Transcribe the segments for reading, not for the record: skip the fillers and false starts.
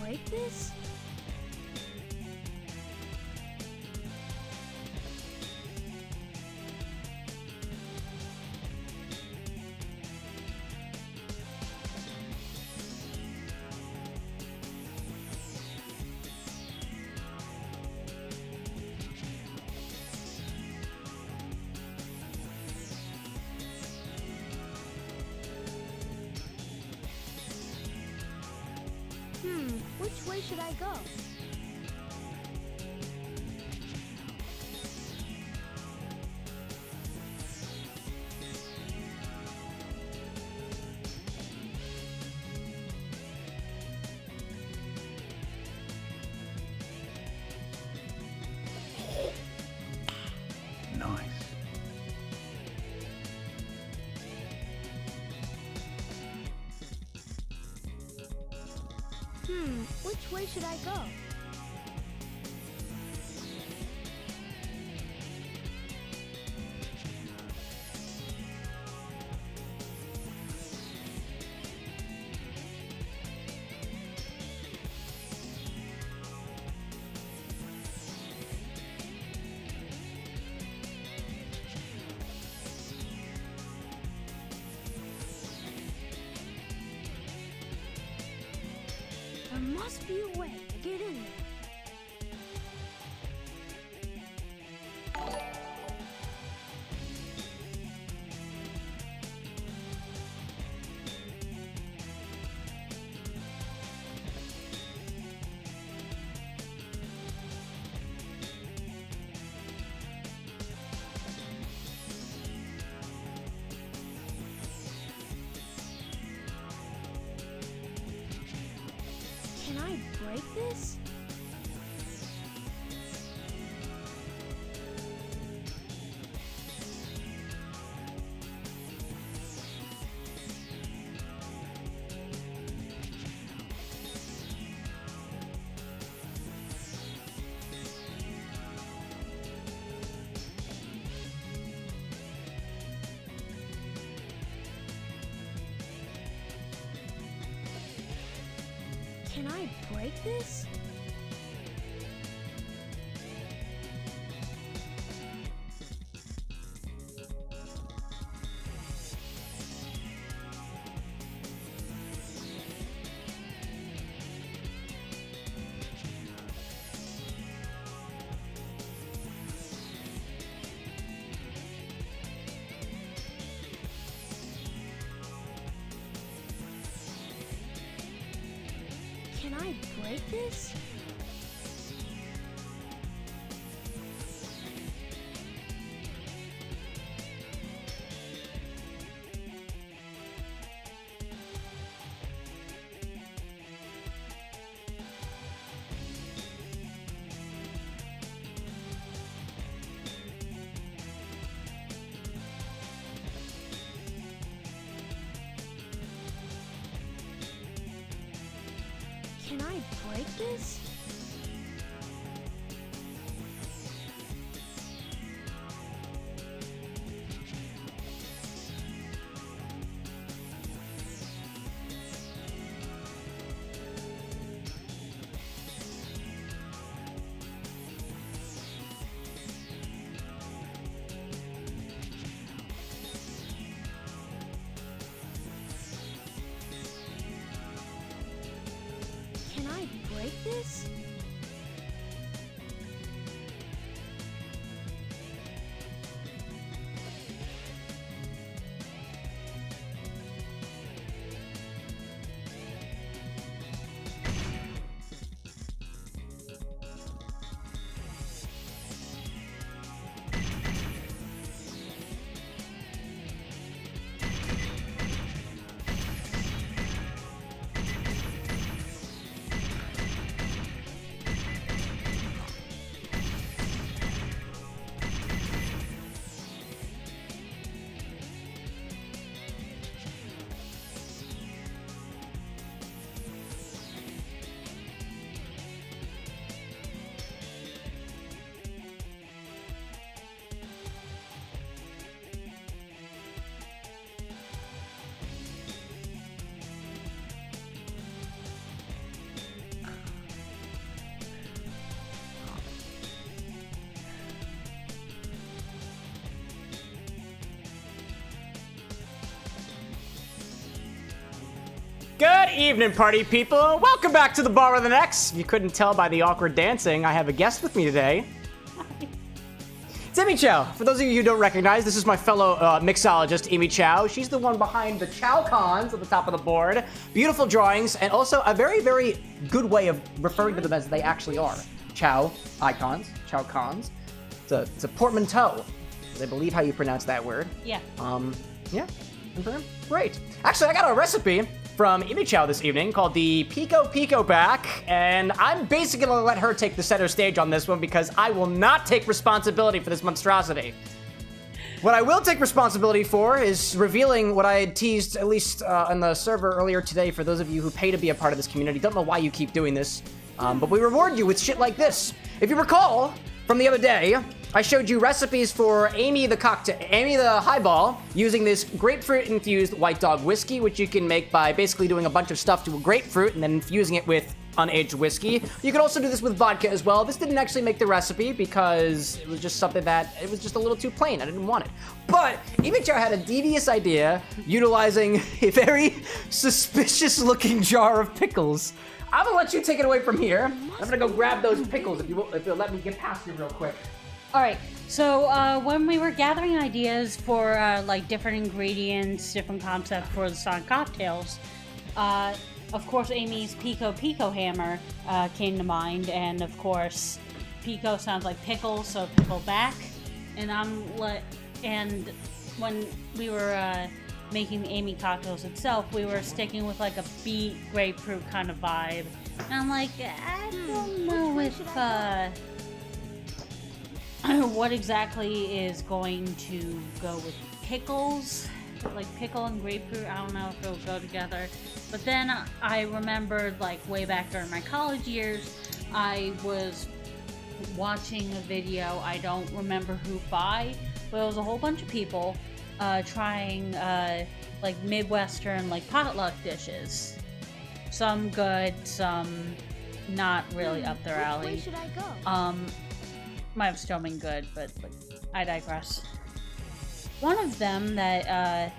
break this? Which way should I go? Nice. Which way should I go? There must be a way to get in there. Can I break this? Can I break this? Can I break this? Can I break this? Can I break this? Good evening, party people. Welcome back to the Bar with an X. If you couldn't tell by the awkward dancing, I have a guest with me today. It's imichao. For those of you who don't recognize, this is my fellow mixologist, imichao. She's the one behind the chow cons at the top of the board. Beautiful drawings, and also a very, very good way of referring to them as they actually are. Chow icons, chow cons. It's a portmanteau. I believe how you pronounce that word. Yeah. Yeah. Confirm? Great. Actually, I got a recipe from imichao this evening called the Piko Piko back, and I'm basically gonna let her take the center stage on this one because I will not take responsibility for this monstrosity. What I will take responsibility for is revealing what I had teased, at least on the server earlier today, for those of you who pay to be a part of this community. Don't know why you keep doing this, but we reward you with shit like this. If you recall from the other day, I showed you recipes for Amy the highball using this grapefruit infused white dog whiskey, which you can make by basically doing a bunch of stuff to a grapefruit and then infusing it with unaged whiskey. You can also do this with vodka as well. This didn't actually make the recipe because it was just something that, it was just a little too plain. I didn't want it. But imichao had a devious idea utilizing a very suspicious looking jar of pickles. I'm gonna let you take it away from here. I'm gonna go grab those pickles if you'll let me get past you real quick. All right. So when we were gathering ideas for like different ingredients, different concepts for the Sonic cocktails, of course Amy's Piko Piko hammer came to mind, and of course Pico sounds like pickle, so pickle back. And and when we were making the Amy cocktails itself, we were sticking with like a beet grapefruit kind of vibe. And I'm like, I don't know if what exactly is going to go with pickles, like pickle and grapefruit. I don't know if it'll go together. But then I remembered, like, way back during my college years, I was watching a video, I don't remember who by, but it was a whole bunch of people trying like Midwestern, like, potluck dishes. Some good, some not really up their alley. Which way should I go? Might have still been good, but I digress. One of them that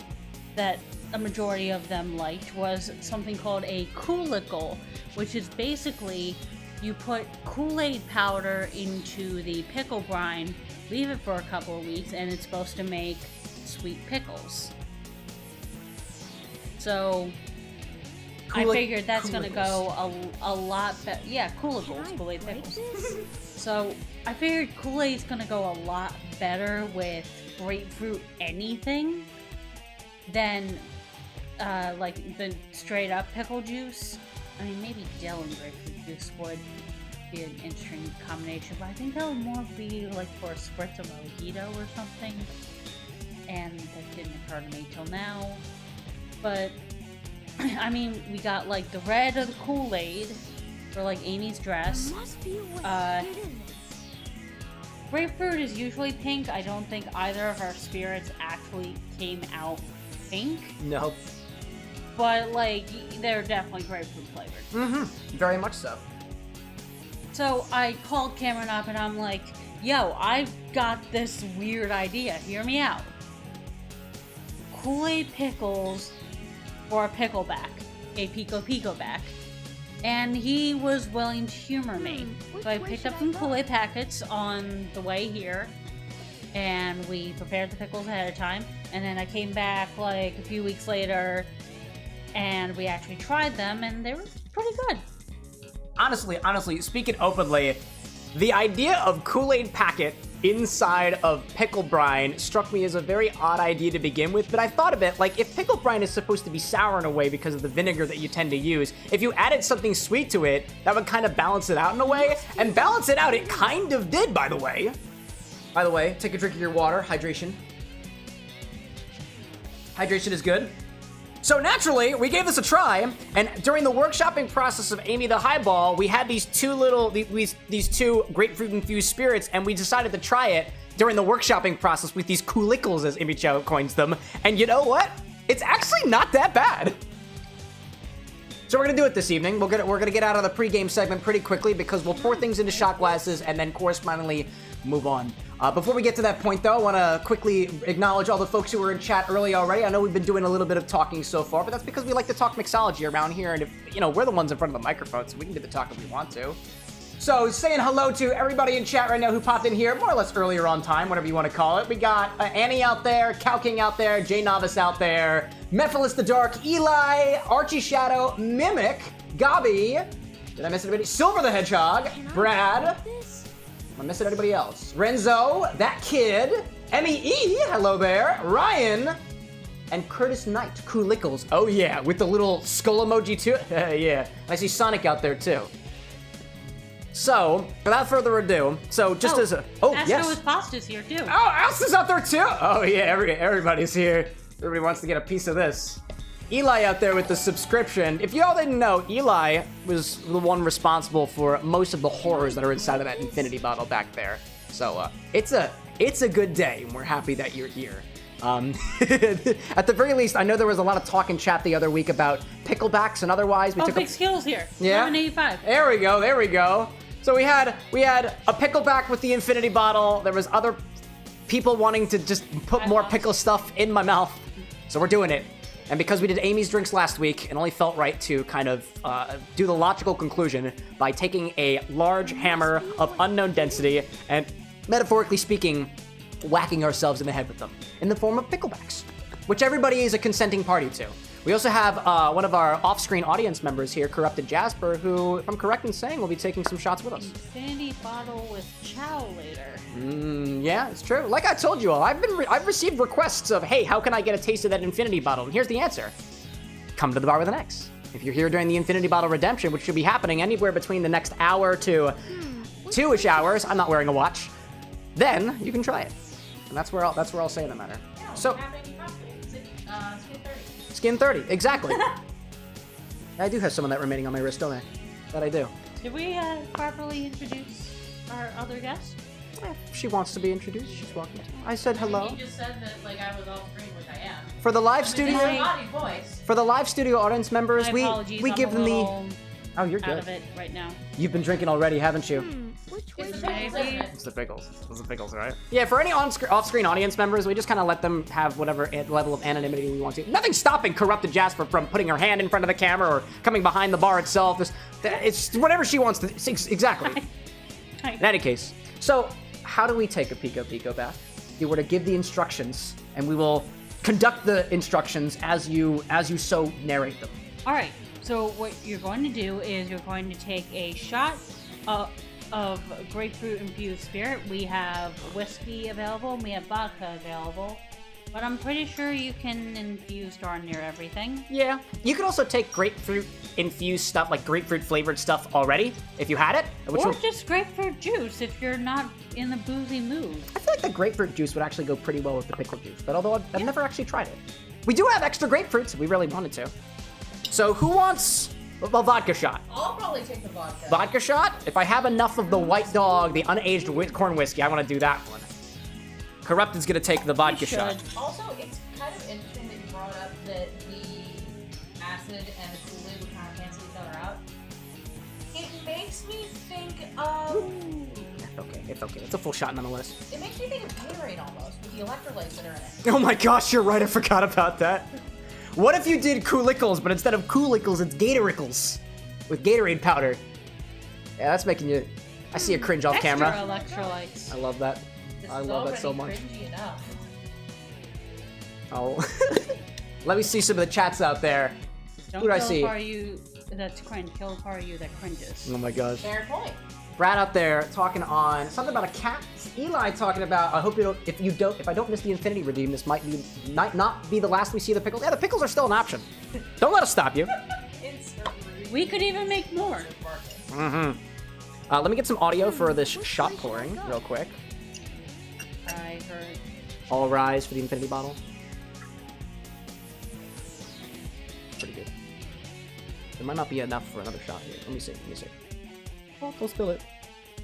a majority of them liked was something called a Kool-Aid, which is basically you put Kool-Aid powder into the pickle brine, leave it for a couple of weeks, and it's supposed to make sweet pickles. So I figured that's gonna go a lot better. Yeah, Kool-Aid pickles. So I figured Kool-Aid's gonna go a lot better with grapefruit anything than like the straight up pickle juice. I mean, maybe dill and grapefruit juice would be an interesting combination, but I think that would more be like for a spritz of mojito or something. And that didn't occur to me till now. But I mean, we got like the red of the Kool-Aid for like Amy's dress. Grapefruit is usually pink. I don't think either of our spirits actually came out pink. Nope. But like, they're definitely grapefruit flavored. Mm-hmm. Very much so. So I called Cameron up and I'm like, yo, I've got this weird idea. Hear me out. Kool-Aid pickles or a pickleback, a Piko Piko back. And he was willing to humor me. So I picked up some Kool-Aid packets on the way here, and we prepared the pickles ahead of time. And then I came back like a few weeks later, and we actually tried them, and they were pretty good. Honestly, speaking openly, the idea of Kool-Aid packet inside of pickle brine struck me as a very odd idea to begin with, but I thought of it, like, if pickle brine is supposed to be sour in a way because of the vinegar that you tend to use, if you added something sweet to it, that would kind of balance it out in a way, and balance it out, it kind of did, by the way. By the way, take a drink of your water, hydration. Hydration is good. So naturally, we gave this a try, and during the workshopping process of Amy the Highball, we had these two grapefruit-infused spirits, and we decided to try it during the workshopping process with these Kool-Aid, as imichao coins them, and you know what? It's actually not that bad. So we're gonna do it this evening. We're gonna get out of the pregame segment pretty quickly because we'll pour things into shot glasses and then correspondingly move on. Before we get to that point, though, I want to quickly acknowledge all the folks who were in chat early already. I know we've been doing a little bit of talking so far, but that's because we like to talk mixology around here, and if, you know, we're the ones in front of the microphone, so we can do the talk if we want to. So, saying hello to everybody in chat right now who popped in here, more or less earlier on time, whatever you want to call it. We got Annie out there, Cow King out there, Jay Novice out there, Mephilis the Dark, Eli, Archie Shadow, Mimic, Gabi. Did I miss anybody? Silver the Hedgehog, Brad. Am I missing anybody else? Renzo, that kid, M.E.E., hello there, Ryan, and Curtis Knight, Kool-Aid. Oh yeah, with the little skull emoji too. Yeah, I see Sonic out there too. So, without further ado, as a... Oh, yes. Astro with Pasta's here, too. Oh, Alsta's out there, too! Oh, yeah, everybody's here. Everybody wants to get a piece of this. Eli out there with the subscription. If y'all didn't know, Eli was the one responsible for most of the horrors that are inside of that infinity bottle back there. So, it's a good day, and we're happy that you're here. At the very least, I know there was a lot of talk in chat the other week about picklebacks and otherwise. Big Skills here. Yeah? 1185. There we go. So we had a pickleback with the infinity bottle. There was other people wanting to just put more pickle stuff in my mouth. So we're doing it. And because we did Amy's drinks last week, it only felt right to kind of do the logical conclusion by taking a large hammer of unknown density and, metaphorically speaking, whacking ourselves in the head with them in the form of picklebacks, which everybody is a consenting party to. We also have one of our off-screen audience members here, Corrupted Jasper, who, if I'm correct in saying, will be taking some shots with us. Infinity bottle with chow later. Yeah, it's true. Like I told you all, I've received requests of, hey, how can I get a taste of that infinity bottle? And here's the answer. Come to the bar with an X. If you're here during the infinity bottle redemption, which should be happening anywhere between the next hour to 2-ish hours, I'm not wearing a watch, then you can try it. And that's where I'll say in the matter. Yeah, So, Skin 30. Skin 30, exactly. I do have some of that remaining on my wrist, don't I? That I do. Did we properly introduce our other guest? If she wants to be introduced, she's welcome to. I said hello. He just said that like I was off screen, which I am. For the live It's studio, a body voice. for the live studio audience members, My we apologies, we I'm give a them the. little Oh, you're out good. of it right now. You've been drinking already, haven't you? Which It's was the pickles, isn't it? It's the pickles. It's the pickles, right? Yeah, for any off-screen audience members, we just kind of let them have whatever level of anonymity we want to. Nothing stopping Corrupted Jasper from putting her hand in front of the camera or coming behind the bar itself. It's whatever she wants to. Exactly. Hi. In any case, so how do we take a Piko Piko bath? You were to give the instructions, and we will conduct the instructions as you so narrate them. All right. So what you're going to do is you're going to take a shot of grapefruit infused spirit. We have whiskey available, and we have vodka available. But I'm pretty sure you can infuse darn near everything. Yeah. You could also take grapefruit infused stuff, like grapefruit flavored stuff already, if you had it. Or just grapefruit juice if you're not in the boozy mood. I feel like the grapefruit juice would actually go pretty well with the pickle juice, but although I've never actually tried it. We do have extra grapefruits if we really wanted to. So who wants a vodka shot? I'll probably take the vodka. Vodka shot? If I have enough of the white dog, the unaged corn whiskey, I want to do that one. Corrupted's gonna take the vodka shot. Also, it's kind of interesting that you brought up that the acid and the Kool-Aid would kind of cancel each other out. It makes me think of... It's okay. It's a full shot nonetheless. It makes me think of Gatorade almost, with the electrolytes that are in it. Oh my gosh, you're right. I forgot about that. What if you did Kool-Aid, but instead of Kool-Aid, it's Gatoricles with Gatorade powder? Yeah, that's making you... I see a cringe off Extra camera. electrolytes. I love that. This I is love that so already much. cringy enough. Oh. Let me see some of the chats out there. Don't Who do I kill see? the part of you that's cringe. Kill the part of you that cringes. Oh my gosh. Fair point. Brad out there talking on something about a cat. Eli talking about, I hope you don't, if I don't miss the Infinity Redeem, this might not be the last we see the pickles. Yeah, the pickles are still an option. Don't let us stop you. We could even make more. Let me get some audio for this shot pouring real quick. I heard. All rise for the Infinity Bottle. Pretty good. There might not be enough for another shot here. Let me see. Well, don't spill it.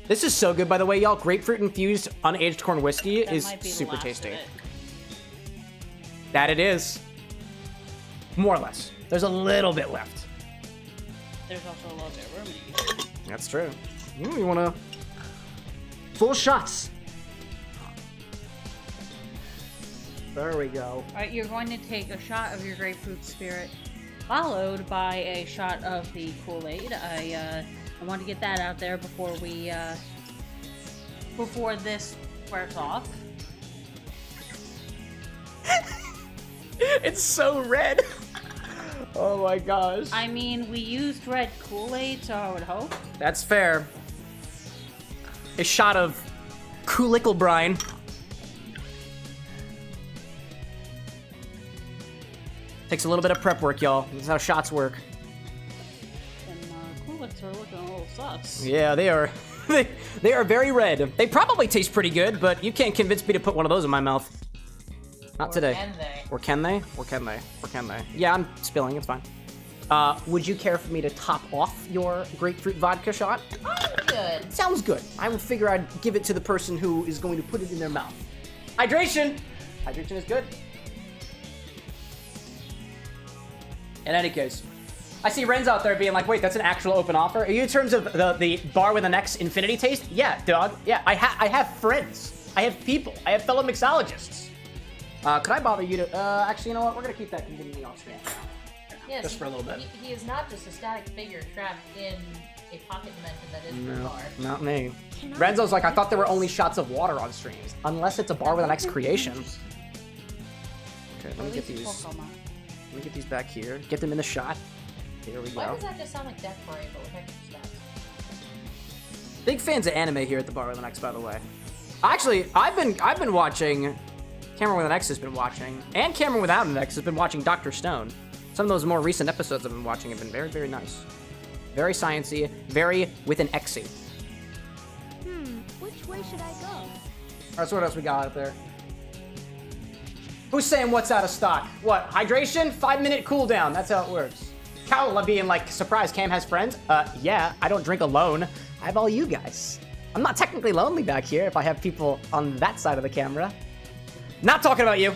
This is so good, by the way, y'all. Grapefruit infused unaged corn whiskey That is might be the super last tasty. of it. That it is. More or less. There's a little bit left. There's also a little bit of room in it. That's true. You wanna... Full shots. There we go. Alright, you're going to take a shot of your grapefruit spirit, followed by a shot of the Kool-Aid. I want to get that out there before we, before this wears off. It's so red. Oh my gosh. I mean, we used red Kool-Aid, so I would hope. That's fair. A shot of Kool-Aid Brine. Takes a little bit of prep work, y'all. This is how shots work. And Kool-Aids are looking a little sus. Yeah, they are. They are very red. They probably taste pretty good, but you can't convince me to put one of those in my mouth. Not today. Can they? Or can they? Or can they? Or can they? Yeah, I'm spilling. It's fine. Would you care for me to top off your grapefruit vodka shot? Oh, good. Sounds good. I will figure I'd give it to the person who is going to put it in their mouth. Hydration! Hydration is good. In any case, I see Ren's out there being like, wait, that's an actual open offer? Are you in terms of the bar with an X infinity taste? Yeah, dog. Yeah, I have friends. I have people. I have fellow mixologists. Could I bother you to, actually, you know what? We're gonna keep that conveniently off screen. Yes, Just for a little bit. He is not just a static figure trapped in a pocket dimension that is the No, bar. not me. Can I Renzo's like, I break thought there were this? only shots of water on streams. Unless it's a bar with an X creation. Okay, let me get these. Let me get these back here. Get them in the shot. Here we Why go. does that just sound like Death Parade, but with extra stats? Big fans of anime here at the bar with an X, by the way. Actually, I've been watching. Cameron with an X has been watching, and Cameron without an X has been watching Dr. Stone. Some of those more recent episodes I've been watching have been very, very nice. Very sciencey, very with an Xy. Which way should I go? Alright, so what else we got up there? Who's saying what's out of stock? What, hydration? 5-minute cooldown, that's how it works. Cal being like, surprise, Cam has friends? Yeah, I don't drink alone. I have all you guys. I'm not technically lonely back here if I have people on that side of the camera. Not talking about you.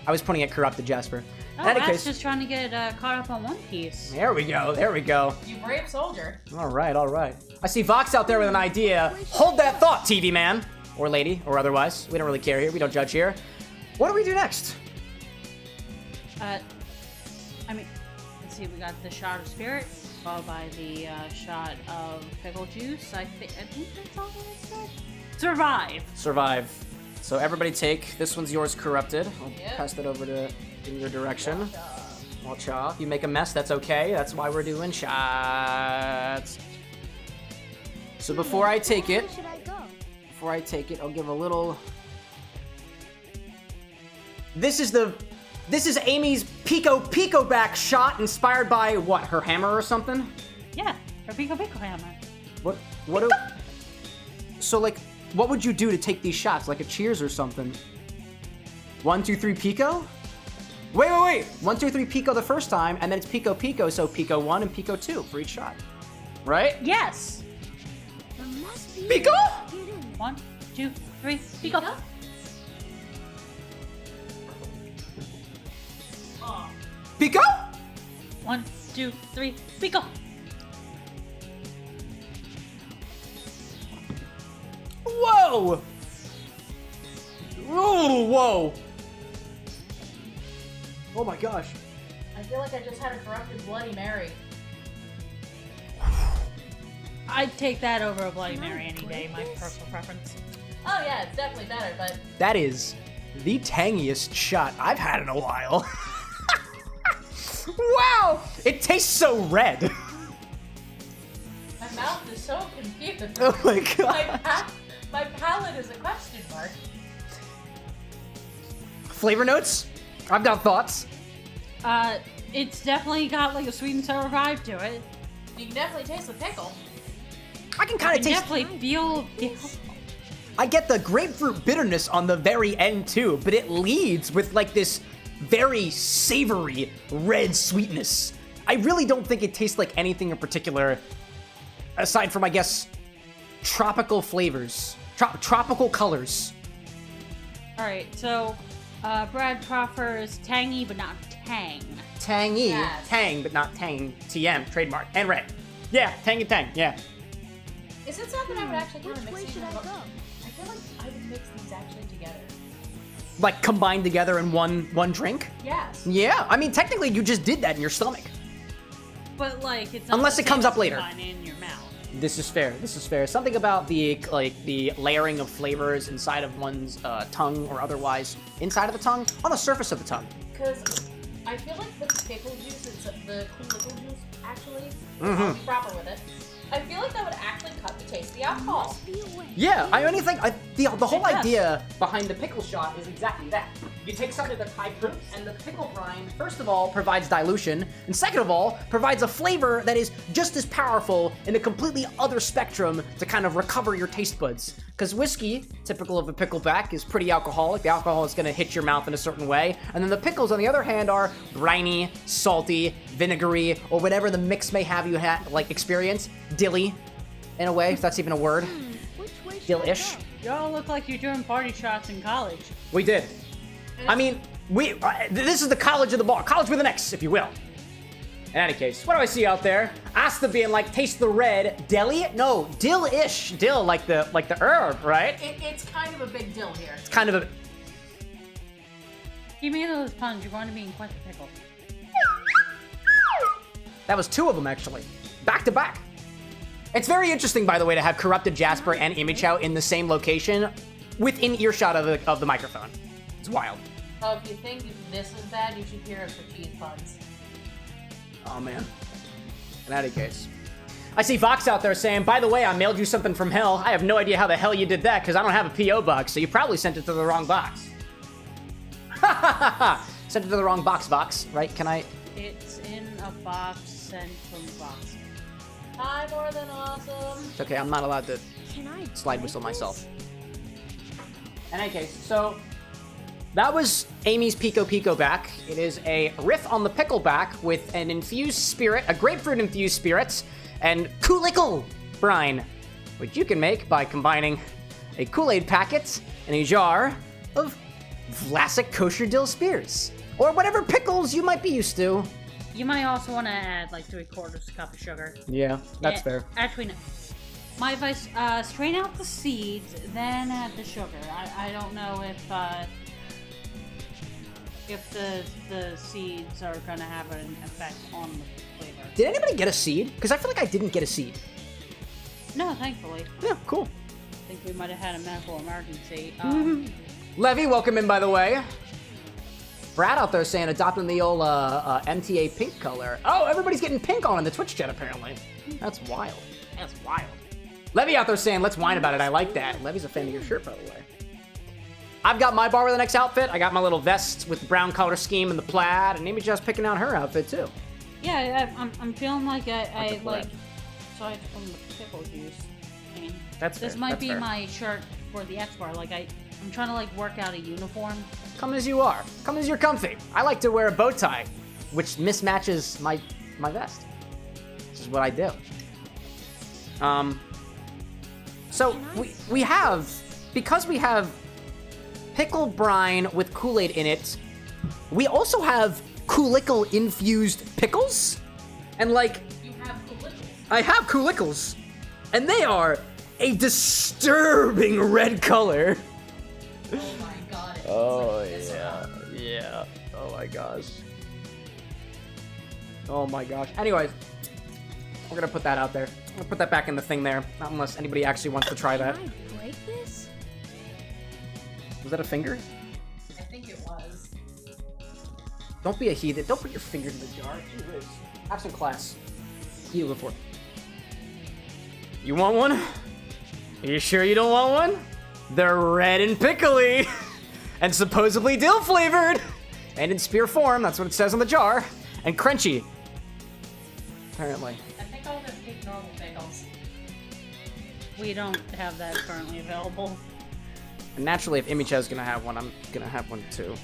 I was pointing at corrupted Jasper. Oh, In any Rat's case, just trying to get caught up on One Piece. there we go, there we go. You brave soldier. All right, all right. I see Vox out there with an idea. Hold that thought, TV man. Or lady, or otherwise. We don't really care here, we don't judge here. What do we do next? I mean, let's see, we got the shot of spirit, followed by the shot of pickle juice. I think that's all that I said. Survive. Survive. So everybody take, this one's yours, corrupted. I'll Yep. pass that over to in your direction. Watch off. You make a mess, that's okay. That's why we're doing shots. So before I take it, Where should I go? I'll give a little. This is Amy's Piko Piko back shot, inspired by what? Her hammer or something? Yeah, her Piko Piko hammer. What? So like, what would you do to take these shots? Like a cheers or something? 1, 2, 3 Pico? Wait. 1, 2, 3 Pico the first time, and then it's Piko Piko, so Pico 1 and Pico 2 for each shot. Right? Yes. There must be Pico? Get in. 1, 2, 3, Piko. Pico? 1, 2, 3, Piko. Whoa! Ooh, whoa! Oh my gosh. I feel like I just had a corrupted Bloody Mary. I'd take that over a Bloody Mary any day, my personal preference. Oh yeah, it's definitely better, but That is the tangiest shot I've had in a while. Wow! It tastes so red. my mouth is so confused. Oh my my, god. my palate is a question mark. Flavor notes? I've got thoughts. It's definitely got like a sweet and sour vibe to it. You can definitely taste the pickle. I can I kind of can taste. definitely feel. I get the grapefruit bitterness on the very end too, but it leads with like this very savory red sweetness. I really don't think it tastes like anything in particular, aside from, I guess, tropical flavors, tropical colors. All right, so Brad proffers tangy but not tang. Tangy, Yes. tang, but not tang. TM, trademark, and red. Yeah, tang and tang, yeah. Is it something I would actually kind of Which mix way these should I in? go? I feel like I would mix these actually together. like combined together in one drink? Yes. Yeah, I mean technically you just did that in your stomach. But like, it's not Unless the it comes same up as later. combining in your mouth. This is fair. This is fair. Something about the layering of flavors inside of one's tongue or otherwise inside of the tongue, on the surface of the tongue. Because I feel like the pickle juice, it's the Kool-Aid juice, actually. Mm-hmm. I'll be proper with it. I feel like that would actually cut the taste of the alcohol. Must be a way. Yeah, I only think the whole It does. idea behind the pickle shot is exactly that. You take something that's high fruit, and the pickle brine, first of all, provides dilution, and second of all, provides a flavor that is just as powerful in a completely other spectrum to kind of recover your taste buds. Because whiskey, typical of a pickleback, is pretty alcoholic. The alcohol is going to hit your mouth in a certain way, and then the pickles, on the other hand, are briny, salty, vinegary, or whatever the mix may have you experience. Dilly, in a way, if that's even a word. Which way should Dill-ish. I go? Y'all look like you're doing party shots in college. We did. I mean, this is the college of the bar. College with an X, if you will. In any case, what do I see out there? Asta being like, taste the red. Deli? No, dill-ish. Dill, like the herb, right? It's kind of a big deal here. It's kind of a... Give me those puns. You're going to be in quite a pickle. That was 2 of them, actually. Back to back. It's very interesting, by the way, to have Corrupted Jasper and imichao in the same location within earshot of the microphone. It's wild. Oh, if you think this is bad, you should hear it for cheese puns. Oh, man. In any case. I see Vox out there saying, by the way, I mailed you something from hell. I have no idea how the hell you did that, because I don't have a P.O. box, so you probably sent it to the wrong box. Ha ha ha ha! Sent it to the wrong box, Vox, right? Can I... It's in a box sent from box. Hi, more than awesome. It's okay, I'm not allowed to Can I slide break whistle this? myself. In any case, so... That was Amy's Piko Piko back. It is a riff on the pickleback with an infused spirit, a grapefruit infused spirit, and Kool-Aid brine, which you can make by combining a Kool-Aid packet and a jar of Vlasic kosher dill spears, or whatever pickles you might be used to. You might also want to add like 3/4 cup of sugar. Yeah, that's Eh, fair. Actually, no. My advice: strain out the seeds, then add the sugar. I don't know if the seeds are gonna have an effect on the flavor. Did anybody get a seed? Because I feel like I didn't get a seed. No, thankfully. Yeah, cool. I think we might have had a medical emergency. Levy, welcome in, by the way. Brad out there saying adopting the old MTA pink color. Oh, everybody's getting pink on in the Twitch chat, apparently. That's wild. That's wild. Levy out there saying, let's whine about it. I like that. Levy's a fan of your shirt, by the way. I've got my bar with the next outfit. I got my little vest with the brown color scheme and the plaid, and Amy's just picking out her outfit, too. Yeah, I'm feeling like I the like, plaid. aside from the pickle juice. I mean, That's this fair, might that's be fair. my shirt for the XBar. Like I'm trying to like work out a uniform. Come as you are. Come as you're comfy. I like to wear a bow tie, which mismatches my vest. This is what I do. So we have, because we have pickle brine with Kool-Aid in it, we also have Kool-Aid infused pickles, and like You have Kool-Aid. I have Kool-Aid, and they are a disturbing red color. Oh my god. It Oh, like this yeah. Oh my gosh. Oh my gosh. Anyways, we're gonna put that out there. I'm gonna put that back in the thing there. Not unless anybody actually wants to try that. Can I break this? Was that a finger? I think it was. Don't be a heathen. Don't put your fingers in the jar. Gee whiz. Have some class. You look for it. You want one? Are you sure you don't want one? They're red and pickly. And supposedly dill flavored. And in spear form, that's what it says on the jar. And crunchy. Apparently. I think I'll just take normal pickles. We don't have that currently available. And naturally, if imichao's gonna have one, I'm gonna have one too.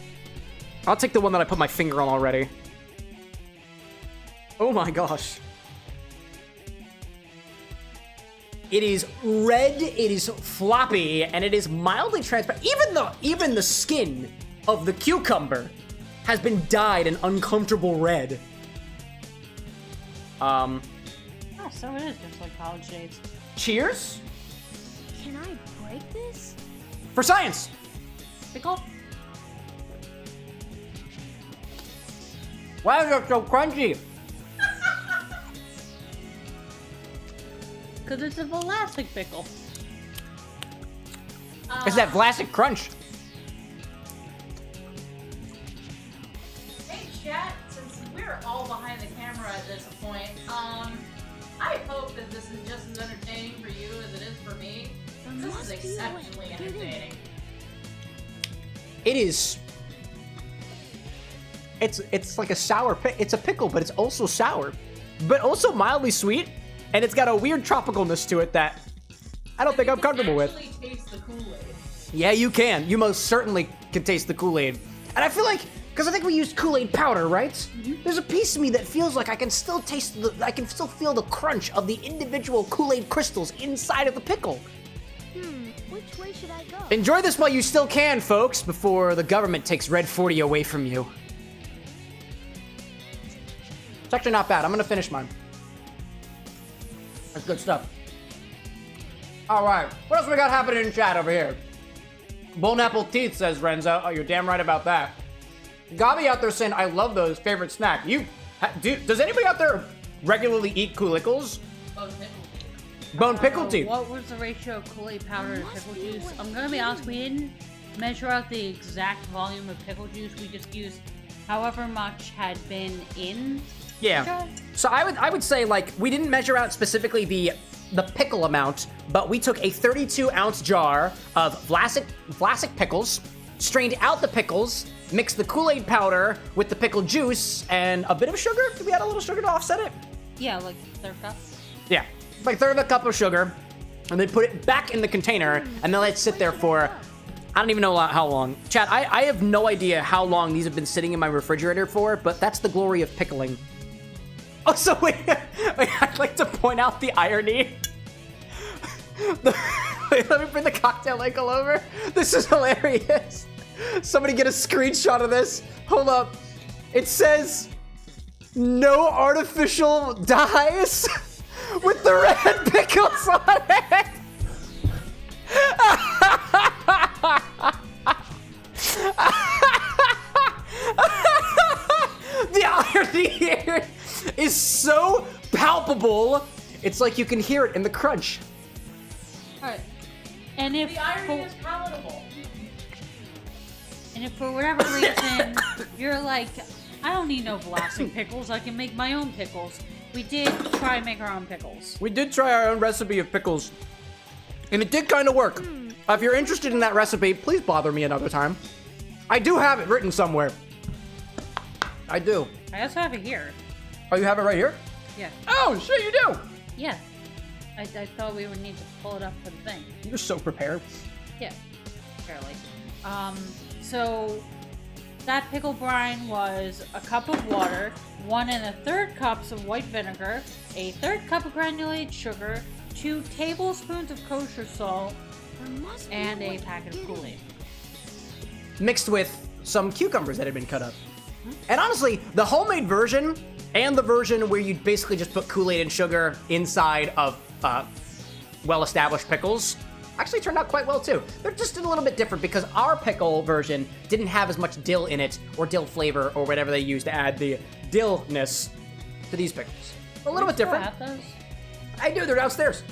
I'll take the one that I put my finger on already. Oh my gosh. It is red, it is floppy, and it is mildly transparent. Even the skin of the cucumber has been dyed an uncomfortable red. Ah, so it is just like college days. Cheers Can I break this? for science. Pickle? Why is it so crunchy? Because it's a Vlasic pickle. It's that Vlasic crunch. Hey, chat, since we're all behind the camera at this point, I hope that this is just as entertaining for you as it is for me. This is exceptionally entertaining. It is. It's like a sour it's a pickle, but it's also sour, but also mildly sweet, and it's got a weird tropicalness to it that I don't think I'm comfortable with. You can actually taste the Kool-Aid. Yeah, you can. You most certainly can taste the Kool-Aid, and I feel like because I think we used Kool-Aid powder, right? Mm-hmm. There's a piece of me that feels like I can still I can still feel the crunch of the individual Kool-Aid crystals inside of the pickle. Which way should I go? Enjoy this while you still can, folks, before the government takes Red 40 away from you. It's actually not bad. I'm gonna finish mine. That's good stuff. All right, what else we got happening in chat over here? Bone apple teeth, says Renzo. Oh, you're damn right about that. Gabi out there saying, I love those, favorite snack. Does anybody out there regularly eat Kool-Aid? Bone pickle teeth. What was the ratio of Kool-Aid powder to pickle juice? I'm gonna be honest, we didn't measure out the exact volume of pickle juice. We just used however much had been in. Yeah. So I would say, like, we didn't measure out specifically the pickle amount, but we took a 32-ounce jar of Vlasic pickles, strained out the pickles, mixed the Kool-Aid powder with the pickle juice, and a bit of sugar. Did we add a little sugar to offset it? Yeah, like third cup. Yeah, like third of a cup of sugar, and then put it back in the container, and then let it sit there for, I don't even know how long. Chat, I have no idea how long these have been sitting in my refrigerator for, but that's the glory of pickling. Oh, so wait, I'd like to point out the irony. Wait, let me bring the cocktail ankle over. This is hilarious. Somebody get a screenshot of this. Hold up. It says, no artificial dyes with the red pickles on it. The irony here is so palpable, it's like you can hear it in the crunch. Alright. And if The irony is palatable. And if for whatever reason you're like, I don't need no Vlasic pickles, I can make my own pickles. We did try and make our own pickles. We did try our own recipe of pickles, and it did kind of work. If you're interested in that recipe, please bother me another time. I do have it written somewhere. I do. I also have it here. Oh, you have it right here? Yeah. Oh, shit, you do. Yeah. I thought we would need to pull it up for the thing. You're so prepared. Yeah. Fairly. So that pickle brine was a cup of water, 1 1/3 cups of white vinegar, a 1/3 cup of granulated sugar, 2 tablespoons of kosher salt, and a packet of Kool-Aid. Mixed with some cucumbers that had been cut up. And honestly, the homemade version and the version where you basically just put Kool-Aid and sugar inside of well-established pickles actually turned out quite well too. They're just a little bit different because our pickle version didn't have as much dill in it, or dill flavor, or whatever they use to add the dillness to these pickles. A little bit different. Have those? I do, they're downstairs.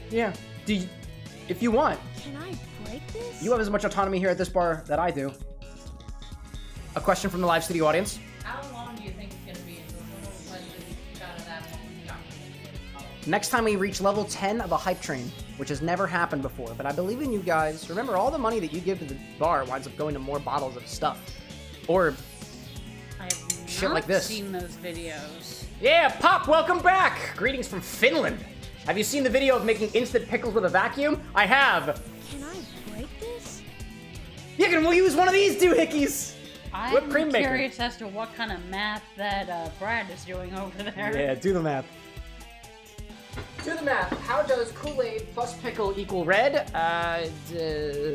Yeah. If you want. Can I break this? You have as much autonomy here at this bar that I do. A question from the live studio audience. How long do you think it's going to be until someone finally got that one? Next time we reach level 10 of a hype train, which has never happened before, but I believe in you guys. Remember, all the money that you give to the bar winds up going to more bottles of stuff. Or I have shit not like this. seen those videos. Yeah, Pop, welcome back! Greetings from Finland. Have you seen the video of making instant pickles with a vacuum? I have. Can I break this? Yeah, we'll use one of these doohickeys. Whipped I'm cream maker. curious as to what kind of math that Brad is doing over there. Yeah, do the math. Do the math. How does Kool-Aid plus pickle equal red?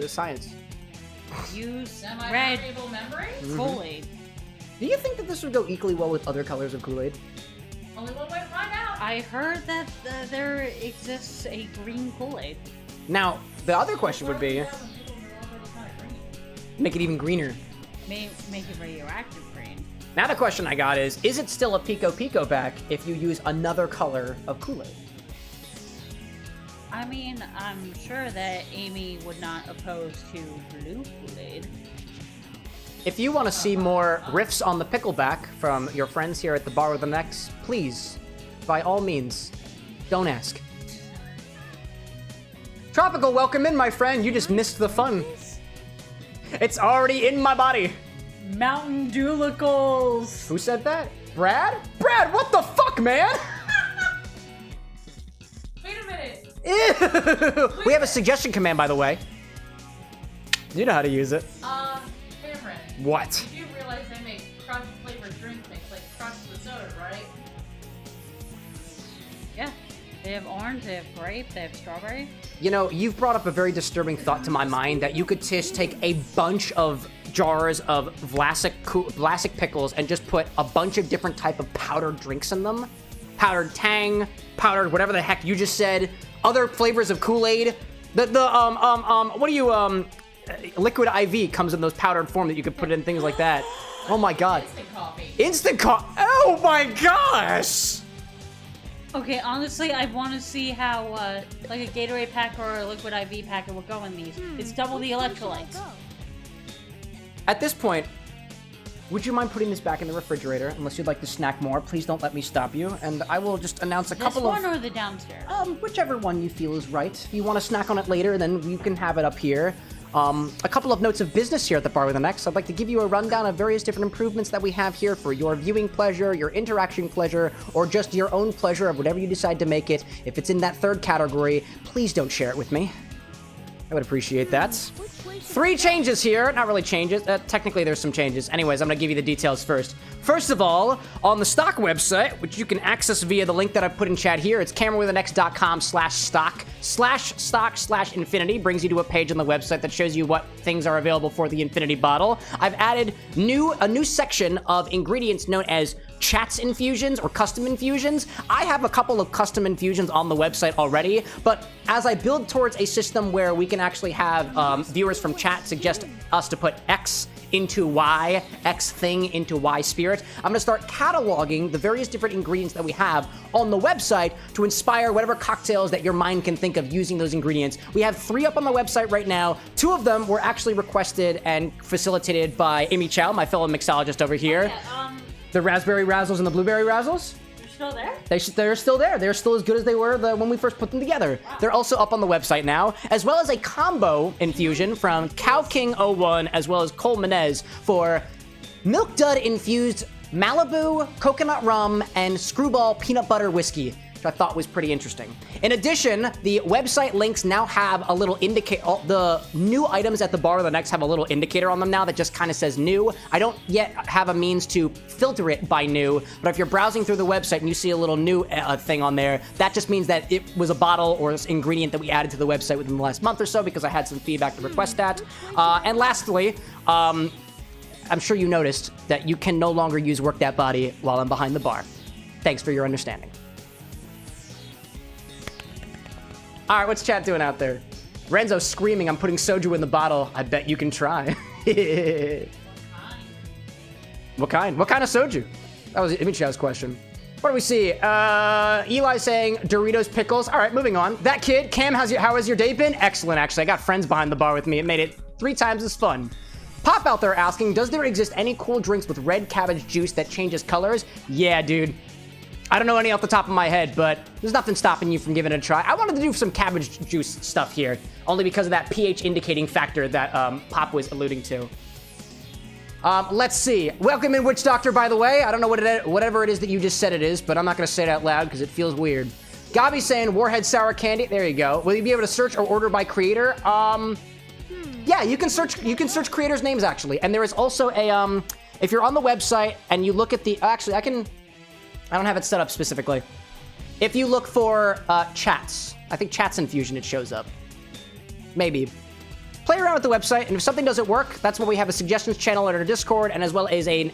Science. Use red Semi-valuable memory? Kool-Aid. Do you think that this would go equally well with other colors of Kool-Aid? Only one way to find out. I heard that there exists a green Kool-Aid. Now, the other question would be, People are already kind of green. make it even greener. Make it radioactive green. Now the question I got is it still a Piko Piko back if you use another color of Kool-Aid? I mean, I'm sure that Amy would not oppose to blue Kool-Aid. If you want to see more riffs on the pickleback from your friends here at the Bar with an X, please, by all means, don't ask. Tropical, welcome in, my friend. You just missed the fun. It's already in my body. Mountain Dewlicles! Who said that? Brad? Brad, what the fuck, man? Wait a minute. Ew. We have a suggestion command, by the way. You know how to use it. Cameron. What? You do realize they make crush flavored drink mix, like crush the soda, right? Yeah. They have orange, they have grape, they have strawberry. You know, you've brought up a very disturbing thought to my mind that you could just take a bunch of jars of Vlasic pickles and just put a bunch of different type of powdered drinks in them. Powdered Tang, powdered whatever the heck you just said. Other flavors of Kool-Aid. What do you, Liquid IV comes in those powdered form that you could put in things like that. Oh my god. Instant coffee. Instant coffee. Oh my gosh! Okay, honestly, I want to see how, like a Gatorade pack or a Liquid IV packet will go in these. It's double the electrolytes. At this point, would you mind putting this back in the refrigerator? Unless you'd like to snack more, please don't let me stop you. And I will just announce a This couple one of... or the downstairs? Whichever one you feel is right. If you want to snack on it later, then you can have it up here. A couple of notes of business here at the Bar with an X. I'd like to give you a rundown of various different improvements that we have here for your viewing pleasure, your interaction pleasure, or just your own pleasure of whatever you decide to make it. If it's in that third category, please don't share it with me. I would appreciate that. 3 changes here. Not really changes. Technically, there's some changes. Anyways, I'm going to give you the details first. First of all, on the stock website, which you can access via the link that I've put in chat here, it's CameroxnWithAnX.com/stock/infinity. Brings you to a page on the website that shows you what things are available for the infinity bottle. I've added a new section of ingredients known as chats infusions or custom infusions. I have a couple of custom infusions on the website already, but as I build towards a system where we can actually have viewers from chat suggest us to put X into Y, X thing into Y spirit, I'm going to start cataloging the various different ingredients that we have on the website to inspire whatever cocktails that your mind can think of using those ingredients. We have 3 up on the website right now. 2 of them were actually requested and facilitated by imichao, my fellow mixologist over here. The raspberry razzles and the blueberry razzles. They're still there? They're still there. They're still as good as they were when we first put them together. Wow. They're also up on the website now, as well as a combo infusion from Cow King 01 as well as Cole Menez for Milk Dud infused Malibu, coconut rum, and Screwball peanut butter whiskey, which I thought was pretty interesting. In addition, the website links now have a little indicator. The new items at the Bar with an X have a little indicator on them now that just kind of says new. I don't yet have a means to filter it by new, but if you're browsing through the website and you see a little new thing on there, that just means that it was a bottle or ingredient that we added to the website within the last month or so because I had some feedback to request that. And lastly, I'm sure you noticed that you can no longer use Work That Body while I'm behind the bar. Thanks for your understanding. All right, what's chat doing out there? Renzo's screaming, I'm putting soju in the bottle. I bet you can try. What kind? What kind of soju? That was Imichao's question. What do we see? Eli saying Doritos pickles. All right, moving on. That kid, Cam, how has your day been? Excellent, actually. I got friends behind the bar with me. It made it 3 times as fun. Pop out there asking, does there exist any cool drinks with red cabbage juice that changes colors? Yeah, dude. I don't know any off the top of my head, but there's nothing stopping you from giving it a try. I wanted to do some cabbage juice stuff here, only because of that pH indicating factor that Pop was alluding to. Let's see. Welcome in, Witch Doctor, by the way. I don't know whatever it is that you just said it is, but I'm not going to say it out loud because it feels weird. Gabi saying Warhead Sour Candy. There you go. Will you be able to search or order by creator? Yeah, you can search creators' names, actually. And there is also a, if you're on the website and you look at the, actually, I don't have it set up specifically. If you look for chats, I think chats infusion, it shows up. Maybe. Play around with the website, and if something doesn't work, that's when we have a suggestions channel in our Discord, and as well as an !!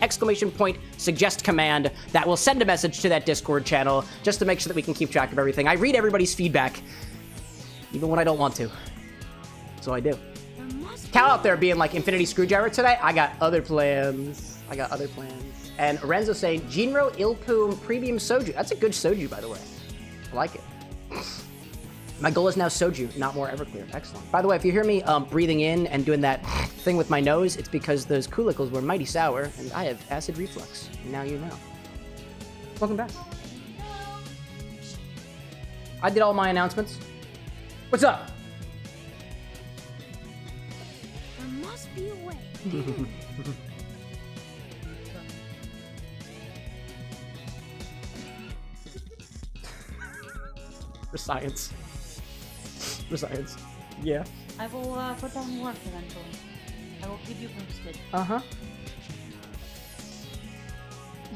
Suggest command that will send a message to that Discord channel, just to make sure that we can keep track of everything. I read everybody's feedback, even when I don't want to. So I do. Cal out there being like Infinity Screwdriver today, I got other plans. And Renzo saying, Jinro Ilpum Premium Soju. That's a good soju, by the way. I like it. My goal is now soju, not more Everclear. Excellent. By the way, if you hear me breathing in and doing that thing with my nose, it's because those Kool-Aid were mighty sour, and I have acid reflux. And now you know. Welcome back. I did all my announcements. What's up? There must be a way. For science. For science. Yeah. I will put down work eventually. I will keep you posted. Uh-huh.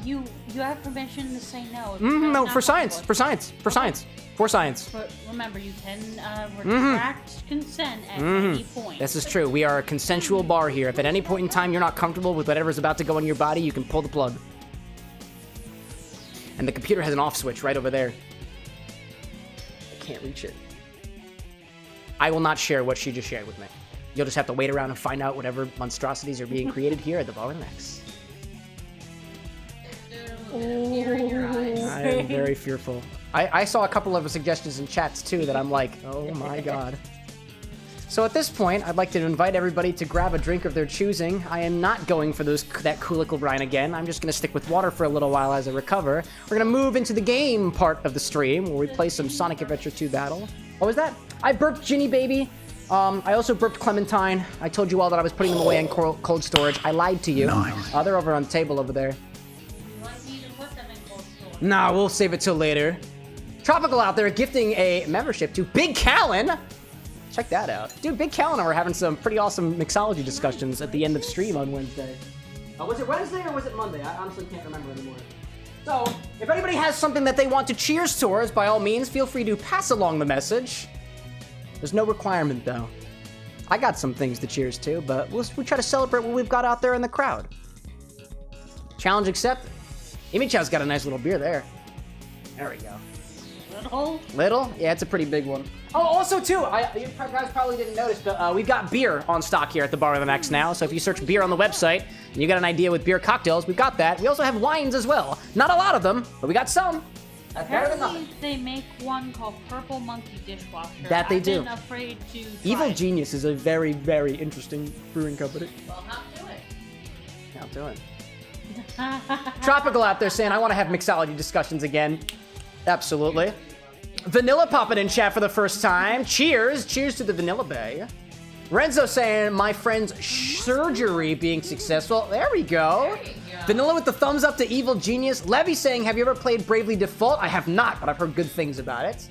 You have permission to say no. If No, not for science. comfortable. For science. For science. For science. But remember, you can retract consent at any point. This is true. We are a consensual bar here. If at any point in time you're not comfortable with whatever's about to go in your body, you can pull the plug. And the computer has an off switch right over there. I can't reach it. I will not share what she just shared with me. You'll just have to wait around and find out whatever monstrosities are being created here at the bar next. Fear in your eyes. I am very fearful. I saw a couple of suggestions in chats too that I'm like, oh my god. So at this point, I'd like to invite everybody to grab a drink of their choosing. I am not going for that Kool-Aid brine again. I'm just going to stick with water for a little while as I recover. We're going to move into the game part of the stream where we play some Sonic Adventure 2 Battle. What was that? I burped Ginny Baby. I also burped Clementine. I told you all that I was putting them away in cold storage. I lied to you. Nice. They're over on the table over there. You want me to put them in cold storage? Nah, we'll save it till later. Tropical out there gifting a membership to Big Callan. Check that out. Dude, Big Callan and I were having some pretty awesome mixology discussions at the end of stream on Wednesday. Was it Wednesday or was it Monday? I honestly can't remember anymore. So, if anybody has something that they want to cheers towards, by all means, feel free to pass along the message. There's no requirement, though. I got some things to cheers to, but we'll try to celebrate what we've got out there in the crowd. Challenge accepted. Imichao's got a nice little beer there. There we go. Little? Little? Yeah, it's a pretty big one. Oh, also, too, you guys probably didn't notice, but we've got beer on stock here at the Bar of the Next now. So if you search beer on the website and you got an idea with beer cocktails, we've got that. We also have wines as well. Not a lot of them, but we got some. That's better than Apparently, nothing. they make one called Purple Monkey Dishwasher. That they I've do. been afraid to try Evil it. Genius is a very, very interesting brewing company. Well, hop to it. I'll do it. Tropical out there saying, I want to have mixology discussions again. Absolutely. Vanilla popping in chat for the first time. Cheers. Cheers to the Vanilla Bay. Renzo saying, my friend's surgery being successful. There we go. There you go. Vanilla with the thumbs up to Evil Genius. Levy saying, have you ever played Bravely Default? I have not, but I've heard good things about it.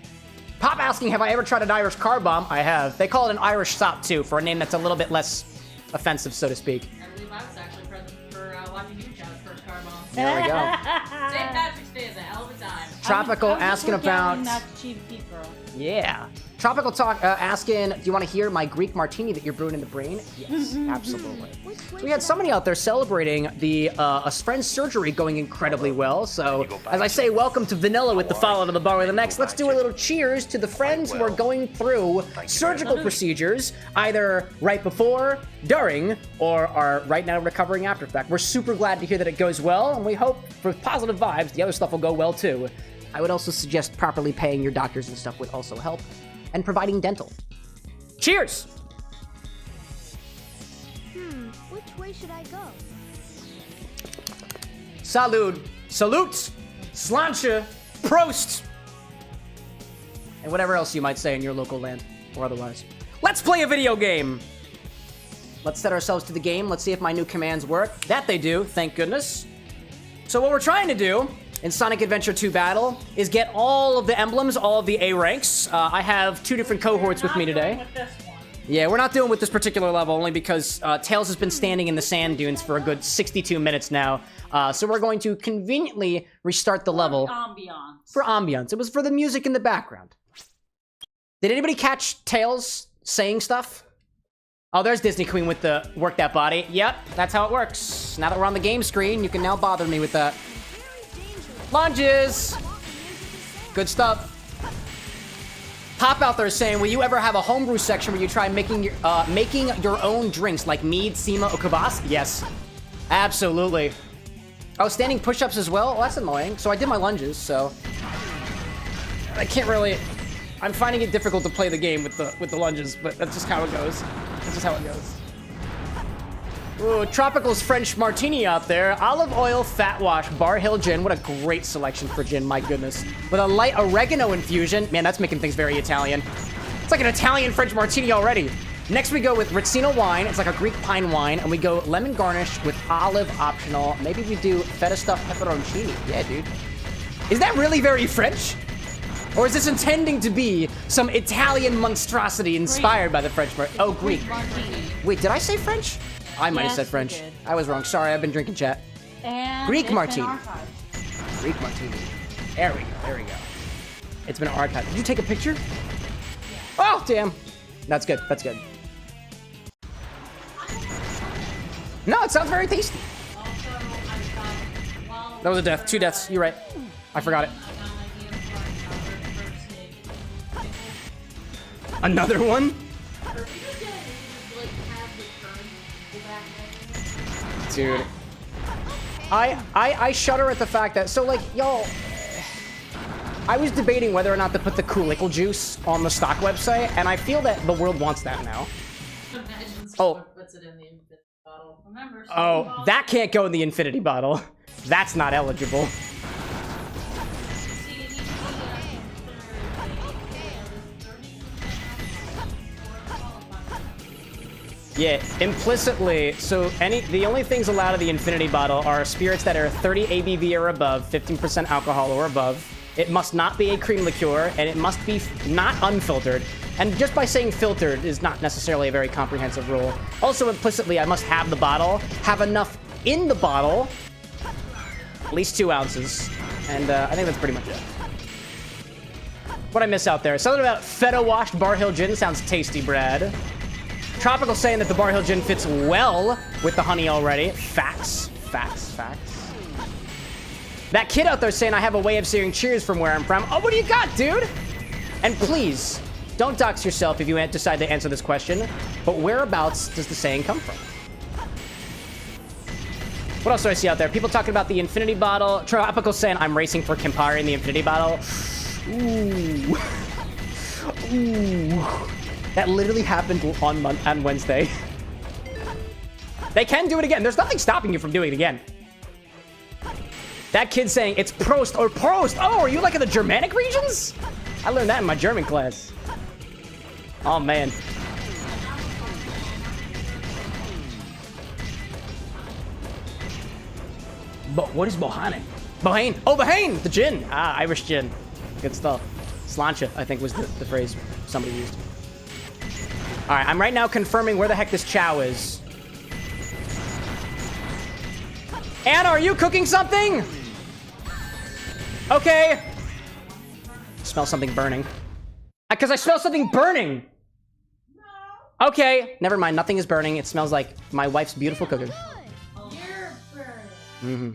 Pop asking, have I ever tried an Irish car bomb? I have. They call it an Irish sop, too, for a name that's a little bit less offensive, so to speak. I believe I was actually present for watching you shot his first car bomb. There we go. St. Patrick's Day is a hell of a time. Tropical I was asking looking at about... Not cheap Pete girl. Yeah. Tropical talk asking, do you want to hear my Greek martini that you're brewing in the brain? Yes, absolutely. So we had somebody out there celebrating the a friend's surgery going incredibly well. So as I say, welcome to Vanilla with the follow to the bar with the next. Let's do a little cheers to the friends who are going through surgical procedures, either right before, during, or are right now recovering after fact. We're super glad to hear that it goes well, and we hope for positive vibes, the other stuff will go well too. I would also suggest properly paying your doctors and stuff would also help. And providing dental. Cheers! Which way should I go? Salud. Salute. Slancha. Prost. And whatever else you might say in your local land or otherwise. Let's play a video game. Let's set ourselves to the game. Let's see if my new commands work. That they do, thank goodness. So what we're trying to do in Sonic Adventure 2 Battle is get all of the emblems, all of the A ranks. I have two different cohorts with me today. With this one. Yeah, we're not doing with this particular level only because Tails has been standing in the sand dunes for a good 62 minutes now. So we're going to conveniently restart the level Ambiance. for ambiance. It was for the music in the background. Did anybody catch Tails saying stuff? Oh, there's Disney Queen with the work that body. Yep, that's how it works. Now that we're on the game screen, you can now bother me with that. Lunges! Good stuff. Pop out there saying, will you ever have a homebrew section where you try making your own drinks like mead, sema, or kvass? Yes. Absolutely. Oh, standing push-ups as well? Well, that's annoying. So I did my lunges, so I can't really. I'm finding it difficult to play the game with the lunges, but that's just how it goes. That's just how it goes. Ooh, Tropical's French Martini out there. Olive oil, fat wash, Bar Hill gin. What a great selection for gin, my goodness. With a light oregano infusion. Man, that's making things very Italian. It's like an Italian French Martini already. Next we go with Rizzino wine. It's like a Greek pine wine. And we go lemon garnish with olive optional. Maybe we do feta stuffed pepperoncini. Yeah, dude. Is that really very French? Or is this intending to be some Italian monstrosity inspired by the French Martini? Oh, Greek. Wait, did I say French? I might have said French. I was wrong. Sorry, I've been drinking chat. And Greek Martini. Greek Martini. There we go. There we go. It's been archived. Did you take a picture? Oh, damn. That's good. That's good. No, it sounds very tasty. That was a death. 2 deaths. You're right. I forgot it. Another one? Dude. I shudder at the fact that, so like, y'all, I was debating whether or not to put the Kool-Aid juice on the stock website, and I feel that the world wants that now. Oh. Oh, that can't go in the infinity bottle. That's not eligible. Yeah, implicitly, so the only things allowed in the infinity bottle are spirits that are 30 ABV or above, 15% alcohol or above. It must not be a cream liqueur, and it must be not unfiltered. And just by saying filtered is not necessarily a very comprehensive rule. Also, implicitly, I must have the bottle, have enough in the bottle, at least 2 ounces. And I think that's pretty much it. What'd I miss out there? Something about feta washed Bar Hill gin sounds tasty, Brad. Tropical saying that the Bar Hill gin fits well with the honey already. Facts. Facts. Facts. That kid out there saying I have a way of saying cheers from where I'm from. Oh, what do you got, dude? And please, don't dox yourself if you decide to answer this question. But whereabouts does the saying come from? What else do I see out there? People talking about the infinity bottle. Tropical saying I'm racing for Campari in the infinity bottle. Ooh. Ooh. That literally happened on Wednesday. They can do it again. There's nothing stopping you from doing it again. That kid saying it's Prost or Prost. Oh, are you like in the Germanic regions? I learned that in my German class. Oh, man. But what is Bohane? Bohane. Oh, Bohane. The gin. Ah, Irish gin. Good stuff. Slancha, I think was the phrase somebody used. All right, I'm right now confirming where the heck this chow is. Anna, are you cooking something? Okay. Smell something burning. Because I smell something burning. No. Okay, never mind. Nothing is burning. It smells like my wife's beautiful cooking. You're burning. Mm-hmm.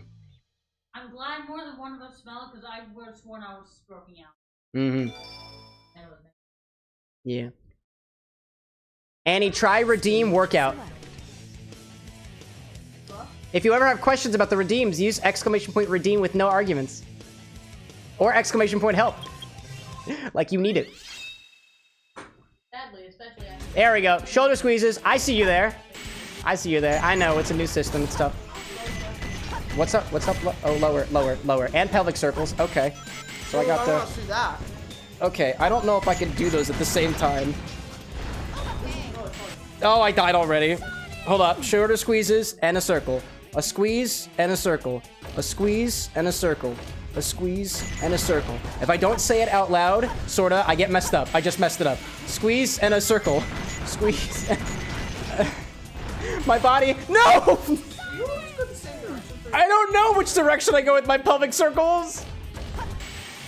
I'm glad more than one of us smell it because I would have sworn I was stroking out. Mm-hmm. Yeah. Annie, try redeem workout. If you ever have questions about the redeems, use exclamation point redeem with no arguments. Or exclamation point help. Like you need it. Sadly, especially after. There we go. Shoulder squeezes. I see you there. I see you there. I know, it's a new system. It's tough. What's up? What's up? Oh, lower, lower, lower. And pelvic circles. Okay. So I got the... see that. Okay, I don't know if I can do those at the same time. Oh, I died already. Hold up. Shoulder squeezes and a circle. A squeeze and a circle. A squeeze and a circle. A squeeze and a circle. If I don't say it out loud, sorta, I get messed up. I just messed it up. Squeeze and a circle. Squeeze. My body. No! I don't know which direction I go with my pelvic circles.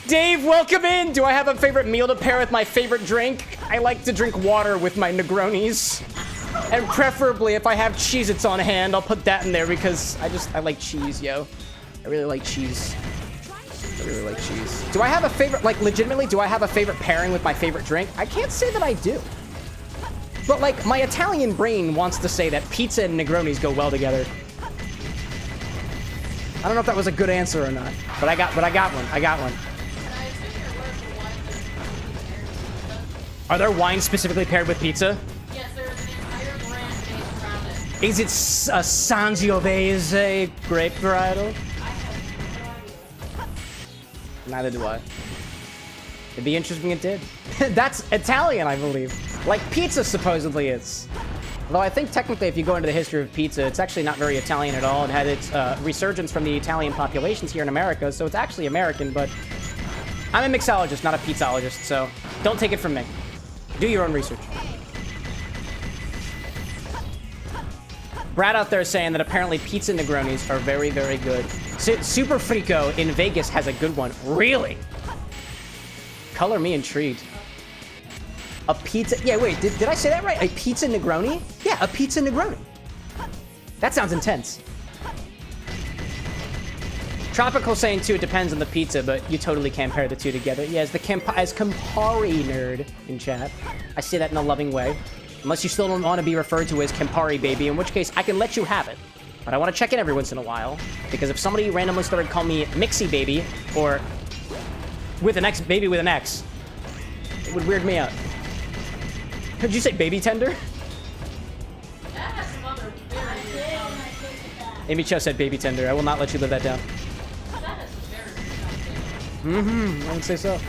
Dave, welcome in. Do I have a favorite meal to pair with my favorite drink? I like to drink water with my Negronis. And preferably, if I have Cheez-Its on hand, I'll put that in there because I like cheese, yo. I really like cheese. I really like cheese. Do I have a favorite, like, legitimately, do I have a favorite pairing with my favorite drink? I can't say that I do. But, like, my Italian brain wants to say that pizza and Negronis go well together. I don't know if that was a good answer or not, but I got one. I got one. Are there wines specifically paired with pizza? Yes, there's an entire brand based around it. Is it a Sangiovese grape varietal? Neither do I. It'd be interesting if it did. That's Italian, I believe. Like pizza supposedly is. Although I think technically if you go into the history of pizza, it's actually not very Italian at all. It had its resurgence from the Italian populations here in America, so it's actually American, but I'm a mixologist, not a pizzologist, so don't take it from me. Do your own research. Brad out there is saying that apparently pizza Negronis are very, very good. Super Frico in Vegas has a good one. Really? Color me intrigued. A pizza... Yeah, wait, did I say that right? A pizza Negroni? Yeah, a pizza Negroni. That sounds intense. Tropical saying, too, it depends on the pizza, but you totally can't pair the two together. Yeah, as Campari nerd in chat. I say that in a loving way. Unless you still don't want to be referred to as Campari baby, in which case I can let you have it. But I want to check in every once in a while, because if somebody randomly started calling me Mixie baby, or with an X, baby with an X, it would weird me out. Did you say baby tender? That has some other very Amy Cho said baby tender. I will not let you live that down. That has some very I would say so.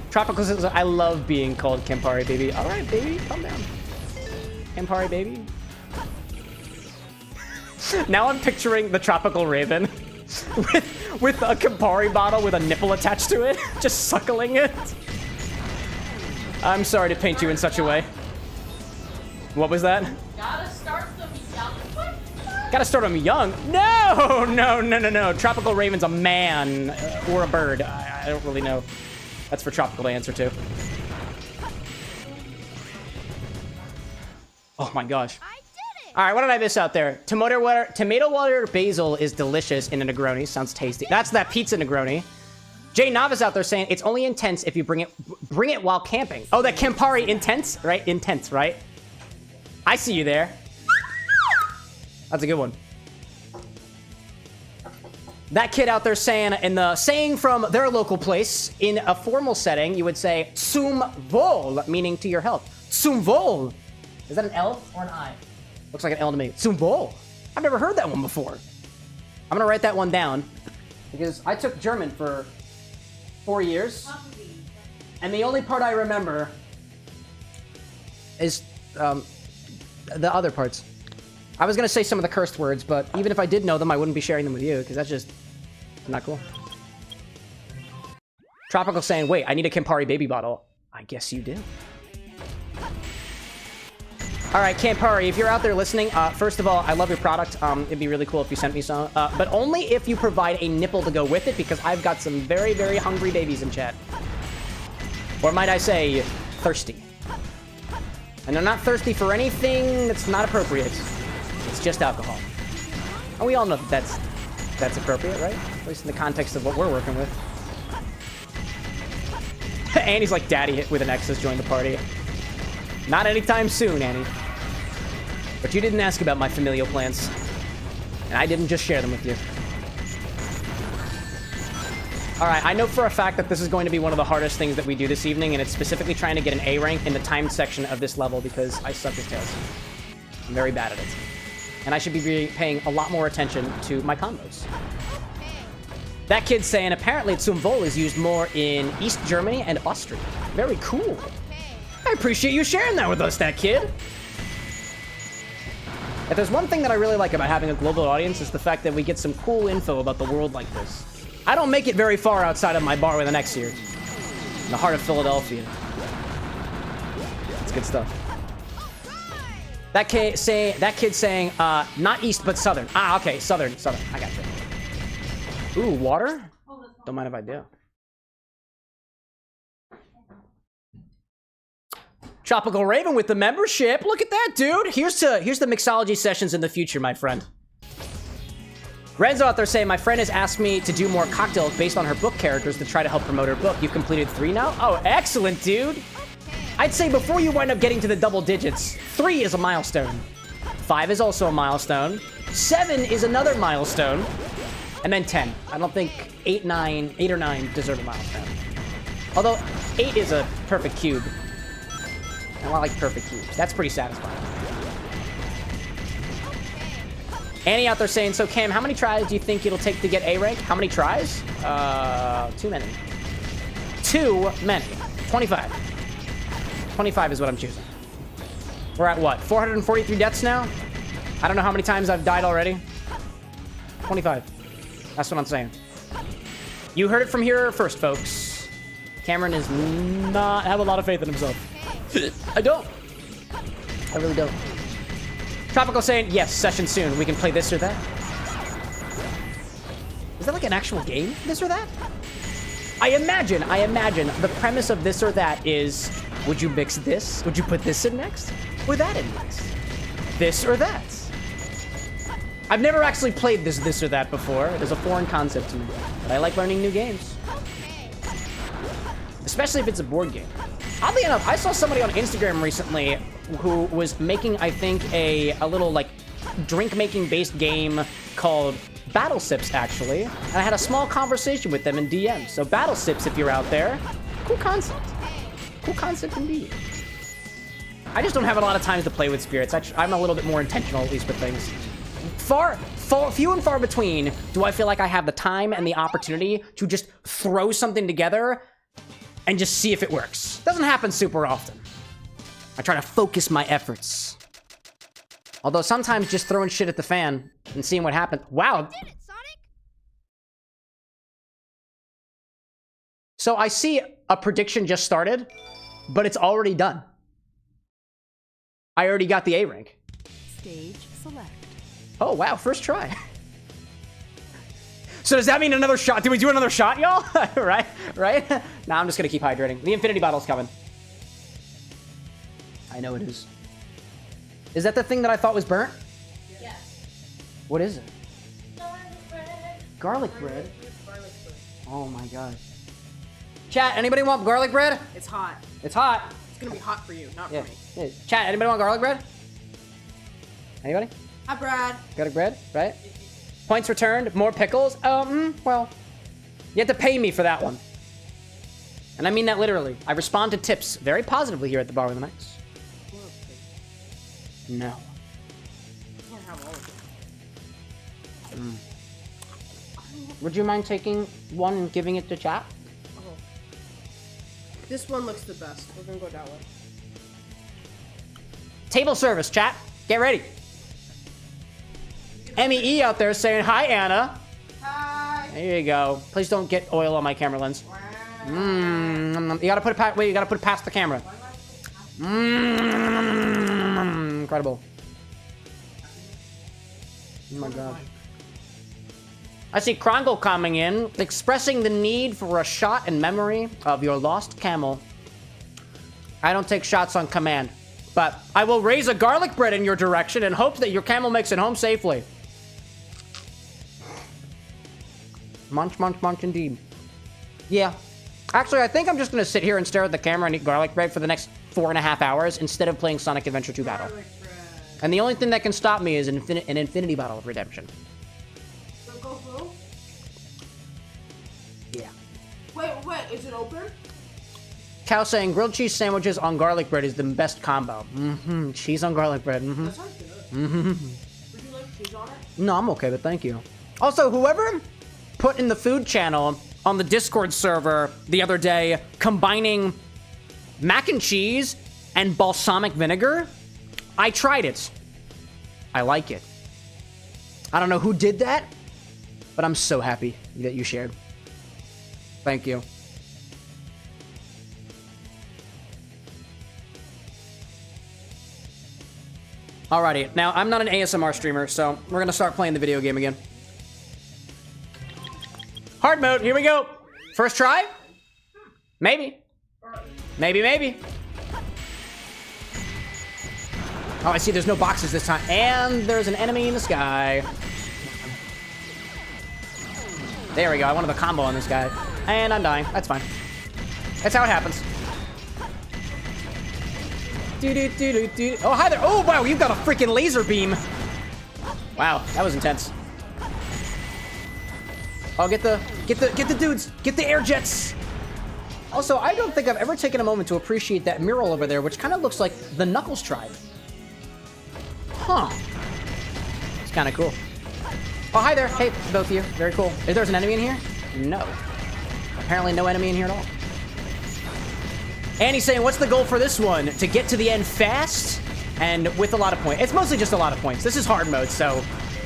Tropical says, I love being called Campari baby. All right, baby, calm down. Campari baby. Now I'm picturing the Tropical Raven with a Campari bottle with a nipple attached to it, just suckling it. I'm sorry to paint you in such a way. What was that? Gotta start them young. What? Gotta start them young? No, no, no, no, no. Tropical Raven's a man or a bird. I don't really know. That's for Tropical to answer to. Oh my gosh. I did it! All right, what did I miss out there? Tomato water basil is delicious in a Negroni. Sounds tasty. That's that pizza Negroni. Jay Nava's out there saying it's only intense if you bring it while camping. Oh, that Campari intense, right? Intense, right? I see you there. That's a good one. That kid out there saying, in the saying from their local place, in a formal setting, you would say, "Zum Wohl," meaning to your health. Zum Wohl. Is that an L or an I? Looks like an L to me. Zum Wohl. I've never heard that one before. I'm gonna write that one down because I took German for 4 years, and the only part I remember is the other parts. I was gonna say some of the cursed words, but even if I did know them, I wouldn't be sharing them with you because that's just not cool. Tropical saying, "Wait, I need a Campari baby bottle." I guess you do. All right, Campari, if you're out there listening, first of all, I love your product. It'd be really cool if you sent me some, but only if you provide a nipple to go with it, because I've got some very, very hungry babies in chat. Or might I say, thirsty. And they're not thirsty for anything that's not appropriate. It's just alcohol. And we all know that that's appropriate, right? At least in the context of what we're working with. Annie's like, "Daddy with an X has joined the party." Not anytime soon, Annie. But you didn't ask about my familial plans. And I didn't just share them with you. Alright, I know for a fact that this is going to be one of the hardest things that we do this evening, and it's specifically trying to get an A rank in the timed section of this level because I suck as tails. I'm very bad at it. And I should be paying a lot more attention to my combos. That kid's saying apparently Zum Wohl is used more in East Germany and Austria. Very cool. I appreciate you sharing that with us, that kid. If there's one thing that I really like about having a global audience, it's the fact that we get some cool info about the world like this. I don't make it very far outside of my bar with an X here. In the heart of Philadelphia. It's good stuff. That kid saying, not east, but southern. Ah, okay, southern. I got you. Ooh, water? Don't mind if I do. Tropical Raven with the membership. Look at that, dude. Here's the mixology sessions in the future, my friend. Renzo out there saying, my friend has asked me to do more cocktails based on her book characters to try to help promote her book. You've completed 3 now? Oh, excellent, dude. I'd say before you wind up getting to the double digits, 3 is a milestone. 5 is also a milestone. 7 is another milestone. And then 10. I don't think 8 or 9 deserve a milestone. Although 8 is a perfect cube. And I like perfect cubes. That's pretty satisfying. Annie out there saying, so Cam, how many tries do you think it'll take to get A rank? How many tries? Too many. Too many. 25. 25 is what I'm choosing. We're at what? 443 deaths now? I don't know how many times I've died already. 25. That's what I'm saying. You heard it from here first, folks. Cameron is not have a lot of faith in himself. I don't. I really don't. Tropical saying, yes, session soon. We can play this or that. Is that like an actual game? This or that? I imagine the premise of this or that is, would you mix this? Would you put this in next? Or that in next? This or that? I've never actually played this or that before. It is a foreign concept to me. But I like learning new games. Especially if it's a board game. Oddly enough, I saw somebody on Instagram recently who was making, I think, a little, like, drink-making based game called Battle Sips, actually. And I had a small conversation with them in DM. So Battle Sips, if you're out there, cool concept. Cool concept indeed. I just don't have a lot of times to play with spirits. I'm a little bit more intentional, at least, with things. Few and far between do I feel like I have the time and the opportunity to just throw something together and just see if it works. Doesn't happen super often. I try to focus my efforts. Although sometimes just throwing shit at the fan and seeing what happens. Wow. Did it, Sonic? So I see a prediction just started, but it's already done. I already got the A rank. Stage select. Oh, wow. First try. So does that mean another shot? Do we do another shot, y'all? Right? Nah, I'm just going to keep hydrating. The infinity bottle's coming. I know it is. Is that the thing that I thought was burnt? Yes. What is it? Garlic bread. Garlic bread? Garlic bread. Oh my god. Chat, anybody want garlic bread? It's hot. It's hot. It's gonna be hot for you, not Yeah. for me. Yeah. Chat, anybody want garlic bread? Anybody? Hi, Brad. Garlic bread, right? Points returned, more pickles. Well, you have to pay me for that one. And I mean that literally. I respond to tips very positively here at the Bar with an X. No. Can't have all of them. Would you mind taking one and giving it to chat? Oh. This one looks the best. We're gonna go that way. Table service, chat. Get ready. MEE out there saying, hi, Anna. Hi. There you go. Please don't get oil on my camera lens. You gotta put it you gotta put it past the camera. Incredible. Oh my god. I see Krongle coming in, expressing the need for a shot in memory of your lost camel. I don't take shots on command, but I will raise a garlic bread in your direction in hopes that your camel makes it home safely. Munch, munch, munch indeed. Yeah. Actually, I think I'm just gonna sit here and stare at the camera and eat garlic bread for the next 4.5 hours instead of playing Sonic Adventure 2 Battle. And the only thing that can stop me is an infinity bottle of redemption. So go through? Yeah. Wait, is it open? Cow saying grilled cheese sandwiches on garlic bread is the best combo. Cheese on garlic bread. That sounds good. Would you like cheese on it? No, I'm okay, but thank you. Also, whoever put in the food channel on the Discord server the other day combining mac and cheese and balsamic vinegar, I tried it. I like it. I don't know who did that, but I'm so happy that you shared. Thank you. Alrighty, now I'm not an ASMR streamer, so we're gonna start playing the video game again. Hard mode, here we go. First try? Maybe. Maybe. Oh, I see there's no boxes this time. And there's an enemy in the sky. There we go, I wanted the combo on this guy. And I'm dying, that's fine. That's how it happens. Oh, hi there. Oh, wow, you've got a freaking laser beam. Wow, that was intense. Oh, get the dudes. Get the air jets. Also, I don't think I've ever taken a moment to appreciate that mural over there, which kind of looks like the Knuckles tribe. Huh. It's kind of cool. Oh, hi there. Hey, both of you. Very cool. If there's an enemy in here? No. Apparently no enemy in here at all. Annie's saying, what's the goal for this one? To get to the end fast and with a lot of points. It's mostly just a lot of points. This is hard mode, so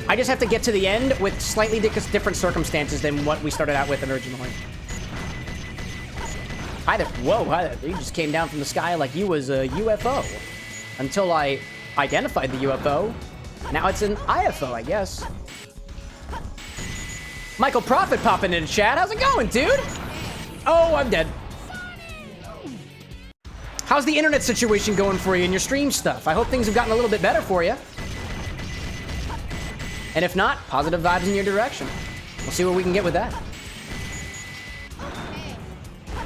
I just have to get to the end with slightly different circumstances than what we started out with originally. Hi there. Whoa, hi there. You just came down from the sky like you was a UFO. Until I identified the UFO. Now it's an IFO, I guess. Michael Prophet popping in chat. How's it going, dude? Oh, I'm dead. How's the internet situation going for you and your stream stuff? I hope things have gotten a little bit better for you. And if not, positive vibes in your direction. We'll see what we can get with that.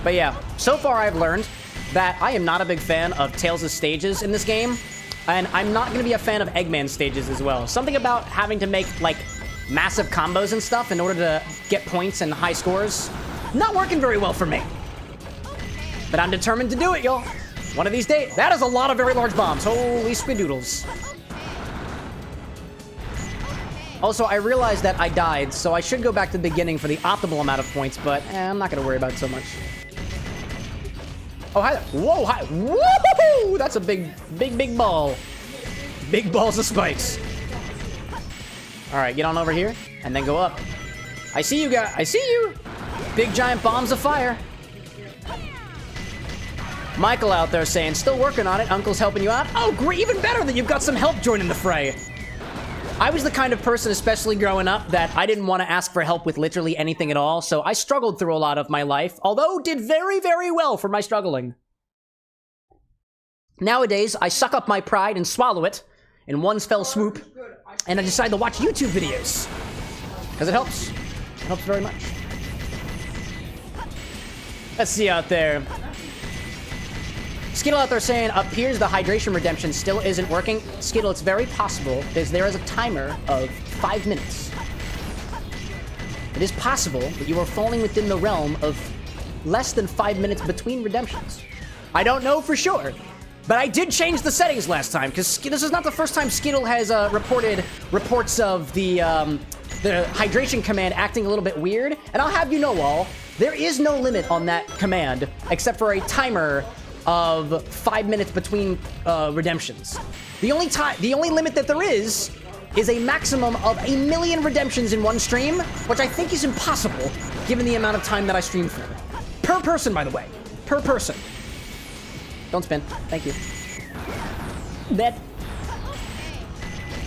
But yeah, so far I've learned that I am not a big fan of Tails' stages in this game. And I'm not going to be a fan of Eggman's stages as well. Something about having to make, like, massive combos and stuff in order to get points and high scores. Not working very well for me. But I'm determined to do it, y'all. One of these days. That is a lot of very large bombs. Holy squidoodles. Also, I realized that I died, so I should go back to the beginning for the optimal amount of points, but I'm not going to worry about it so much. Oh, hi there. Whoa, hi. Woohoo! That's a big ball. Big balls of spikes. All right, get on over here and then go up. I see you guys. I see you. Big giant bombs of fire. Michael out there saying, still working on it. Uncle's helping you out. Oh, great. Even better that you've got some help joining the fray. I was the kind of person, especially growing up, that I didn't want to ask for help with literally anything at all, so I struggled through a lot of my life, although did very, very well for my struggling. Nowadays, I suck up my pride and swallow it in one fell swoop, and I decide to watch YouTube videos. Because it helps. It helps very much. Let's see out there. Skittle out there saying, appears the hydration redemption still isn't working. Skittle, it's very possible because there is a timer of 5 minutes. It is possible that you are falling within the realm of less than 5 minutes between redemptions. I don't know for sure, but I did change the settings last time because this is not the first time Skittle has reported reports of the hydration command acting a little bit weird. And I'll have you know all, there is no limit on that command except for a timer of 5 minutes between redemptions. The only limit that there is a maximum of 1 million redemptions in one stream, which I think is impossible given the amount of time that I stream for. Per person, by the way. Per person. Don't spin. Thank you.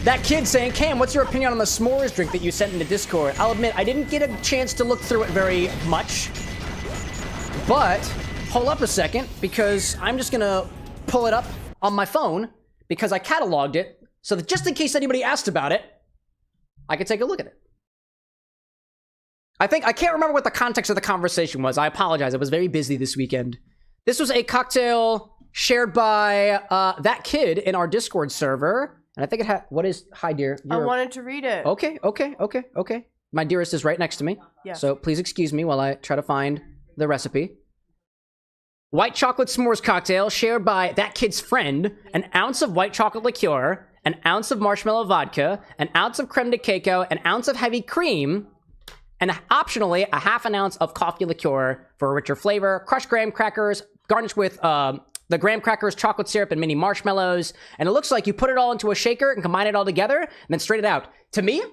That kid saying, Cam, what's your opinion on the s'mores drink that you sent into Discord? I'll admit, I didn't get a chance to look through it very much, but hold up a second, because I'm just gonna pull it up on my phone because I cataloged it so that just in case anybody asked about it, I could take a look at it. I can't remember what the context of the conversation was. I apologize. I was very busy this weekend. This was a cocktail shared by that kid in our Discord server. And I think it had, what is, hi dear. I wanted to read it. Okay. My dearest is right next to me. Yeah. So please excuse me while I try to find the recipe. White chocolate s'mores cocktail shared by that kid's friend, an ounce of white chocolate liqueur, an ounce of marshmallow vodka, an ounce of creme de cacao, an ounce of heavy cream, and optionally a half an ounce of coffee liqueur for a richer flavor, crushed graham crackers, garnished with the graham crackers, chocolate syrup, and mini marshmallows. And it looks like you put it all into a shaker and combine it all together and then straight it out. To me,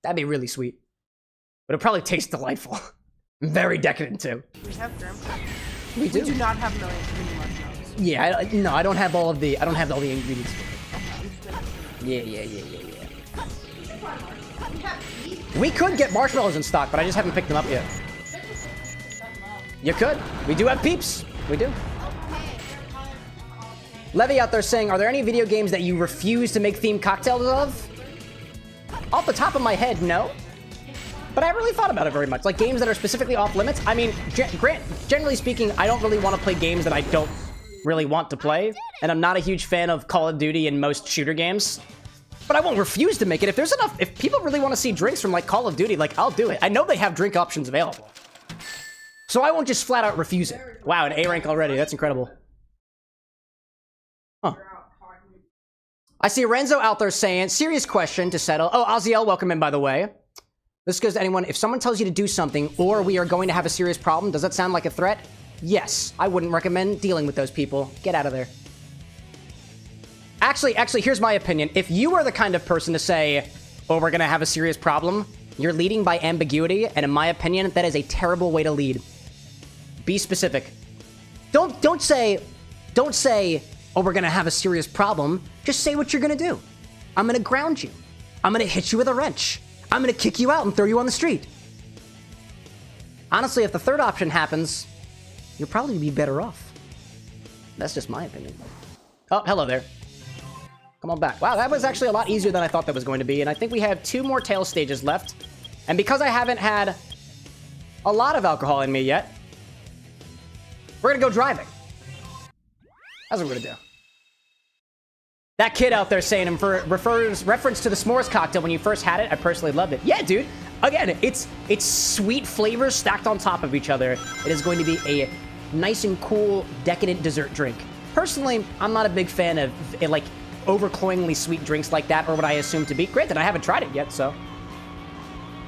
that'd be really sweet. But it probably tastes delightful. Very decadent too. We have graham crackers. We do. We do not have million marshmallows. Yeah, no, I don't have all the ingredients. Yeah. We could get marshmallows in stock, but I just haven't picked them up yet. You could. We do have peeps. We do. Levy out there saying, are there any video games that you refuse to make themed cocktails of? Off the top of my head, no. But I haven't really thought about it very much. Like games that are specifically off limits. I mean, generally speaking, I don't really want to play games that I don't really want to play. And I'm not a huge fan of Call of Duty and most shooter games. But I won't refuse to make it. If there's enough, if people really want to see drinks from like Call of Duty, like I'll do it. I know they have drink options available. So I won't just flat out refuse it. Wow, an A rank already. That's incredible. Huh. I see Renzo out there saying, serious question to settle. Oh, Aziel, welcome in, by the way. This goes to anyone. If someone tells you to do something or we are going to have a serious problem, does that sound like a threat? Yes. I wouldn't recommend dealing with those people. Get out of there. Actually, here's my opinion. If you are the kind of person to say, oh, we're going to have a serious problem, you're leading by ambiguity, and in my opinion, that is a terrible way to lead. Be specific. Don't say, oh, we're going to have a serious problem. Just say what you're going to do. I'm going to ground you. I'm going to hit you with a wrench. I'm going to kick you out and throw you on the street. Honestly, if the third option happens, you'll probably be better off. That's just my opinion. Oh, hello there. Come on back. Wow, that was actually a lot easier than I thought that was going to be, and I think we have 2 more tail stages left. And because I haven't had a lot of alcohol in me yet, we're gonna go driving. That's what we're gonna do. That kid out there saying reference to the s'mores cocktail when you first had it. I personally loved it. Yeah, dude. Again, it's sweet flavors stacked on top of each other. It is going to be a nice and cool, decadent dessert drink. Personally, I'm not a big fan of like overcloyingly sweet drinks like that, or what I assume to be. Granted, I haven't tried it yet, so.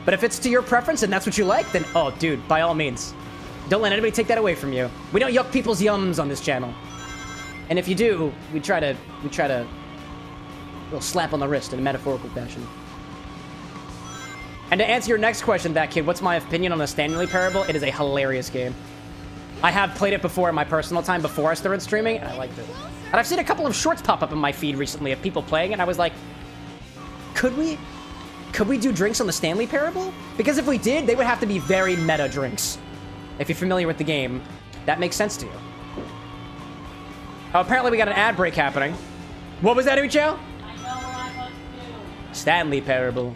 But if it's to your preference and that's what you like, then oh, dude, by all means, don't let anybody take that away from you. We don't yuck people's yums on this channel. And if you do, we try to a little slap on the wrist in a metaphorical fashion. And to answer your next question, that kid, what's my opinion on the Stanley Parable? It is a hilarious game. I have played it before in my personal time before I started streaming, and I liked it. And I've seen a couple of shorts pop up in my feed recently of people playing it, and I was like, could we do drinks on the Stanley Parable? Because if we did, they would have to be very meta drinks. If you're familiar with the game, that makes sense to you. Oh, apparently we got an ad break happening. What was that, Ucho? I know what I'm supposed to do. Stanley Parable.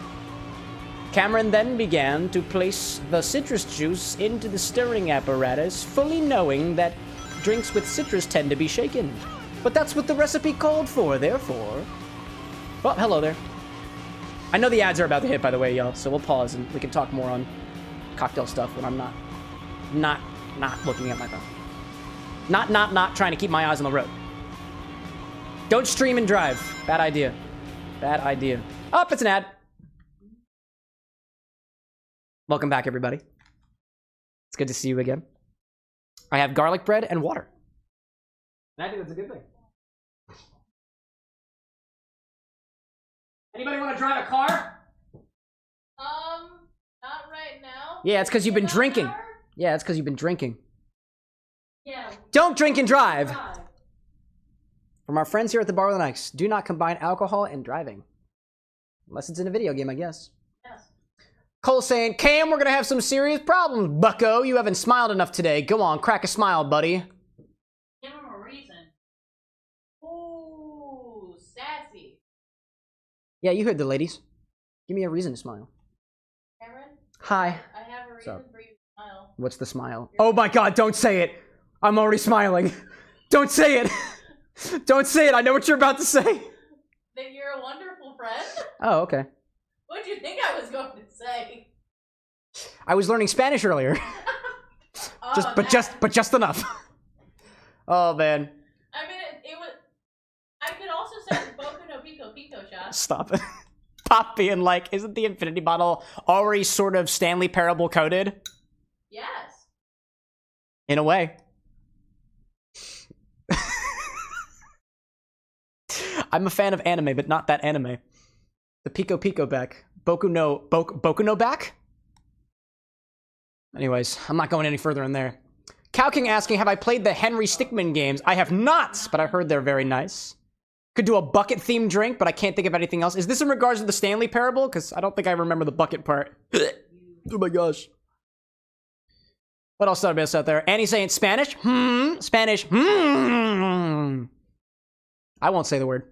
Cameron then began to place the citrus juice into the stirring apparatus, fully knowing that drinks with citrus tend to be shaken. But that's what the recipe called for, therefore. Well, hello there. I know the ads are about to hit, by the way, y'all, so we'll pause and we can talk more on cocktail stuff when I'm not looking at my phone. Not trying to keep my eyes on the road. Don't stream and drive. Bad idea. Bad idea. Oh, it's an ad. Welcome back, everybody. It's good to see you again. I have garlic bread and water. And I think that's a good thing. Anybody want to drive a car? Not right now. Yeah, it's because you've been drinking. Yeah, it's because you've been drinking. Yeah. Don't drink and drive. From our friends here at the Bar with an X, do not combine alcohol and driving. Unless it's in a video game, I guess. Yes. Cole saying, Cam, we're going to have some serious problems, bucko. You haven't smiled enough today. Go on, crack a smile, buddy. Give him a reason. Ooh, sassy. Yeah, you heard the ladies. Give me a reason to smile. Cameron? Hi. I have a reason for you to smile. What's the smile? Oh my god, don't say it. I'm already smiling. Don't say it. Don't say it. I know what you're about to say. That you're a wonderful friend? Oh, okay. What'd you think I was going to say? I was learning Spanish earlier. Oh, but just enough. Oh man. I mean, it was. I could also say Boku no Piko Shot. Stop it. Pop being like, isn't the infinity bottle already sort of Stanley Parable coded? Yes. In a way. I'm a fan of anime, but not that anime. The Piko Piko back. Boku no back? Anyways, I'm not going any further in there. Cow King asking, have I played the Henry Stickmin games? I have not, but I heard they're very nice. Could do a bucket-themed drink, but I can't think of anything else. Is this in regards to the Stanley Parable? Because I don't think I remember the bucket part. Oh my gosh. What else did I miss out there? Annie saying Spanish? Spanish? I won't say the word.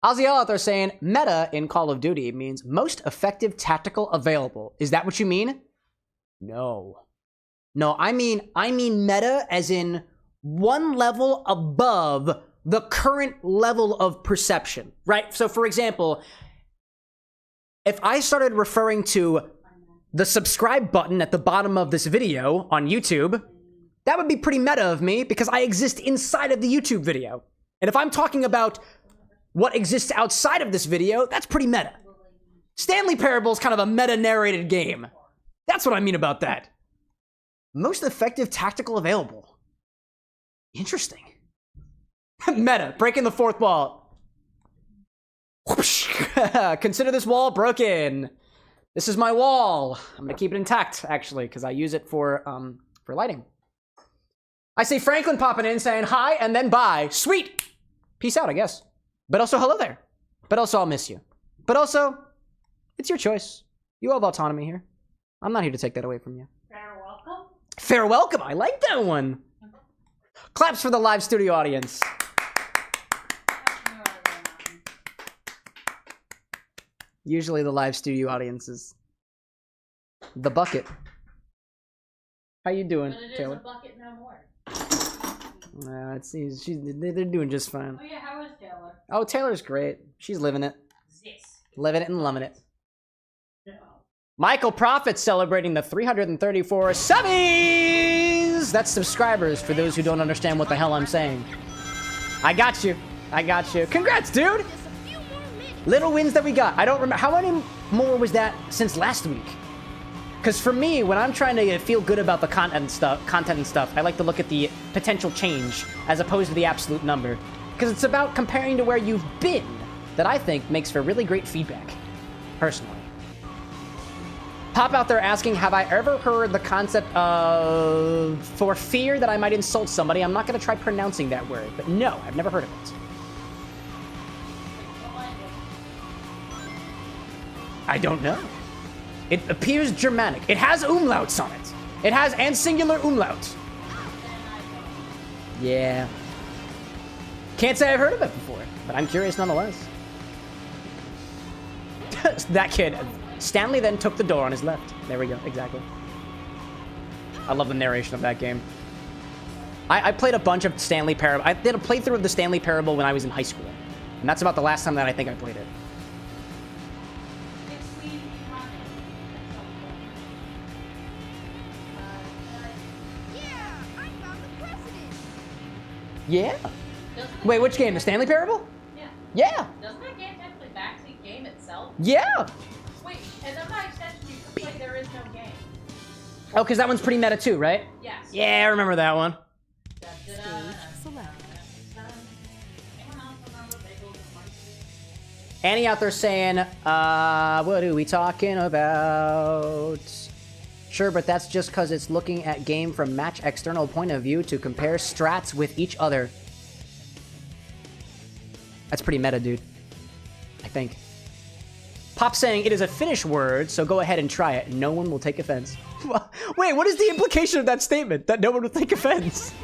Aziel out there saying, meta in Call of Duty means most effective tactical available. Is that what you mean? No. No, I mean meta as in one level above the current level of perception, right? So for example, if I started referring to the subscribe button at the bottom of this video on YouTube, that would be pretty meta of me because I exist inside of the YouTube video. And if I'm talking about what exists outside of this video, that's pretty meta. Stanley Parable is kind of a meta-narrated game. That's what I mean about that. Most effective tactical available. Interesting. Meta, breaking the fourth wall. Consider this wall broken. This is my wall. I'm gonna keep it intact, actually, because I use it for lighting. I see Franklin popping in saying hi and then bye. Sweet. Peace out, I guess. But also, hello there. But also, I'll miss you. But also, it's your choice. You have autonomy here. I'm not here to take that away from you. Fair welcome. Fair welcome. I like that one. Claps for the live studio audience. Usually the live studio audience is the bucket. How you doing, But it is Taylor? a bucket no more. They're doing just fine. Oh yeah, how is Taylor? Oh, Taylor's great. She's living it. This. Living it and loving it. No. Michael Prophet celebrating the 334 subbies! That's subscribers for those who don't understand what the hell I'm saying. I got you. I got you. Congrats, dude! Little wins that we got. I don't remember. How many more was that since last week? Because for me, when I'm trying to feel good about the content and stuff, I like to look at the potential change as opposed to the absolute number. Because it's about comparing to where you've been that I think makes for really great feedback, personally. Pop out there asking, have I ever heard the concept of, for fear that I might insult somebody, I'm not going to try pronouncing that word, but no, I've never heard of it. I don't know. It appears Germanic. It has umlauts on it. It has and singular umlaut. Yeah. Can't say I've heard of it before, but I'm curious nonetheless. That kid. Stanley then took the door on his left. There we go, exactly. I love the narration of that game. I played a bunch of Stanley Parable. I did a playthrough of the Stanley Parable when I was in high school. And that's about the last time that I think I played it. Yeah, I found the president. Yeah. Wait, which game? The Stanley Parable? Yeah. Yeah. Doesn't that game technically backseat game itself? Yeah. Wait, and then by extension, you can play There Is No Game. Oh, because that one's pretty meta too, right? Yes. Yeah, I remember that one. Annie out there saying, what are we talking about? Sure, but that's just because it's looking at game from match external point of view to compare strats with each other. That's pretty meta, dude. I think. Pop saying it is a Finnish word, so go ahead and try it. No one will take offense. Wait, what is the implication of that statement? That no one will take offense?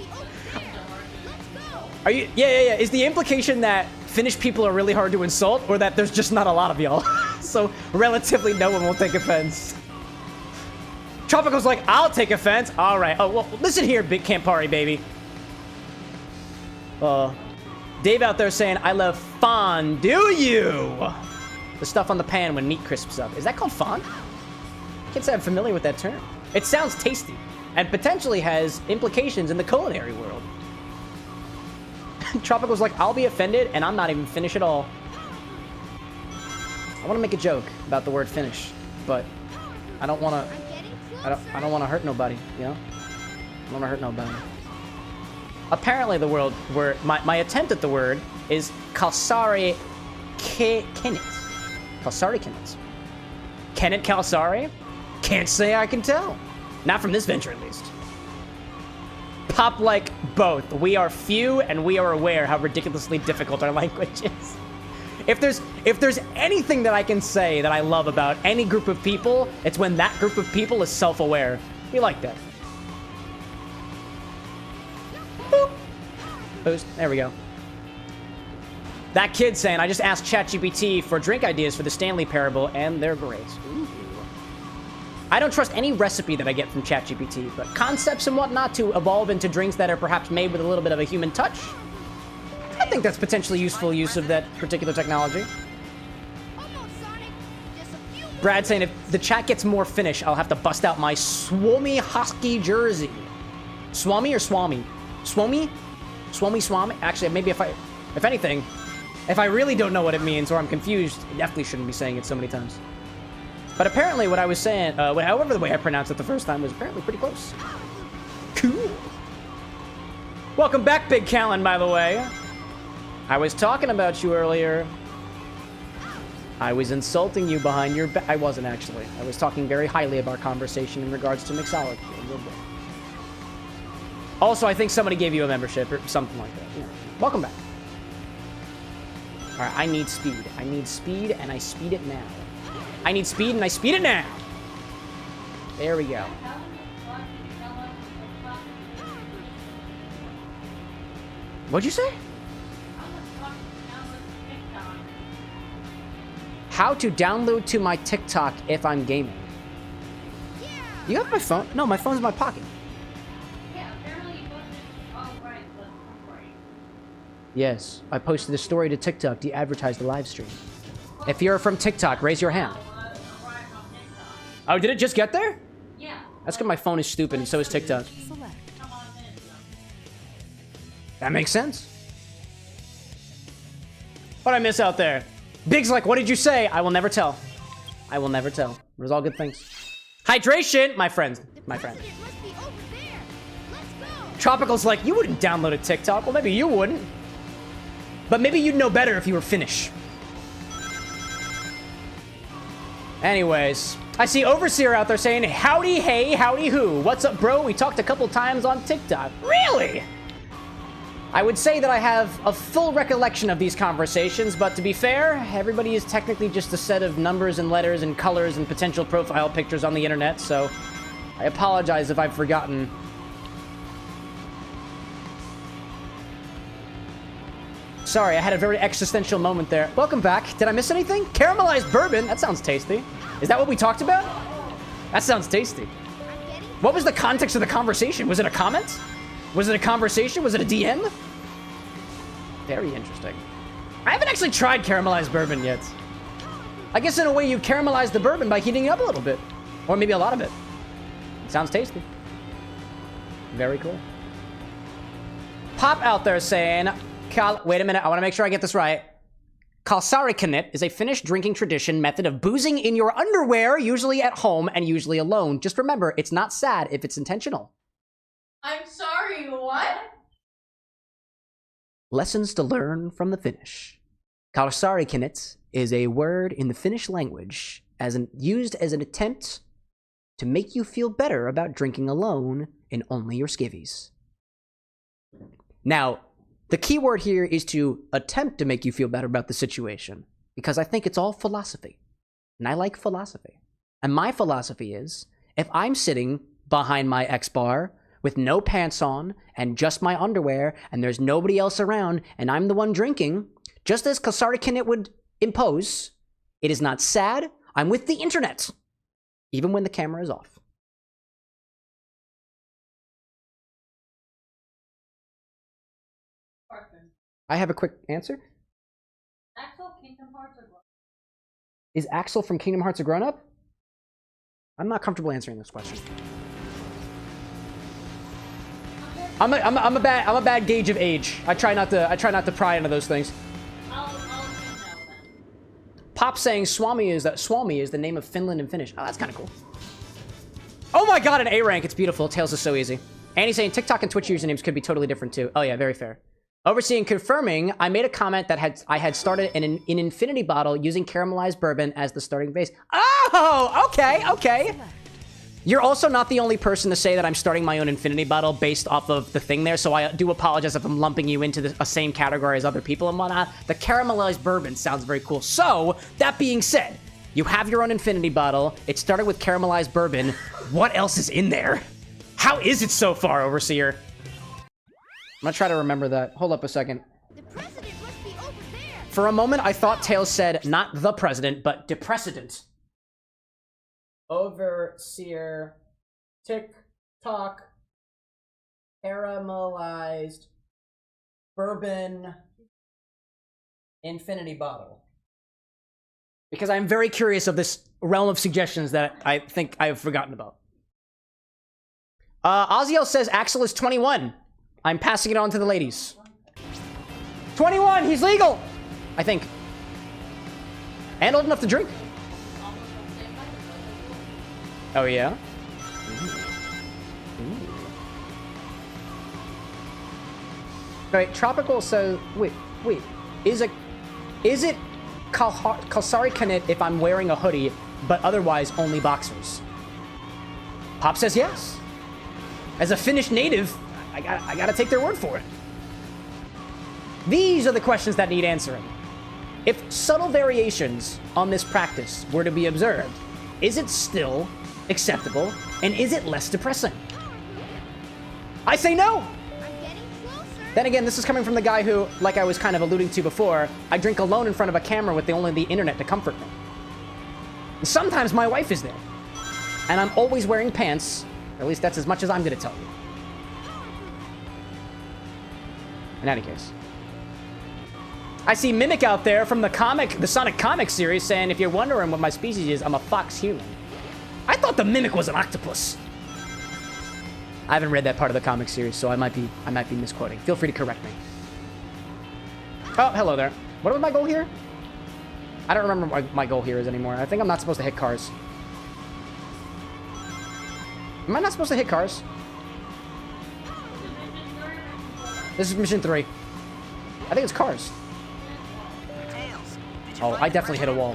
Are you? Yeah. Is the implication that Finnish people are really hard to insult, or that there's just not a lot of y'all? So relatively no one will take offense. Tropical's like, I'll take offense. All right. Oh, well, listen here, Big Campari, baby. Dave out there saying, I love fondue you. The stuff on the pan when meat crisps up. Is that called fond? I can't say I'm familiar with that term. It sounds tasty and potentially has implications in the culinary world. Tropical's like, I'll be offended and I'm not even Finnish at all. I want to make a joke about the word Finnish, but I don't want to. I don't want to hurt nobody, you know? I don't want to hurt nobody. Apparently the word, my attempt at the word is Kalsari Kennet. Kalsari Kennet. Kennet Kalsari? Can't say I can tell. Not from this venture, at least. Pop like both. We are few and we are aware how ridiculously difficult our language is. If there's anything that I can say that I love about any group of people, it's when that group of people is self-aware. We like that. Boop. Boost. There we go. That kid saying, I just asked ChatGPT for drink ideas for the Stanley Parable, and they're great. Ooh. I don't trust any recipe that I get from ChatGPT, but concepts and whatnot to evolve into drinks that are perhaps made with a little bit of a human touch, I think think that's potentially useful use of that particular technology. Almost, Sonic. Just a few more. Brad saying if the chat gets more Finnish, I'll have to bust out my Swami Husky jersey. Swami or Swami? Swami? Swami? Actually, maybe if anything, if I really don't know what it means or I'm confused, I definitely shouldn't be saying it so many times. But apparently what I was saying, however the way I pronounced it the first time was apparently pretty close. Cool. Welcome back, Big Callan, by the way. I was talking about you earlier. I was insulting you behind your back. I wasn't, actually. I was talking very highly of our conversation in regards to mixology. Also, I think somebody gave you a membership or something like that. Yeah. Welcome back. All right, I need speed. I need speed, and I speed it now. I need speed, and I speed it now. There we go. What'd you say? How to download to my TikTok if I'm gaming. Yeah. You have my phone? No, my phone's in my pocket. Yeah, apparently you posted. Oh, right, but right. Yes, I posted a story to TikTok to advertise the live stream. If you're from TikTok, raise your hand. Oh, did it just get there? Yeah. That's because my phone is stupid and so is TikTok. That makes sense. What'd I miss out there? Big's like, what did you say? I will never tell. I will never tell. It was all good things. Hydration, my friend. My friend. President must be over there. Let's go. Tropical's like, you wouldn't download a TikTok. Well, maybe you wouldn't. But maybe you'd know better if you were Finnish. Anyways, I see Overseer out there saying, howdy, hey, howdy, who? What's up, bro? We talked a couple times on TikTok. Really? I would say that I have a full recollection of these conversations, but to be fair, everybody is technically just a set of numbers and letters and colors and potential profile pictures on the internet, so I apologize if I've forgotten. Sorry, I had a very existential moment there. Welcome back. Did I miss anything? Caramelized bourbon? That sounds tasty. Is that what we talked about? That sounds tasty. I'm getting. What was the context of the conversation? Was it a comment? Was it a conversation? Was it a DM? Very interesting. I haven't actually tried caramelized bourbon yet. I guess in a way you caramelize the bourbon by heating it up a little bit. Or maybe a lot of it. It sounds tasty. Very cool. Pop out there saying, wait a minute, I want to make sure I get this right. Kalsarikanit is a Finnish drinking tradition method of boozing in your underwear, usually at home and usually alone. Just remember, it's not sad if it's intentional. I'm sorry, what? Lessons to learn from the Finnish. Kalsarikanit is a word in the Finnish language used as an attempt to make you feel better about drinking alone in only your skivvies. Now, the key word here is to attempt to make you feel better about the situation, because I think it's all philosophy. And I like philosophy. And my philosophy is, if I'm sitting behind my XBar with no pants on and just my underwear and there's nobody else around and I'm the one drinking, just as Kalsarikanit would impose, it is not sad. I'm with the internet, even when the camera is off. I have a quick answer. Axel, Kingdom Hearts, or what? Is Axel from Kingdom Hearts a grown-up? I'm not comfortable answering this question. I'm a bad gauge of age. I try not to pry into those things. I'll say no then. Pop saying Swami is the name of Finland in Finnish. Oh, that's kind of cool. Oh my god, an A rank. It's beautiful. Tails is so easy. Annie's saying TikTok and Twitch usernames could be totally different too. Oh yeah, very fair. Overseeing confirming, I made a comment that I had started an infinity bottle using caramelized bourbon as the starting base. Oh, okay. You're also not the only person to say that I'm starting my own infinity bottle based off of the thing there, so I do apologize if I'm lumping you into the same category as other people and whatnot. The caramelized bourbon sounds very cool. So, that being said, you have your own infinity bottle. It started with caramelized bourbon. What else is in there? How is it so far, Overseer? I'm gonna try to remember that. Hold up a second. The president must be over there. For a moment, I thought Tails said not the president, but depresident. Overseer, TikTok, caramelized bourbon infinity bottle. Because I'm very curious of this realm of suggestions that I think I've forgotten about. Oziel says Axel is 21. I'm passing it on to the ladies. 21, he's legal! I think. And old enough to drink. Oh, yeah? Right, Tropical says, wait. Is it Kalsari Kanit if I'm wearing a hoodie, but otherwise only boxers? Pop says yes. As a Finnish native, I gotta take their word for it. These are the questions that need answering. If subtle variations on this practice were to be observed, is it still acceptable, and is it less depressing? I say no! I'm getting closer. Then again, this is coming from the guy who, like I was kind of alluding to before, I drink alone in front of a camera with only the internet to comfort me. And sometimes my wife is there. And I'm always wearing pants, or at least that's as much as I'm gonna tell you. In any case. I see Mimic out there from the Sonic comic series saying, if you're wondering what my species is, I'm a fox human. I thought the Mimic was an octopus. I haven't read that part of the comic series, so I might be misquoting. Feel free to correct me. Oh, hello there. What was my goal here? I don't remember what my goal here is anymore. I think I'm not supposed to hit cars. Am I not supposed to hit cars? This is mission 3. I think it's cars. Oh, I definitely hit a wall.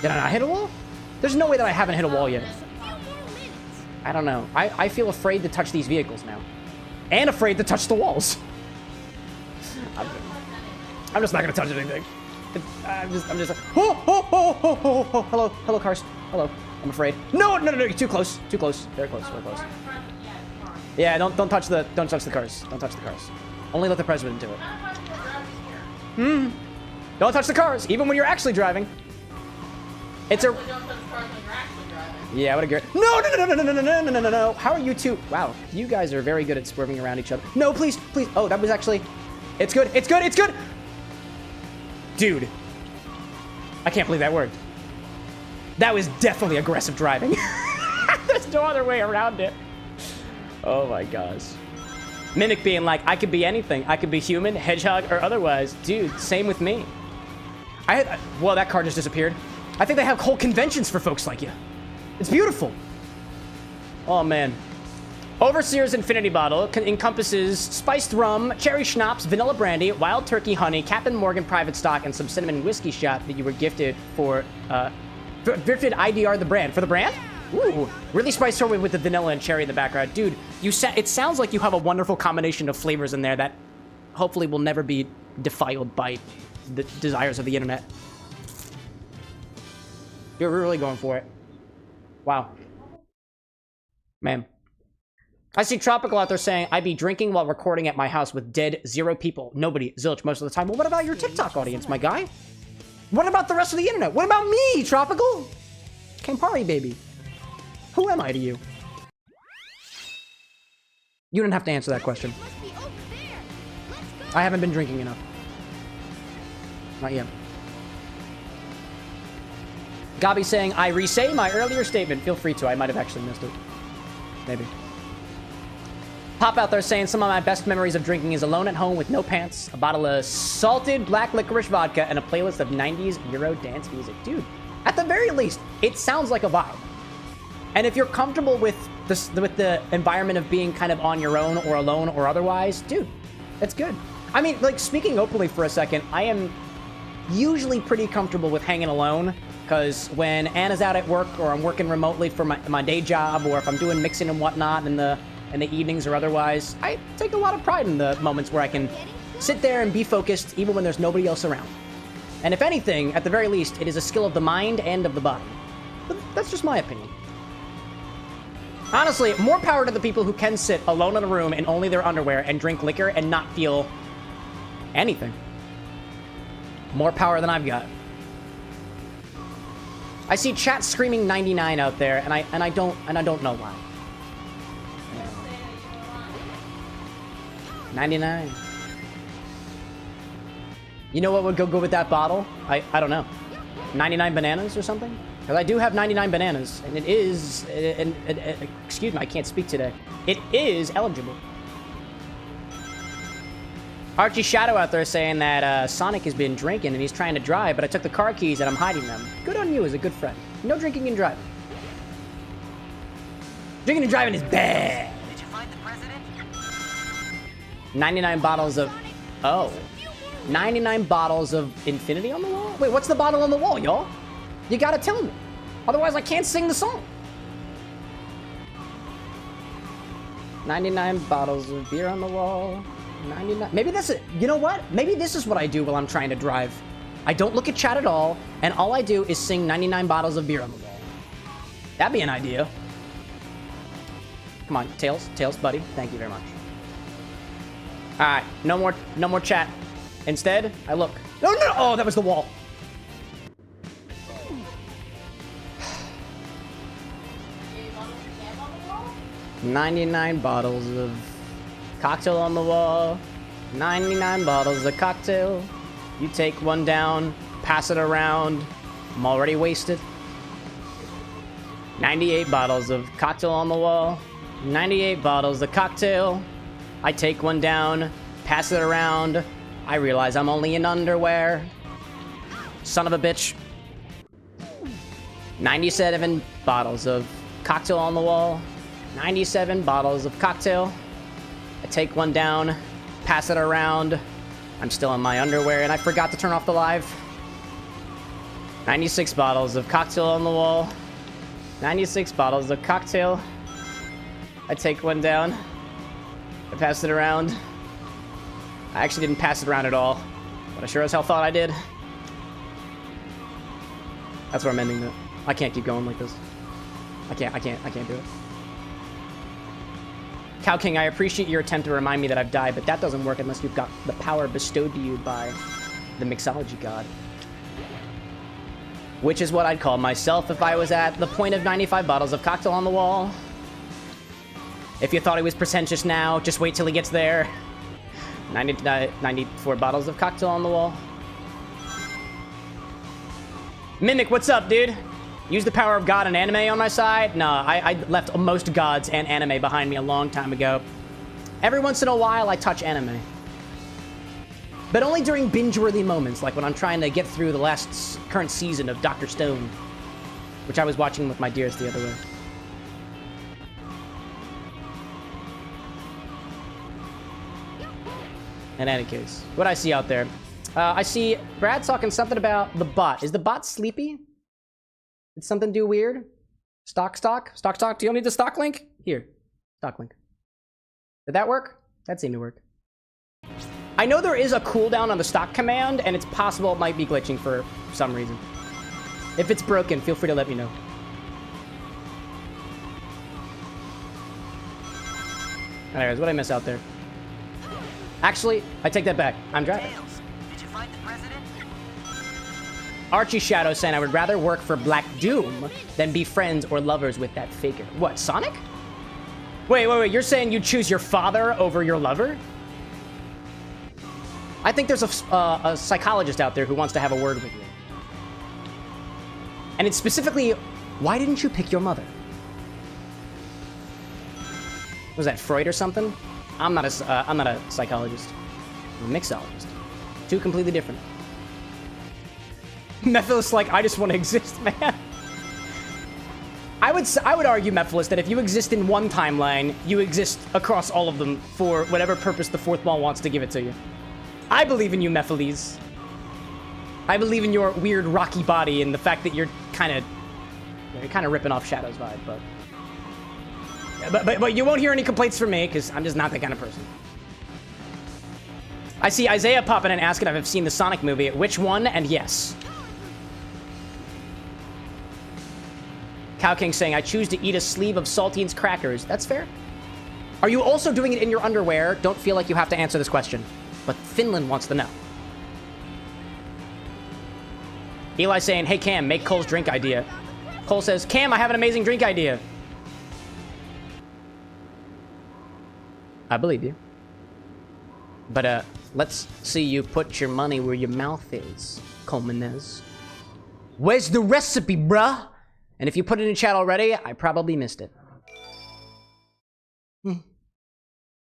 Did I not hit a wall? There's no way that I haven't hit a wall yet. I don't know. I feel afraid to touch these vehicles now. And afraid to touch the walls. I'm just not gonna touch anything. I'm just hello cars. Hello. I'm afraid. No, you're too close. Too close. Very close, very close. Yeah, don't touch the cars. Don't touch the cars. Only let the president do it. Don't touch the cars, even when you're actually driving. It's a... Yeah, I would agree. No. How are you two? Wow, you guys are very good at swerving around each other. No, please. Oh, that was actually... It's good. Dude. I can't believe that worked. That was definitely aggressive driving. There's no other way around it. Oh my gosh. Mimic being like, I could be anything. I could be human, hedgehog, or otherwise. Dude, same with me. Well, that car just disappeared. I think they have whole conventions for folks like you. It's beautiful. Oh, man. Overseer's Infinity Bottle encompasses spiced rum, cherry schnapps, vanilla brandy, wild turkey honey, Captain Morgan private stock, and some cinnamon whiskey shot that you were gifted for, gifted IDR the brand. For the brand? Ooh, really spiced over with the vanilla and cherry in the background. Dude, it sounds like you have a wonderful combination of flavors in there that hopefully will never be defiled by the desires of the internet. You're really going for it. Wow. Man. I see Tropical out there saying, I'd be drinking while recording at my house with dead 0 people. Nobody. Zilch most of the time. Well, what about your TikTok audience, my guy? What about the rest of the internet? What about me, Tropical? Campari, baby. Who am I to you? You didn't have to answer that question. Must be over there. Let's go. I haven't been drinking enough. Not yet. Gabi saying, I re-say my earlier statement. Feel free to. I might have actually missed it. Maybe. Pop out there saying some of my best memories of drinking is alone at home with no pants, a bottle of salted black licorice vodka, and a playlist of 90s Euro dance music. Dude, at the very least, it sounds like a vibe. And if you're comfortable with the environment of being kind of on your own or alone or otherwise, dude, that's good. I mean, like, speaking openly for a second, I am usually pretty comfortable with hanging alone, because when Anna's out at work or I'm working remotely for my day job, or if I'm doing mixing and whatnot in the evenings or otherwise, I take a lot of pride in the moments where I can sit there and be focused even when there's nobody else around. And if anything, at the very least, it is a skill of the mind and of the body. But that's just my opinion. Honestly, more power to the people who can sit alone in a room in only their underwear and drink liquor and not feel anything. More power than I've got. I see chat screaming 99 out there, and I don't know why. 99. You know what would go good with that bottle? I don't know. 99 bananas or something? Because I do have 99 bananas, and it is... excuse me, I can't speak today. It is eligible. Archie Shadow out there saying that Sonic has been drinking and he's trying to drive, but I took the car keys and I'm hiding them. Good on you as a good friend. No drinking and driving. Drinking and driving is bad. Did you find the president? 99 bottles of... Oh. 99 bottles of infinity on the wall? Wait, what's the bottle on the wall, y'all? You gotta tell me. Otherwise, I can't sing the song. 99 bottles of beer on the wall. 99. Maybe that's it. You know what? Maybe this is what I do while I'm trying to drive. I don't look at chat at all, and all I do is sing 99 bottles of beer on the wall. That'd be an idea. Come on, Tails, buddy. Thank you very much. All right, no more chat. Instead, I look. No. Oh, that was the wall. $99 bottles of cocktail on the wall. 99 bottles of cocktail. You take one down, pass it around. I'm already wasted. 98 bottles of cocktail on the wall. 98 bottles of cocktail. I take one down, pass it around. I realize I'm only in underwear. Son of a bitch. 97 bottles of cocktail on the wall. 97 bottles of cocktail. I take one down, pass it around. I'm still in my underwear and I forgot to turn off the live. 96 bottles of cocktail on the wall. 96 bottles of cocktail. I take one down. I pass it around. I actually didn't pass it around at all, but I sure as hell thought I did. That's where I'm ending it. I can't keep going like this. I can't do it. Cow King, I appreciate your attempt to remind me that I've died, but that doesn't work unless you've got the power bestowed to you by the mixology god. Which is what I'd call myself if I was at the point of 95 bottles of cocktail on the wall. If you thought he was pretentious now, just wait till he gets there. 94 bottles of cocktail on the wall. Mimic, what's up, dude? Use the power of God and anime on my side? Nah, I left most gods and anime behind me a long time ago. Every once in a while, I touch anime. But only during binge-worthy moments, like when I'm trying to get through the current season of Dr. Stone, which I was watching with my dearest the other way. In any case, what I see out there, I see Brad talking something about the bot. Is the bot sleepy? Did something do weird? Stock? Do you need the stock link? Here, stock link. Did that work? That seemed to work. I know there is a cooldown on the stock command, and it's possible it might be glitching for some reason. If it's broken, feel free to let me know. Anyways, what did I miss out there? Actually, I take that back. I'm driving. Tails, did you find the president? Archie Shadow saying I would rather work for Black Doom than be friends or lovers with that figure. What, Sonic? Wait. You're saying you'd choose your father over your lover? I think there's a psychologist out there who wants to have a word with you. And it's specifically, why didn't you pick your mother? Was that Freud or something? I'm not a psychologist. I'm a mixologist. Two completely different. Mephiles like, I just want to exist, man. I would argue, Mephiles, that if you exist in one timeline, you exist across all of them for whatever purpose the fourth wall wants to give it to you. I believe in you, Mephiles. I believe in your weird rocky body and the fact that you're kind of ripping off Shadow's vibe, but you won't hear any complaints from me because I'm just not that kind of person. I see Isaiah popping in asking if I've seen the Sonic movie. Which one? And yes. Cow King saying, I choose to eat a sleeve of Saltines crackers. That's fair. Are you also doing it in your underwear? Don't feel like you have to answer this question. But Finland wants to know. Eli saying, hey Cam, make Cole's drink idea. Cole says, Cam, I have an amazing drink idea. I believe you. But Let's see you put your money where your mouth is, Colmenez. Where's the recipe, bruh? And if you put it in chat already, I probably missed it.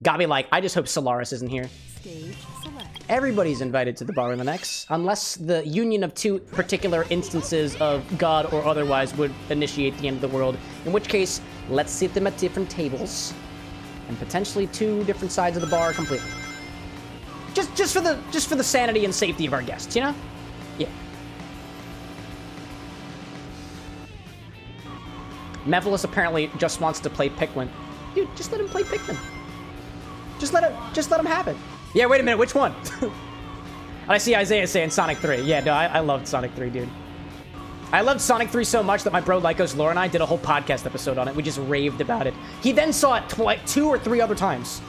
Got me like, I just hope Solaris isn't here. Stage select. Everybody's invited to the bar in the next, unless the union of two particular instances of God or otherwise would initiate the end of the world. In which case, let's sit them at different tables, and potentially two different sides of the bar completely. Just for the sanity and safety of our guests, you know? Yeah. Mephiles apparently just wants to play Pikmin. Dude, just let him play Pikmin. Just let him have it. Yeah, wait a minute, which one? I see Isaiah saying Sonic 3. Yeah, no, I loved Sonic 3, dude. I loved Sonic 3 so much that my bro Lycos Lore and I did a whole podcast episode on it. We just raved about it. He then saw it 2 or 3 other times.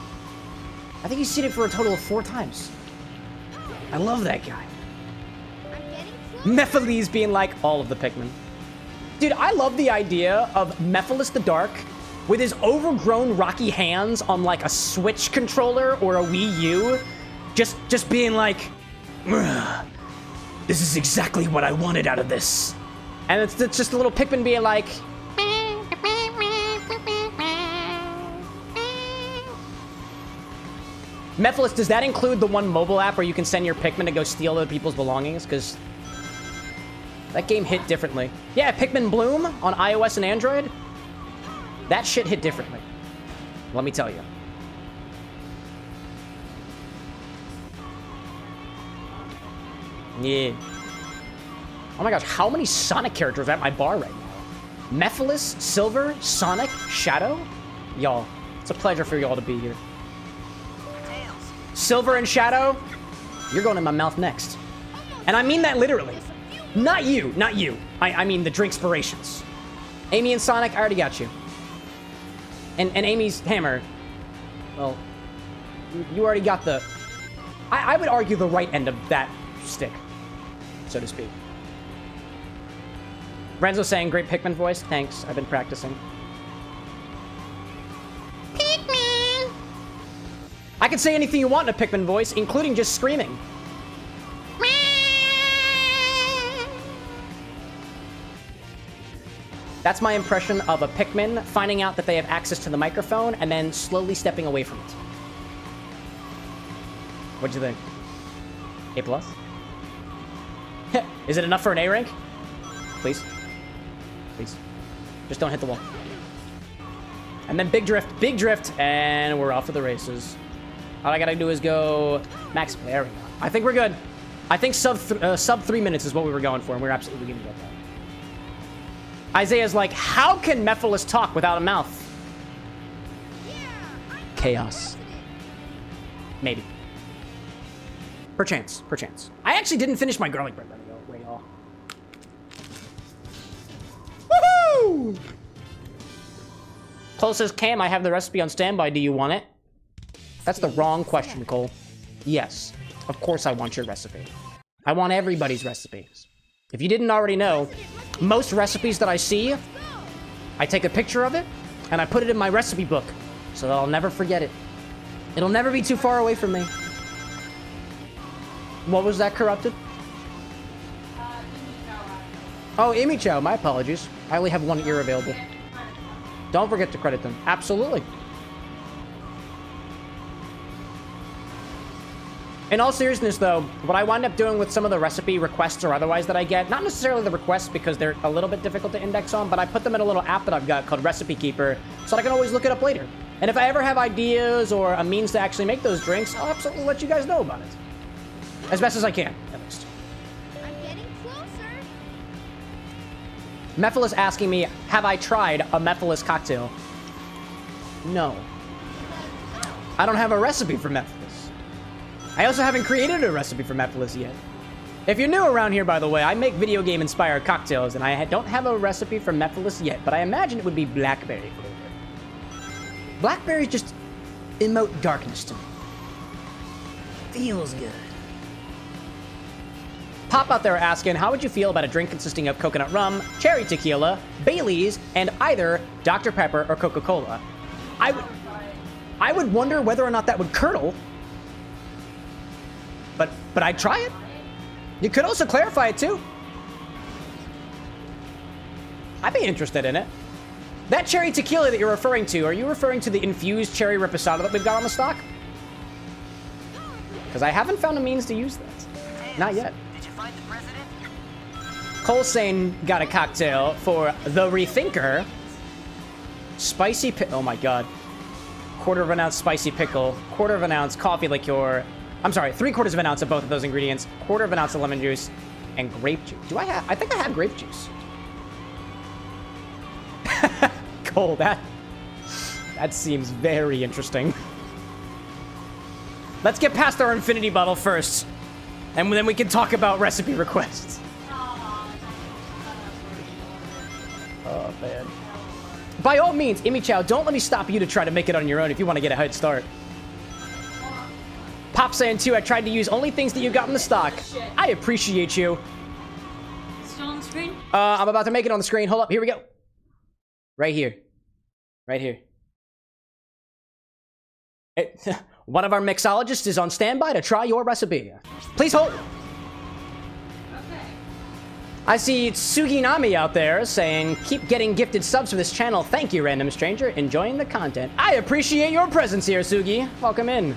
I think he's seen it for a total of 4 times. I love that guy. Mephiles being like all of the Pikmin. Dude, I love the idea of Mephiles the Dark with his overgrown rocky hands on like a Switch controller or a Wii U, just being like, this is exactly what I wanted out of this. And it's just a little Pikmin being like, Mephiles, does that include the one mobile app where you can send your Pikmin to go steal other people's belongings? Because that game hit differently. Yeah, Pikmin Bloom on iOS and Android. That shit hit differently. Let me tell you. Yeah. Oh my gosh, how many Sonic characters are at my bar right now? Mephiles, Silver, Sonic, Shadow? Y'all, it's a pleasure for y'all to be here. Silver and Shadow, you're going in my mouth next. And I mean that literally. Not you, not you. I mean the Drinkspirations. Amy and Sonic, I already got you. And Amy's hammer, well, you already got the... I would argue the right end of that stick, so to speak. Renzo saying, great Pikmin voice. Thanks, I've been practicing. Pikmin! I can say anything you want in a Pikmin voice, including just screaming. That's my impression of a Pikmin finding out that they have access to the microphone and then slowly stepping away from it. What'd you think? A+? Is it enough for an A rank? Please. Please. Just don't hit the wall. And then big drift, and we're off to the races. All I gotta do is go max. There we go. I think we're good. I think sub 3 minutes is what we were going for, and we're absolutely gonna get that. Isaiah's like, how can Mephiles talk without a mouth? Chaos. Maybe. Perchance. I actually didn't finish my garlic bread, by the way, y'all. Woohoo! Cole says, Cam, I have the recipe on standby. Do you want it? That's the wrong question, Cole. Yes, of course I want your recipe. I want everybody's recipes. If you didn't already know, most recipes that I see, I take a picture of it, and I put it in my recipe book, so that I'll never forget it. It'll never be too far away from me. What was that, Corrupted? Oh, imichao, my apologies. I only have one ear available. Don't forget to credit them. Absolutely. In all seriousness, though, what I wind up doing with some of the recipe requests or otherwise that I get, not necessarily the requests because they're a little bit difficult to index on, but I put them in a little app that I've got called Recipe Keeper, so that I can always look it up later. And if I ever have ideas or a means to actually make those drinks, I'll absolutely let you guys know about it. As best as I can, at least. I'm getting closer. Mephiles asking me, have I tried a Mephiles cocktail? No. I don't have a recipe for Mephiles. I also haven't created a recipe for Mephiles yet. If you're new around here, by the way, I make video game-inspired cocktails, and I don't have a recipe for Mephiles yet, but I imagine it would be blackberry flavored. Blackberries just emote darkness to me. Feels good. Pop out there asking, how would you feel about a drink consisting of coconut rum, cherry tequila, Baileys, and either Dr. Pepper or Coca-Cola? I would wonder whether or not that would curdle. But I'd try it. You could also clarify it too. I'd be interested in it. That cherry tequila that you're referring to, are you referring to the infused cherry reposado that we've got on the stock? Because I haven't found a means to use that. Not yet. Did you find the president? Cole saying got a cocktail for the Rethinker. Spicy oh my god. Quarter of an ounce spicy pickle. Quarter of an ounce coffee liqueur. I'm sorry, 3/4 of an ounce of both of those ingredients. Quarter of an ounce of lemon juice. And grape juice. I think I have grape juice. Cole, that seems very interesting. Let's get past our infinity bottle first. And then we can talk about recipe requests. Oh, man. By all means, imichao, don't let me stop you to try to make it on your own if you want to get a head start. Pop saying too, I tried to use only things that you got in the stock. I appreciate you. Still on the screen? I'm about to make it on the screen. Hold up, here we go. Right here. Right here. One of our mixologists is on standby to try your recipe. Please hold. Okay. I see Suginami out there saying, keep getting gifted subs for this channel. Thank you, random stranger. Enjoying the content. I appreciate your presence here, Sugi. Welcome in.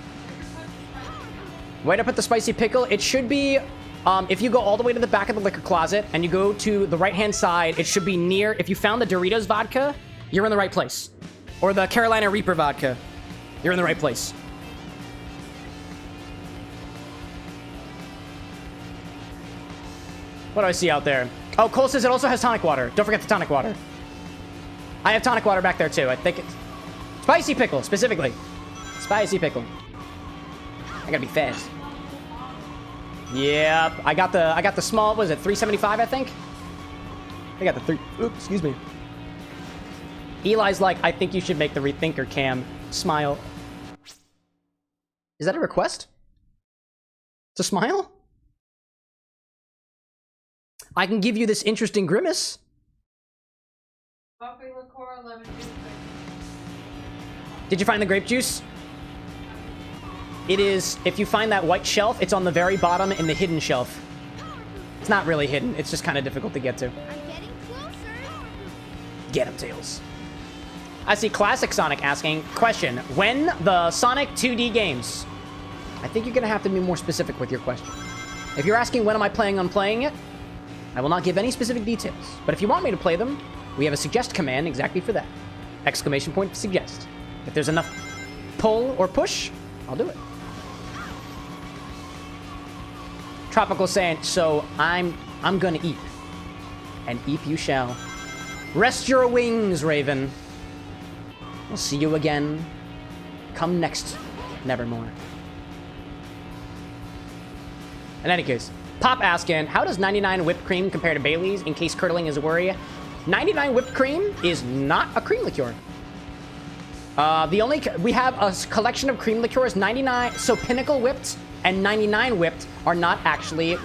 Way to put the spicy pickle. It should be, if you go all the way to the back of the liquor closet and you go to the right-hand side, it should be near, if you found the Doritos vodka, you're in the right place. Or the Carolina Reaper vodka. You're in the right place. What do I see out there? Oh, Cole says it also has tonic water. Don't forget the tonic water. I have tonic water back there too. I think it's spicy pickle specifically. Spicy pickle. I gotta be fast. Yep, I got the small. Was it 375? I think. I got the 3. Oops, excuse me. Eli's like, I think you should make the Rethinker cam. Smile. Is that a request? It's a smile? I can give you this interesting grimace. Coffee liqueur, lemon juice. Did you find the grape juice? It is, if you find that white shelf, it's on the very bottom in the hidden shelf. It's not really hidden, it's just kind of difficult to get to. I'm getting closer. Get him, Tails. I see Classic Sonic asking, question, when the Sonic 2D games? I think you're gonna have to be more specific with your question. If you're asking when am I planning on playing it, I will not give any specific details. But if you want me to play them, we have a suggest command exactly for that. Exclamation point suggest. If there's enough pull or push, I'll do it. Tropical saying, so I'm gonna eat. And eat you shall. Rest your wings, Raven. We'll see you again. Come next, nevermore. In any case, Pop asking, how does 99 whipped cream compare to Bailey's in case curdling is a worry? 99 whipped cream is not a cream liqueur. We have a collection of cream liqueurs, 99, so Pinnacle whipped and 99 whipped are not actually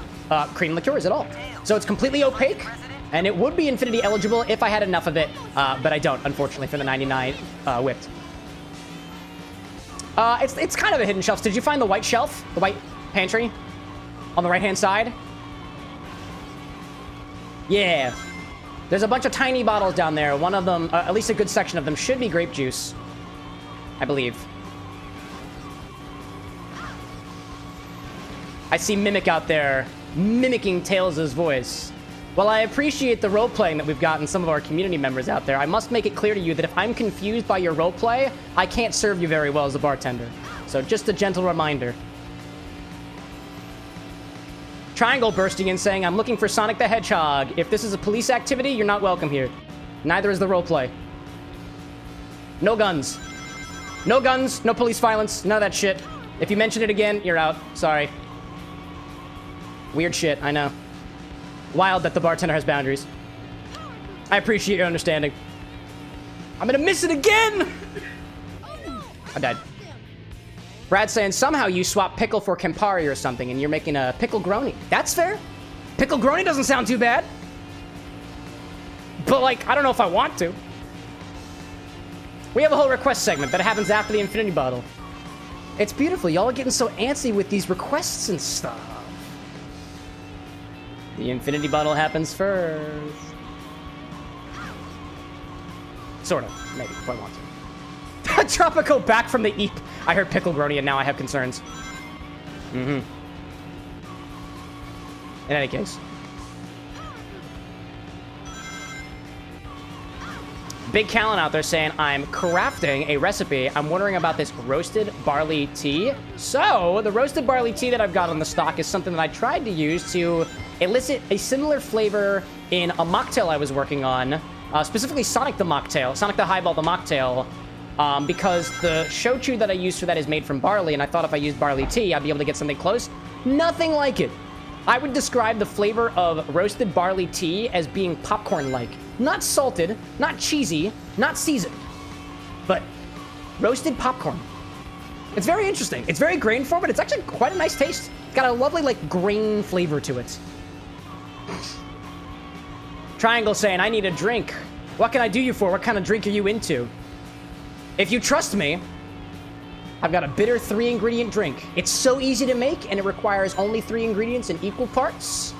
cream liqueurs at all. So it's completely opaque, and it would be Infinity eligible if I had enough of it, but I don't, unfortunately, for the 99 whipped. It's kind of a hidden shelf. Did you find the white shelf, the white pantry? On the right-hand side? Yeah. There's a bunch of tiny bottles down there. One of them, at least a good section of them, should be grape juice. I believe. I see Mimic out there, mimicking Tails' voice. While I appreciate the role-playing that we've gotten some of our community members out there, I must make it clear to you that if I'm confused by your role-play, I can't serve you very well as a bartender. So just a gentle reminder. Triangle bursting in saying, I'm looking for Sonic the Hedgehog. If this is a police activity, you're not welcome here. Neither is the roleplay. No guns. No guns, no police violence, none of that shit. If you mention it again, you're out. Sorry. Weird shit, I know. Wild that the bartender has boundaries. I appreciate your understanding. I'm gonna miss it again! I died. Brad saying, somehow you swap pickle for Campari or something, and you're making a pickle grony. That's fair. Pickle grony doesn't sound too bad. But, like, I don't know if I want to. We have a whole request segment that happens after the Infinity Bottle. It's beautiful. Y'all are getting so antsy with these requests and stuff. The infinity bottle happens first. Sort of. Maybe, if I want to. Tropical back from the Eep. I heard Pickle Grony and now I have concerns. In any case. Big Callan out there saying, I'm crafting a recipe. I'm wondering about this roasted barley tea. So, the roasted barley tea that I've got on the stock is something that I tried to use to elicit a similar flavor in a mocktail I was working on. Specifically Sonic the Mocktail, Sonic the Highball the Mocktail. Because the shochu that I use for that is made from barley, and I thought if I used barley tea, I'd be able to get something close. Nothing like it. I would describe the flavor of roasted barley tea as being popcorn-like. Not salted, not cheesy, not seasoned, but roasted popcorn. It's very interesting. It's very grain form, but it's actually quite a nice taste. It's got a lovely, like, grain flavor to it. Triangle saying, I need a drink. What can I do you for? What kind of drink are you into? If you trust me, I've got a bitter 3-ingredient drink. It's so easy to make, and it requires only 3 ingredients in equal parts.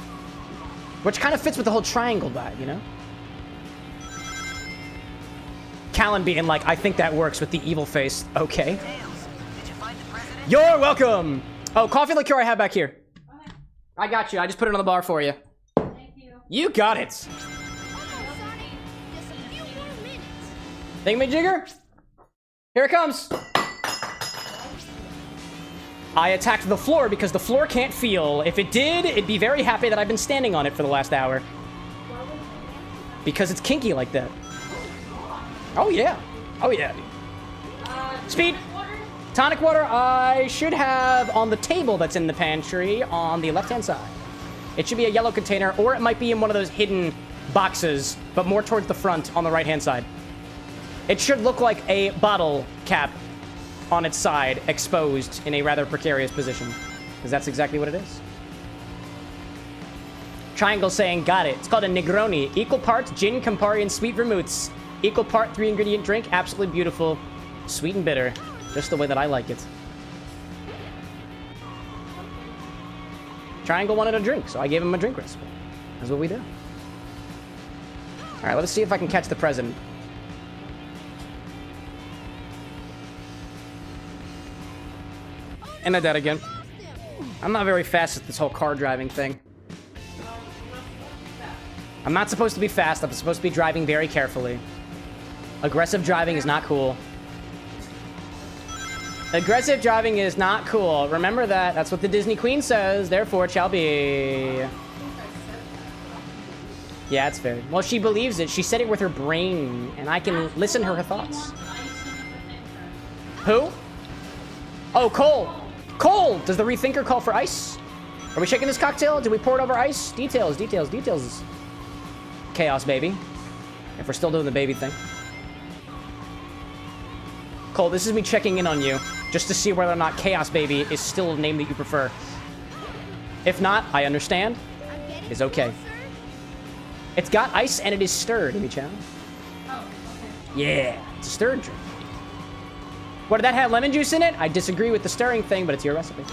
Which kind of fits with the whole triangle vibe, you know? Callan being like, I think that works with the evil face. Okay. Tails, did you find the president? You're welcome! Oh, coffee liqueur I have back here. Okay. I got you. I just put it on the bar for you. Thank you. You got it. Almost, Sonic. Just a few more minutes. Thingamajigger? Here it comes. I attacked the floor because the floor can't feel. If it did, it'd be very happy that I've been standing on it for the last hour. Because it's kinky like that. Oh, yeah. Oh, yeah. Speed. Tonic water I should have on the table that's in the pantry on the left-hand side. It should be a yellow container, or it might be in one of those hidden boxes, but more towards the front on the right-hand side. It should look like a bottle cap on its side, exposed in a rather precarious position, because that's exactly what it is. Triangle saying, got it. It's called a Negroni. Equal parts gin, Campari, and sweet vermouths. Equal part 3-ingredient drink. Absolutely beautiful. Sweet and bitter. Just the way that I like it. Triangle wanted a drink, so I gave him a drink recipe. That's what we do. Alright, let's see if I can catch the president. And I did again. I'm not very fast at this whole car driving thing. I'm not supposed to be fast. I'm supposed to be driving very carefully. Aggressive driving is not cool. Aggressive driving is not cool. Remember that. That's what the Disney Queen says. Therefore, it shall be. Yeah, it's fair. Well, she believes it. She said it with her brain, and I can listen to her thoughts. Who? Oh, Cole. Cole! Does the rethinker call for ice? Are we shaking this cocktail? Did we pour it over ice? Details, details, details. Chaos, baby. If we're still doing the baby thing. Cole, this is me checking in on you, just to see whether or not Chaos Baby is still a name that you prefer. If not, I understand. It's okay. It's got ice and it is stirred, imichao. Oh, okay. Yeah, it's a stirred drink. What, did that have lemon juice in it? I disagree with the stirring thing, but it's your recipe.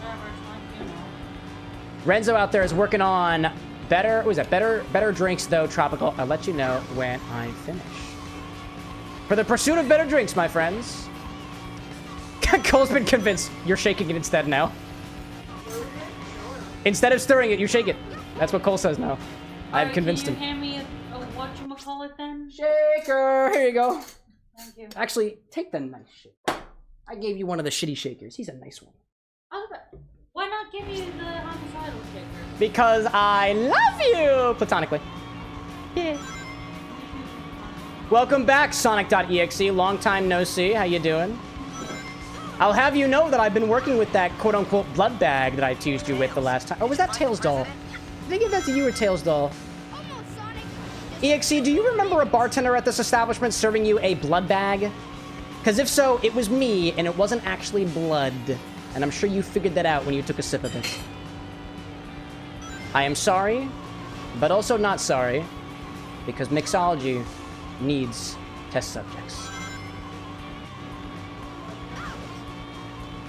Whatever, it's fine, you know. Renzo out there is working on better, what was that? Better drinks, though, Tropical. I'll let you know when I finish. For the pursuit of better drinks, my friends. Cole's been convinced. You're shaking it instead now. Instead of stirring it, you shake it. That's what Cole says now. I've convinced him. Can you hand me a whatchamacallit then? Shaker! Here you go. Thank you. Actually, take the nice shaker. I gave you one of the shitty shakers. He's a nice one. Why not give me the homicidal shaker? Because I love you! Platonically. Yeah. Welcome back, Sonic.exe. Long time no see. How you doing? I'll have you know that I've been working with that quote-unquote blood bag that I teased you with the last time. Oh, was that Tails Doll? Did I give that to you or Tails Doll? Almost, Sonic. EXE, do you remember a bartender at this establishment serving you a blood bag? Because if so, it was me, and it wasn't actually blood. And I'm sure you figured that out when you took a sip of it. I am sorry, but also not sorry, because mixology needs Test subjects.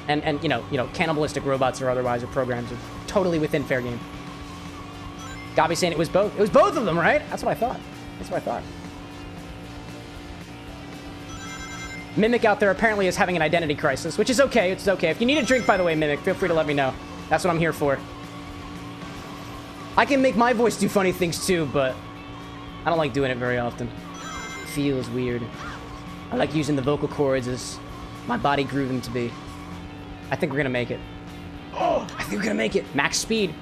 And you know, cannibalistic robots or otherwise or programs are totally within fair game. Gabi saying it was both. It was both of them, right? That's what I thought. That's what I thought. Mimic out there apparently is having an identity crisis, which is okay. It's okay. If you need a drink, by the way, Mimic, feel free to let me know. That's what I'm here for. I can make my voice do funny things too, but I don't like doing it very often. It feels weird. I like using the vocal cords as my body grew them to be. I think we're gonna make it. Oh, I think we're gonna make it. Max speed.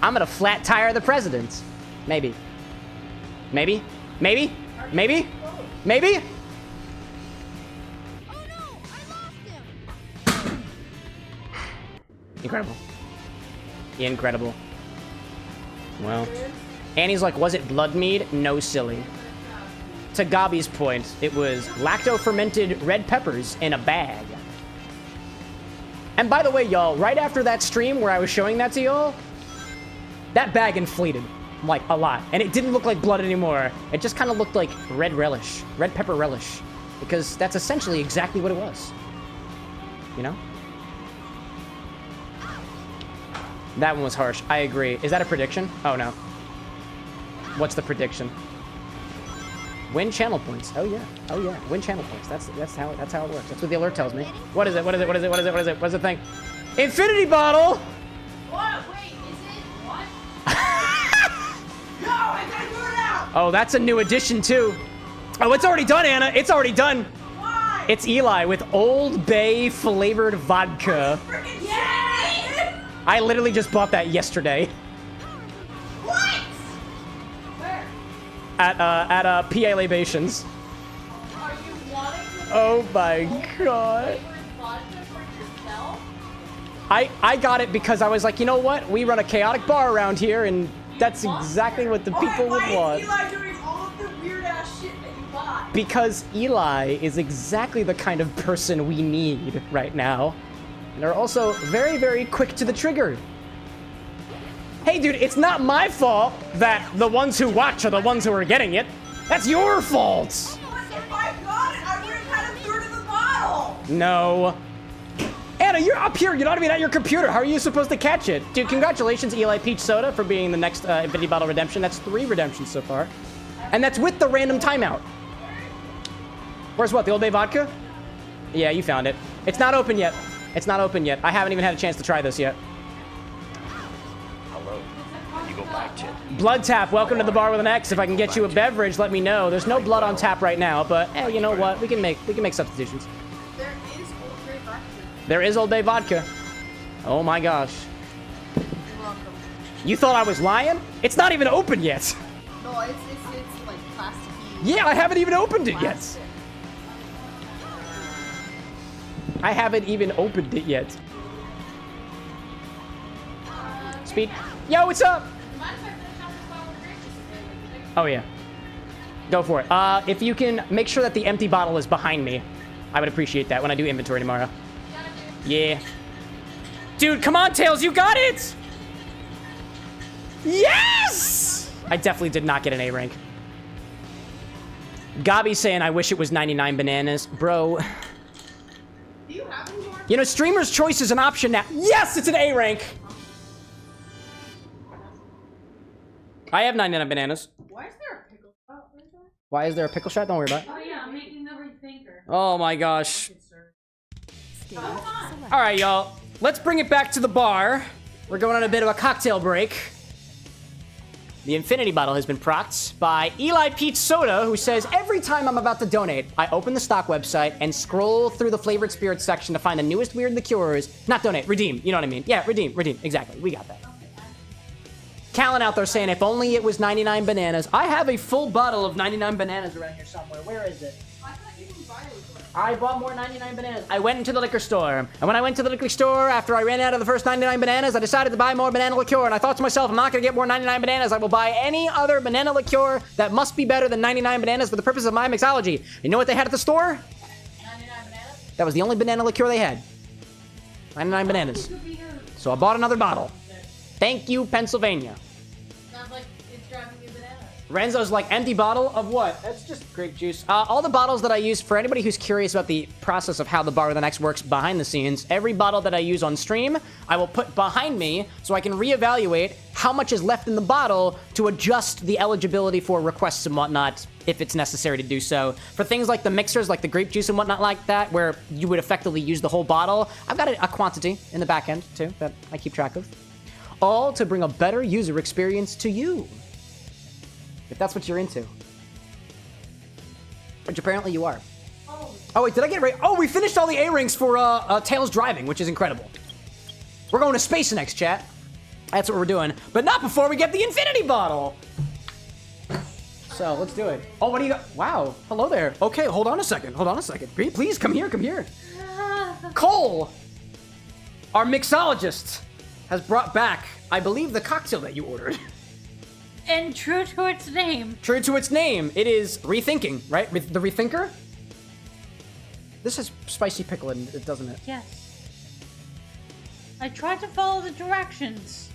I'm gonna flat tire the president. Maybe. Maybe? Maybe? Maybe? Maybe? Oh no, I lost him. Incredible. Incredible. Well, Annie's like, was it blood mead? No, silly. To Gabi's point, it was lacto-fermented red peppers in a bag. And by the way, y'all, right after that stream where I was showing that to y'all, that bag inflated, like, a lot. And it didn't look like blood anymore. It just kind of looked like red relish, red pepper relish. Because that's essentially exactly what it was. You know? That one was harsh. I agree. Is that a prediction? Oh, no. What's the prediction? Win channel points. Oh yeah. Oh yeah. Win channel points. That's how it works. That's what the alert tells me. What is it? What is it? What is it? What is it? What is it? What's the thing? Infinity bottle. What? Wait, is it what? No, I gotta do it out. Oh, that's a new addition too. Oh, it's already done, Anna. It's already done. Why? It's Eli with Old Bay flavored vodka. Freaking yay! I literally just bought that yesterday What? Where? at PA Libations. Are you wanting to Oh my god. flavored vodka for yourself? I got it because I was like, you know what? We run a chaotic bar around here, and that's exactly what the people would want. Eli doing all of the weird ass shit that you bought? Because Eli is exactly the kind of person we need right now. And they're also very, very quick to the trigger. Hey, dude, it's not my fault that the ones who watch are the ones who are getting it. That's your fault. If I got it, I would have had a third of the bottle. No. Anna, you're up here. You're not even at your computer. How are you supposed to catch it? Dude, congratulations, Eli Peach Soda, for being the next Infinity Bottle redemption. That's 3 redemptions so far. And that's with the random timeout. Where's what, the Old Bay vodka? Yeah, you found it. It's not open yet. It's not open yet. I haven't even had a chance to try this yet. Hello. You go back to Blood Tap, welcome to the bar with an X. If I can get you a beverage, let me know. There's no blood on tap right now, but you know what? We can make substitutions. There is Old Bay vodka. There is Old Bay vodka. Oh my gosh. You're welcome. You thought I was lying? It's not even open yet. No, it's like plasticky. Yeah, I haven't even opened it yet. Plastic. I haven't even opened it yet. Speed. Yo, what's up? Oh yeah. Go for it. If you can make sure that the empty bottle is behind me, I would appreciate that when I do inventory tomorrow. Yeah. Dude, come on, Tails, you got it! Yes! I definitely did not get an A rank. Gabi saying, I wish it was 99 bananas. Bro. Do you have any more? You know, Streamer's Choice is an option now. Yes, it's an A rank. I have 99 bananas. Why is there a pickle shot right there? Why is there a pickle shot? Don't worry about it. Oh yeah, I'm making the rethinker. Oh my gosh. All right, y'all. Let's bring it back to the bar. We're going on a bit of a cocktail break. The Infinity Bottle has been procced by Eli Peach Soda, who says, every time I'm about to donate, I open the stock website and scroll through the flavored spirits section to find the newest weird liqueurs. Not donate, redeem. You know what I mean? Yeah, redeem. Exactly. We got that. Callan out there saying, if only it was 99 bananas. I have a full bottle of 99 bananas around here somewhere. Where is it? I bought more 99 bananas. I went into the liquor store. And when I went to the liquor store, after I ran out of the first 99 bananas, I decided to buy more banana liqueur. And I thought to myself, I'm not going to get more 99 bananas. I will buy any other banana liqueur that must be better than 99 bananas for the purpose of my mixology. You know what they had at the store? 99 bananas? That was the only banana liqueur they had. 99 bananas. So I bought another bottle. Thank you, Pennsylvania. Sounds like it's driving you bananas. Renzo's like, empty bottle of what? That's just grape juice. All the bottles that I use, for anybody who's curious about the process of how the bar with an X works behind the scenes, every bottle that I use on stream, I will put behind me so I can reevaluate how much is left in the bottle to adjust the eligibility for requests and whatnot if it's necessary to do so. For things like the mixers, like the grape juice and whatnot like that, where you would effectively use the whole bottle, I've got a quantity in the back end, too, that I keep track of. All to bring a better user experience to you. If that's what you're into. Which apparently you are. Oh, wait, did I get it right? Oh, we finished all the A-rings for Tails driving, which is incredible. We're going to space next, chat. That's what we're doing. But not before we get the infinity bottle. So, let's do it. Oh, what do you got? Wow, hello there. Okay, hold on a second. Please, come here. Cole, our mixologist, has brought back, I believe, the cocktail that you ordered. And true to its name. True to its name, it is rethinking, right? The rethinker? This is spicy pickle, and it doesn't it? Yes. I tried to follow the directions.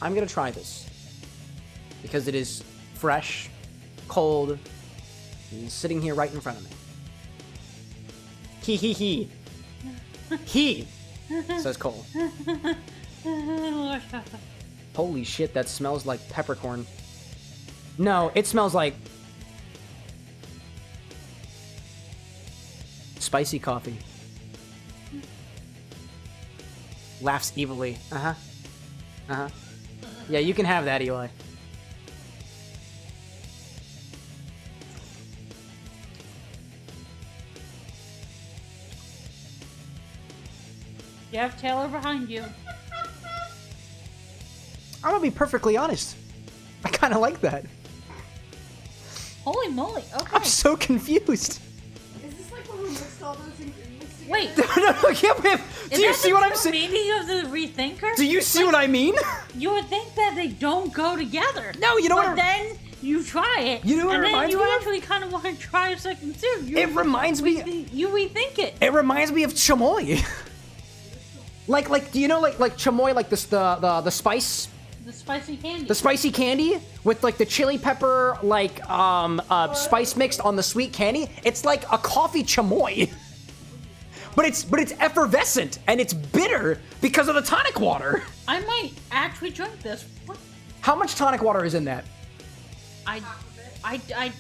I'm gonna try this. Because it is fresh, cold, and sitting here right in front of me. He. He, says Cole. Holy shit, that smells like peppercorn. No, it smells like spicy coffee. Laughs evilly. Yeah, you can have that, Eli. You have Taylor behind you. I'm gonna be perfectly honest. I kind of like that. Holy moly, okay. I'm so confused. Is this like when we mixed all those ingredients together? Wait, No, can't wait. Do you see what I'm saying? meaning of the rethinker? Do you see what I mean? You would think that they don't go together. No, you know but what? then you try it. You know what it and then reminds you me of? actually kind of want to try a second too. It reminds me. You rethink it. It reminds me of chamoy. like, do you know like chamoy, like the spice? The spicy candy. The spicy candy with like the chili pepper, like spice mixed on the sweet candy. It's like a coffee chamoy, but it's effervescent and it's bitter because of the tonic water. I might actually drink this. What? How much tonic water is in that? I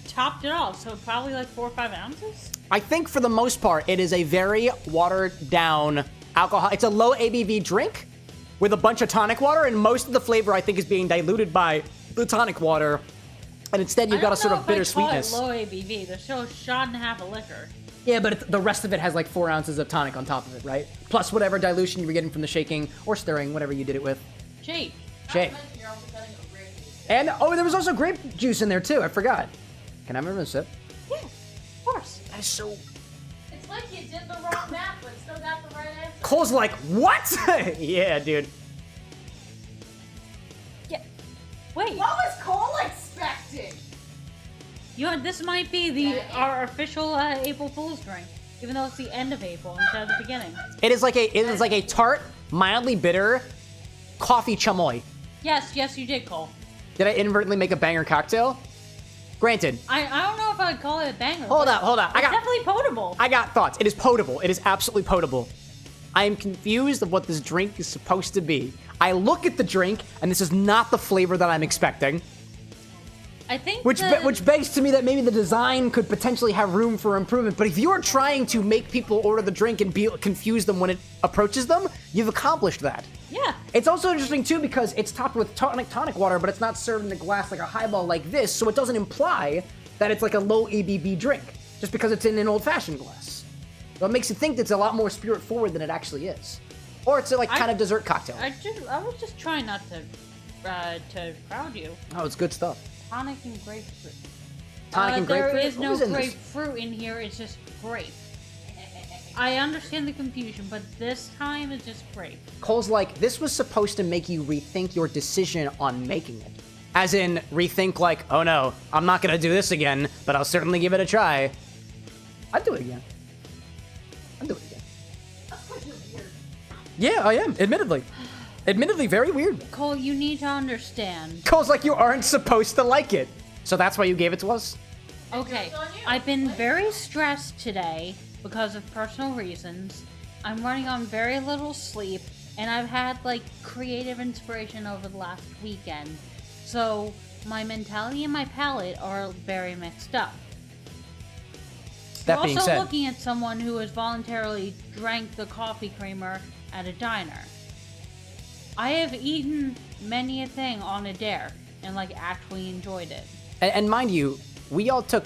topped it off, so probably like 4 or 5 ounces. I think for the most part, it is a very watered down alcohol. It's a low ABV drink with a bunch of tonic water, and most of the flavor I think is being diluted by the tonic water. And instead you've got a sort of bitter sweetness. Low ABV. There's still a shot and a half of liquor. Yeah, but the rest of it has like 4 ounces of tonic on top of it, right? Plus whatever dilution you were getting from the shaking or stirring, whatever you did it with. Shake. Shake. And, oh, there was also grape juice in there too, I forgot. Can I remember a sip? Yeah, of course. That is so... It's like you did the wrong math, but still got the right answer. Cole's like, what? Yeah, dude. Yeah. Wait. What was Cole expecting? This might be our official April Fool's drink, even though it's the end of April instead of the beginning. It is like a tart, mildly bitter coffee chamoy. Yes, you did, Cole. Did I inadvertently make a banger cocktail? Granted. I don't know if I'd call it a banger. Hold up. It's definitely potable. I got thoughts. It is potable. It is absolutely potable. I am confused of what this drink is supposed to be. I look at the drink, and this is not the flavor that I'm expecting. I think Which begs to me that maybe the design could potentially have room for improvement. But if you're trying to make people order the drink and confuse them when it approaches them, you've accomplished that. Yeah. It's also interesting too because it's topped with tonic water, but it's not served in a glass like a highball like this, so it doesn't imply that it's like a low ABV drink, just because it's in an old-fashioned glass. So it makes you think that it's a lot more spirit forward than it actually is. Or it's a kind of dessert cocktail. I was just trying not to crowd you. Oh, it's good stuff. Tonic and grapefruit. Tonic and grapefruit? There is no What was in this? grapefruit in here, it's just grape. I understand the confusion, but this time it's just grape. Cole's like, this was supposed to make you rethink your decision on making it. As in, rethink like, oh no, I'm not gonna do this again, but I'll certainly give it a try. I'd do it again. That's because you're weird. Yeah, I am, admittedly. Admittedly, very weird. Cole, you need to understand. Cole's like, you aren't supposed to like it. So that's why you gave it to us? Okay, It's on you. I've been very stressed today because of personal reasons. I'm running on very little sleep, and I've had like creative inspiration over the last weekend. So my mentality and my palate are very mixed up. That You're being also said, looking at someone who has voluntarily drank the coffee creamer at a diner. I have eaten many a thing on a dare and like actually enjoyed it. and mind you, we all took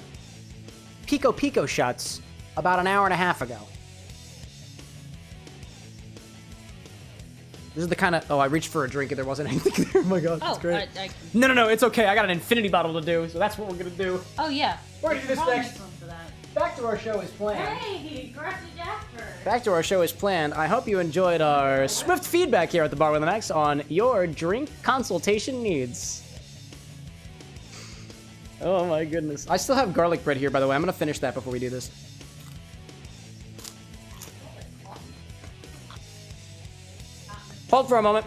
Piko Piko shots about an hour and a half ago. This is the kind of... Oh, I reached for a drink and there wasn't anything there. Oh my god, that's great. No, it's okay. I got an infinity bottle to do, so that's what we're gonna do. Oh yeah. We're gonna do this Promise next. them for that. Back to our show as planned. Hey, corrected Jasper. Back to our show as planned. I hope you enjoyed our swift feedback here at the Bar with an X on your drink consultation needs. Oh my goodness. I still have garlic bread here, by the way. I'm gonna finish that before we do this. Hold for a moment.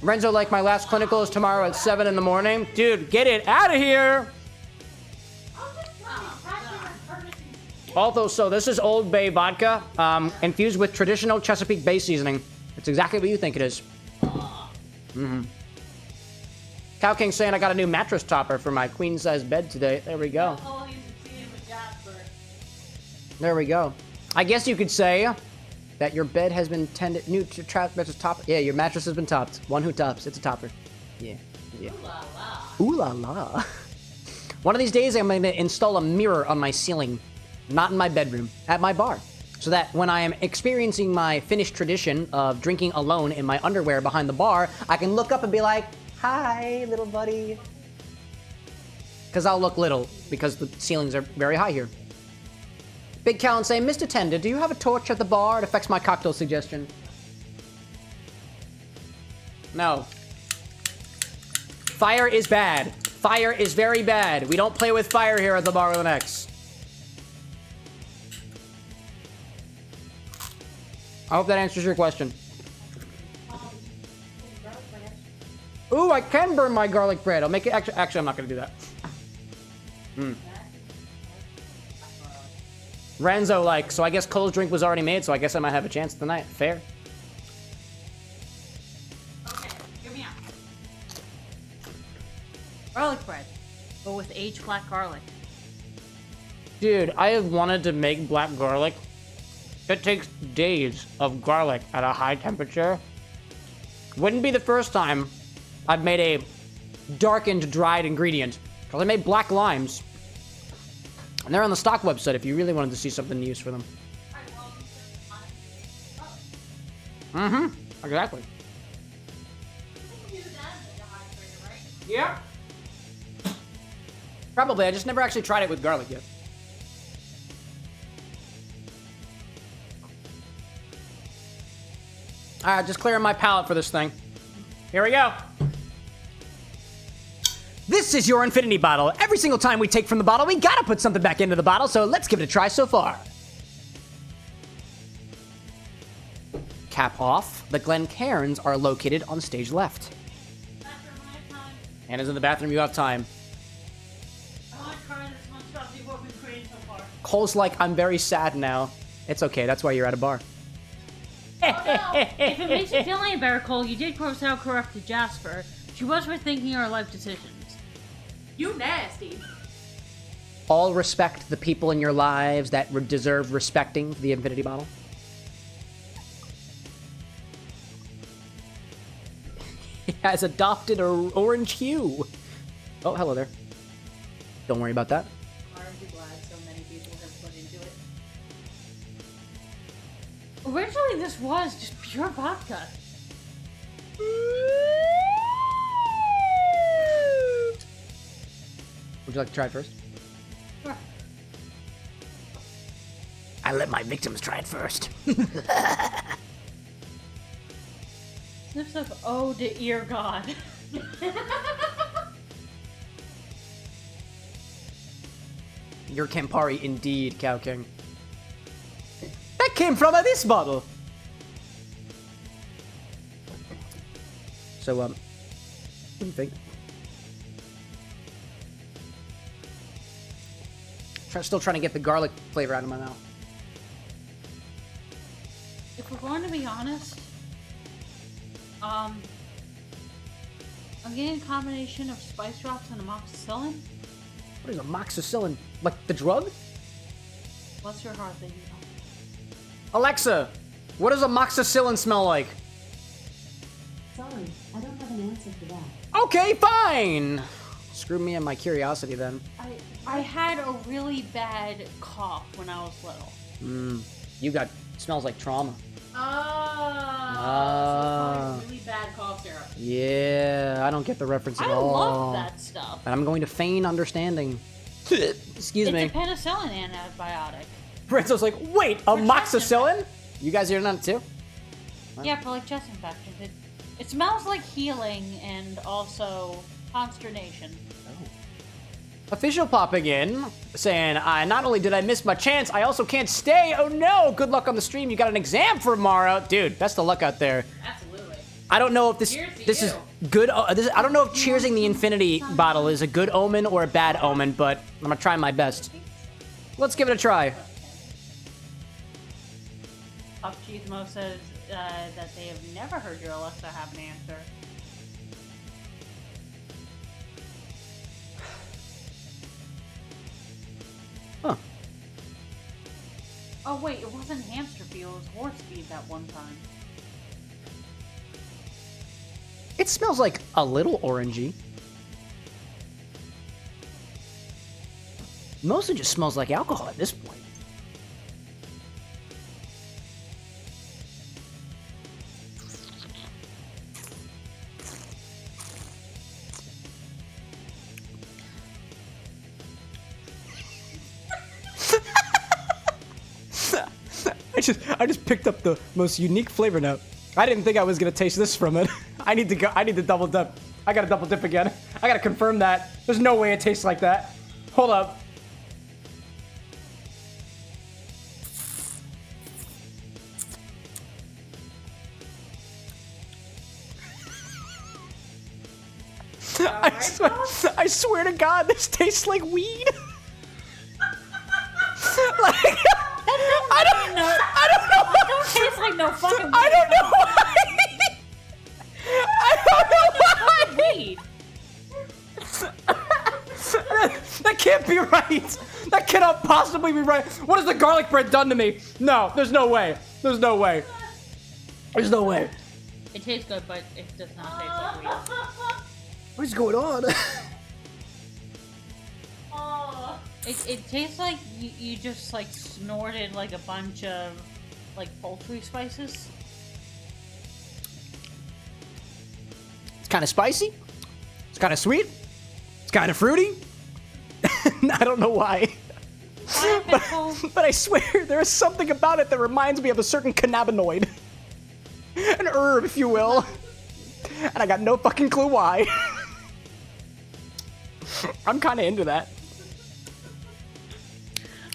Renzo, like, my last clinical is tomorrow at 7 in the morning. Dude, get it out of here! Also, so this is Old Bay vodka, infused with traditional Chesapeake Bay seasoning. It's exactly what you think it is. Cow King saying I got a new mattress topper for my queen-size bed today. There we go. Oh, he's succeeding with Jasper. There we go. I guess you could say that your bed has been tended new to mattress top. Yeah, your mattress has been topped. One who tops, it's a topper. Yeah. Ooh la la. One of these days, I'm going to install a mirror on my ceiling, not in my bedroom, at my bar, so that when I am experiencing my Finnish tradition of drinking alone in my underwear behind the bar, I can look up and be like, "Hi, little buddy." Because I'll look little, because the ceilings are very high here. Big Callan saying, Mr. Tender, do you have a torch at the bar? It affects my cocktail suggestion. No. Fire is bad. Fire is very bad. We don't play with fire here at the Bar with an X. I hope that answers your question. Ooh, I can burn my garlic bread. I'll make it... Actually, I'm not going to do that. Renzo, like, so I guess Cole's drink was already made, so I guess I might have a chance tonight. Fair. Okay, give me out. Garlic bread, but with aged black garlic. Dude, I have wanted to make black garlic. It takes days of garlic at a high temperature. Wouldn't be the first time I've made a darkened, dried ingredient. Because I made black limes. And they're on the stock website if you really wanted to see something to use for them. Exactly. Yeah. Probably. I just never actually tried it with garlic yet. Alright, just clearing my palate for this thing. Here we go. This is your infinity bottle. Every single time we take from the bottle, we gotta put something back into the bottle, so let's give it a try so far. Cap off. The Glencairns are located on stage left. Anna's in the bathroom, you have time. I want to try this one stuff, see what we've created so far. Cole's like, I'm very sad now. It's okay, that's why you're at a bar. If it makes you feel any better, Cole, you did gross out corrupted Jasper. She was rethinking her life decisions. You nasty. All respect the people in your lives that deserve respecting the infinity bottle. It has adopted an orange hue. Oh, hello there. Don't worry about that. Aren't you glad so many people have put into it? Originally, this was just pure vodka. Would you like to try it first? Sure. I let my victims try it first. Sniffs of oh to ear god. You're Campari indeed, Cow King. That came from this bottle. So, what do you think? Still trying to get the garlic flavor out of my mouth. If we're going to be honest, I'm getting a combination of spice drops and amoxicillin. What is amoxicillin? Like the drug? Bless your heart, baby. Alexa, what does amoxicillin smell like? Sorry, I don't have an answer for that. Okay, fine. Screw me and my curiosity then. I had a really bad cough when I was little. You got smells like trauma. So it's really bad cough syrup. Yeah, I don't get the reference at I all. love that stuff. And I'm going to feign understanding. Excuse me. It's a penicillin antibiotic. Brento's like, wait, amoxicillin? You guys hearing that too? Yeah, for like chest infections. It smells like healing and also consternation. Official popping in, saying, not only did I miss my chance, I also can't stay. Oh no, good luck on the stream. You got an exam for tomorrow. Dude, best of luck out there. Absolutely. I don't know if this is good. I don't know if cheersing the infinity bottle is a good omen or a bad omen, but I'm gonna try my best. Let's give it a try. Puff Cheese Mo says that they have never heard your Alexa have an answer. Huh. Oh wait, it wasn't hamster feed, it was horse feed that one time. It smells like a little orangey. Mostly just smells like alcohol at this point. I just picked up the most unique flavor note. I didn't think I was gonna taste this from it. I need to double dip. I gotta double dip again. I gotta confirm that. There's no way it tastes like that. Hold up. I swear to God, this tastes like weed. Like, I don't know. It don't taste like no fucking weed. I don't know why. I don't know why. Weed. That can't be right. That cannot possibly be right. What has the garlic bread done to me? No, there's no way. There's no way. There's no way. It tastes good, but it does not taste like weed. What is going on? It tastes like you just like snorted like a bunch of like poultry spices. It's kind of spicy. It's kind of sweet. It's kind of fruity. I don't know why. But I swear there is something about it that reminds me of a certain cannabinoid. An herb, if you will. And I got no fucking clue why. I'm kind of into that.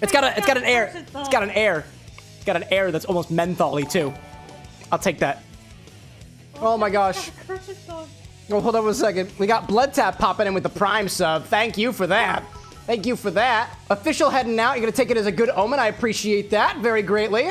It's got an air. It's got an air. It's got an air that's almost menthol-y too. I'll take that. Oh my gosh. Oh, hold on one second. We got Blood Tap popping in with the Prime sub. Thank you for that. Thank you for that. Official heading out. You're gonna take it as a good omen. I appreciate that very greatly.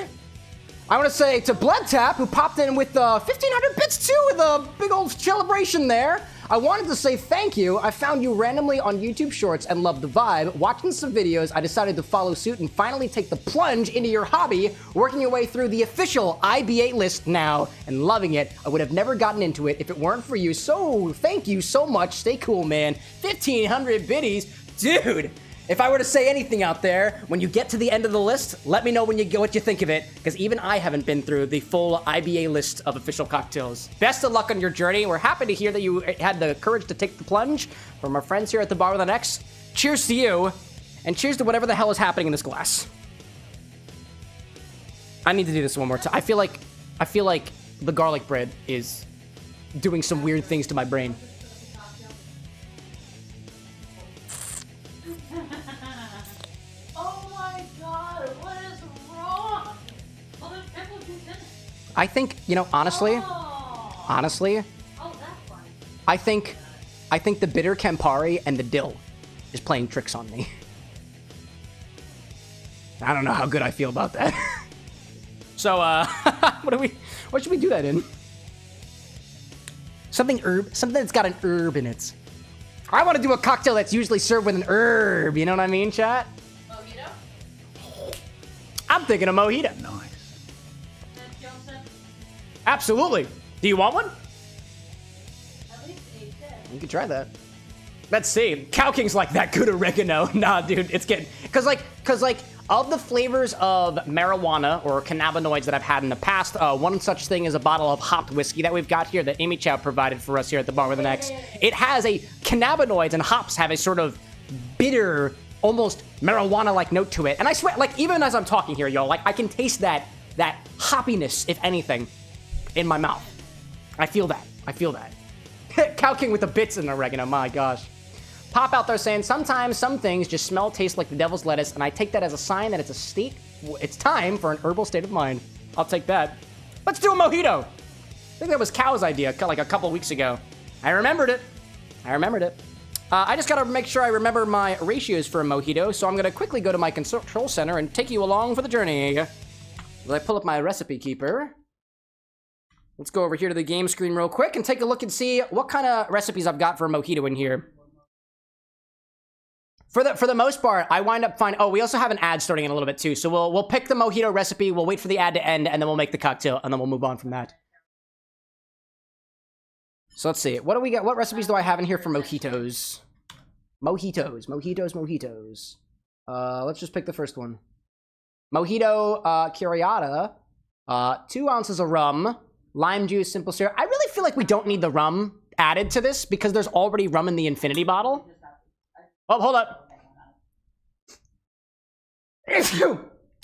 I want to say to Blood Tap, who popped in with 1,500 bits too, with a big old celebration there. I wanted to say thank you. I found you randomly on YouTube Shorts and loved the vibe. Watching some videos, I decided to follow suit and finally take the plunge into your hobby, working your way through the official IB8 list now and loving it. I would have never gotten into it if it weren't for you. So thank you so much. Stay cool, man. 1,500 biddies. Dude, if I were to say anything out there, when you get to the end of the list, let me know when you go what you think of it, because even I haven't been through the full IBA list of official cocktails. Best of luck on your journey. We're happy to hear that you had the courage to take the plunge. From our friends here at the Bar with an X, cheers to you, and cheers to whatever the hell is happening in this glass. I need to do this one more time. I feel like the garlic bread is doing some weird things to my brain. I think, you know, honestly, Oh, that's fun. I think the bitter Campari and the dill is playing tricks on me. I don't know how good I feel about that. So, what should we do that in? Something that's got an herb in it. I want to do a cocktail that's usually served with an herb, you know what I mean, chat? Mojito? I'm thinking a mojito. Nice. That's Joseph. Absolutely. Do you want one? At least 8 cents. You can try that. Let's see. Cow King's like that good oregano. Nah, dude, it's getting... Cause like, of the flavors of marijuana or cannabinoids that I've had in the past, one such thing is a bottle of hopped whiskey that we've got here that imichao provided for us here at the bar with an X. It has a cannabinoids, and hops have a sort of bitter, almost marijuana-like note to it. And I swear, like, even as I'm talking here, y'all, like, I can taste that hoppiness, if anything, in my mouth. I feel that. Cow King with the bits in oregano, my gosh. Pop out there saying, sometimes some things just smell, taste like the devil's lettuce, and I take that as a sign that it's time for an herbal state of mind. I'll take that. Let's do a mojito. I think that was Cow's idea, like a couple weeks ago. I remembered it. I just gotta make sure I remember my ratios for a mojito, so I'm gonna quickly go to my control center and take you along for the journey. Will I pull up my recipe keeper? Let's go over here to the game screen real quick and take a look and see what kind of recipes I've got for a mojito in here. For the most part, I wind up finding... Oh, we also have an ad starting in a little bit, too. So we'll pick the mojito recipe, we'll wait for the ad to end, and then we'll make the cocktail, and then we'll move on from that. So let's see. What do we got? What recipes do I have in here for mojitos? Mojitos. Let's just pick the first one. Mojito Curiata. 2 ounces of rum. Lime juice, simple syrup. I really feel like we don't need the rum added to this, because there's already rum in the infinity bottle. Oh, hold up.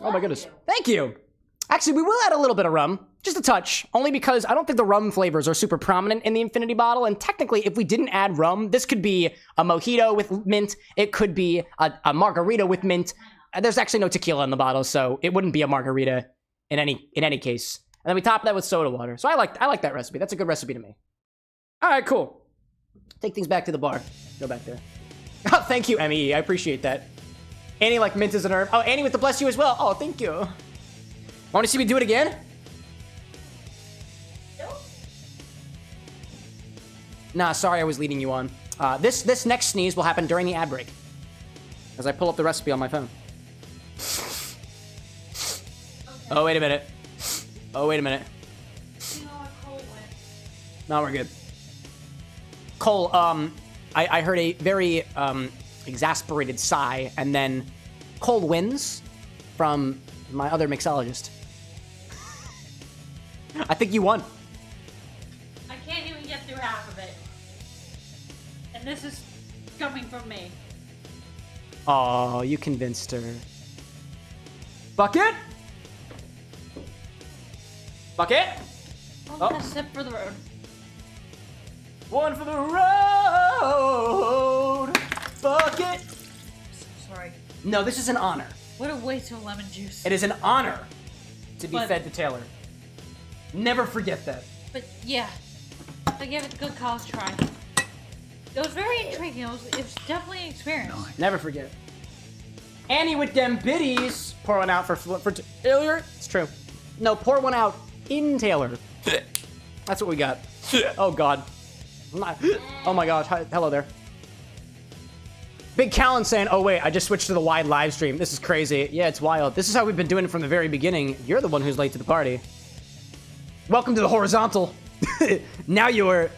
Oh my goodness. Thank you. Actually, we will add a little bit of rum. Just a touch. Only because I don't think the rum flavors are super prominent in the infinity bottle. And technically, if we didn't add rum, this could be a mojito with mint. It could be a margarita with mint. There's actually no tequila in the bottle, so it wouldn't be a margarita in any case. And then we top that with soda water. So I like that recipe. That's a good recipe to me. All right, cool. Take things back to the bar. Go back there. Oh, thank you, Emmy. I appreciate that. Annie, like mint is an herb. Oh, Annie with the bless you as well. Oh, thank you. Want to see me do it again? Nah, sorry, I was leading you on. This next sneeze will happen during the ad break, as I pull up the recipe on my phone. Okay. Oh, wait a minute. You know what, Cole went. No, we're good. Cole, I heard a very exasperated sigh, and then Cole wins from my other mixologist. I think you won. I can't even get through half of it. And this is coming from me. Oh, you convinced her. Bucket? Bucket? Oh, a sip for the road. One for the road. Bucket. So sorry. No, this is an honor. What a waste of lemon juice. It is an honor to be fed to Taylor. Never forget that. But yeah, I gave it a good college try. It was very intriguing. It was definitely an experience. Nice. Never forget. Annie with them biddies. Pour one out for Taylor. It's true. No, pour one out in Taylor. That's what we got. Oh God. Oh my gosh. Hi, hello there. Big Callan saying, oh wait, I just switched to the wide live stream. This is crazy. Yeah, it's wild. This is how we've been doing it from the very beginning. You're the one who's late to the party. Welcome to the horizontal. Now you're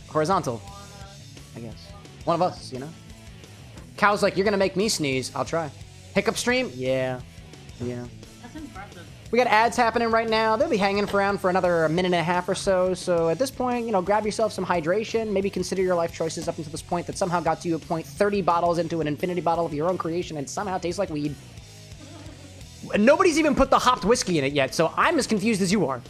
horizontal, I guess. One of us, you know? Cow's like, you're gonna make me sneeze. I'll try. Hiccup stream? Yeah. That's impressive. We got ads happening right now. They'll be hanging around for another minute and a half or so. So at this point, you know, grab yourself some hydration. Maybe consider your life choices up until this point that somehow got to you a point 30 bottles into an infinity bottle of your own creation and somehow tastes like weed. Nobody's even put the hopped whiskey in it yet, so I'm as confused as you are.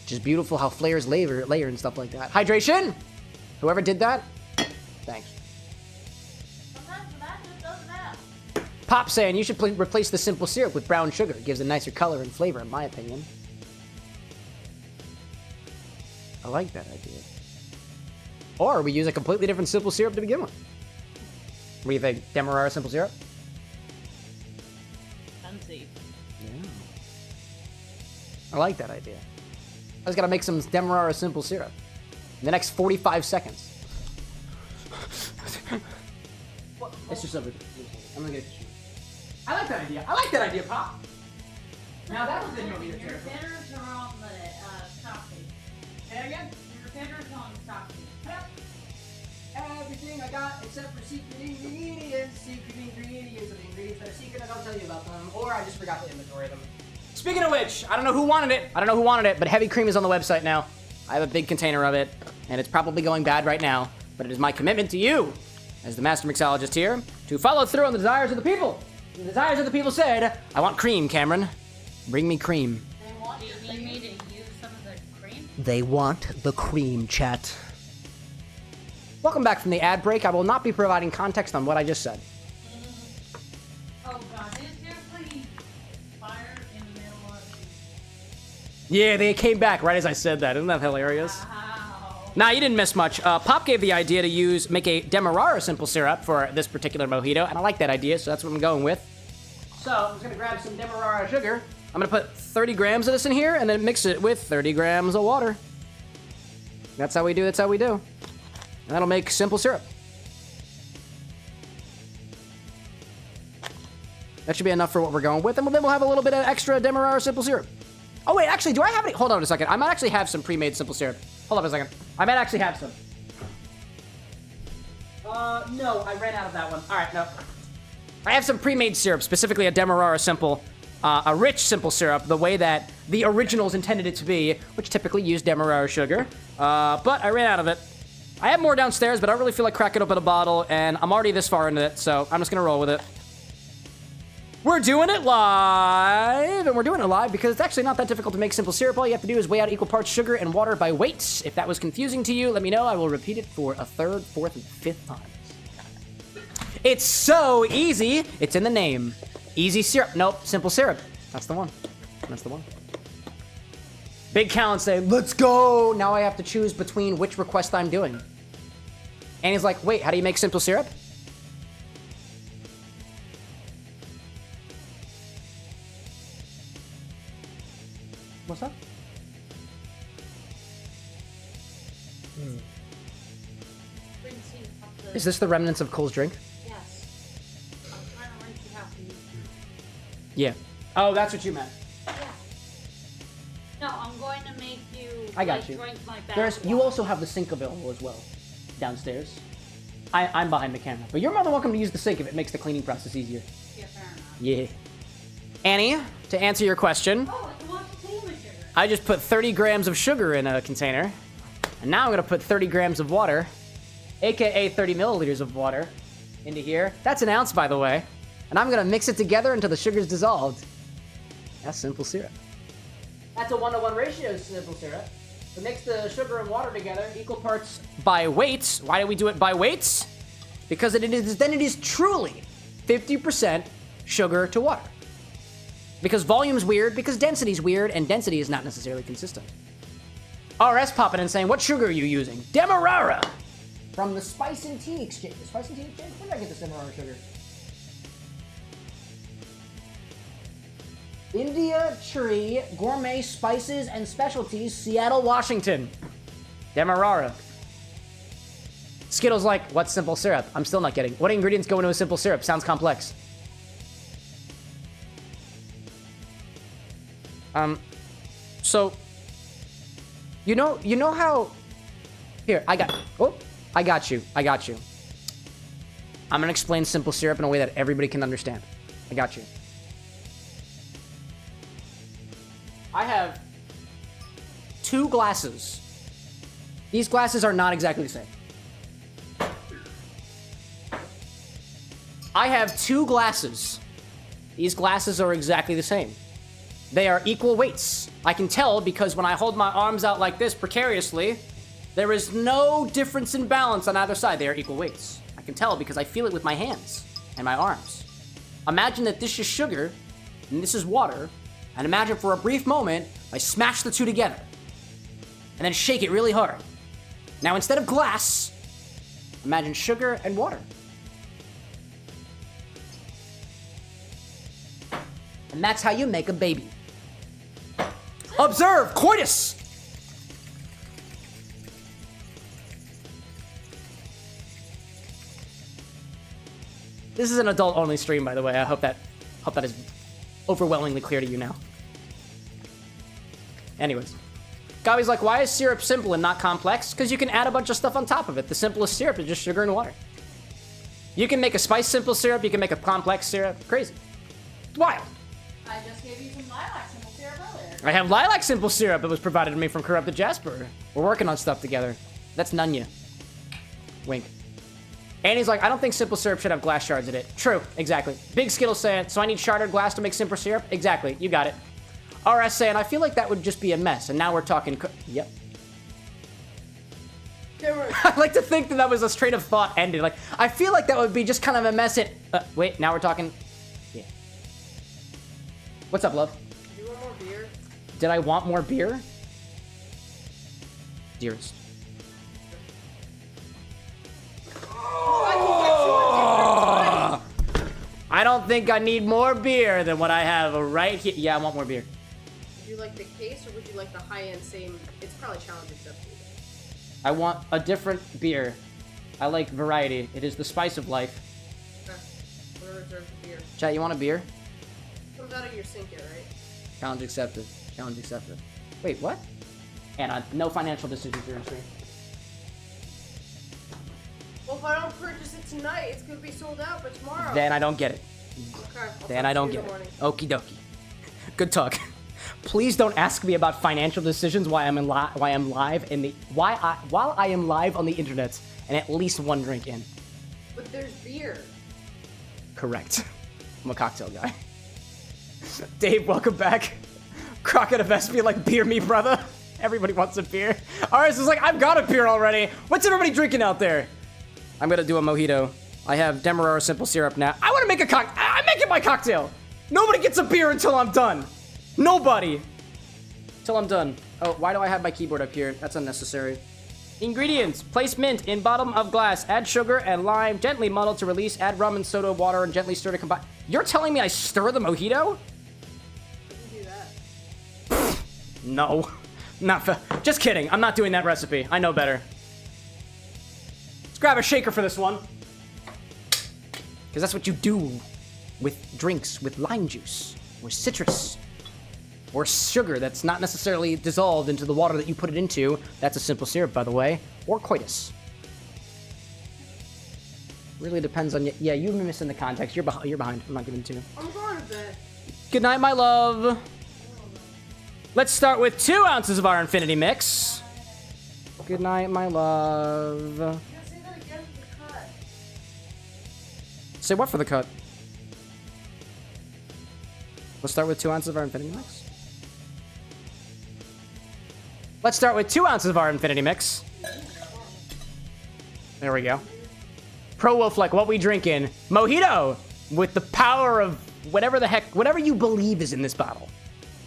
Which is beautiful how flavors layer and stuff like that. Hydration! Whoever did that, thanks. Sometimes the magic doesn't have. Pop saying you should replace the simple syrup with brown sugar. It gives a nicer color and flavor, in my opinion. I like that idea. Or we use a completely different simple syrup to begin with. What do you think? Demerara simple syrup? Fancy. Yeah. I like that idea. I just gotta make some Demerara simple syrup in the next 45 seconds. It's just over. I'm gonna get it. I like that idea. I like that idea, Pop. Now that was in your leader Your territory. bitters are on the coffee. Say that again? Your bitters on the coffee. Yep. Everything I got except for secret ingredients. Secret ingredients of the ingredients that are secret. I don't tell you about them. Or I just forgot to inventory them. Speaking of which, I don't know who wanted it. But heavy cream is on the website now. I have a big container of it, and it's probably going bad right now. But it is my commitment to you, as the master mixologist here, to follow through on the desires of the people. The desires of the people said, I want cream, Cameron. Bring me cream. Do you need me to use some of the cream? They want the cream, chat. Welcome back from the ad break. I will not be providing context on what I just said. Oh god, is there please fire in the middle of Yeah, they came back right as I said that. Isn't that hilarious? Nah, you didn't miss much. Pop gave the idea to make a Demerara simple syrup for this particular mojito, and I like that idea, so that's what I'm going with. So, I'm just gonna grab some Demerara sugar. I'm gonna put 30 grams of this in here, and then mix it with 30 grams of water. That's how we do, And that'll make simple syrup. That should be enough for what we're going with, and then we'll have a little bit of extra Demerara simple syrup. Oh wait, actually, do I have any? Hold on a second. I might actually have some pre-made simple syrup. Hold up a second. I might actually have some. No, I ran out of that one. All right, no. I have some pre-made syrup, specifically a Demerara simple, a rich simple syrup, the way that the originals intended it to be, which typically used Demerara sugar. But I ran out of it. I have more downstairs, but I don't really feel like cracking open a bottle, and I'm already this far into it, so I'm just gonna roll with it. We're doing it live, and we're doing it live because it's actually not that difficult to make simple syrup. All you have to do is weigh out equal parts sugar and water by weight. If that was confusing to you, let me know. I will repeat it for a third, fourth, and fifth time. It's so easy. It's in the name. Easy syrup. Nope, simple syrup. That's the one. Big Callan say, let's go. Now I have to choose between which request I'm doing. And he's like, wait, how do you make simple syrup? What's up? Is this the remnants of Cole's drink? Yes. I'm trying to rinse it out. Yeah. Oh, that's what you meant. Yeah. No, I'm going to make you I got you. drink my bath. You also have the sink available as well, downstairs. I'm behind the camera, but you're more than welcome to use the sink if it makes the cleaning process easier. Yeah, fair enough. Yeah. Annie, to answer your question, Oh, I want to see my sugar. I just put 30 grams of sugar in a container, and now I'm gonna put 30 grams of water, aka 30 milliliters of water, into here. That's an ounce, by the way. And I'm gonna mix it together until the sugar's dissolved. That's simple syrup. That's a 1-to-1 ratio simple syrup. So mix the sugar and water together, equal parts by weight. Why do we do it by weights? Because then it is truly 50% sugar to water. Because volume's weird, because density's weird, and density is not necessarily consistent. RS popping in saying, what sugar are you using? Demerara! From the Spice and Tea Exchange. The Spice and Tea Exchange? Where did I get this Demerara sugar? India Tree Gourmet Spices and Specialties, Seattle, Washington. Demerara. Skittles like, what's simple syrup? I'm still not getting. What ingredients go into a simple syrup? Sounds complex. So, you know how, here, I got you. I'm gonna explain simple syrup in a way that everybody can understand. I got you. I have 2 glasses. These glasses are not exactly the same. I have 2 glasses. These glasses are exactly the same. They are equal weights. I can tell because when I hold my arms out like this precariously, there is no difference in balance on either side. They are equal weights. I can tell because I feel it with my hands and my arms. Imagine that this is sugar and this is water, and imagine for a brief moment I smash the two together and then shake it really hard. Now, instead of glass, imagine sugar and water. And that's how you make a baby. Observe coitus. This is an adult-only stream, by the way. I hope that is overwhelmingly clear to you now. Anyways. Gabi's like, why is syrup simple and not complex? Because you can add a bunch of stuff on top of it. The simplest syrup is just sugar and water. You can make a spice simple syrup. You can make a complex syrup. Crazy. It's wild. I just gave you some lilac simple syrup earlier. I have lilac simple syrup that was provided to me from Corrupted Jasper. We're working on stuff together. That's Nunya. Wink. Annie's like, I don't think simple syrup should have glass shards in it. True, exactly. Big Skittle saying, so I need sharded glass to make simple syrup? Exactly, you got it. RS saying, I feel like that would just be a mess. And now we're talking, yep. I like to think that was a train of thought ended. Like, I feel like that would be just kind of a mess. Wait, now we're talking, yeah. What's up, love? Do you want more beer? Did I want more beer? Dearest. I don't think I need more beer than what I have right here. Yeah, I want more beer. Would you like the case or would you like the high-end same? It's probably challenging stuff. I want a different beer. I like variety. It is the spice of life. Okay. We're gonna reserve the beer. Chat, you want a beer? Comes out of your sink here, right? Challenge accepted. Challenge accepted. Wait, what? Anna, no financial decisions during stream. Well, if I don't purchase it tonight, it's gonna be sold out by tomorrow. Then I don't get it. Okay. Then I don't get it. Okie dokie. Good talk. Please don't ask me about financial decisions while I am live on the internet and at least one drink in. But there's beer. Correct. I'm a cocktail guy. Dave, welcome back. Crockett of Espy like, beer me, brother. Everybody wants a beer. RS is like, I've got a beer already. What's everybody drinking out there? I'm gonna do a mojito. I have Demerara simple syrup now. I wanna make a I'm making my cocktail. Nobody gets a beer until I'm done. Nobody. Till I'm done. Oh, why do I have my keyboard up here? That's unnecessary. Ingredients. Place mint in bottom of glass. Add sugar and lime. Gently muddle to release. Add rum and soda water and gently stir to combine. You're telling me I stir the mojito? I can do that. No. Just kidding. I'm not doing that recipe. I know better. Let's grab a shaker for this one. Because that's what you do with drinks with lime juice or citrus or sugar that's not necessarily dissolved into the water that you put it into. That's a simple syrup, by the way. Or coitus. Really depends on you. Yeah, you're missing the context. You're behind. I'm not giving it to you. I'm going to bed. Good night, my love. Let's start with 2 ounces of our infinity mix. Good night, my love. Say that again for the cut. Say what for the cut? Let's start with 2 ounces of our infinity mix. Let's start with 2 ounces of our infinity mix. There we go. Pro Wolf, like, what we drinking? Mojito! With the power of whatever you believe is in this bottle.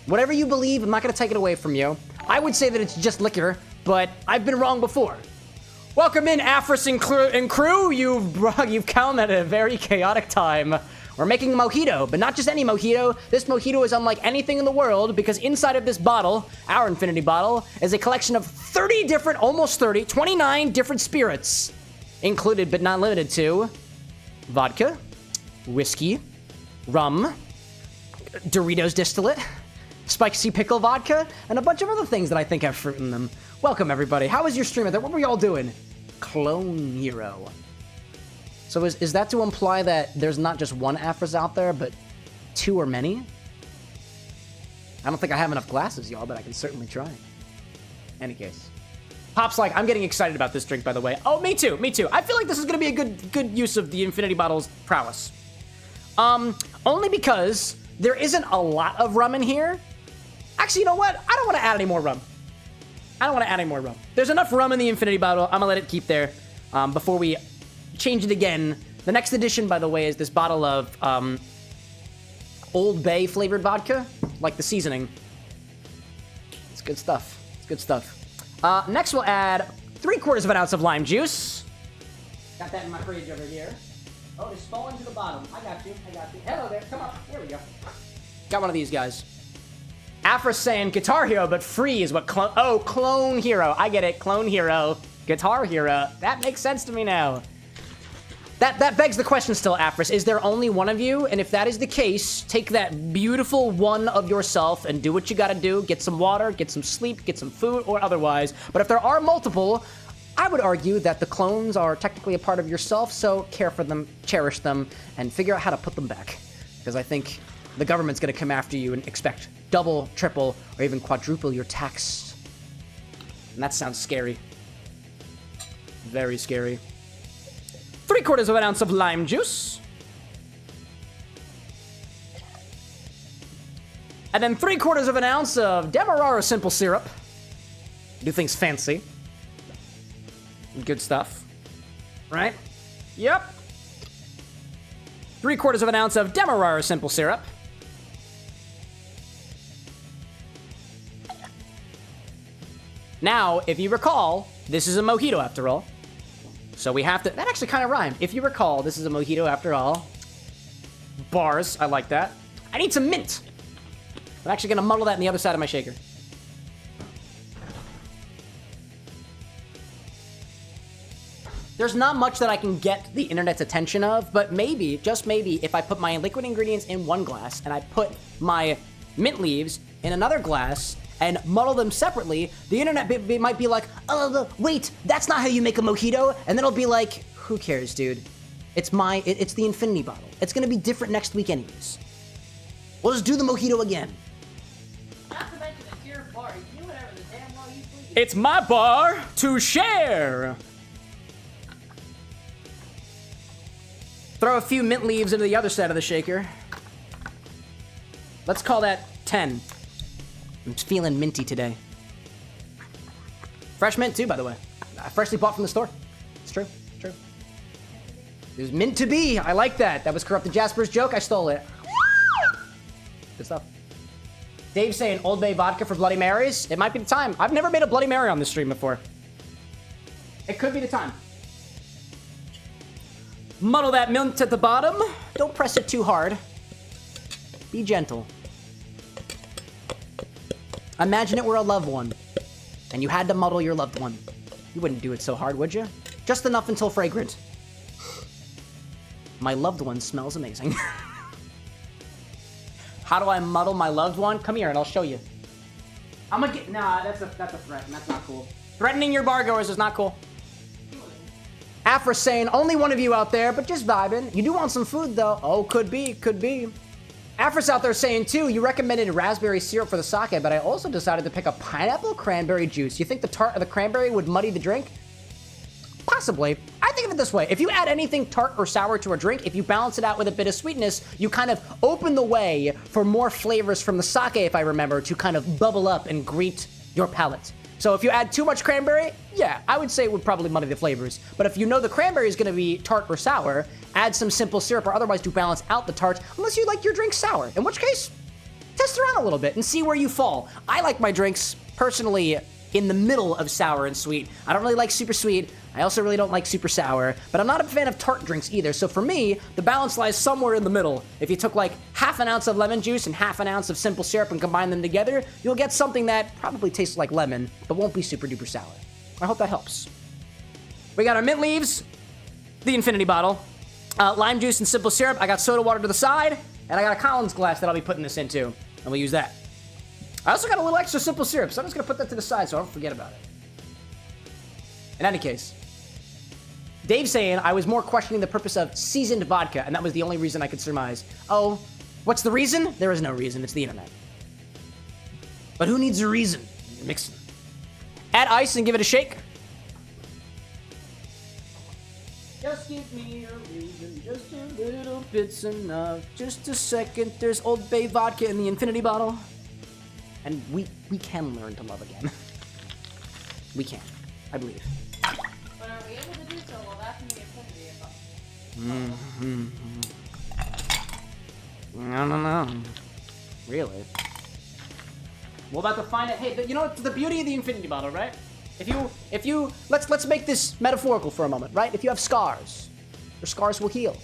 Whatever you believe, I'm not gonna take it away from you. I would say that it's just liquor, but I've been wrong before. Welcome in, Afris and crew. You've come at a very chaotic time. We're making a mojito, but not just any mojito. This mojito is unlike anything in the world because inside of this bottle, our infinity bottle, is a collection of 29 different spirits, included but not limited to vodka, whiskey, rum, Doritos distillate, spicy pickle vodka, and a bunch of other things that I think have fruit in them. Welcome, everybody. How was your stream? What were y'all doing? Clone Hero. So is that to imply that there's not just one Afros out there, but 2 or many? I don't think I have enough glasses, y'all, but I can certainly try. Any case. Pop's like, I'm getting excited about this drink, by the way. Oh, me too, me too. I feel like this is going to be a good use of the Infinity Bottle's prowess. Only because there isn't a lot of rum in here. Actually, you know what? I don't want to add any more rum. There's enough rum in the Infinity Bottle. I'm going to let it keep there before we change it again. The next edition, by the way, is this bottle of Old Bay flavored vodka, like the seasoning. It's good stuff. Next, we'll add 3/4 of an ounce of lime juice. Got that in my fridge over here. Oh, it's falling to the bottom. I got you. Hello there. Come on. There we go. Got one of these guys. Afra's saying Guitar Hero, but free is what Clone Hero. I get it. Clone Hero. Guitar Hero. That makes sense to me now. That begs the question still, Afris. Is there only one of you? And if that is the case, take that beautiful one of yourself and do what you gotta do. Get some water, get some sleep, get some food, or otherwise. But if there are multiple, I would argue that the clones are technically a part of yourself, so care for them, cherish them, and figure out how to put them back. Because I think the government's gonna come after you and expect double, triple, or even quadruple your tax. And that sounds scary. Very scary. 3/4 of an ounce of lime juice. And then 3/4 of an ounce of Demerara simple syrup. Do things fancy. Good stuff. Right? Yep. 3/4 of an ounce of Demerara simple syrup. Now, if you recall, this is a mojito after all. So we have to... That actually kind of rhymed. If you recall, this is a mojito after all. Bars. I like that. I need some mint. I'm actually going to muddle that in the other side of my shaker. There's not much that I can get the internet's attention of, but maybe, just maybe, if I put my liquid ingredients in one glass and I put my mint leaves in another glass and muddle them separately, the internet might be like, oh, wait, that's not how you make a mojito. And then I'll be like, who cares, dude? It's the infinity bottle. It's gonna be different next week anyways. We'll just do the mojito again. Not to mention it's your bar. You can do whatever the damn well you please. It's my bar to share. Throw a few mint leaves into the other side of the shaker. Let's call that 10. I'm feeling minty today. Fresh mint too, by the way. Freshly bought from the store. It's true, it's true. There's mint to be. I like that. That was Corrupted Jasper's joke. I stole it. Good stuff. Dave saying Old Bay vodka for Bloody Marys. It might be the time. I've never made a Bloody Mary on this stream before. It could be the time. Muddle that mint at the bottom. Don't press it too hard. Be gentle. Imagine it were a loved one, and you had to muddle your loved one. You wouldn't do it so hard, would you? Just enough until fragrant. My loved one smells amazing. How do I muddle my loved one? Come here and I'll show you. I'm gonna get... Nah, that's a threat, and that's not cool. Threatening your bargoers is not cool. Afra saying, only one of you out there, but just vibing. You do want some food, though. Oh, could be, could be. Afra's out there saying, too, you recommended raspberry syrup for the sake, but I also decided to pick up pineapple cranberry juice. You think the tart of the cranberry would muddy the drink? Possibly. I think of it this way. If you add anything tart or sour to a drink, if you balance it out with a bit of sweetness, you kind of open the way for more flavors from the sake, if I remember, to kind of bubble up and greet your palate. So if you add too much cranberry, yeah, I would say it would probably muddy the flavors. But if you know the cranberry is going to be tart or sour, add some simple syrup or otherwise to balance out the tart, unless you like your drink sour. In which case, test around a little bit and see where you fall. I like my drinks, personally, in the middle of sour and sweet. I don't really like super sweet. I also really don't like super sour, but I'm not a fan of tart drinks either. So for me, the balance lies somewhere in the middle. If you took like half an ounce of lemon juice and half an ounce of simple syrup and combine them together, you'll get something that probably tastes like lemon, but won't be super duper sour. I hope that helps. We got our mint leaves, the infinity bottle, lime juice and simple syrup. I got soda water to the side, and I got a Collins glass that I'll be putting this into, and we'll use that. I also got a little extra simple syrup, so I'm just gonna put that to the side so I don't forget about it. In any case, Dave's saying I was more questioning the purpose of seasoned vodka, and that was the only reason I could surmise. Oh, what's the reason? There is no reason, it's the internet. But who needs a reason? Mix them. Add ice and give it a shake. Just give me a reason, just a little bit's enough. Just a second, there's Old Bay vodka in the infinity bottle. And we can learn to love again. We can, I believe. But are we able to do so while that's in the infinity bottle? I don't know. Really? We're about to find it. Hey, you know what's the beauty of the infinity bottle, right? If you, let's make this metaphorical for a moment, right? If you have scars, your scars will heal.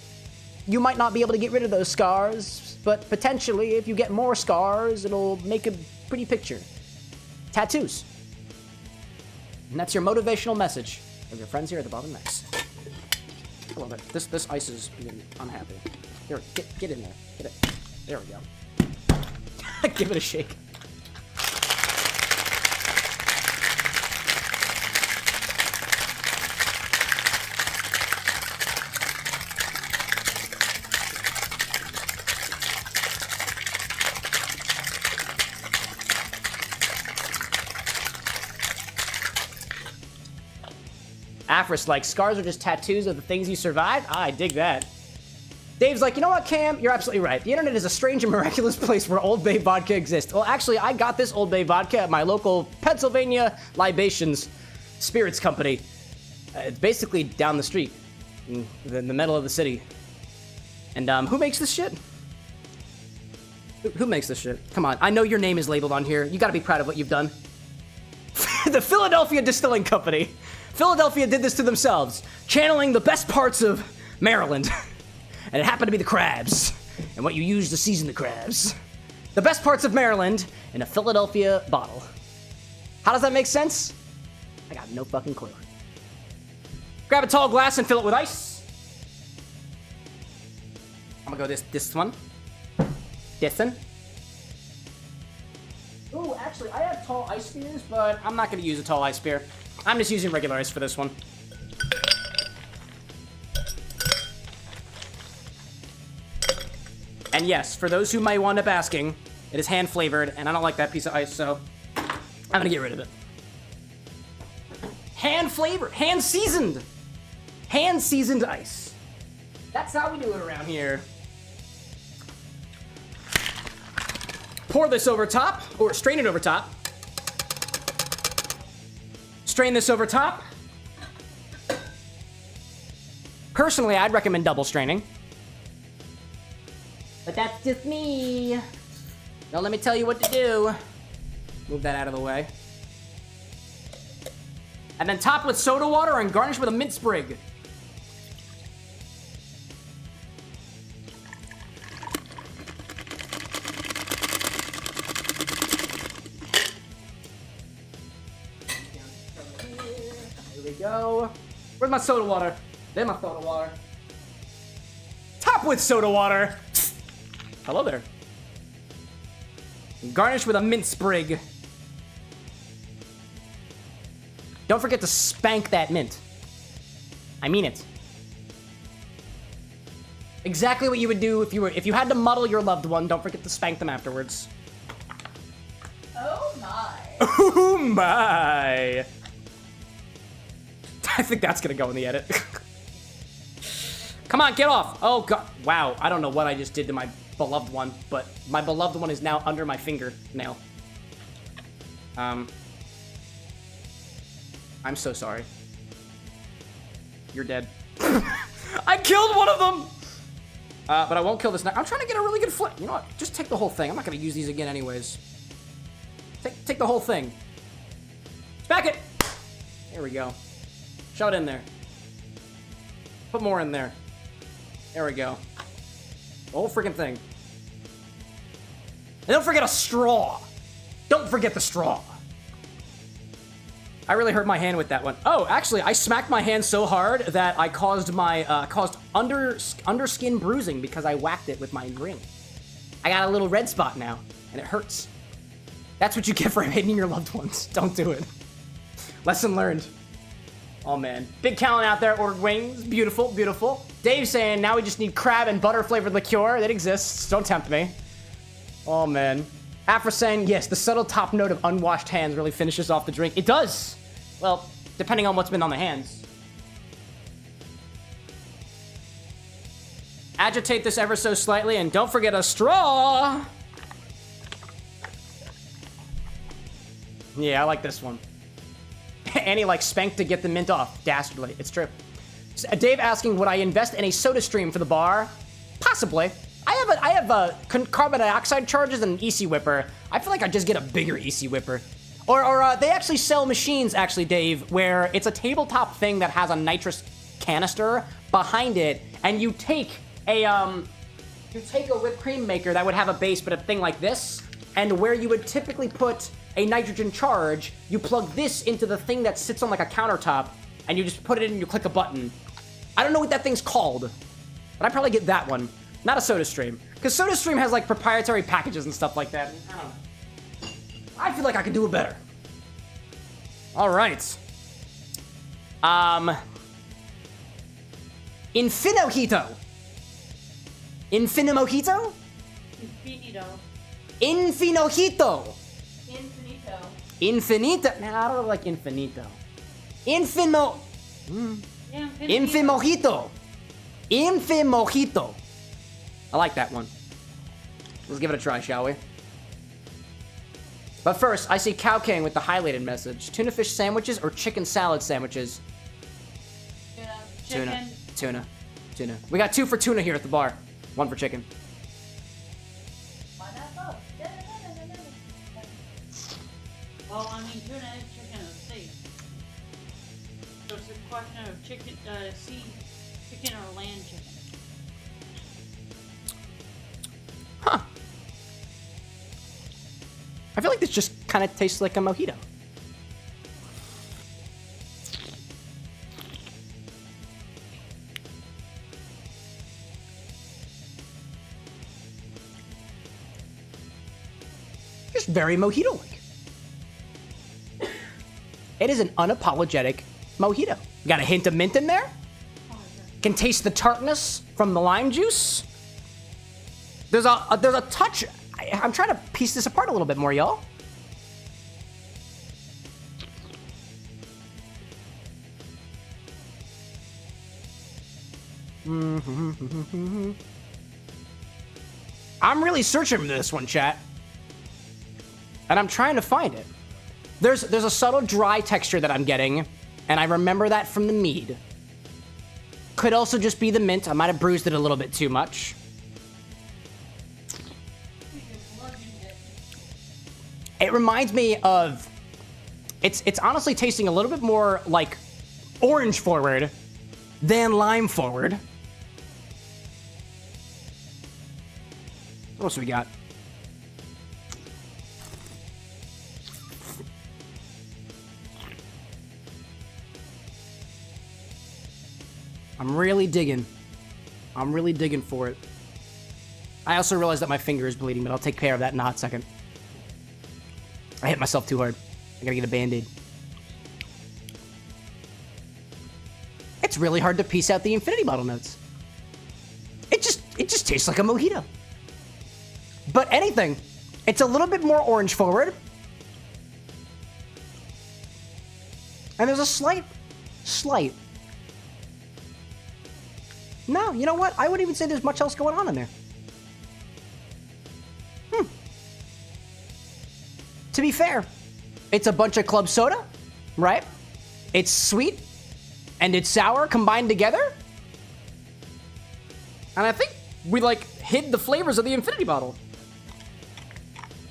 You might not be able to get rid of those scars, but potentially if you get more scars, it'll make a pretty picture. Tattoos. And that's your motivational message of your friends here at the Bottom Next. I love it. This ice is being unhappy. Here, get in there. Get it. There we go. Give it a shake. Afris, like, scars are just tattoos of the things you survived? I dig that. Dave's like, you know what, Cam? You're absolutely right. The internet is a strange and miraculous place where Old Bay vodka exists. Well, actually, I got this Old Bay vodka at my local Pennsylvania Libations Spirits Company. It's basically down the street, in the middle of the city. And who makes this shit? Who makes this shit? Come on, I know your name is labeled on here. You gotta be proud of what you've done. The Philadelphia Distilling Company. Philadelphia did this to themselves, channeling the best parts of Maryland. And it happened to be the crabs, and what you use to season the crabs. The best parts of Maryland in a Philadelphia bottle. How does that make sense? I got no fucking clue. Grab a tall glass and fill it with ice. I'm gonna go this one. This one. Ooh, actually, I have tall ice spears, but I'm not gonna use a tall ice spear. I'm just using regular ice for this one. And yes, for those who might wind up asking, it is hand flavored, and I don't like that piece of ice, so I'm gonna get rid of it. Hand flavored, hand seasoned ice. That's how we do it around here. Pour this over top, or strain it over top. Strain this over top. Personally, I'd recommend double straining. But that's just me. Don't let me tell you what to do. Move that out of the way. And then top with soda water and garnish with a mint sprig. There we go. Where's my soda water? There's my soda water. Top with soda water. Hello there. Garnish with a mint sprig. Don't forget to spank that mint. I mean it. Exactly what you would do if you had to muddle your loved one. Don't forget to spank them afterwards. Oh my. Oh my. I think that's gonna go in the edit. Come on, get off. Oh god. Wow, I don't know what I just did to my beloved one, but my beloved one is now under my fingernail. I'm so sorry. You're dead. I killed one of them! But I won't kill this now. I'm trying to get a really good flip. You know what? Just take the whole thing. I'm not gonna use these again anyways. Take the whole thing. Smack it! There we go. Shove it in there. Put more in there. There we go. The whole freaking thing. And don't forget a straw. Don't forget the straw. I really hurt my hand with that one. Oh, actually, I smacked my hand so hard that I caused my underskin bruising because I whacked it with my ring. I got a little red spot now, and it hurts. That's what you get for hating your loved ones. Don't do it. Lesson learned. Oh man, Big Callan out there ordered wings. Beautiful, beautiful. Dave saying now we just need crab and butter flavored liqueur. That exists. Don't tempt me. Oh man. Afra saying yes, the subtle top note of unwashed hands really finishes off the drink. It does. Well, depending on what's been on the hands. Agitate this ever so slightly, and don't forget a straw. Yeah, I like this one. Annie like spanked to get the mint off. Dastardly. It's true. Dave asking, would I invest in a soda stream for the bar? Possibly. I have carbon dioxide charges and an EC Whipper. I feel like I'd just get a bigger EC Whipper. Or they actually sell machines, actually, Dave, where it's a tabletop thing that has a nitrous canister behind it, and you take a whipped cream maker that would have a base, but a thing like this, and where you would typically put a nitrogen charge, you plug this into the thing that sits on like a countertop, and you just put it in and you click a button. I don't know what that thing's called, but I'd probably get that one, not a SodaStream. Because SodaStream has like proprietary packages and stuff like that. I don't know. I feel like I could do it better. All right. Infinimojito. Infinimojito? Infinito. Infinojito. Infinito. Infinito. Nah, I don't like infinito. Infimo. Yeah, Infimojito. Infimojito. I like that one. Let's give it a try, shall we? But first, I see Cow King with the highlighted message. Tuna fish sandwiches or chicken salad sandwiches? Chicken. Tuna. We got 2 for tuna here at the bar. 1 for chicken. Why not both? Well, I mean, tuna and chicken are safe. So it's a question of chicken, chicken or land chicken. Huh. I feel like this just kind of tastes like a mojito. Just very mojito-like. It is an unapologetic mojito. Got a hint of mint in there. Can taste the tartness from the lime juice. There's a touch. I'm trying to piece this apart a little bit more, y'all. I'm really searching for this one, chat. And I'm trying to find it. There's a subtle dry texture that I'm getting, and I remember that from the mead. Could also just be the mint. I might have bruised it a little bit too much. It reminds me of... It's honestly tasting a little bit more like orange forward than lime forward. What else do we got? I'm really digging for it. I also realized that my finger is bleeding, but I'll take care of that in a hot second. I hit myself too hard. I gotta get a Band-Aid. It's really hard to piece out the infinity bottle notes. It just tastes like a mojito. But anything, it's a little bit more orange forward. And there's a slight. No, you know what? I wouldn't even say there's much else going on in there. To be fair, it's a bunch of club soda, right? It's sweet and it's sour combined together. And I think we hid the flavors of the infinity bottle.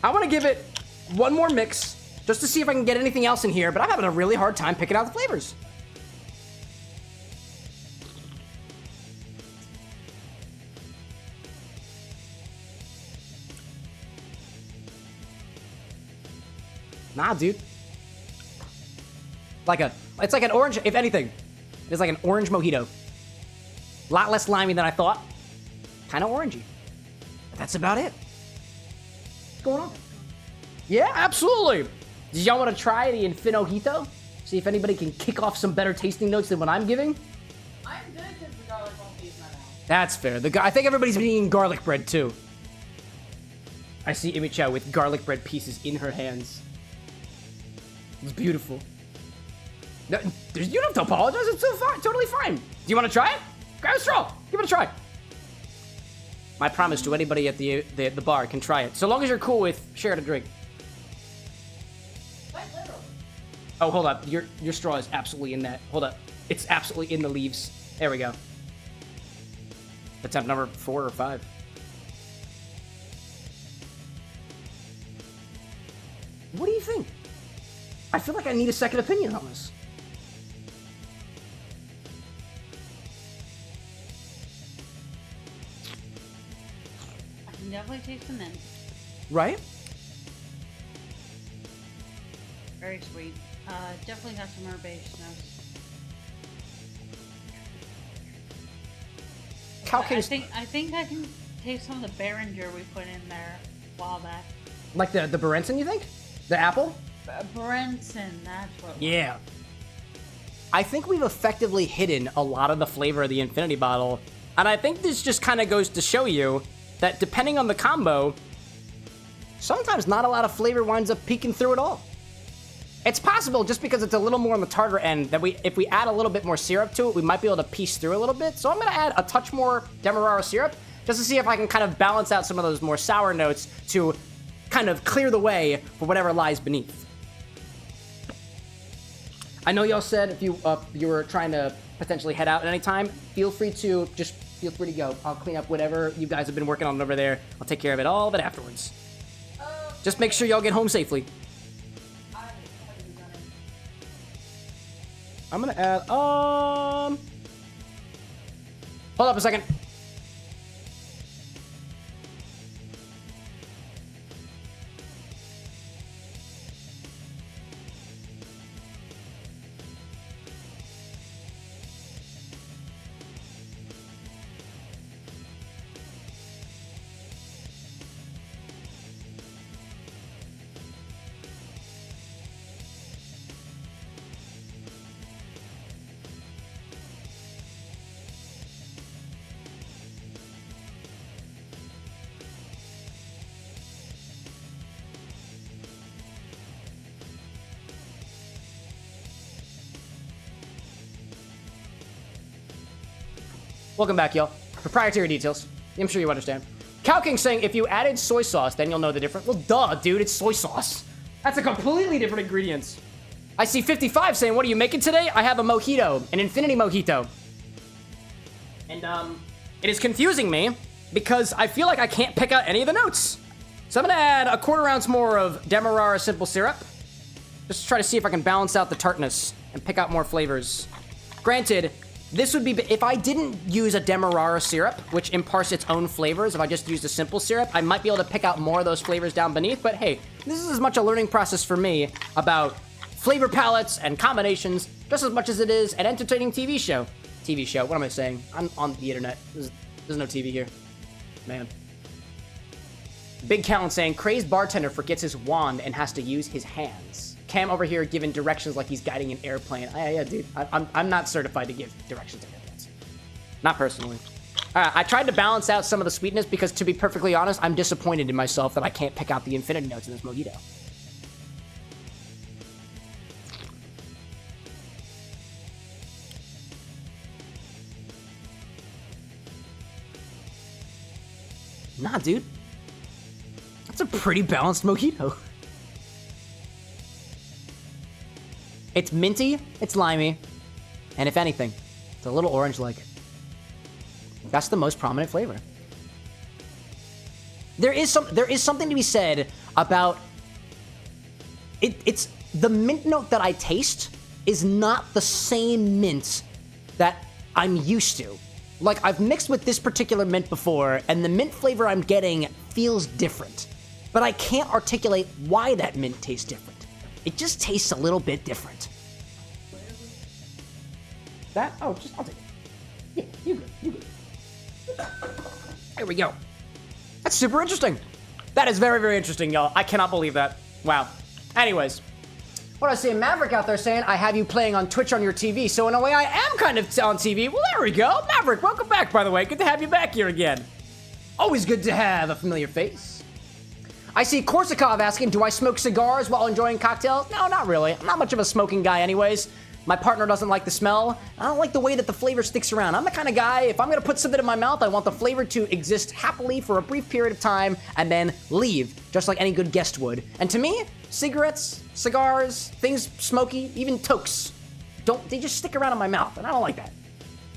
I want to give it one more mix just to see if I can get anything else in here, but I'm having a really hard time picking out the flavors. Nah, dude. It's like an orange, if anything. It's like an orange mojito. A lot less limey than I thought. Kind of orangey. But that's about it. What's going on? Yeah, absolutely. Do y'all want to try the Infinojito? See if anybody can kick off some better tasting notes than what I'm giving? I'm good because the garlic won't leave my mouth. That's fair. I think everybody's been eating garlic bread, too. I see imichao with garlic bread pieces in her hands. It's beautiful. No, you don't have to apologize. It's so fine. Totally fine. Do you want to try it? Grab a straw. Give it a try. My promise to anybody at the bar can try it. So long as you're cool with sharing a drink. Quite literally. Oh, hold up. Your straw is absolutely in that. Hold up. It's absolutely in the leaves. There we go. Attempt number 4 or 5. What do you think? I feel like I need a second opinion on this. I can definitely taste the mint. Right? Very sweet. Definitely got some herb-based notes. I think I can taste some of the Behringer we put in there a while back. Like the Berenson, you think? The apple? Berenson, that's what it was. Yeah. I think we've effectively hidden a lot of the flavor of the Infinity Bottle. And I think this just kind of goes to show you that depending on the combo, sometimes not a lot of flavor winds up peeking through at all. It's possible, just because it's a little more on the tartar end, that if we add a little bit more syrup to it, we might be able to piece through a little bit. So I'm going to add a touch more Demerara syrup, just to see if I can kind of balance out some of those more sour notes to kind of clear the way for whatever lies beneath. I know y'all said if you were trying to potentially head out at any time, feel free to go. I'll clean up whatever you guys have been working on over there. I'll take care of it all of it afterwards. Just make sure y'all get home safely. I'm gonna add, hold up a second. Welcome back, y'all. Proprietary details. I'm sure you understand. Cow King saying, if you added soy sauce, then you'll know the difference. Well, duh, dude, it's soy sauce. That's a completely different ingredient. I see 55 saying, what are you making today? I have a mojito, an infinity mojito. And, it is confusing me because I feel like I can't pick out any of the notes. So I'm gonna add a 1/4 ounce more of Demerara simple syrup. Just to try to see if I can balance out the tartness and pick out more flavors. Granted, this would be, if I didn't use a Demerara syrup, which imparts its own flavors, if I just used a simple syrup, I might be able to pick out more of those flavors down beneath, but hey, this is as much a learning process for me about flavor palettes and combinations, just as much as it is an entertaining TV show. TV show, what am I saying? I'm on the internet. There's no TV here. Man. Big Callan saying, crazed bartender forgets his wand and has to use his hands. Cam over here giving directions like he's guiding an airplane. Yeah, dude. I'm not certified to give directions to airplanes. Not personally. I tried to balance out some of the sweetness because, to be perfectly honest, I'm disappointed in myself that I can't pick out the infinity notes in this mojito. Nah, dude. That's a pretty balanced mojito. It's minty, it's limey, and if anything, it's a little orange-like. That's the most prominent flavor. There is something to be said about it's the mint note that I taste is not the same mint that I'm used to. Like, I've mixed with this particular mint before, and the mint flavor I'm getting feels different. But I can't articulate why that mint tastes different. It just tastes a little bit different. That? Oh, I'll take it. Yeah, you good. There we go. That's super interesting. That is very, very interesting, y'all. I cannot believe that. Wow. Anyways. What I see Maverick out there saying, I have you playing on Twitch on your TV, so in a way I am kind of on TV. Well, there we go. Maverick, welcome back, by the way. Good to have you back here again. Always good to have a familiar face. I see Korsakov asking, do I smoke cigars while enjoying cocktails? No, not really. I'm not much of a smoking guy anyways. My partner doesn't like the smell. I don't like the way that the flavor sticks around. I'm the kind of guy, if I'm gonna put something in my mouth, I want the flavor to exist happily for a brief period of time and then leave, just like any good guest would. And to me, cigarettes, cigars, things smoky, even tokes, they just stick around in my mouth, and I don't like that.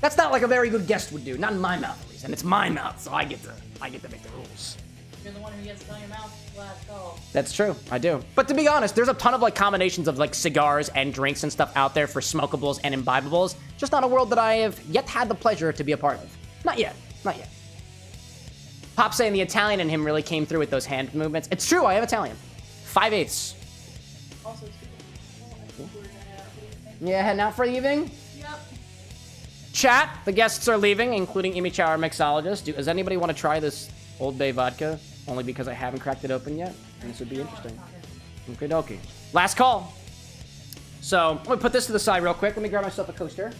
That's not like a very good guest would do, not in my mouth at least, and it's my mouth, so I get to make the rules. You're the one who gets to tell your mouth last call. That's true, I do. But to be honest, there's a ton of like combinations of like cigars and drinks and stuff out there for smokables and imbibables. Just not a world that I have yet had the pleasure to be a part of. Not yet, not yet. Pop saying the Italian in him really came through with those hand movements. It's true, I am Italian. 5/8. Also, I think we're gonna, what do you think? Yeah, heading out for the evening? Yep. Chat, the guests are leaving, including imichao, our mixologist. Does anybody want to try this Old Bay vodka? Only because I haven't cracked it open yet. And this would be interesting. Okay, dokie. Last call. So, let me put this to the side real quick. Let me grab myself a coaster.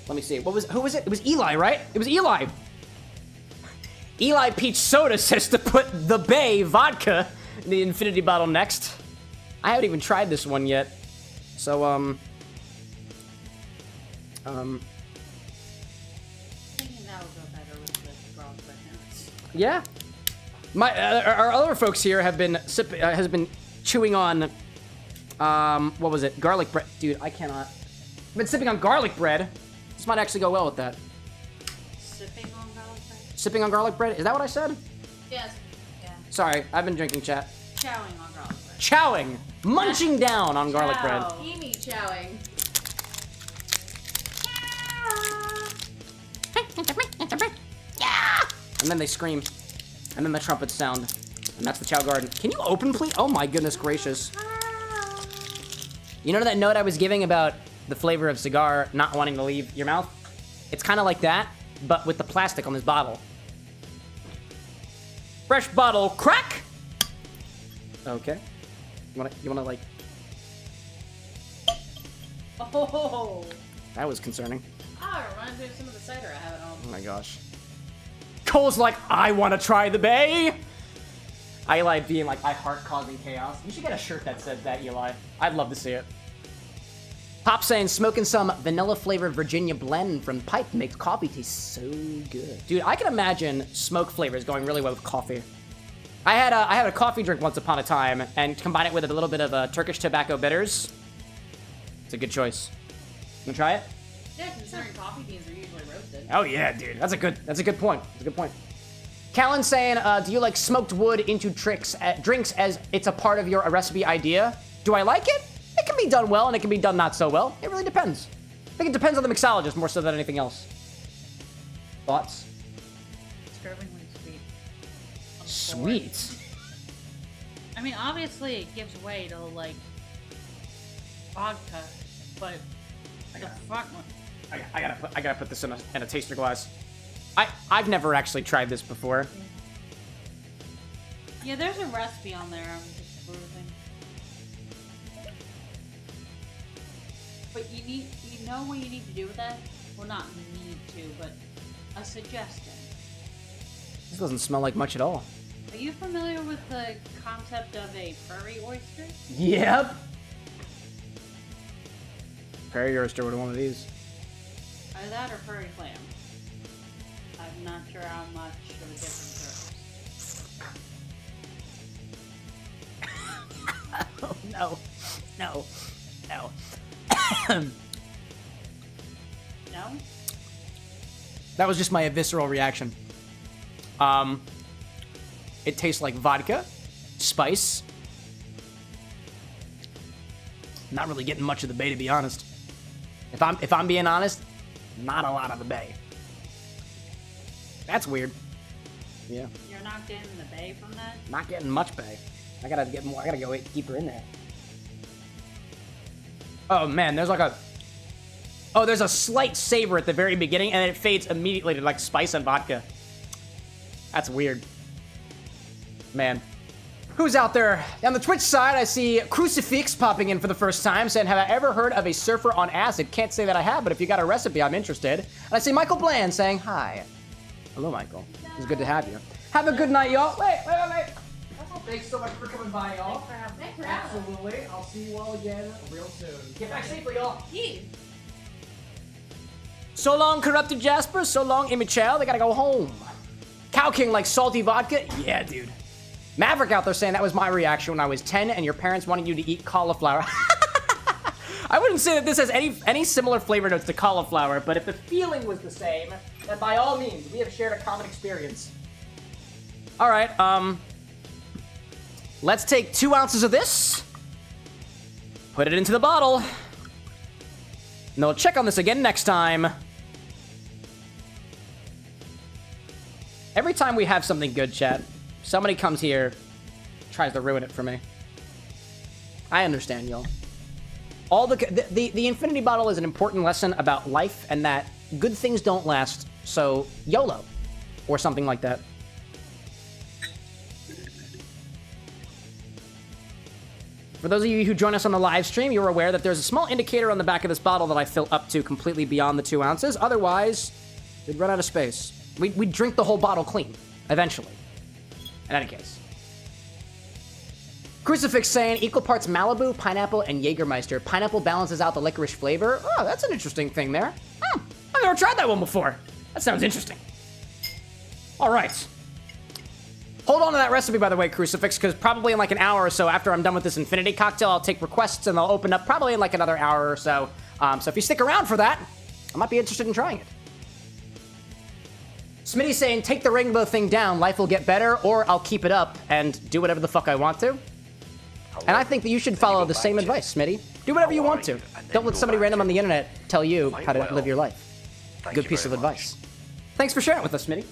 Let me see. Who was it? It was Eli, right? It was Eli. Eli Peach Soda says to put the Bay vodka in the infinity bottle next. I haven't even tried this one yet. So, Thinking that would go better with the girls with hands. yeah. Our other folks here have been chewing on, what was it? Garlic bread. Dude, I cannot. I've been sipping on garlic bread. This might actually go well with that. Sipping on garlic bread? Sipping on garlic bread? Is that what I said? Yes. Yeah. Sorry, I've been drinking, chat. Chowing on garlic bread. Chowing. Munching down on garlic bread. Chow. Emi chowing. And then they scream. And then the trumpets sound. And that's the Chow Garden. Can you open, please? Oh my goodness gracious. You know that note I was giving about the flavor of cigar not wanting to leave your mouth? It's kind of like that, but with the plastic on this bottle. Fresh bottle crack! Okay. You wanna like... Oh. That was concerning. Ah, it reminds me of some of the cider I have at home. Oh my gosh. Cole's like, I want to try the Bay. Eli being like, I heart causing chaos. You should get a shirt that says that, Eli. I'd love to see it. Pop saying, smoking some vanilla flavored Virginia blend from pipe makes coffee taste so good. Dude, I can imagine smoke flavors going really well with coffee. I had a coffee drink once upon a time and combine it with a little bit of Turkish tobacco bitters. It's a good choice. You wanna try it? Yeah, considering coffee beans are usually roasted. Oh yeah, dude. That's a good point. That's a good point. Callan saying, do you like smoked wood into drinks as it's a part of your recipe idea? Do I like it? It can be done well and it can be done not so well. It really depends. I think it depends on the mixologist more so than anything else. Thoughts? Disturbingly sweet. Sweet. I mean, obviously it gives way to like vodka, but the front one. I gotta put this in a taster glass. I've never actually tried this before. Yeah, there's a recipe on there. I'm just perusing. But you know what you need to do with that? Well, not need to, but a suggestion. This doesn't smell like much at all. Are you familiar with the concept of a prairie oyster? Yep. Prairie oyster with one of these. Either that or prairie clam. I'm not sure how much of a difference there is. Oh no. No. No. No? That was just my visceral reaction. It tastes like vodka, spice. Not really getting much of the Bay, to be honest. If I'm being honest, not a lot of the Bay. That's weird. Yeah. You're not getting the bay from that? Not getting much Bay. I gotta get more. I gotta go deeper in there. Oh man, there's like there's a slight savor at the very beginning, and then it fades immediately to like spice and vodka. That's weird. Man. Who's out there? On the Twitch side, I see Crucifix popping in for the first time, saying, have I ever heard of a surfer on acid? Can't say that I have, but if you got a recipe, I'm interested. And I see Michael Bland saying, hi. Hello, Michael. It's good to have you. Have a good night, y'all. Wait. Thanks so much for coming by, y'all. Thanks for having us. Absolutely. I'll see you all again real soon. Get back safely, y'all. Yeah. So long, Corrupted Jasper. So long, imichao. They gotta go home. Cow King likes salty vodka? Yeah, dude. Maverick out there saying that was my reaction when I was 10 and your parents wanted you to eat cauliflower. I wouldn't say that this has any similar flavor notes to cauliflower, but if the feeling was the same, then by all means, we have shared a common experience. All right, let's take 2 ounces of this, put it into the bottle, and we'll check on this again next time. Every time we have something good, chat, somebody comes here, tries to ruin it for me. I understand, y'all. The infinity bottle is an important lesson about life and that good things don't last, so YOLO, or something like that. For those of you who join us on the live stream, you're aware that there's a small indicator on the back of this bottle that I fill up to completely beyond the 2 ounces. Otherwise, we'd run out of space. We'd drink the whole bottle clean, eventually. In any case. Crucifix saying, equal parts Malibu, pineapple, and Jägermeister. Pineapple balances out the licorice flavor. Oh, that's an interesting thing there. I've never tried that one before. That sounds interesting. All right. Hold on to that recipe, by the way, Crucifix, because probably in like an hour or so after I'm done with this infinity cocktail, I'll take requests and I'll open up probably in like another hour or so. So if you stick around for that, I might be interested in trying it. Smitty's saying, take the rainbow thing down, life will get better, or I'll keep it up and do whatever the fuck I want to. And I think that you should follow the same advice, Smitty. Do whatever you want to. Don't let somebody random on the internet tell you how to live your life. Good piece of advice. Thanks for sharing it with us, Smitty.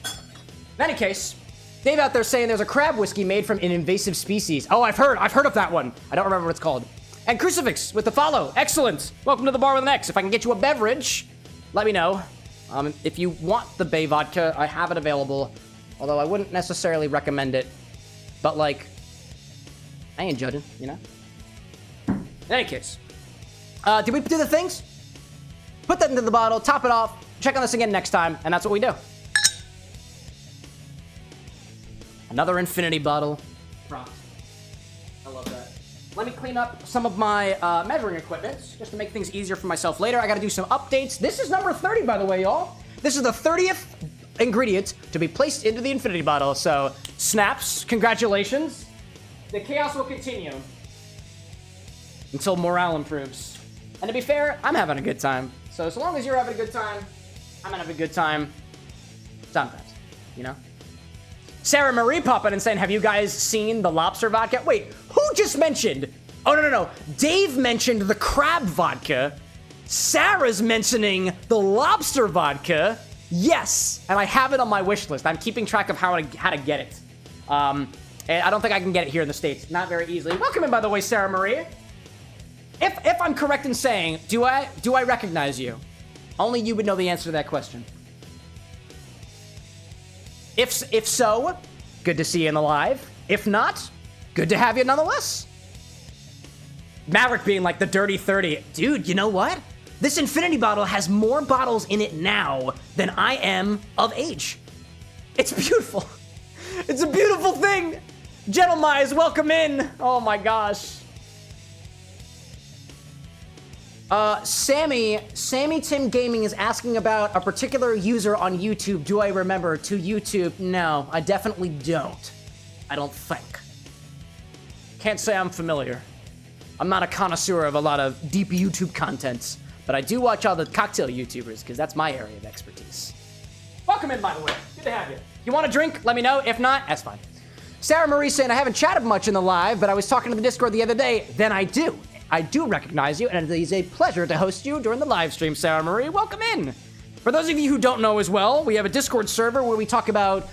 In any case, Dave out there saying there's a crab whiskey made from an invasive species. Oh, I've heard of that one. I don't remember what it's called. And Crucifix with the follow. Excellent. Welcome to the bar with an X. If I can get you a beverage, let me know. If you want the Bay vodka, I have it available. Although I wouldn't necessarily recommend it. But like, I ain't judging, you know? In any case, did we do the things? Put that into the bottle, top it off, check on this again next time, and that's what we do. Another infinity bottle. Props. I love that. Let me clean up some of my measuring equipment, just to make things easier for myself later. I gotta do some updates. This is number 30, by the way, y'all. This is the 30th ingredient to be placed into the infinity bottle, so snaps, congratulations. The chaos will continue until morale improves. And to be fair, I'm having a good time. So as long as you're having a good time, I'm gonna have a good time. Sometimes, you know? Sarah Marie popping and saying, have you guys seen the lobster vodka? Wait, who just mentioned? Oh, no. Dave mentioned the crab vodka. Sarah's mentioning the lobster vodka. Yes, and I have it on my wish list. I'm keeping track of how to get it. And I don't think I can get it here in the States. Not very easily. Welcome in, by the way, Sarah Marie. If I'm correct in saying, do I recognize you? Only you would know the answer to that question. If so, good to see you in the live. If not, good to have you nonetheless. Maverick being like the dirty 30. Dude, you know what? This infinity bottle has more bottles in it now than I am of age. It's beautiful. It's a beautiful thing. Gentlemen, welcome in. Oh my gosh. Sammy Tim Gaming is asking about a particular user on YouTube. Do I remember? To YouTube? No, I definitely don't. I don't think. Can't say I'm familiar. I'm not a connoisseur of a lot of deep YouTube content, but I do watch all the cocktail YouTubers because that's my area of expertise. Welcome in, by the way. Good to have you. You want a drink? Let me know. If not, that's fine. Sarah Marie saying, I haven't chatted much in the live, but I was talking to the Discord the other day. Then I do. I do recognize you, and it is a pleasure to host you during the live stream, Sarah Marie. Welcome in. For those of you who don't know as well, we have a Discord server where we talk about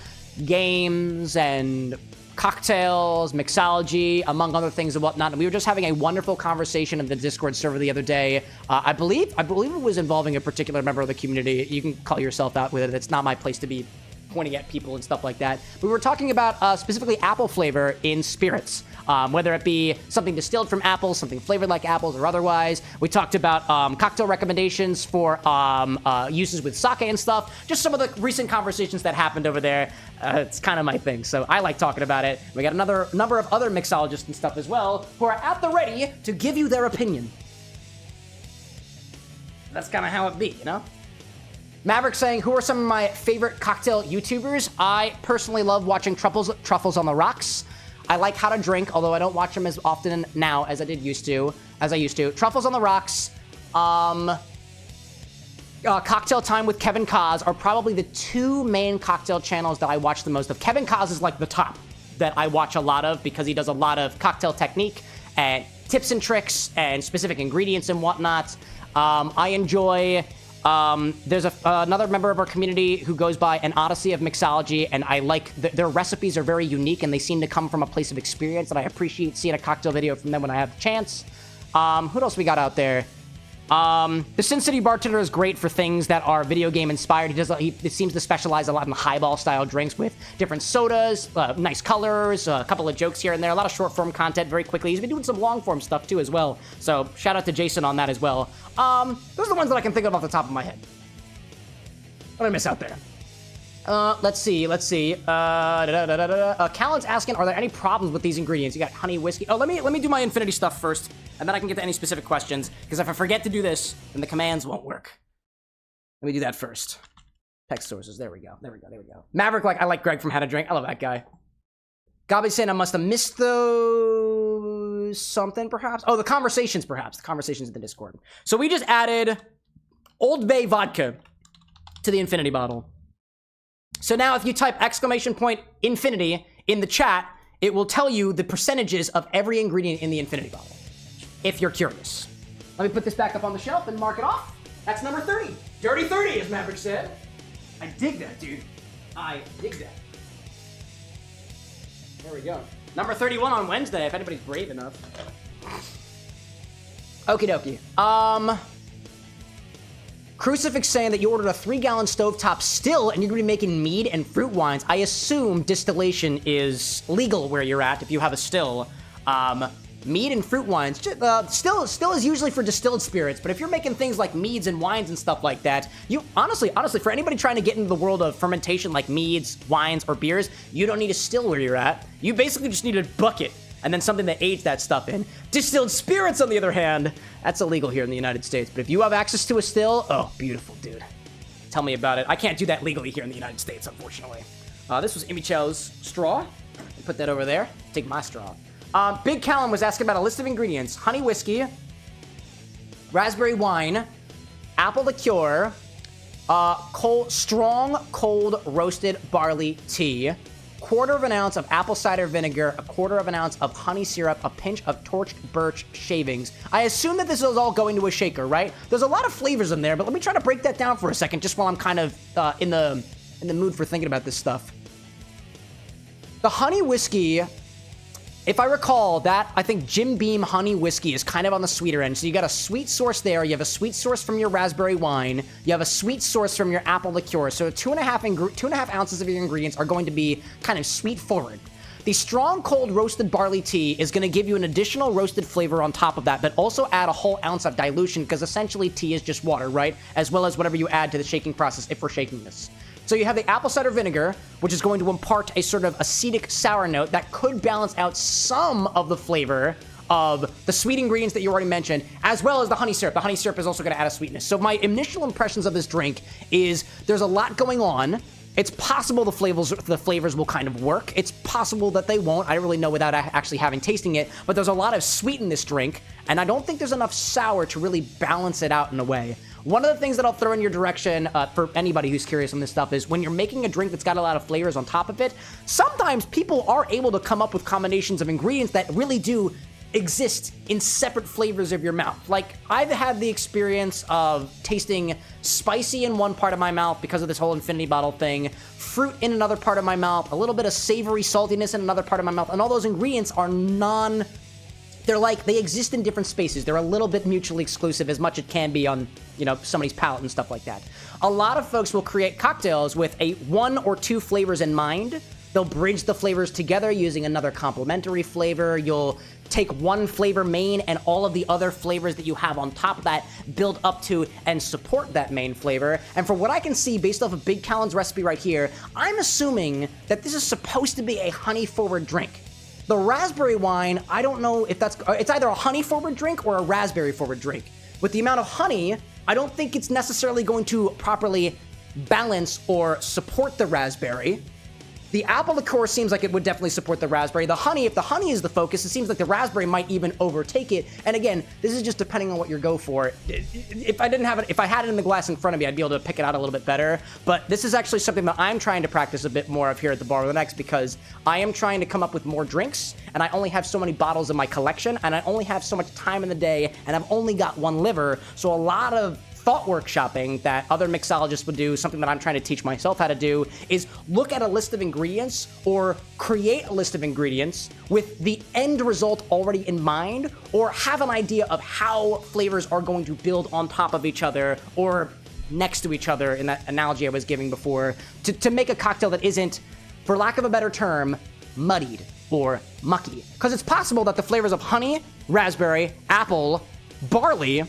games and cocktails, mixology, among other things and whatnot. And we were just having a wonderful conversation in the Discord server the other day. I believe it was involving a particular member of the community. You can call yourself out with it. It's not my place to be pointing at people and stuff like that. We were talking about specifically apple flavor in spirits. Whether it be something distilled from apples, something flavored like apples or otherwise. We talked about cocktail recommendations for uses with sake and stuff. Just some of the recent conversations that happened over there. It's kind of my thing, so I like talking about it. We got another number of other mixologists and stuff as well who are at the ready to give you their opinion. That's kind of how it be, you know? Maverick saying, who are some of my favorite cocktail YouTubers? I personally love watching Truffles on the Rocks. I like How to Drink, although I don't watch them as often now as I used to. Truffles on the Rocks. Cocktail Time with Kevin Kaz are probably the two main cocktail channels that I watch the most of. Kevin Kaz is like the top that I watch a lot of because he does a lot of cocktail technique and tips and tricks and specific ingredients and whatnot. I enjoy... there's another member of our community who goes by An Odyssey of Mixology, and I like their recipes are very unique, and they seem to come from a place of experience, and I appreciate seeing a cocktail video from them when I have the chance. Who else we got out there? The Sin City Bartender is great for things that are video game inspired. He seems to specialize a lot in highball style drinks with different sodas, nice colors, a couple of jokes here and there, a lot of short form content very quickly. He's been doing some long form stuff too as well. So shout out to Jason on that as well. Those are the ones that I can think of off the top of my head. What did I miss out there? Let's see. Callan's asking, are there any problems with these ingredients? You got honey, whiskey. Oh, let me do my infinity stuff first, and then I can get to any specific questions, because if I forget to do this, then the commands won't work. Let me do that first. Text sources. There we go. Maverick, I like Greg from How to Drink. I love that guy. Gabby saying I must have missed those something, perhaps. Oh, the conversations, perhaps. The conversations in the Discord. So we just added Old Bay vodka to the infinity bottle. So now if you type !infinity in the chat, it will tell you the percentages of every ingredient in the infinity bottle, if you're curious. Let me put this back up on the shelf and mark it off. That's number 30. Dirty 30, as Maverick said. I dig that, dude. I dig that. There we go. Number 31 on Wednesday, if anybody's brave enough. Okie dokie. Crucifix saying that you ordered a 3-gallon stovetop still and you're going to be making mead and fruit wines. I assume distillation is legal where you're at if you have a still. Mead and fruit wines, still is usually for distilled spirits, but if you're making things like meads and wines and stuff like that, you honestly, for anybody trying to get into the world of fermentation like meads, wines, or beers, you don't need a still where you're at. You basically just need a bucket and then something that aids that stuff in. Distilled spirits, on the other hand, that's illegal here in the United States. But if you have access to a still, oh, beautiful, dude. Tell me about it. I can't do that legally here in the United States, unfortunately. This was imichao's straw. Put that over there. Take my straw. Big Callum was asking about a list of ingredients. Honey whiskey, raspberry wine, apple liqueur, strong cold roasted barley tea, 1/4 ounce of apple cider vinegar, 1/4 ounce of honey syrup, a pinch of torched birch shavings. I assume that this is all going to a shaker, right? There's a lot of flavors in there, but let me try to break that down for a second, just while I'm kind of in the mood for thinking about this stuff. The honey whiskey, if I recall, that I think Jim Beam honey whiskey is kind of on the sweeter end. So you got a sweet source there. You have a sweet source from your raspberry wine. You have a sweet source from your apple liqueur. So 2.5 ounces of your ingredients are going to be kind of sweet forward. The strong cold roasted barley tea is going to give you an additional roasted flavor on top of that, but also add a whole ounce of dilution because essentially tea is just water, right? As well as whatever you add to the shaking process if we're shaking this. So you have the apple cider vinegar, which is going to impart a sort of acetic sour note that could balance out some of the flavor of the sweet ingredients that you already mentioned, as well as the honey syrup. The honey syrup is also going to add a sweetness. So my initial impressions of this drink is there's a lot going on. It's possible the flavors will kind of work. It's possible that they won't. I don't really know without actually tasting it, but there's a lot of sweet in this drink, and I don't think there's enough sour to really balance it out in a way. One of the things that I'll throw in your direction for anybody who's curious on this stuff is when you're making a drink that's got a lot of flavors on top of it, sometimes people are able to come up with combinations of ingredients that really do exist in separate flavors of your mouth. Like, I've had the experience of tasting spicy in one part of my mouth because of this whole infinity bottle thing, fruit in another part of my mouth, a little bit of savory saltiness in another part of my mouth, and all those ingredients are they exist in different spaces. They're a little bit mutually exclusive as much as it can be on, somebody's palate and stuff like that. A lot of folks will create cocktails with 1 or 2 flavors in mind. They'll bridge the flavors together using another complementary flavor. You'll take one flavor main and all of the other flavors that you have on top of that build up to and support that main flavor. And from what I can see based off of Big Callan's recipe right here, I'm assuming that this is supposed to be a honey-forward drink. The raspberry wine, I don't know if it's either a honey-forward drink or a raspberry-forward drink. With the amount of honey, I don't think it's necessarily going to properly balance or support the raspberry. The apple liqueur seems like it would definitely support the raspberry. The honey, if the honey is the focus, it seems like the raspberry might even overtake it. And again, this is just depending on what you go for. If I didn't have it, if I had it in the glass in front of me, I'd be able to pick it out a little bit better. But this is actually something that I'm trying to practice a bit more of here at the Bar with an X, because I am trying to come up with more drinks, and I only have so many bottles in my collection, and I only have so much time in the day, and I've only got one liver. So a lot of thought workshopping that other mixologists would do, something that I'm trying to teach myself how to do, is look at a list of ingredients or create a list of ingredients with the end result already in mind, or have an idea of how flavors are going to build on top of each other or next to each other in that analogy I was giving before, to make a cocktail that isn't, for lack of a better term, muddied or mucky. Because it's possible that the flavors of honey, raspberry, apple, barley,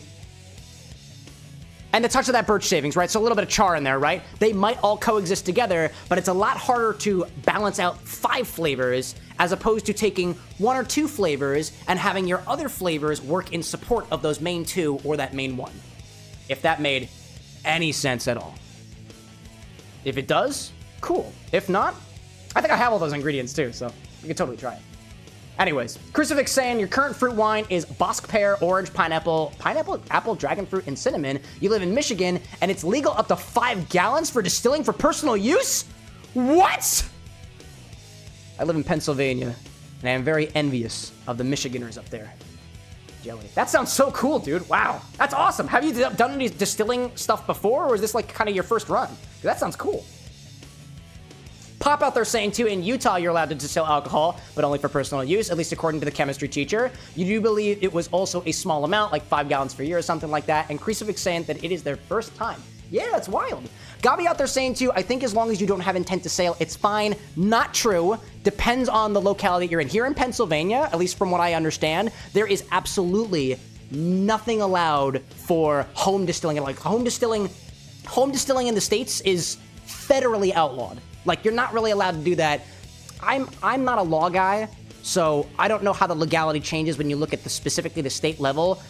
and the touch of that birch shavings, right? So a little bit of char in there, right? They might all coexist together, but it's a lot harder to balance out 5 flavors as opposed to taking 1 or 2 flavors and having your other flavors work in support of those main 2 or that main 1. If that made any sense at all. If it does, cool. If not, I think I have all those ingredients too, so you can totally try it. Anyways, Crucifix saying your current fruit wine is Bosque pear, orange, pineapple, apple, dragon fruit, and cinnamon. You live in Michigan, and it's legal up to 5 gallons for distilling for personal use? What? I live in Pennsylvania, and I am very envious of the Michiganders up there. Jelly. That sounds so cool, dude. Wow. That's awesome. Have you done any distilling stuff before, or is this like kind of your first run? That sounds cool. Pop out there saying, too, in Utah, you're allowed to distill alcohol, but only for personal use, at least according to the chemistry teacher. You do believe it was also a small amount, like 5 gallons per year or something like that. And Crucifix saying that it is their first time. Yeah, that's wild. Gabi out there saying, too, I think as long as you don't have intent to sail, it's fine. Not true. Depends on the locality you're in. Here in Pennsylvania, at least from what I understand, there is absolutely nothing allowed for home distilling. Like, home distilling in the States is federally outlawed. Like, you're not really allowed to do that. I'm not a law guy, so I don't know how the legality changes when you look at specifically the state level.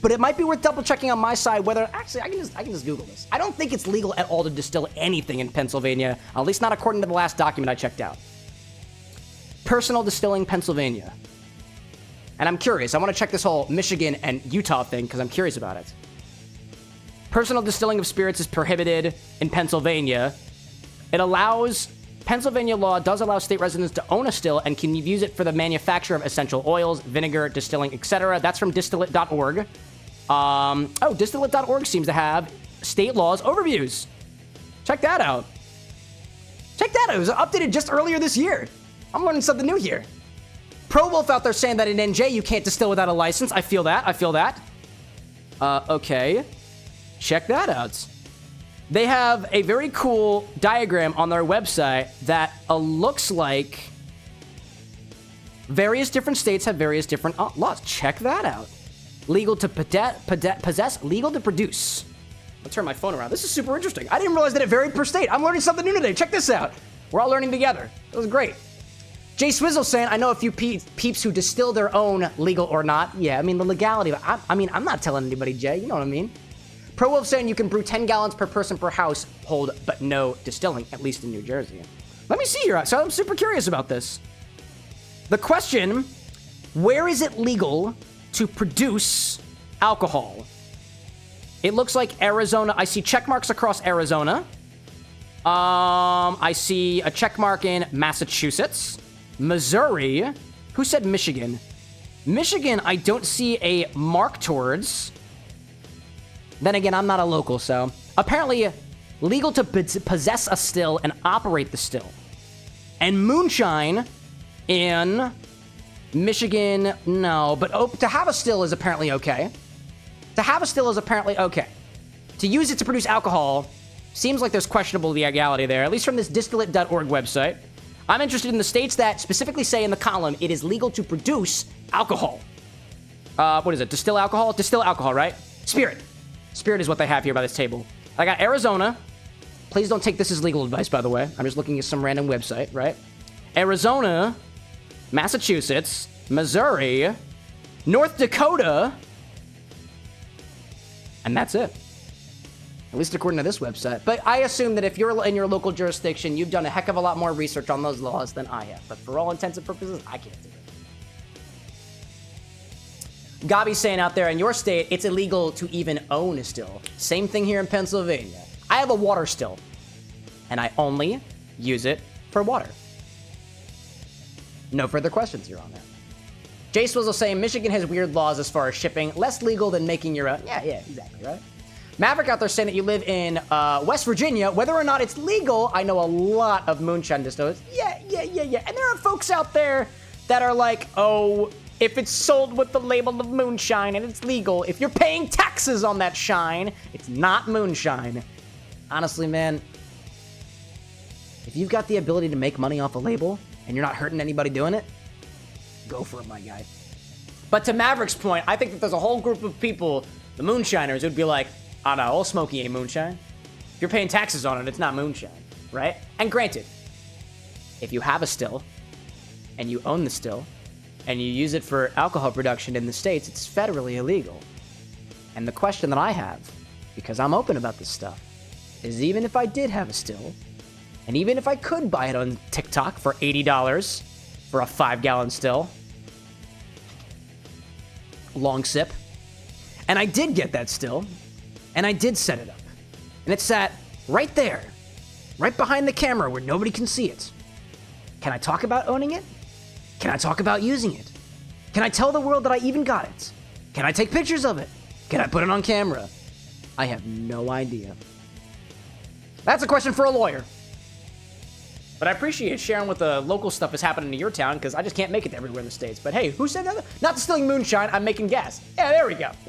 But it might be worth double checking on my side whether, actually, I can just Google this. I don't think it's legal at all to distill anything in Pennsylvania, at least not according to the last document I checked out. Personal distilling Pennsylvania. And I'm curious. I want to check this whole Michigan and Utah thing because I'm curious about it. Personal distilling of spirits is prohibited in Pennsylvania. It allows, Pennsylvania law does allow state residents to own a still and can use it for the manufacture of essential oils, vinegar, distilling, etc. That's from distillate.org. Distillate.org seems to have state laws overviews. Check that out. Check that out. It was updated just earlier this year. I'm learning something new here. Pro Wolf out there saying that in NJ you can't distill without a license. I feel that. Okay. Check that out. They have a very cool diagram on their website that looks like various different states have various different laws. Check that out. Legal to possess, legal to produce. I'll turn my phone around. This is super interesting. I didn't realize that it varied per state. I'm learning something new today. Check this out. We're all learning together. It was great. Jay Swizzle saying, I know a few peeps who distill their own, legal or not. Yeah, I mean, the legality. I'm not telling anybody, Jay. You know what I mean? Pro Wolf saying you can brew 10 gallons per person per household, but no distilling, at least in New Jersey. Let me see here. So I'm super curious about this. The question, where is it legal to produce alcohol? It looks like Arizona. I see check marks across Arizona. I see a check mark in Massachusetts. Missouri. Who said Michigan? Michigan, I don't see a mark towards. Then again, I'm not a local, so. Apparently, legal to possess a still and operate the still. And moonshine in Michigan, no. But to have a still is apparently okay. To have a still is apparently okay. To use it to produce alcohol seems like there's questionable legality there, at least from this distillate.org website. I'm interested in the states that specifically say in the column it is legal to produce alcohol. What is it? Distill alcohol? Distill alcohol, right? Spirit. Spirit is what they have here by this table. I got Arizona. Please don't take this as legal advice, by the way. I'm just looking at some random website, right? Arizona, Massachusetts, Missouri, North Dakota, and that's it. At least according to this website. But I assume that if you're in your local jurisdiction, you've done a heck of a lot more research on those laws than I have. But for all intents and purposes, I can't do it. Gabi's saying out there, in your state, it's illegal to even own a still. Same thing here in Pennsylvania. I have a water still, and I only use it for water. No further questions, Your Honor. Jay Swizzle saying, Michigan has weird laws as far as shipping. Less legal than making your own. Yeah, exactly, right? Maverick out there saying that you live in West Virginia. Whether or not it's legal, I know a lot of moonshine distillers. Yeah. And there are folks out there that are like, oh, if it's sold with the label of moonshine and it's legal, if you're paying taxes on that shine, it's not moonshine. Honestly, man, if you've got the ability to make money off a label and you're not hurting anybody doing it, go for it, my guy. But to Maverick's point, I think that there's a whole group of people, the moonshiners, who'd be like, oh no, Old Smoky ain't moonshine. If you're paying taxes on it, it's not moonshine, right? And granted, if you have a still, and you own the still, and you use it for alcohol production in the States, it's federally illegal. And the question that I have, because I'm open about this stuff, is even if I did have a still, and even if I could buy it on TikTok for $80 for a 5-gallon still, long sip, and I did get that still, and I did set it up, and it sat right there, right behind the camera where nobody can see it. Can I talk about owning it? Can I talk about using it? Can I tell the world that I even got it? Can I take pictures of it? Can I put it on camera? I have no idea. That's a question for a lawyer. But I appreciate sharing what the local stuff is happening in your town, because I just can't make it everywhere in the States. But hey, who said that? Not distilling moonshine, I'm making gas. Yeah, there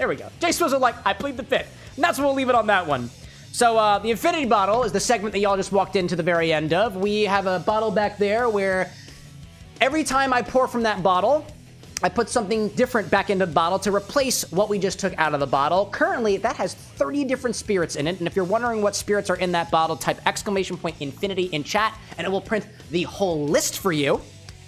we go. Jay Swizzle like, I plead the fifth. And that's where we'll leave it on that one. So the infinity bottle is the segment that y'all just walked into the very end of. We have a bottle back there where every time I pour from that bottle, I put something different back into the bottle to replace what we just took out of the bottle. Currently, that has 30 different spirits in it, and if you're wondering what spirits are in that bottle, type !infinity in chat, and it will print the whole list for you,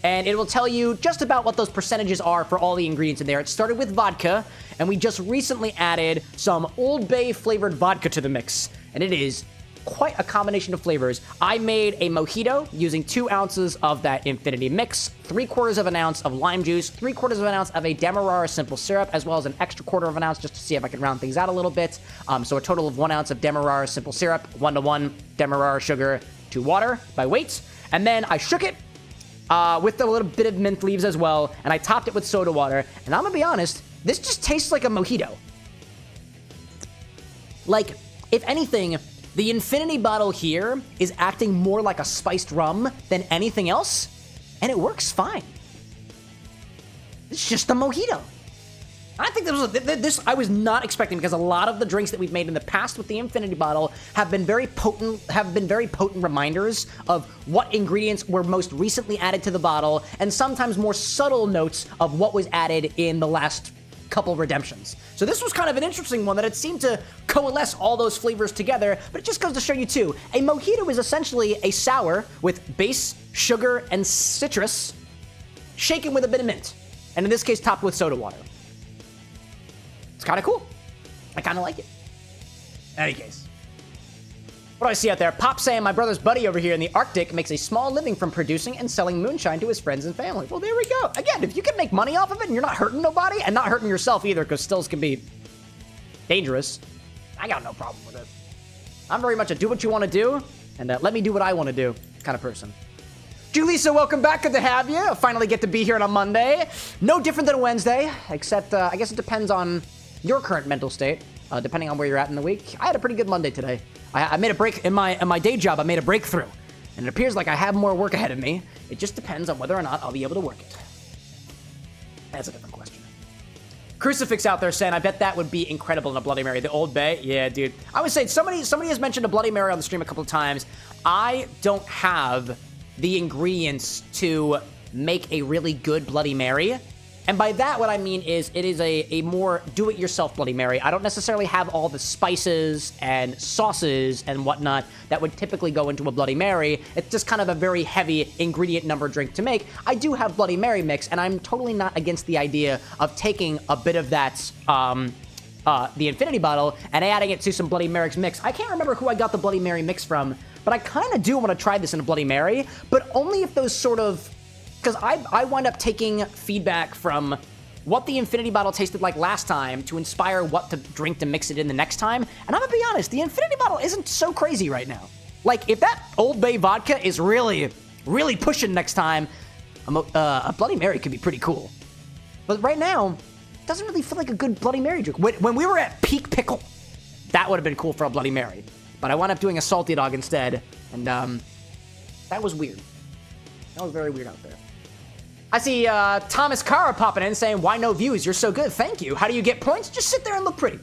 and it will tell you just about what those percentages are for all the ingredients in there. It started with vodka, and we just recently added some Old Bay flavored vodka to the mix, and it is quite a combination of flavors. I made a mojito using 2 ounces of that infinity mix, 3/4 of an ounce of lime juice, 3/4 of an ounce of a Demerara simple syrup, as well as an extra 1/4 of an ounce just to see if I can round things out a little bit. So a total of 1 ounce of Demerara simple syrup, 1:1 Demerara sugar to water by weight. And then I shook it with a little bit of mint leaves as well, and I topped it with soda water. And I'm gonna be honest, this just tastes like a mojito. Like, if anything, the infinity bottle here is acting more like a spiced rum than anything else, and it works fine. It's just a mojito. I think this I was not expecting, because a lot of the drinks that we've made in the past with the infinity bottle have been very potent reminders of what ingredients were most recently added to the bottle, and sometimes more subtle notes of what was added in the last couple redemptions. So this was kind of an interesting one, that it seemed to coalesce all those flavors together, but it just goes to show you too, a mojito is essentially a sour with base sugar and citrus shaken with a bit of mint, and in this case topped with soda water. It's kind of cool. I kind of like it. In any case, what do I see out there? Pop saying, my brother's buddy over here in the Arctic makes a small living from producing and selling moonshine to his friends and family. Well, there we go. Again, if you can make money off of it and you're not hurting nobody and not hurting yourself either, because stills can be dangerous, I got no problem with it. I'm very much a do what you want to do and let me do what I want to do kind of person. Julissa, welcome back. Good to have you. I finally get to be here on a Monday. No different than a Wednesday, except I guess it depends on your current mental state, depending on where you're at in the week. I had a pretty good Monday today. I made a break in my day job. I made a breakthrough, and it appears like I have more work ahead of me. It just depends on whether or not I'll be able to work it. That's a different question. Crucifix out there saying, I bet that would be incredible in a Bloody Mary. The Old Bay? Yeah, dude. I was saying, somebody has mentioned a Bloody Mary on the stream a couple of times. I don't have the ingredients to make a really good Bloody Mary. And by that, what I mean is it is a more do-it-yourself Bloody Mary. I don't necessarily have all the spices and sauces and whatnot that would typically go into a Bloody Mary. It's just kind of a very heavy ingredient number drink to make. I do have Bloody Mary mix, and I'm totally not against the idea of taking a bit of that the Infinity bottle and adding it to some Bloody Mary's mix. I can't remember who I got the Bloody Mary mix from, but I kind of do want to try this in a Bloody Mary, but only if those sort of, because I wind up taking feedback from what the Infinity bottle tasted like last time to inspire what to drink to mix it in the next time. And I'm gonna be honest, the Infinity bottle isn't so crazy right now. Like, if that Old Bay vodka is really, really pushing next time, a Bloody Mary could be pretty cool. But right now, it doesn't really feel like a good Bloody Mary drink. When we were at Peak Pickle, that would have been cool for a Bloody Mary. But I wound up doing a Salty Dog instead, and that was weird. That was very weird out there. I see Thomas Cara popping in saying, why no views? You're so good. Thank you. How do you get points? Just sit there and look pretty.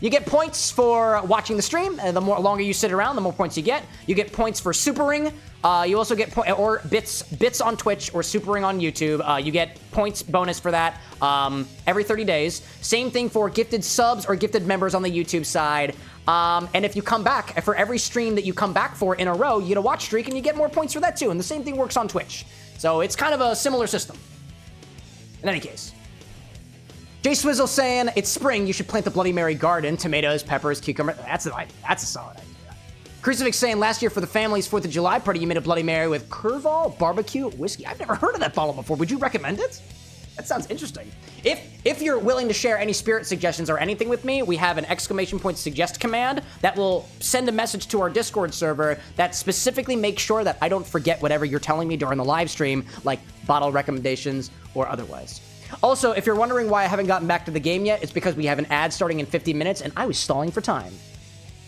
You get points for watching the stream. The longer you sit around, the more points you get. You get points for supering. You also get or bits on Twitch or supering on YouTube. You get points bonus for that every 30 days. Same thing for gifted subs or gifted members on the YouTube side. And if you come back, for every stream that you come back for in a row, you get a watch streak and you get more points for that too. And the same thing works on Twitch. So it's kind of a similar system. In any case. Jay Swizzle saying, it's spring, you should plant the Bloody Mary garden, tomatoes, peppers, cucumber. That's a solid idea. Crucifix saying, last year for the family's 4th of July party, you made a Bloody Mary with Curveball barbecue whiskey. I've never heard of that bottle before. Would you recommend it? That sounds interesting. If you're willing to share any spirit suggestions or anything with me, we have an !suggest command that will send a message to our Discord server that specifically makes sure that I don't forget whatever you're telling me during the live stream, like bottle recommendations or otherwise. Also, if you're wondering why I haven't gotten back to the game yet, it's because we have an ad starting in 50 minutes, and I was stalling for time.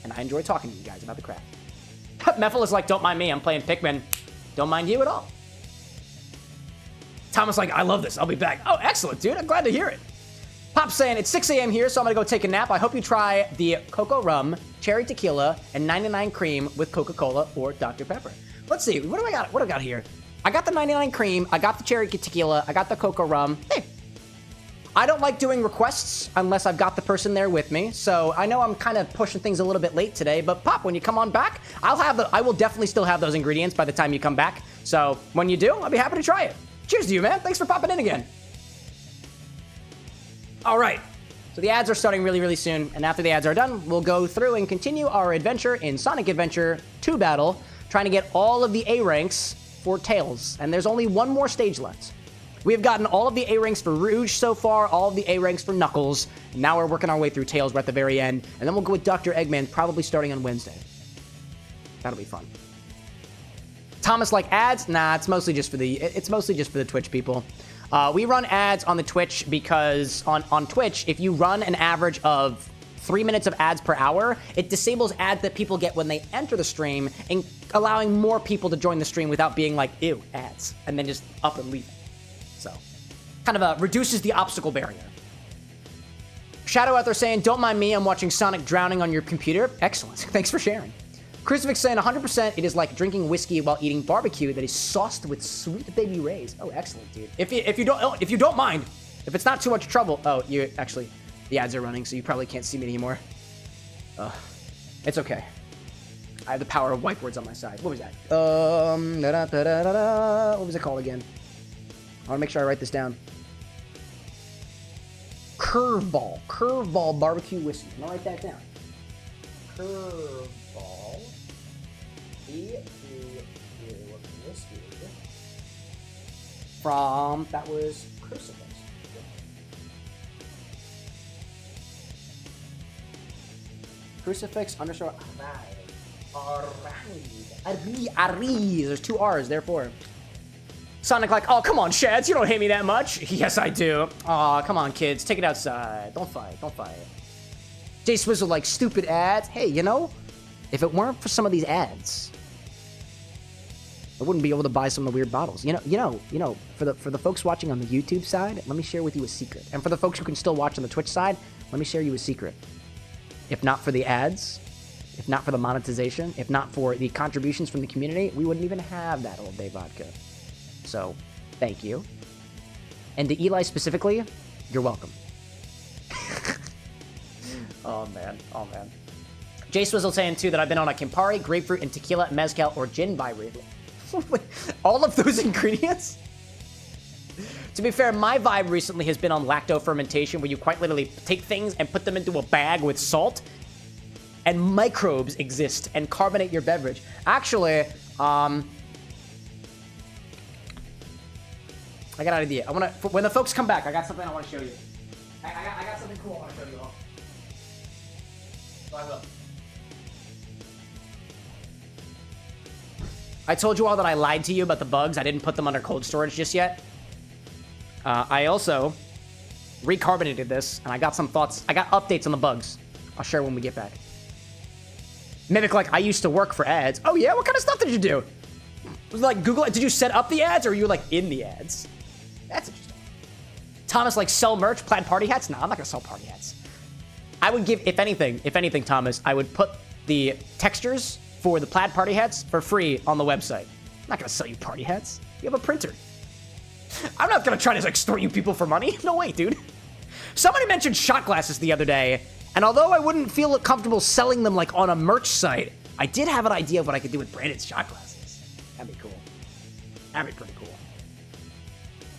And I enjoy talking to you guys about the craft. Meffel is like, don't mind me, I'm playing Pikmin. Don't mind you at all. Thomas like, I love this, I'll be back. Oh, excellent, dude, I'm glad to hear it. Pop's saying, it's 6 a.m. here, so I'm gonna go take a nap. I hope you try the Cocoa Rum, Cherry Tequila, and 99 Cream with Coca-Cola or Dr. Pepper. Let's see, what do I got? What do I got here? I got the 99 Cream, I got the Cherry Tequila, I got the Cocoa Rum. Hey, I don't like doing requests unless I've got the person there with me, so I know I'm kind of pushing things a little bit late today, but Pop, when you come on back, I will definitely still have those ingredients by the time you come back, so when you do, I'll be happy to try it. Cheers to you, man. Thanks for popping in again. All right, so the ads are starting really, really soon, and after the ads are done, we'll go through and continue our adventure in Sonic Adventure 2 Battle, trying to get all of the A ranks for Tails, and there's only one more stage left. We have gotten all of the A ranks for Rouge so far, all of the A ranks for Knuckles, and now we're working our way through Tails. We're at the very end, and then we'll go with Dr. Eggman, probably starting on Wednesday. That'll be fun. Thomas like ads? Nah, it's mostly just for the Twitch people. We run ads on the Twitch because on Twitch, if you run an average of 3 minutes of ads per hour, it disables ads that people get when they enter the stream and allowing more people to join the stream without being like, ew, ads, and then just up and leave. So, kind of reduces the obstacle barrier. Shadow out there saying, don't mind me, I'm watching Sonic drowning on your computer. Excellent. Thanks for sharing. Crucifix saying, 100% it is like drinking whiskey while eating barbecue that is sauced with sweet baby rays. Oh, excellent, dude. If you don't mind, if it's not too much trouble. Oh, you actually, the ads are running, so you probably can't see me anymore. It's okay. I have the power of whiteboards on my side. What was that? What was it called again? I want to make sure I write this down. Curveball barbecue whiskey. I'm gonna write that down. Curveball whiskey. From, that was Crucifix. Crucifix _ Arise. There's 2 R's, therefore. Sonic like, oh, come on, Shads, you don't hate me that much. Yes, I do. Aw, come on, kids, take it outside. Don't fight. Jay Swizzle like, stupid ads. Hey, you know, if it weren't for some of these ads, I wouldn't be able to buy some of the weird bottles. You know, for the folks watching on the YouTube side, let me share with you a secret. And for the folks who can still watch on the Twitch side, let me share you a secret. If not for the ads, if not for the monetization, if not for the contributions from the community, we wouldn't even have that Old Bay vodka. So, thank you. And to Eli specifically, you're welcome. Oh, man. Jay Swizzle saying, too, that I've been on a Campari, grapefruit, and tequila, mezcal, or gin by recently. All of those ingredients? To be fair, my vibe recently has been on lacto fermentation, where you quite literally take things and put them into a bag with salt, and microbes exist and carbonate your beverage. Actually, I got an idea. When the folks come back, I got something I want to show you. I got something cool I want to show you all. So I will. I told you all that I lied to you about the bugs. I didn't put them under cold storage just yet. I also recarbonated this, and I got some thoughts. I got updates on the bugs. I'll share when we get back. Mimic, like, I used to work for ads. Oh yeah? What kind of stuff did you do? Was it like Google? Did you set up the ads, or were you like in the ads? That's interesting. Thomas, like, sell merch, plaid party hats? No, I'm not gonna sell party hats. I would give, if anything, Thomas, I would put the textures for the plaid party hats for free on the website. I'm not gonna sell you party hats. You have a printer. I'm not gonna try to extort you people for money. No way, dude. Somebody mentioned shot glasses the other day, and although I wouldn't feel comfortable selling them like on a merch site, I did have an idea of what I could do with branded shot glasses. That'd be cool. That'd be pretty cool.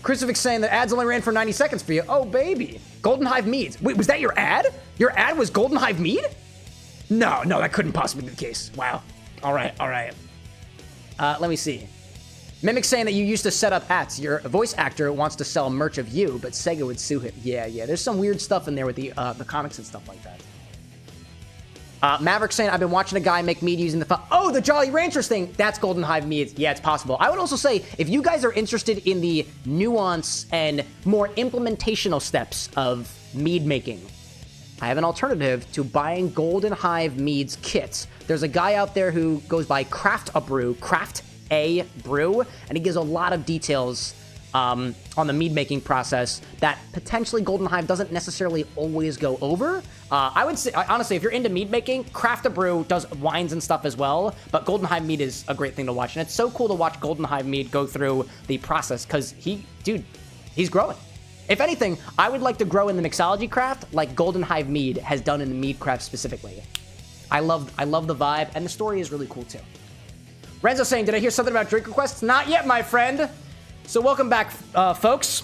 Crucifix saying that ads only ran for 90 seconds for you. Oh, baby. Golden Hive Meads. Wait, was that your ad? Your ad was Golden Hive Mead? No, that couldn't possibly be the case. Wow. All right. Let me see. Mimic saying that you used to set up ads. Your voice actor wants to sell merch of you, but Sega would sue him. Yeah. There's some weird stuff in there with the comics and stuff like that. Maverick saying, I've been watching a guy make mead using the oh, the Jolly Ranchers thing. That's Golden Hive Meads. Yeah, it's possible. I would also say, if you guys are interested in the nuance and more implementational steps of mead making, I have an alternative to buying Golden Hive Meads kits. There's a guy out there who goes by Craft a Brew, and he gives a lot of details on the mead making process that potentially Golden Hive doesn't necessarily always go over. I would say, honestly, if you're into mead making, Craft a Brew does wines and stuff as well, but Golden Hive Mead is a great thing to watch, and it's so cool to watch Golden Hive Mead go through the process, because he's growing. If anything, I would like to grow in the mixology craft like Golden Hive Mead has done in the mead craft specifically. I love the vibe, and the story is really cool too. Renzo saying, did I hear something about drink requests? Not yet, my friend. So welcome back, folks,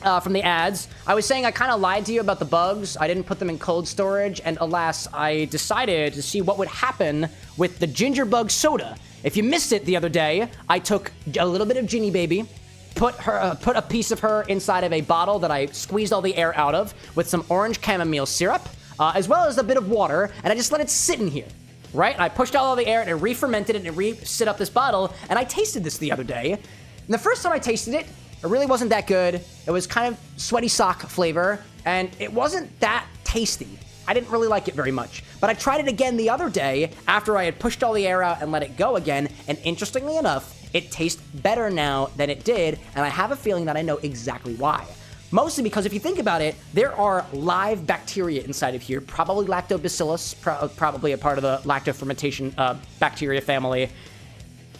from the ads. I was saying I kind of lied to you about the bugs. I didn't put them in cold storage, and alas, I decided to see what would happen with the ginger bug soda. If you missed it the other day, I took a little bit of Ginny Baby, put a piece of her inside of a bottle that I squeezed all the air out of with some orange chamomile syrup, as well as a bit of water, and I just let it sit in here, right? And I pushed out all the air, and it re-fermented it, and it re-sit up this bottle, and I tasted this the other day. And the first time I tasted it, it really wasn't that good. It was kind of sweaty sock flavor, and it wasn't that tasty. I didn't really like it very much. But I tried it again the other day after I had pushed all the air out and let it go again, and interestingly enough, it tastes better now than it did, and I have a feeling that I know exactly why. Mostly because if you think about it, there are live bacteria inside of here, probably lactobacillus, probably a part of the lactofermentation bacteria family,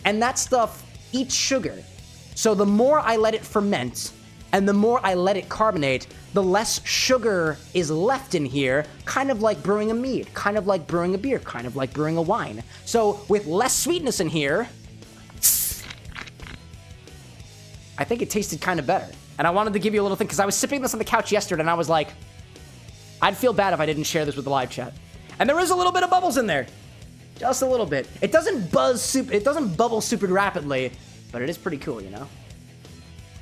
and that stuff eats sugar. So the more I let it ferment, and the more I let it carbonate, the less sugar is left in here, kind of like brewing a mead, kind of like brewing a beer, kind of like brewing a wine. So with less sweetness in here, I think it tasted kind of better. And I wanted to give you a little thing, because I was sipping this on the couch yesterday, and I was like, I'd feel bad if I didn't share this with the live chat. And there is a little bit of bubbles in there. Just a little bit. It doesn't bubble super rapidly, but it is pretty cool, you know?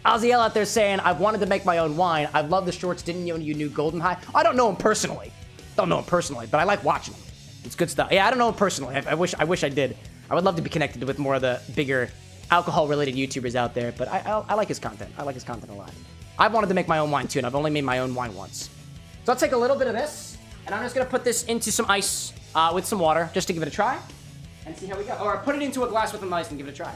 Oziel out there saying, I've wanted to make my own wine. I've loved the shorts. Didn't you knew Golden Hive? I don't know him personally. But I like watching him. It's good stuff. Yeah, I don't know him personally. I wish I did. I would love to be connected with more of the bigger alcohol-related YouTubers out there, but I like his content. I like his content a lot. I've wanted to make my own wine too, and I've only made my own wine once. So I'll take a little bit of this, and I'm just gonna put this into some ice with some water, just to give it a try, and see how we go. Or put it into a glass with some ice and give it a try.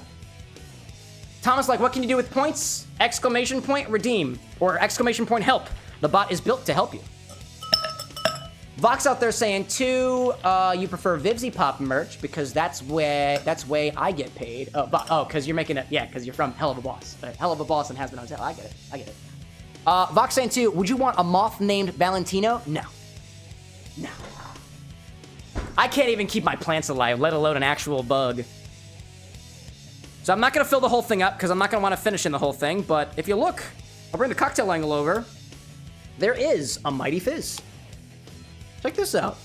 Thomas, like, what can you do with points? Exclamation point redeem, or exclamation point help. The bot is built to help you. Vox out there saying, too, you prefer Vivzy Pop merch because that's way I get paid. Oh, because you're making it, yeah, because you're from Hell of a Boss. Hell of a Boss and Has Been Hotel. I get it. Vox saying, too, would you want a moth named Valentino? No. I can't even keep my plants alive, let alone an actual bug. So I'm not going to fill the whole thing up because I'm not going to want to finish in the whole thing, but if you look, I'll bring the cocktail angle over. There is a Mighty Fizz. Check this out.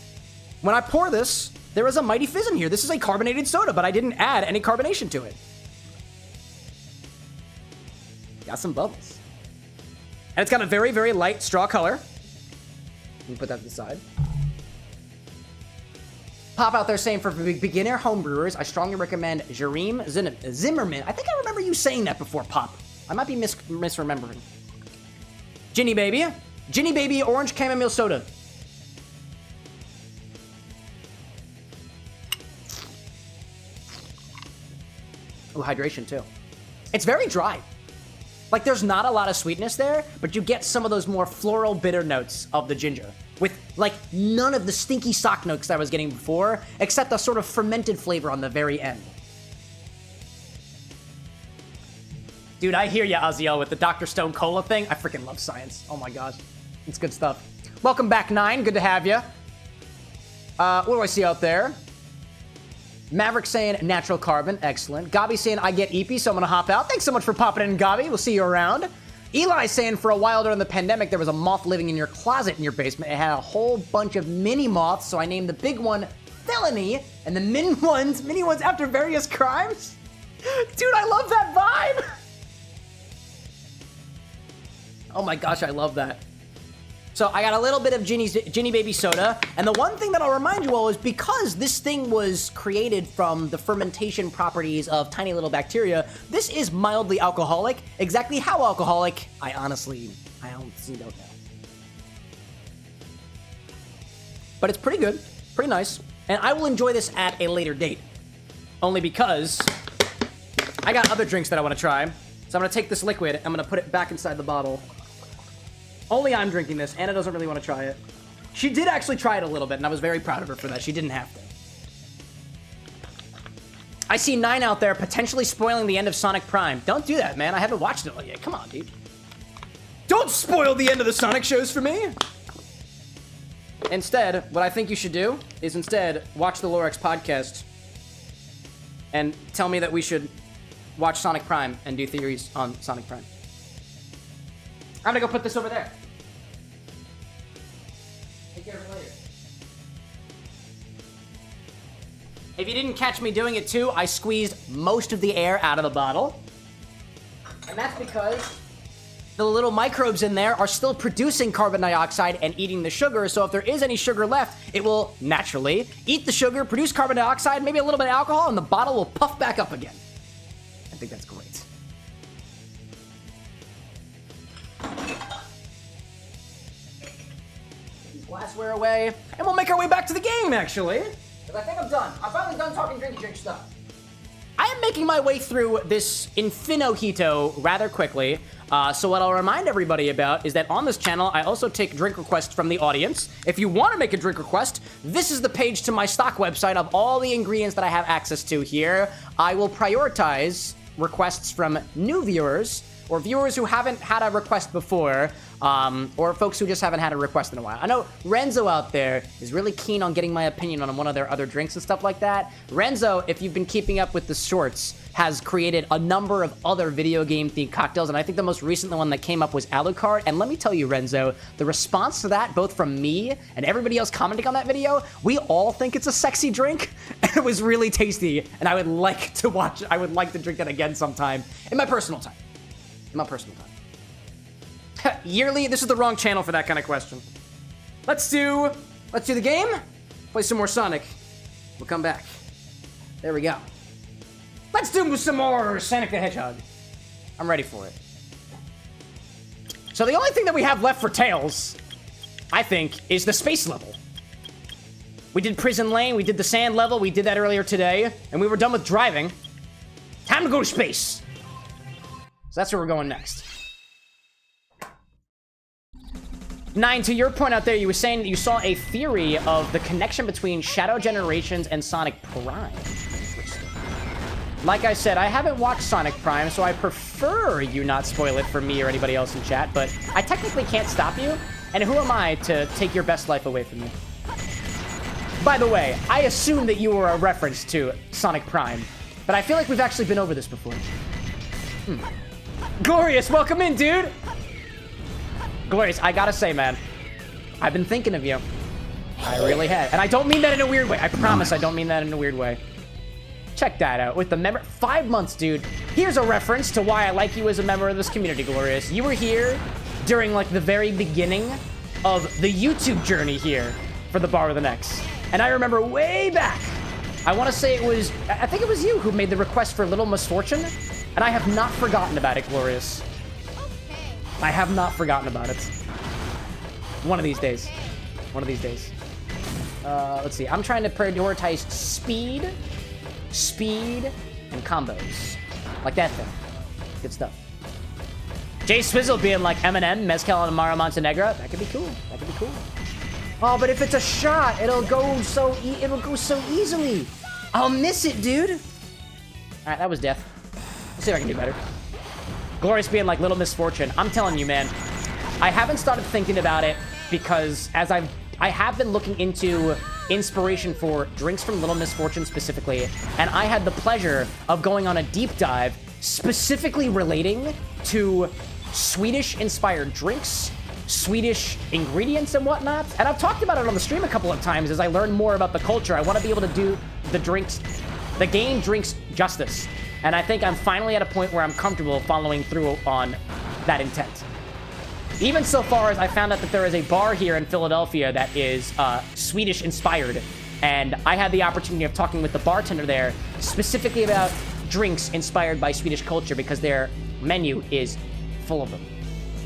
When I pour this, there is a Mighty Fizz in here. This is a carbonated soda, but I didn't add any carbonation to it. Got some bubbles. And it's got a very, very light straw color. Let me put that to the side. Pop out there saying for beginner homebrewers, I strongly recommend Jareem Zimmerman. I think I remember you saying that before, Pop. I might be misremembering. Ginny Baby. Ginny Baby Orange Chamomile Soda. Oh, hydration too. It's very dry. Like, there's not a lot of sweetness there, but you get some of those more floral bitter notes of the ginger. With, like, none of the stinky sock notes I was getting before, except a sort of fermented flavor on the very end. Dude, I hear ya, Aziel, with the Dr. Stone Cola thing. I freaking love science. Oh my gosh. It's good stuff. Welcome back, Nine. Good to have you. What do I see out there? Maverick saying natural carbon. Excellent. Gabi saying I get eepy, so I'm going to hop out. Thanks so much for popping in, Gabi. We'll see you around. Eli saying for a while during the pandemic, there was a moth living in your closet in your basement. It had a whole bunch of mini moths, so I named the big one Felony and the mini ones after various crimes. Dude, I love that vibe. Oh my gosh, I love that. So I got a little bit of Ginny Baby Soda, and the one thing that I'll remind you all is because this thing was created from the fermentation properties of tiny little bacteria, this is mildly alcoholic. Exactly how alcoholic, I honestly don't know. But it's pretty good, pretty nice, and I will enjoy this at a later date. Only because I got other drinks that I want to try. So I'm going to take this liquid, I'm going to put it back inside the bottle. Only I'm drinking this. Anna doesn't really want to try it. She did actually try it a little bit, and I was very proud of her for that. She didn't have to. I see 9 out there potentially spoiling the end of Sonic Prime. Don't do that, man. I haven't watched it all yet. Come on, dude. Don't spoil the end of the Sonic shows for me. Instead, what I think you should do is instead watch the Lorex podcast and tell me that we should watch Sonic Prime and do theories on Sonic Prime. I'm gonna go put this over there. Take care of it later. If you didn't catch me doing it too, I squeezed most of the air out of the bottle. And that's because the little microbes in there are still producing carbon dioxide and eating the sugar, so if there is any sugar left, it will naturally eat the sugar, produce carbon dioxide, maybe a little bit of alcohol, and the bottle will puff back up again. I think that's great. Glassware away, and we'll make our way back to the game, actually. Because I think I'm done. I'm finally done talking drinky drink stuff. I am making my way through this Infinojito rather quickly. So what I'll remind everybody about is that on this channel, I also take drink requests from the audience. If you want to make a drink request, this is the page to my stock website of all the ingredients that I have access to here. I will prioritize requests from new viewers or viewers who haven't had a request before, or folks who just haven't had a request in a while. I know Renzo out there is really keen on getting my opinion on one of their other drinks and stuff like that. Renzo, if you've been keeping up with the shorts, has created a number of other video game themed cocktails, and I think the most recent one that came up was Alucard. And let me tell you, Renzo, the response to that, both from me and everybody else commenting on that video, we all think it's a sexy drink, and it was really tasty, and I would like to drink that again sometime in my personal time. Yearly, this is the wrong channel for that kind of question. Let's do the game. Play some more Sonic. We'll come back. There we go. Let's do some more Sonic the Hedgehog. I'm ready for it. So the only thing that we have left for Tails, I think, is the space level. We did Prison Lane, we did the sand level, we did that earlier today, and we were done with driving. Time to go to space. So that's where we're going next. 9, to your point out there, you were saying that you saw a theory of the connection between Shadow Generations and Sonic Prime. Like I said, I haven't watched Sonic Prime, so I prefer you not spoil it for me or anybody else in chat, but I technically can't stop you, and who am I to take your best life away from you? By the way, I assume that you were a reference to Sonic Prime, but I feel like we've actually been over this before. Glorious, welcome in, dude! Glorious, I gotta say, man, I've been thinking of you. I really have. And I don't mean that in a weird way. I promise I don't mean that in a weird way. Check that out. With the member... 5 months, dude. Here's a reference to why I like you as a member of this community, Glorious. You were here during, like, the very beginning of the YouTube journey here for the Bar with an X. And I remember way back, I want to say it was... I think it was you who made the request for Little Misfortune. And I have not forgotten about it, Glorious. I have not forgotten about it. One of these days. One of these days. Let's see. I'm trying to prioritize speed, and combos. Like that thing. Good stuff. Jay Swizzle being like Eminem, Mezcal, and Amaro Montenegro. That could be cool. That could be cool. Oh, but if it's a shot, it'll go so easily. I'll miss it, dude. All right, that was death. Let's see if I can do better. Glorious being like Little Misfortune. I'm telling you, man. I haven't started thinking about it because as I have been looking into inspiration for drinks from Little Misfortune specifically, and I had the pleasure of going on a deep dive specifically relating to Swedish-inspired drinks, Swedish ingredients and whatnot. And I've talked about it on the stream a couple of times as I learn more about the culture. I want to be able to do the game drinks justice. And I think I'm finally at a point where I'm comfortable following through on that intent. Even so far as I found out that there is a bar here in Philadelphia that is Swedish-inspired. And I had the opportunity of talking with the bartender there specifically about drinks inspired by Swedish culture because their menu is full of them.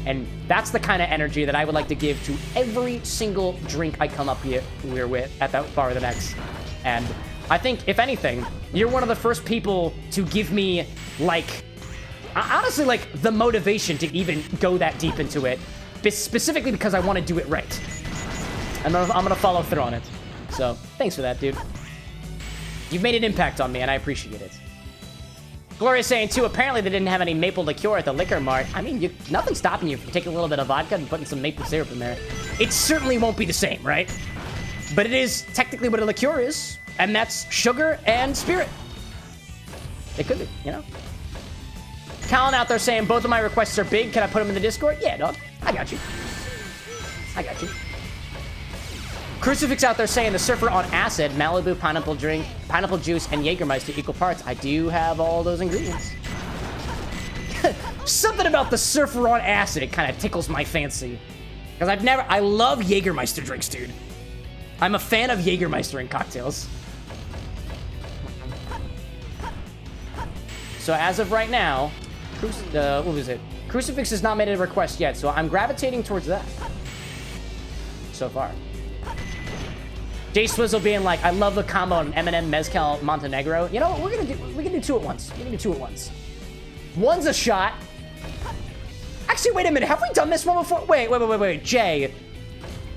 And that's the kind of energy that I would like to give to every single drink I come up here with at that Bar with an X. And I think, if anything, you're one of the first people to give me, like, honestly, like, the motivation to even go that deep into it. Specifically because I want to do it right. And I'm going to follow through on it. So, thanks for that, dude. You've made an impact on me, and I appreciate it. Gloria's saying, too, apparently they didn't have any maple liqueur at the liquor mart. I mean, nothing's stopping you from taking a little bit of vodka and putting some maple syrup in there. It certainly won't be the same, right? But it is technically what a liqueur is, and that's sugar and spirit. It could be, you know? Colin out there saying, both of my requests are big. Can I put them in the Discord? Yeah, dog. I got you. I got you. Crucifix out there saying the Surfer on acid, Malibu, pineapple drink, pineapple juice, and Jägermeister equal parts. I do have all those ingredients. Something about the Surfer on acid, it kind of tickles my fancy. Because I love Jägermeister drinks, dude. I'm a fan of Jägermeister in cocktails. So as of right now, what was it? Crucifix has not made a request yet, so I'm gravitating towards that. So far. Jay Swizzle being like, I love the combo on Eminem, Mezcal, Montenegro. You know what? We can do two at once. We can do two at once. One's a shot. Actually, wait a minute. Have we done this one before? Wait. Jay,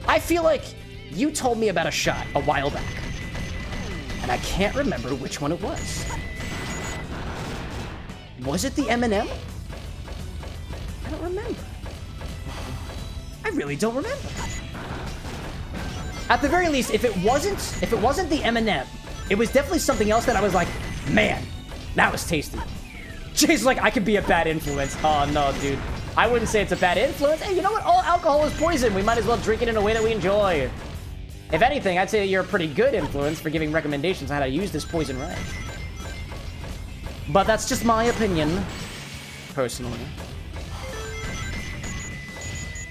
I feel like you told me about a shot a while back. And I can't remember which one it was. Was it the Eminem? I don't remember. I really don't remember. At the very least, if it wasn't the Eminem, it was definitely something else that I was like, man, that was tasty. Jay's like, I could be a bad influence. Oh, no, dude. I wouldn't say it's a bad influence. Hey, you know what? All alcohol is poison. We might as well drink it in a way that we enjoy. If anything, I'd say you're a pretty good influence for giving recommendations on how to use this poison right. But that's just my opinion, personally.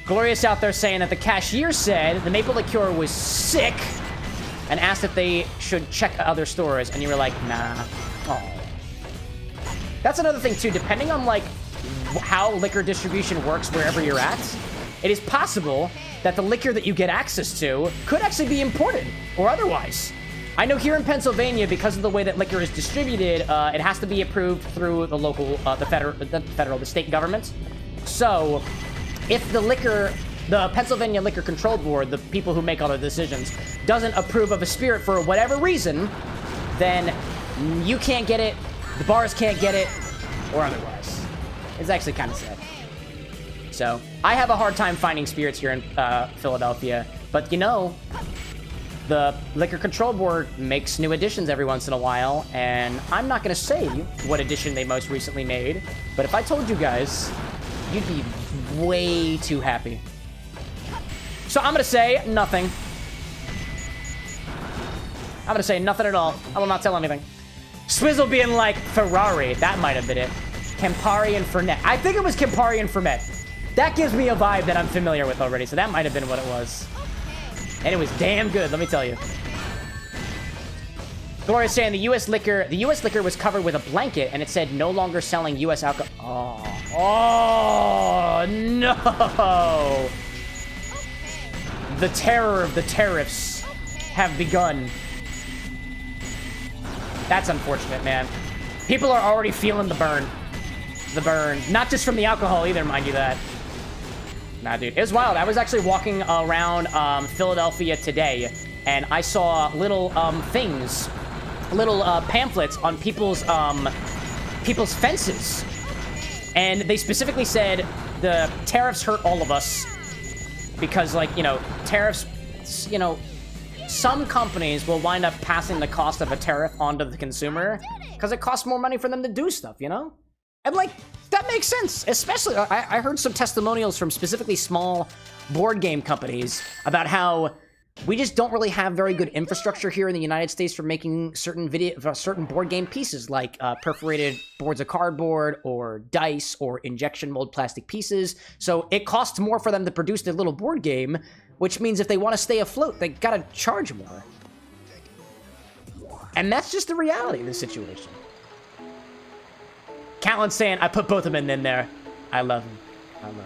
Glorious out there saying that the cashier said the maple liqueur was sick and asked if they should check other stores, and you were like, nah. Oh. That's another thing, too. Depending on, like, how liquor distribution works wherever you're at, it is possible that the liquor that you get access to could actually be imported or otherwise. I know here in Pennsylvania, because of the way that liquor is distributed, it has to be approved through the local, the state government. So, if the Pennsylvania Liquor Control Board, the people who make all the decisions, doesn't approve of a spirit for whatever reason, then you can't get it, the bars can't get it, or otherwise. It's actually kind of sad. So, I have a hard time finding spirits here in Philadelphia, but you know, the Liquor Control Board makes new additions every once in a while, and I'm not going to say what addition they most recently made, but if I told you guys, you'd be way too happy. So I'm gonna say nothing. I'm gonna say nothing at all. I will not tell anything. Swizzle being like Ferrari. That might have been it. Campari and Fernet. I think it was Campari and Fernet. That gives me a vibe that I'm familiar with already, so that might have been what it was. And it was damn good, let me tell you. Gloria's saying the U.S. liquor was covered with a blanket, and it said no longer selling U.S. alcohol. Oh, no. The terror of the tariffs have begun. That's unfortunate, man. People are already feeling the burn. The burn. Not just from the alcohol either, mind you that. Nah, dude. It was wild. I was actually walking around Philadelphia today, and I saw little things, little pamphlets on people's fences. And they specifically said the tariffs hurt all of us because, like, you know, tariffs, you know, some companies will wind up passing the cost of a tariff onto the consumer because it costs more money for them to do stuff, you know? And, like, that makes sense. Especially, I heard some testimonials from specifically small board game companies about how we just don't really have very good infrastructure here in the United States for making certain board game pieces, like perforated boards of cardboard or dice or injection mold plastic pieces. So it costs more for them to produce their little board game, which means if they want to stay afloat, they gotta charge more. And that's just the reality of the situation. Catelyn's saying, I put both of them in there. I love him. I love him.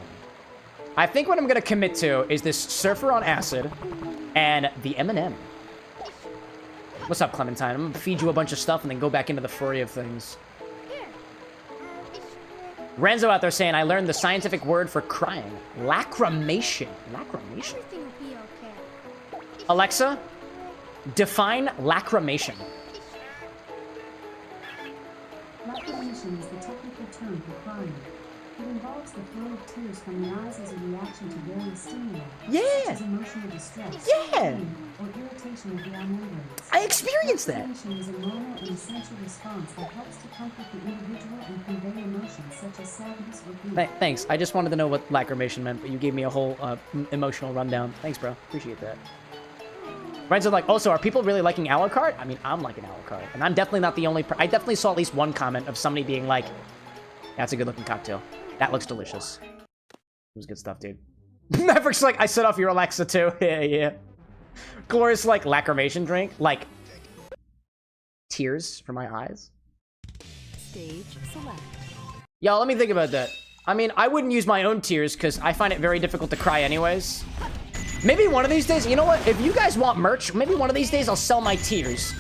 I think what I'm gonna commit to is this Surfer on Acid and the M&M. What's up, Clementine? I'm gonna feed you a bunch of stuff and then go back into the furry of things. Renzo out there saying, I learned the scientific word for crying. Lacrimation. Lacrimation? Everything will be okay. Alexa, define lacrimation. Lacrimation is the technical term for crying. It involves the flow of tears from the eyes as a reaction to various stimuli, such as emotional distress, pain, or irritation of the eye membranes. I experienced that. Lacrimation is a normal and essential response that helps to comfort the individual and convey emotions such as sadness or grief. Thanks. I just wanted to know what lacrimation meant, but you gave me a whole emotional rundown. Thanks, bro. Appreciate that. Renzo like, also, are people really liking Alucard? I mean, I'm liking Alucard, and I'm definitely not the only I definitely saw at least one comment of somebody being like, that's a good-looking cocktail. That looks delicious. It was good stuff, dude. Maverick's like, I set off your Alexa, too. Yeah. Glorious, like, lacrimation drink. Like, tears for my eyes. Stage select. Yo, let me think about that. I mean, I wouldn't use my own tears, because I find it very difficult to cry anyways. Maybe one of these days, you know what? If you guys want merch, maybe one of these days I'll sell my tears.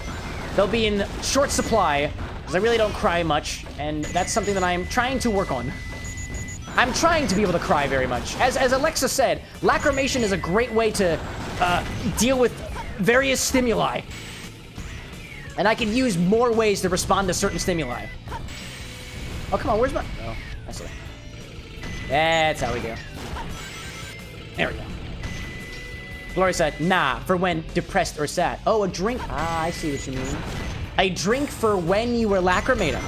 They'll be in short supply, because I really don't cry much, and that's something that I'm trying to work on. I'm trying to be able to cry very much. As Alexa said, lacrimation is a great way to deal with various stimuli. And I can use more ways to respond to certain stimuli. Oh, come on, where's my... Oh, I see. That's how we do. There we go. Gloria said, nah, for when depressed or sad. Oh, a drink. Ah, I see what you mean. A drink for when you were lacrimating.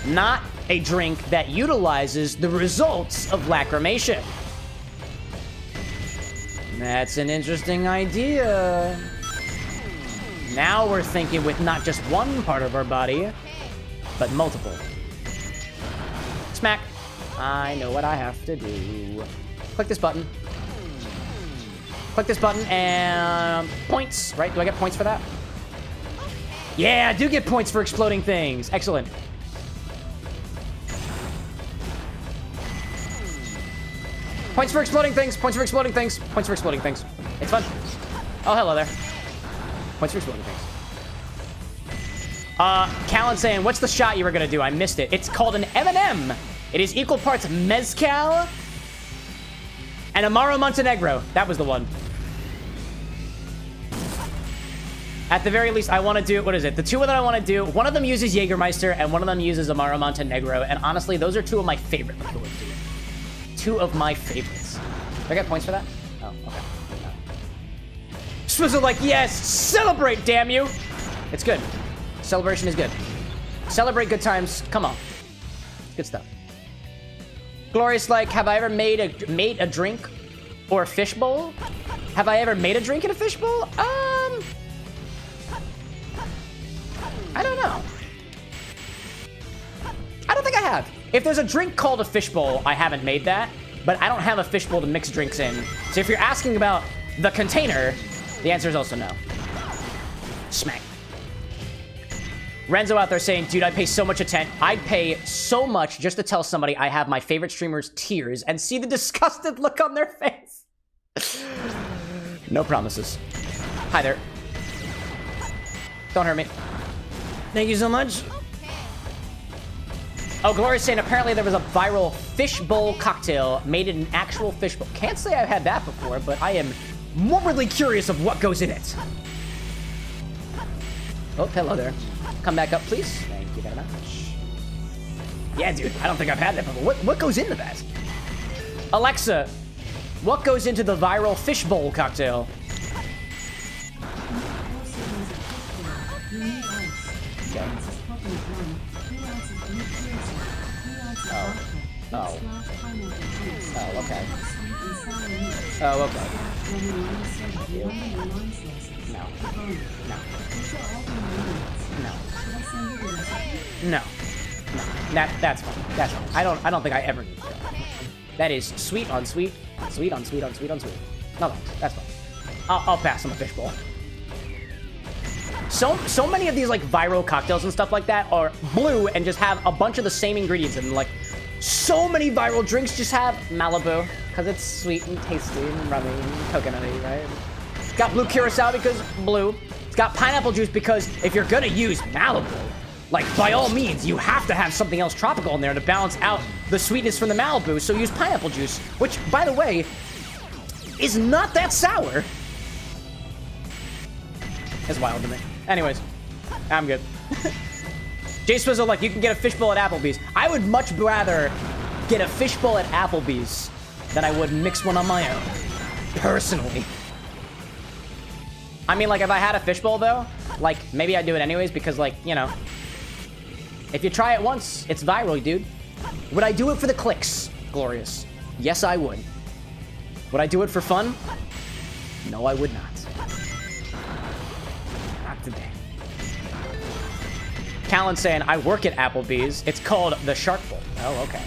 Not a drink that utilizes the results of lacrimation. That's an interesting idea. Now we're thinking with not just one part of our body, but multiple. Smack. I know what I have to do. Click this button. Click this button and points, right? Do I get points for that? Yeah, I do get points for exploding things. Excellent. Points for exploding things. Points for exploding things. Points for exploding things. It's fun. Oh, hello there. Points for exploding things. Callan saying, what's the shot you were gonna do? I missed it. It's called an M&M. It is equal parts mezcal and Amaro Montenegro. That was the one. At the very least, I want to do, what is it? The two that I want to do, one of them uses Jägermeister and one of them uses Amaro Montenegro. And honestly, those are two of my favorite liqueurs, dude. Two of my favorites. Do I get points for that? Oh, okay. Swizzle like, yes, celebrate, damn you. It's good. Celebration is good. Celebrate good times. Come on. Good stuff. Glorious like, have I ever made a drink or a fishbowl? Have I ever made a drink in a fishbowl? I don't know. I don't think I have. If there's a drink called a fishbowl, I haven't made that, but I don't have a fishbowl to mix drinks in. So if you're asking about the container, the answer is also no. Smack. Renzo out there saying, dude, I'd pay so much I'd pay so much just to tell somebody I have my favorite streamer's tears and see the disgusted look on their face. No promises. Hi there. Don't hurt me. Thank you so much. Oh, Gloria's saying apparently there was a viral fishbowl cocktail made in an actual fishbowl. Can't say I've had that before, but I am morbidly curious of what goes in it. Oh, hello there. Come back up, please. Thank you very much. Yeah, dude, I don't think I've had that before. What goes into that? Alexa, what goes into the viral fishbowl cocktail? Okay. Oh, okay. Oh, okay. Ew. No. No. No. No. That's fine. That's fine. I don't think I ever need to go. That is sweet on sweet. Sweet on sweet on sweet on sweet. No, that's fine. I'll pass on the fishbowl. So many of these like viral cocktails and stuff like that are blue and just have a bunch of the same ingredients in them. Like so many viral drinks just have Malibu because it's sweet and tasty and rummy and coconutty, right? It's got blue curacao because blue. It's got pineapple juice because if you're gonna use Malibu, like by all means, you have to have something else tropical in there to balance out the sweetness from the Malibu. So use pineapple juice, which by the way, is not that sour. It's wild to me. Anyways, I'm good. Jay Swizzle, like, you can get a fishbowl at Applebee's. I would much rather get a fishbowl at Applebee's than I would mix one on my own. Personally. I mean, like, if I had a fishbowl, though, like, maybe I'd do it anyways because, like, you know, if you try it once, it's viral, dude. Would I do it for the clicks? Glorious. Yes, I would. Would I do it for fun? No, I would not. Today. Callan saying, I work at Applebee's. It's called the Shark Bowl. Oh, okay.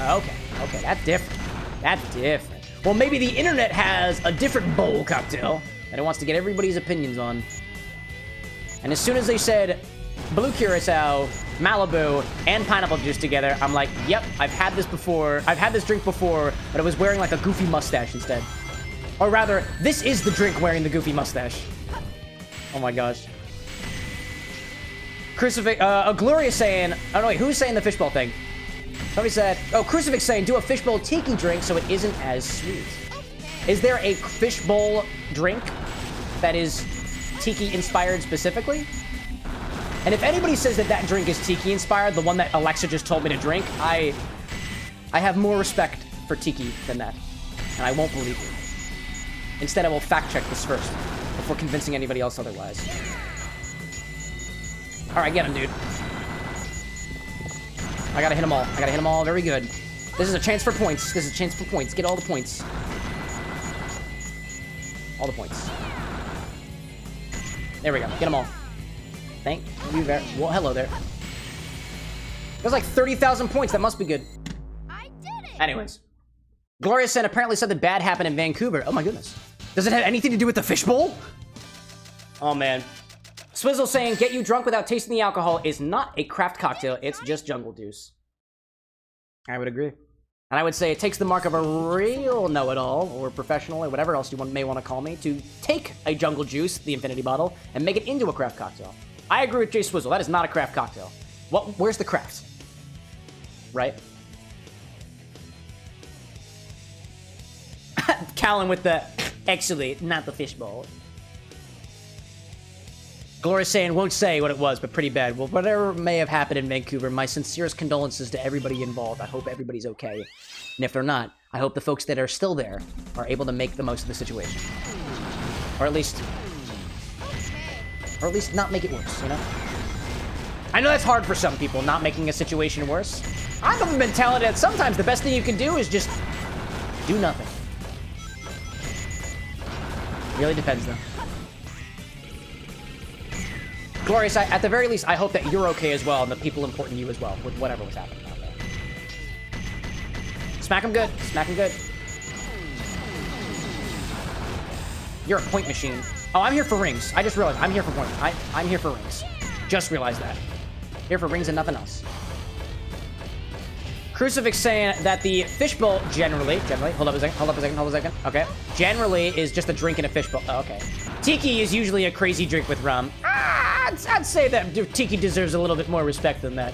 Okay. That's different. That's different. Well, maybe the internet has a different bowl cocktail that it wants to get everybody's opinions on. And as soon as they said blue curacao, Malibu, and pineapple juice together, I'm like, yep, I've had this before. I've had this drink before, but I was wearing like a goofy mustache instead. Or rather, this is the drink wearing the goofy mustache. Oh my gosh. Crucifix, Gloria saying, oh no, wait, who's saying the fishbowl thing? Somebody said, oh, Crucifix saying, do a fishbowl tiki drink so it isn't as sweet. Is there a fishbowl drink that is tiki inspired specifically? And if anybody says that that drink is tiki inspired, the one that Alexa just told me to drink, I have more respect for tiki than that. And I won't believe you. Instead, I will fact check this first before convincing anybody else otherwise. Alright, get him, dude. I gotta hit them all. Very good. This is a chance for points. Get all the points. All the points. There we go. Get them all. Thank you very... Well, hello there. There's like 30,000 points. That must be good. I did it. Anyways. Gloria said apparently something bad happened in Vancouver. Oh my goodness. Does it have anything to do with the fishbowl? Oh man. Swizzle saying, get you drunk without tasting the alcohol is not a craft cocktail, it's just jungle juice. I would agree. And I would say it takes the mark of a real know-it-all, or professional, or whatever else you may want to call me, to take a jungle juice, the infinity bottle, and make it into a craft cocktail. I agree with Jay Swizzle, that is not a craft cocktail. Where's the craft? Right? Callan with the, actually, not the fishbowl. Gloria's saying, won't say what it was, but pretty bad. Well, whatever may have happened in Vancouver, my sincerest condolences to everybody involved. I hope everybody's okay. And if they're not, I hope the folks that are still there are able to make the most of the situation. Or at least not make it worse, you know? I know that's hard for some people, not making a situation worse. I'm of the mentality that sometimes the best thing you can do is just do nothing. Really depends, though. Glorious, at the very least, I hope that you're okay as well, and the people important to you as well, with whatever was happening out there. Smack him good. Smack him good. You're a point machine. Oh, I'm here for rings. I just realized I'm here for points. I'm here for rings. Just realized that. Here for rings and nothing else. Crucifix saying that the fishbowl generally, hold up a second. Okay. Generally is just a drink in a fishbowl. Oh, okay. Tiki is usually a crazy drink with rum. I'd say that Tiki deserves a little bit more respect than that.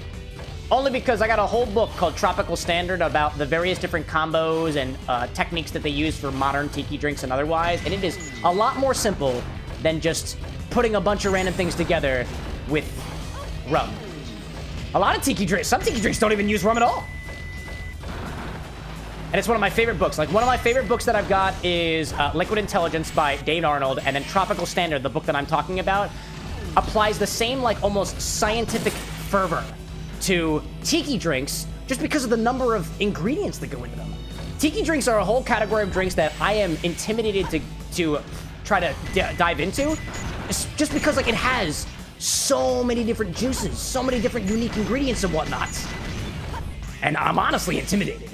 Only because I got a whole book called Tropical Standard about the various different combos and techniques that they use for modern Tiki drinks and otherwise, and it is a lot more simple than just putting a bunch of random things together with rum. A lot of Tiki drinks, some Tiki drinks don't even use rum at all. And it's one of my favorite books. Like, one of my favorite books that I've got is Liquid Intelligence by Dave Arnold, and then Tropical Standard, the book that I'm talking about, applies the same, like, almost scientific fervor to Tiki drinks just because of the number of ingredients that go into them. Tiki drinks are a whole category of drinks that I am intimidated to try to dive into, just because, like, it has so many different juices, so many different unique ingredients and whatnot. And I'm honestly intimidated.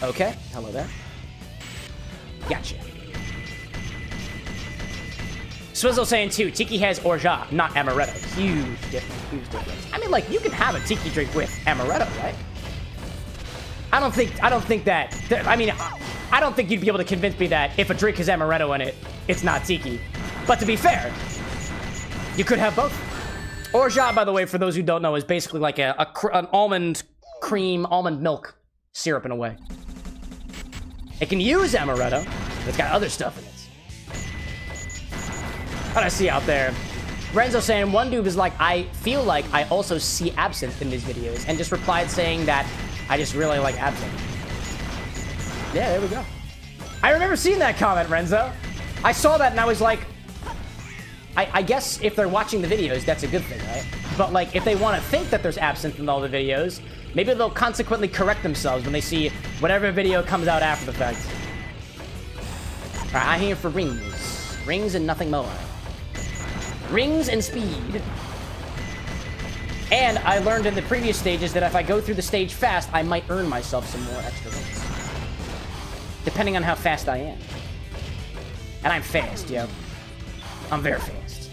Okay, hello there. Gotcha. Swizzle saying too, Tiki has orgeat, not amaretto. Huge difference. I mean, like, you can have a Tiki drink with amaretto, right? I don't think that, I mean, I don't think you'd be able to convince me that if a drink has amaretto in it, it's not Tiki. But to be fair, you could have both. Orgeat, by the way, for those who don't know, is basically like an almond cream, almond milk syrup in a way. It can use amaretto, but it's got other stuff in it. What I see out there. Renzo saying, one dude is like, I feel like I also see absinthe in these videos, and just replied saying that I just really like absinthe. Yeah, there we go. I remember seeing that comment, Renzo. I saw that and I was like, I guess if they're watching the videos, that's a good thing, right? But like, if they want to think that there's absinthe in all the videos, maybe they'll consequently correct themselves when they see whatever video comes out after the fact. All right, I'm here for rings. Rings and nothing more. Rings and speed. And I learned in the previous stages that if I go through the stage fast, I might earn myself some more extra rings. Depending on how fast I am. And I'm fast, yo. I'm very fast.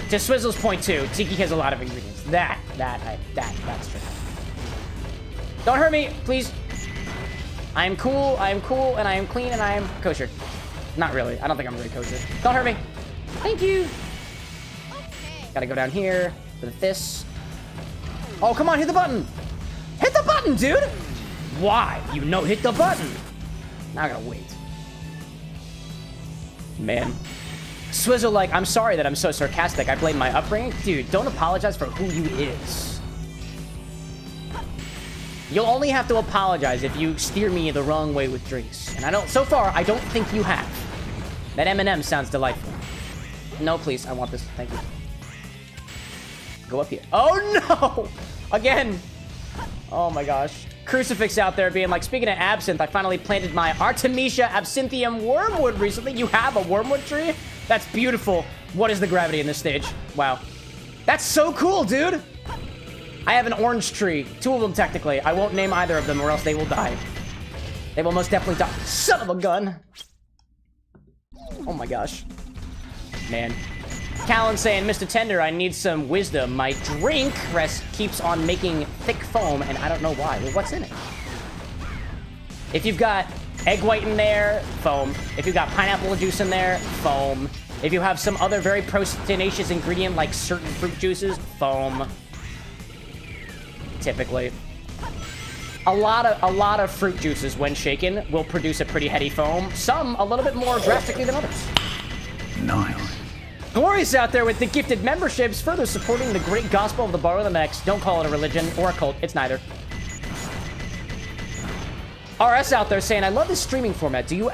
To Swizzle's point too, Tiki has a lot of ingredients. That's true. Don't hurt me, please. I am cool, and I am clean, and I am kosher. Not really. I don't think I'm really kosher. Don't hurt me. Thank you. Gotta go down here for the fists. Oh, come on, hit the button. Hit the button, dude. Why? You know, hit the button. Now I gotta wait. Man. Swizzle like, I'm sorry that I'm so sarcastic. I blame my upbringing. Dude, don't apologize for who you is. You'll only have to apologize if you steer me the wrong way with drinks. And I don't, so far, I don't think you have. That M&M sounds delightful. No, please, I want this. Thank you. Go up here. Oh, no! Again. Oh, my gosh. Crucifix out there being like, speaking of absinthe, I finally planted my Artemisia absinthium wormwood recently. You have a wormwood tree? That's beautiful. What is the gravity in this stage? Wow. That's so cool, dude. I have an orange tree. 2 of them, technically. I won't name either of them or else they will die. They will most definitely die. Son of a gun. Oh my gosh. Man. Callan saying, Mr. Tender, I need some wisdom. My drink rest keeps on making thick foam, and I don't know why. Well, what's in it? If you've got egg white in there, foam. If you've got pineapple juice in there, foam. If you have some other very proteinaceous ingredient like certain fruit juices, foam. Typically. A lot of fruit juices, when shaken, will produce a pretty heady foam. Some a little bit more drastically than others. Nice. Glorious out there with the gifted memberships, further supporting the great gospel of the Bar with an X. Don't call it a religion or a cult. It's neither. RS out there saying, I love this streaming format. Do you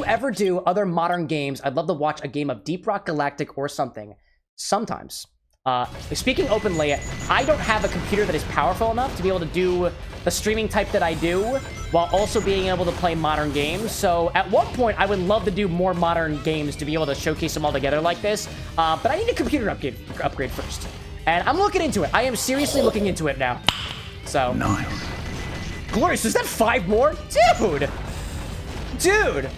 ever do other modern games? I'd love to watch a game of Deep Rock Galactic or something. Sometimes. Speaking openly, I don't have a computer that is powerful enough to be able to do the streaming type that I do while also being able to play modern games. So at one point, I would love to do more modern games to be able to showcase them all together like this. But I need a computer upgrade first. And I'm looking into it. I am seriously looking into it now. So. Nice. Glorious, is that 5 more? Dude! Dude!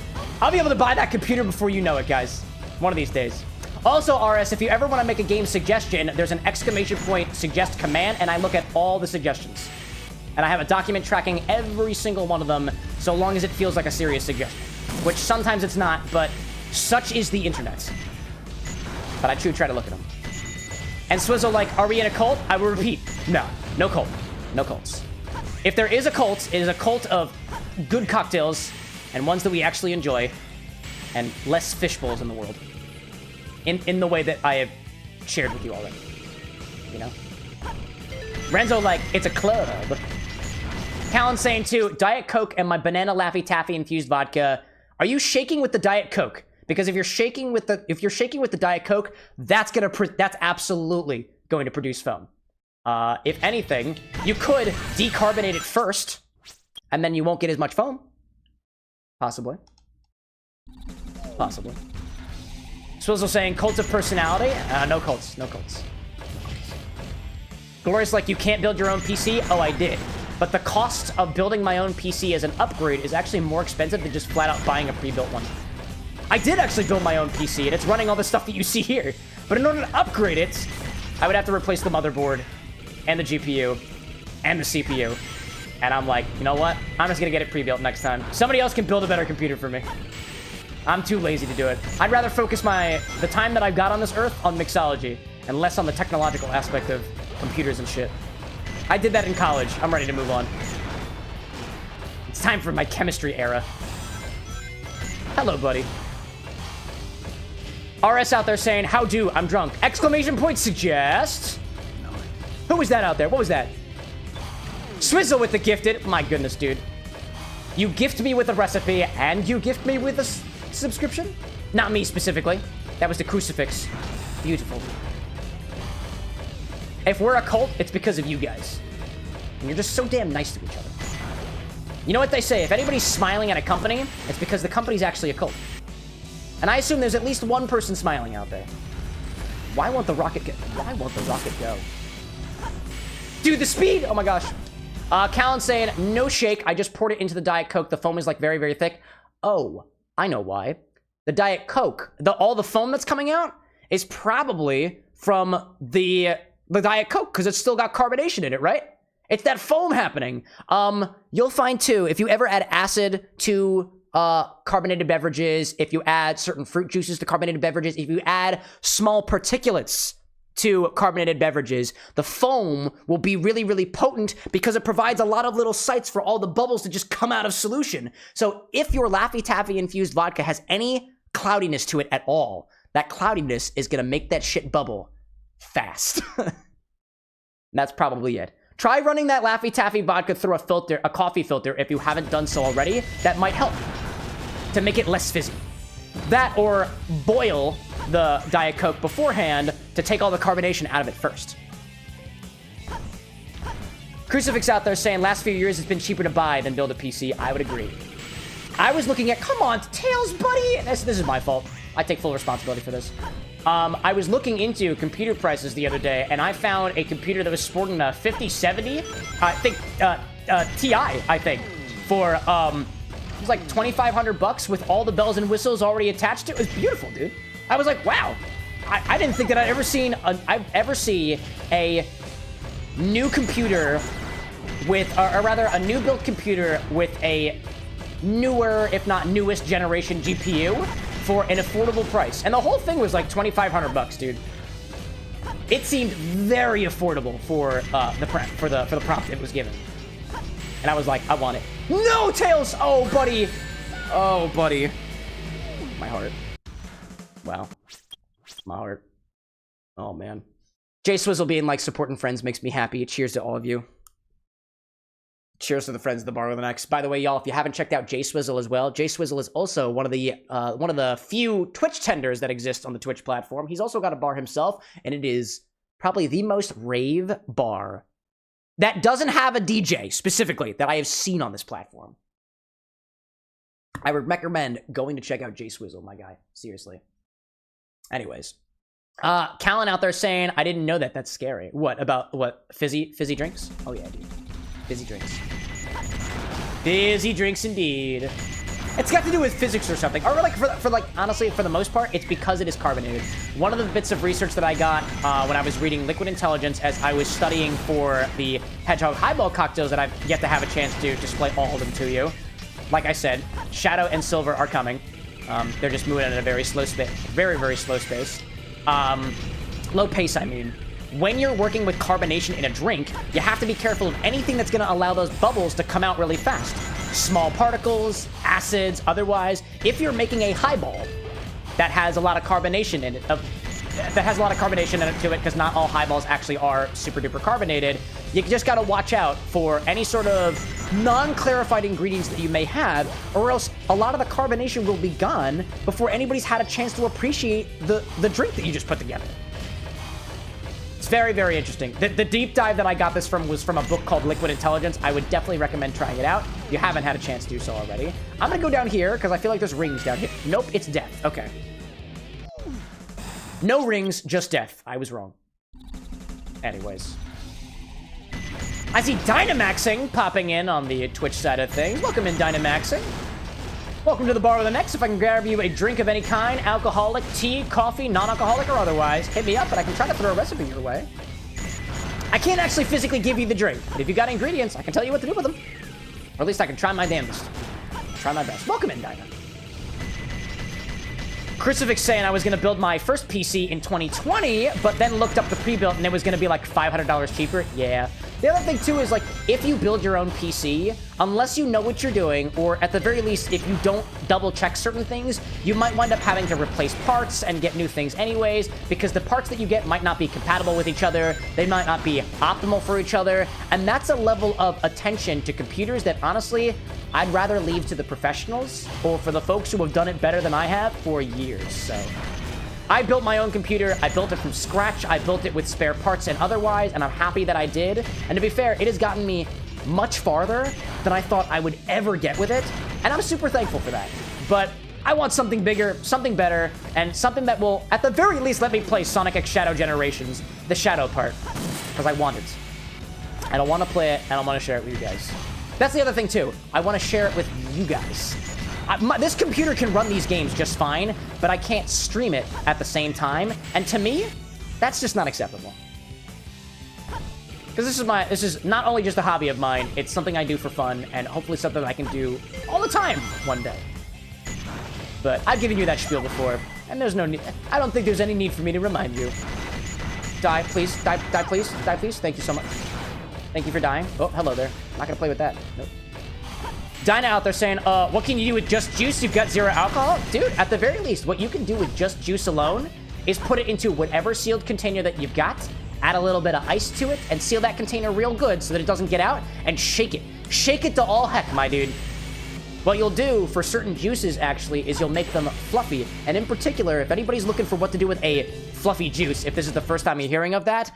I'll be able to buy that computer before you know it, guys. One of these days. Also, RS, if you ever want to make a game suggestion, there's an exclamation point suggest command, and I look at all the suggestions. And I have a document tracking every single one of them, so long as it feels like a serious suggestion. Which sometimes it's not, but such is the internet. But I try to look at them. And Swizzle, like, are we in a cult? I will repeat, no. No cult. No cults. If there is a cult, it is a cult of good cocktails and ones that we actually enjoy and less fish bowls in the world. In the way that I have shared with you already. You know? Renzo, like, it's a club. Callan's saying, too, Diet Coke and my banana Laffy Taffy infused vodka. Are you shaking with the Diet Coke? Because if you're shaking with the Diet Coke, that's absolutely going to produce foam. If anything, you could decarbonate it first, and then you won't get as much foam. Possibly. Possibly. Swizzle saying, cult of personality? No cults. No cults. Glorious, like, you can't build your own PC? Oh, I did. But the cost of building my own PC as an upgrade is actually more expensive than just flat out buying a pre-built one. I did actually build my own PC, and it's running all the stuff that you see here. But in order to upgrade it, I would have to replace the motherboard, and the GPU, and the CPU. And I'm like, you know what? I'm just gonna get it pre-built next time. Somebody else can build a better computer for me. I'm too lazy to do it. I'd rather focus the time that I've got on this earth on mixology and less on the technological aspect of computers and shit. I did that in college. I'm ready to move on. It's time for my chemistry era. Hello, buddy. RS out there saying, how do? I'm drunk. Exclamation point suggest. Who was that out there? What was that? Swizzle with the gifted. My goodness, dude. You gift me with a recipe and you gift me with a subscription? Not me specifically. That was the crucifix. Beautiful. If we're a cult, it's because of you guys. And you're just so damn nice to each other. You know what they say? If anybody's smiling at a company, it's because the company's actually a cult. And I assume there's at least one person smiling out there. Why won't the rocket go? Dude, the speed! Oh my gosh. Callan's saying, no shake. I just poured it into the Diet Coke. The foam is like very, very thick. Oh, I know why. The Diet Coke, all the foam that's coming out is probably from the Diet Coke because it's still got carbonation in it, right? It's that foam happening. You'll find too, if you ever add acid to carbonated beverages, if you add certain fruit juices to carbonated beverages, if you add small particulates to carbonated beverages, the foam will be really, really potent because it provides a lot of little sites for all the bubbles to just come out of solution. So if your Laffy Taffy infused vodka has any cloudiness to it at all, that cloudiness is going to make that shit bubble fast. That's probably it. Try running that Laffy Taffy vodka through a coffee filter if you haven't done so already. That might help to make it less fizzy. That or boil the Diet Coke beforehand to take all the carbonation out of it first. Crucifix out there saying last few years it's been cheaper to buy than build a PC. I would agree. I was looking at, come on, Tails, buddy. This is my fault. I take full responsibility for this. I was looking into computer prices the other day, and I found a computer that was sporting a 5070, I think, Ti, I think, for, it was like $2,500 with all the bells and whistles already attached to it. It was beautiful, dude. I was like, wow. I didn't think that I'd ever see a new computer with, or rather, a new built computer with a newer, if not newest generation GPU for an affordable price. And the whole thing was like $2,500, dude. It seemed very affordable for the prompt it was given. And I was like, I want it. No, Tails! Oh, buddy. Oh, buddy. My heart. Wow. My heart. Oh, man. Jay Swizzle being like supporting friends makes me happy. Cheers to all of you. Cheers to the friends of the bar with an X. By the way, y'all, if you haven't checked out Jay Swizzle as well, Jay Swizzle is also one of the few Twitch tenders that exist on the Twitch platform. He's also got a bar himself, and it is probably the most rave bar that doesn't have a DJ specifically that I have seen on this platform. I would recommend going to check out Jay Swizzle, my guy. Seriously. Anyways. Callan out there saying, I didn't know that. That's scary. What, about what? Fizzy drinks? Oh yeah, dude. Fizzy drinks. Fizzy drinks indeed. It's got to do with physics or something. Or like, for like, honestly, for the most part, it's because it is carbonated. One of the bits of research that I got when I was reading Liquid Intelligence as I was studying for the Hedgehog Highball cocktails that I've yet to have a chance to display all of them to you. Like I said, Shadow and Silver are coming. They're just moving at a very slow pace. Very, very slow pace. Low pace, I mean. When you're working with carbonation in a drink, you have to be careful of anything that's going to allow those bubbles to come out really fast. Small particles, acids, otherwise. If you're making a highball that has a lot of carbonation in it, because not all highballs actually are super duper carbonated, you just got to watch out for any sort of non-clarified ingredients that you may have, or else a lot of the carbonation will be gone before anybody's had a chance to appreciate the drink that you just put together. It's very, very interesting. The deep dive that I got this from was from a book called Liquid Intelligence. I would definitely recommend trying it out if you haven't had a chance to do so already. I'm going to go down here because I feel like there's rings down here. Nope, it's death. Okay. No rings, just death. I was wrong. Anyways. I see Dynamaxing popping in on the Twitch side of things. Welcome in, Dynamaxing. Welcome to the bar with an X. If I can grab you a drink of any kind, alcoholic, tea, coffee, non-alcoholic, or otherwise, hit me up and I can try to throw a recipe your way. I can't actually physically give you the drink, but if you got ingredients, I can tell you what to do with them. Or at least I can try my damnedest. Try my best. Welcome in, Dyna. Crucifix saying I was going to build my first PC in 2020, but then looked up the pre-built and it was going to be like $500 cheaper. Yeah. The other thing, too, is, like, if you build your own PC, unless you know what you're doing, or at the very least, if you don't double-check certain things, you might wind up having to replace parts and get new things anyways, because the parts that you get might not be compatible with each other, they might not be optimal for each other, and that's a level of attention to computers that, honestly, I'd rather leave to the professionals, or for the folks who have done it better than I have for years, so... I built my own computer, I built it from scratch, I built it with spare parts and otherwise, and I'm happy that I did. And to be fair, it has gotten me much farther than I thought I would ever get with it, and I'm super thankful for that. But I want something bigger, something better, and something that will, at the very least, let me play Sonic X Shadow Generations, the Shadow part, because I want it. I don't want to play it, and I want to share it with you guys. That's the other thing, too. I want to share it with you guys. This computer can run these games just fine, but I can't stream it at the same time. And to me, that's just not acceptable. Because this is not only just a hobby of mine, it's something I do for fun, and hopefully something I can do all the time one day. But I've given you that spiel before, and there's no need. I don't think there's any need for me to remind you. Die, please. Die, please. Die, please. Thank you so much. Thank you for dying. Oh, hello there. I'm not gonna play with that. Nope. Dinah out there saying, what can you do with just juice? You've got 0 alcohol? Dude, at the very least, what you can do with just juice alone is put it into whatever sealed container that you've got, add a little bit of ice to it, and seal that container real good so that it doesn't get out, and shake it. Shake it to all heck, my dude. What you'll do for certain juices, actually, is you'll make them fluffy. And in particular, if anybody's looking for what to do with a fluffy juice, if this is the first time you're hearing of that,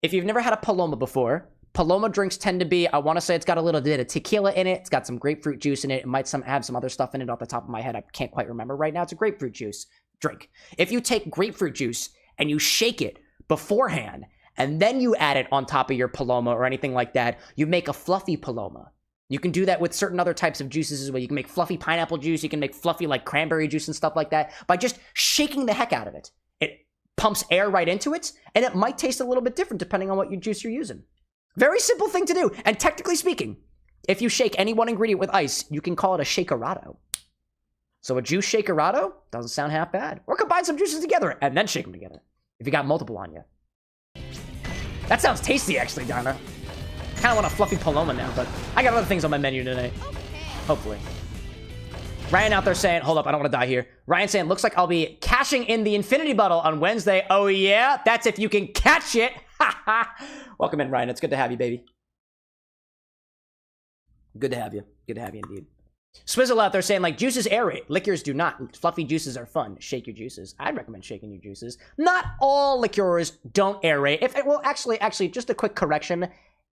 if you've never had a Paloma before, Paloma drinks tend to be, I want to say it's got a little bit of tequila in it. It's got some grapefruit juice in it. It might have some other stuff in it off the top of my head. I can't quite remember right now. It's a grapefruit juice drink. If you take grapefruit juice and you shake it beforehand, and then you add it on top of your Paloma or anything like that, you make a fluffy Paloma. You can do that with certain other types of juices as well. You can make fluffy pineapple juice. You can make fluffy like cranberry juice and stuff like that by just shaking the heck out of it. It pumps air right into it, and it might taste a little bit different depending on what your juice you're using. Very simple thing to do. And technically speaking, if you shake any one ingredient with ice, you can call it a shakerado. So a juice shakerado doesn't sound half bad. Or combine some juices together and then shake them together if you got multiple on you. That sounds tasty, actually, Donna. Kind of want a fluffy Paloma now, but I got other things on my menu tonight. Hopefully. Ryan out there saying, hold up, I don't want to die here. Ryan saying, looks like I'll be cashing in the Infinity Bottle on Wednesday. Oh yeah? That's if you can catch it. Welcome in, Ryan. It's good to have you, baby. Good to have you. Good to have you indeed. Swizzle out there saying, like, juices aerate. Liquors do not. Fluffy juices are fun. Shake your juices. I'd recommend shaking your juices. Not all liqueurs don't aerate. Well, actually, just a quick correction.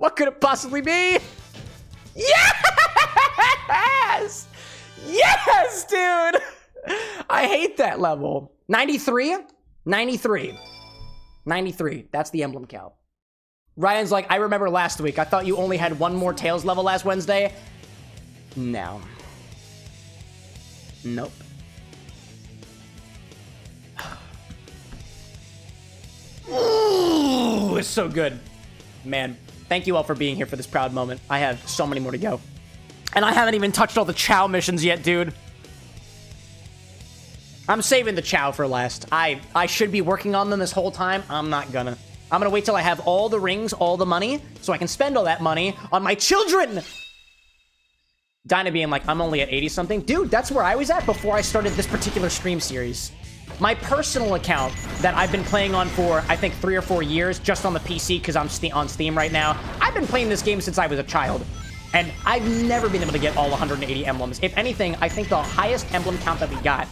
What could it possibly be? Yes! Yes, dude! I hate that level. 93? 93. 93. That's the emblem cow. Ryan's like, I remember last week. I thought you only had one more Tails level last Wednesday. No. Nope. Ooh, it's so good. Man, thank you all for being here for this proud moment. I have so many more to go. And I haven't even touched all the Chow missions yet, dude. I'm saving the Chow for last. I should be working on them this whole time. I'm not gonna. I'm gonna wait till I have all the rings, all the money, so I can spend all that money on my children! Dinah being like, I'm only at 80-something. Dude, that's where I was at before I started this particular stream series. My personal account that I've been playing on for, I think, 3 or 4 years, just on the PC, because I'm on Steam right now. I've been playing this game since I was a child. And I've never been able to get all 180 emblems. If anything, I think the highest emblem count that we got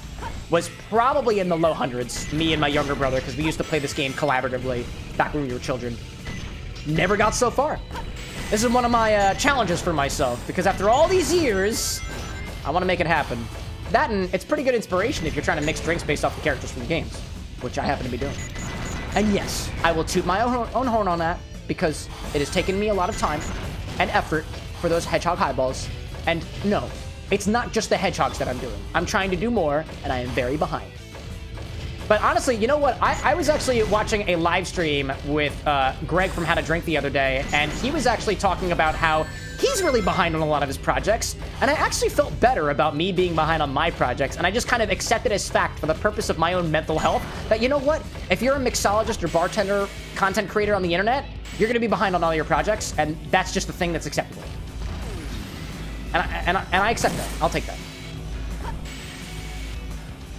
was probably in the low hundreds, me and my younger brother, because we used to play this game collaboratively back when we were children. Never got so far. This is one of my challenges for myself, because after all these years, I want to make it happen. That and it's pretty good inspiration if you're trying to mix drinks based off the characters from the games, which I happen to be doing. And yes, I will toot my own horn on that, because it has taken me a lot of time and effort for those hedgehog highballs. And no, it's not just the hedgehogs that I'm doing. I'm trying to do more, and I am very behind. But honestly, you know what? I was actually watching a live stream with Greg from How to Drink the other day, and he was actually talking about how he's really behind on a lot of his projects, and I actually felt better about me being behind on my projects, and I just kind of accepted as fact for the purpose of my own mental health that, you know what? If you're a mixologist or bartender, content creator on the internet, you're going to be behind on all your projects, and that's just the thing that's acceptable. And I accept that. I'll take that.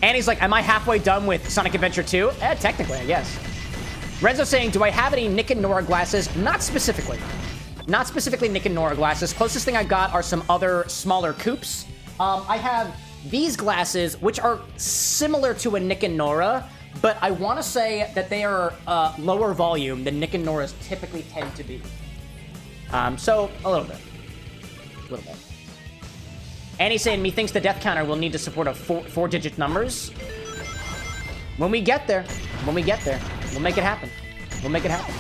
Annie's like, am I halfway done with Sonic Adventure 2? Technically, I guess. Renzo saying, do I have any Nick and Nora glasses? Not specifically. Not specifically Nick and Nora glasses. Closest thing I got are some other smaller coupes. I have these glasses, which are similar to a Nick and Nora, but I want to say that they are lower volume than Nick and Nora's typically tend to be. So, a little bit. A little bit. Annie's saying, methinks the death counter will need to support a four-digit numbers. When we get there, we'll make it happen. We'll make it happen.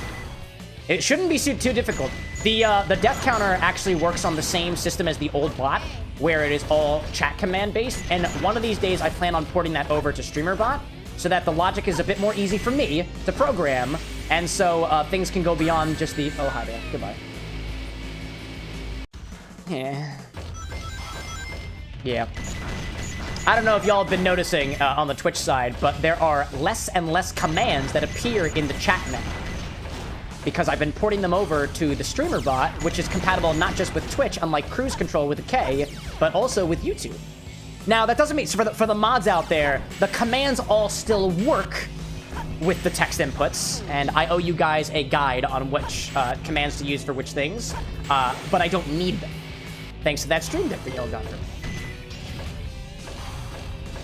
It shouldn't be too difficult. The death counter actually works on the same system as the old bot, where it is all chat command based. And one of these days, I plan on porting that over to streamer bot, so that the logic is a bit more easy for me to program, and so things can go beyond just the. Oh, hi there. Goodbye. Yeah. I don't know if y'all have been noticing on the Twitch side, but there are less and less commands that appear in the chat now. Because I've been porting them over to the streamer bot, which is compatible not just with Twitch, unlike Cruise Control with a K, but also with YouTube. Now, that doesn't mean, so for the mods out there, the commands all still work with the text inputs, and I owe you guys a guide on which commands to use for which things, but I don't need them. Thanks to that stream deck that y'all got for me.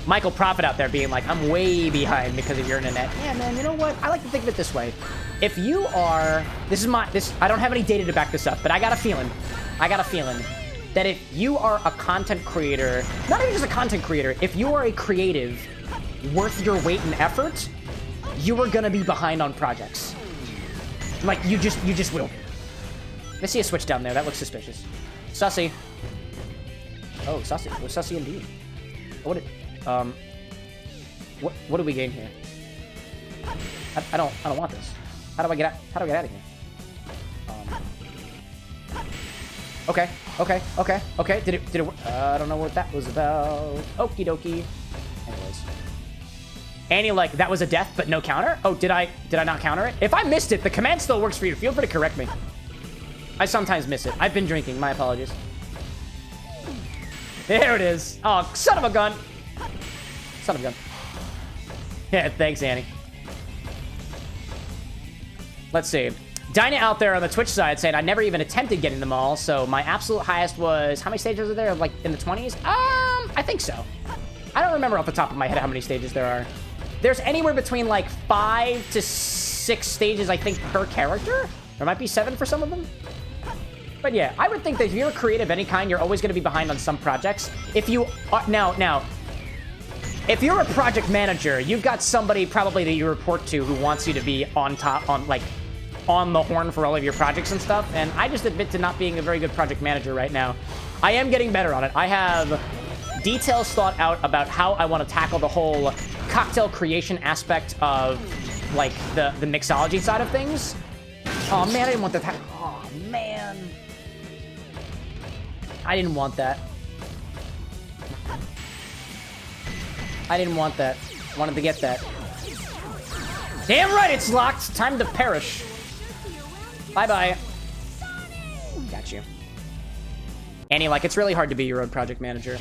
Michael Prophet out there being like, I'm way behind because of your internet. Yeah, man, you know what? I like to think of it this way. If you are, I don't have any data to back this up, but I got a feeling that if you are a content creator, not even just a content creator, if you are a creative worth your weight in effort, you are gonna be behind on projects. Like, you just will. I see a switch down there. That looks suspicious. Sussy. Oh, sussy. It was sussy indeed. What do we gain here? I don't want this. How do I get out of here? Okay. Did it work? I don't know what that was about. Okie dokie. Anyways. Annie, like, that was a death, but no counter? Oh, did I not counter it? If I missed it, the command still works for you. Feel free to correct me. I sometimes miss it. I've been drinking. My apologies. There it is. Oh, son of a gun. Son of a gun. Yeah, thanks, Annie. Let's see. Dinah out there on the Twitch side saying, I never even attempted getting them all, so my absolute highest was, how many stages are there? Like, in the 20s? I think so. I don't remember off the top of my head how many stages there are. There's anywhere between, like, 5 to 6 stages, I think, per character? There might be 7 for some of them. But yeah, I would think that if you're a creative of any kind, you're always going to be behind on some projects. If you are, now, if you're a project manager, you've got somebody probably that you report to who wants you to be on top, on the horn for all of your projects and stuff. And I just admit to not being a very good project manager right now. I am getting better on it. I have details thought out about how I want to tackle the whole cocktail creation aspect of like the mixology side of things. Oh man, I didn't want that. Oh man, I didn't want that. I didn't want that. Wanted to get that. Damn right it's locked. Time to perish. Bye-bye. Got you. Annie, like, it's really hard to be your own project manager.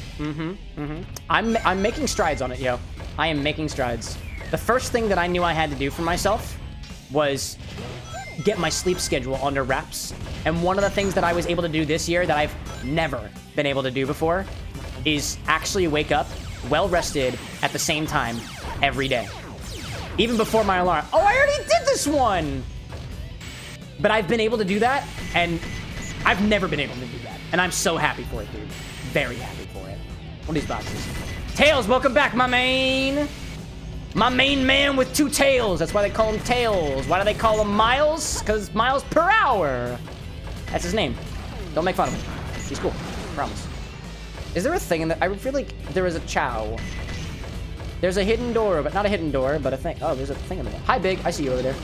I'm making strides on it, yo. I am making strides. The first thing that I knew I had to do for myself was get my sleep schedule under wraps. And one of the things that I was able to do this year that I've never been able to do before is actually wake up well-rested at the same time every day. Even before my alarm. Oh, I already did this one! But I've been able to do that, and I've never been able to do that. And I'm so happy for it, dude. Very happy for it. What are these boxes? Tails, welcome back, my main. My main man with 2 tails. That's why they call him Tails. Why do they call him Miles? Because miles per hour. That's his name. Don't make fun of him. He's cool. Promise. Is there a thing in that? I feel like there is a chow. There's a hidden door, but not a hidden door, but a thing. Oh, there's a thing in there. Hi, Big. I see you over there.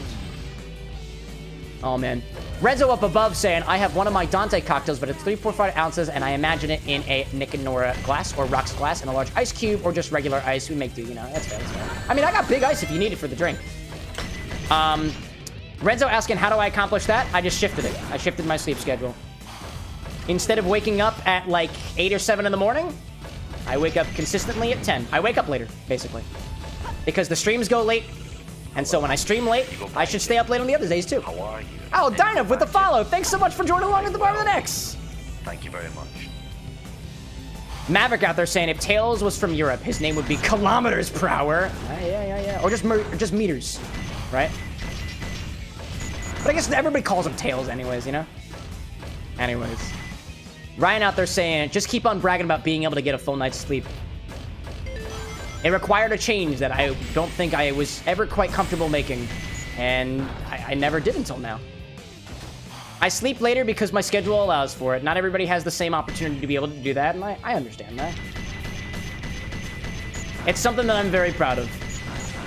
Oh, man. Renzo up above saying, I have one of my Dante cocktails, but it's 3.45 ounces, and I imagine it in a Nick and Nora glass or rocks glass and a large ice cube or just regular ice. We make do, you know. That's fair, that's fair. I mean, I got big ice if you need it for the drink. Renzo asking, how do I accomplish that? I just shifted it. I shifted my sleep schedule. Instead of waking up at like 8 or 7 in the morning, I wake up consistently at 10. I wake up later, basically. Because the streams go late. And so when I stream late, I should stay up late on the other days too. How are you? Oh, Dinah with the follow. Thanks so much for joining along at the bar of the X. Thank you very much. Maverick out there saying if Tails was from Europe, his name would be kilometers per hour. Yeah. Or just meters, right? But I guess everybody calls him Tails anyways, you know? Anyways. Ryan out there saying, just keep on bragging about being able to get a full night's sleep. It required a change that I don't think I was ever quite comfortable making. And I never did until now. I sleep later because my schedule allows for it. Not everybody has the same opportunity to be able to do that, and I understand that. It's something that I'm very proud of.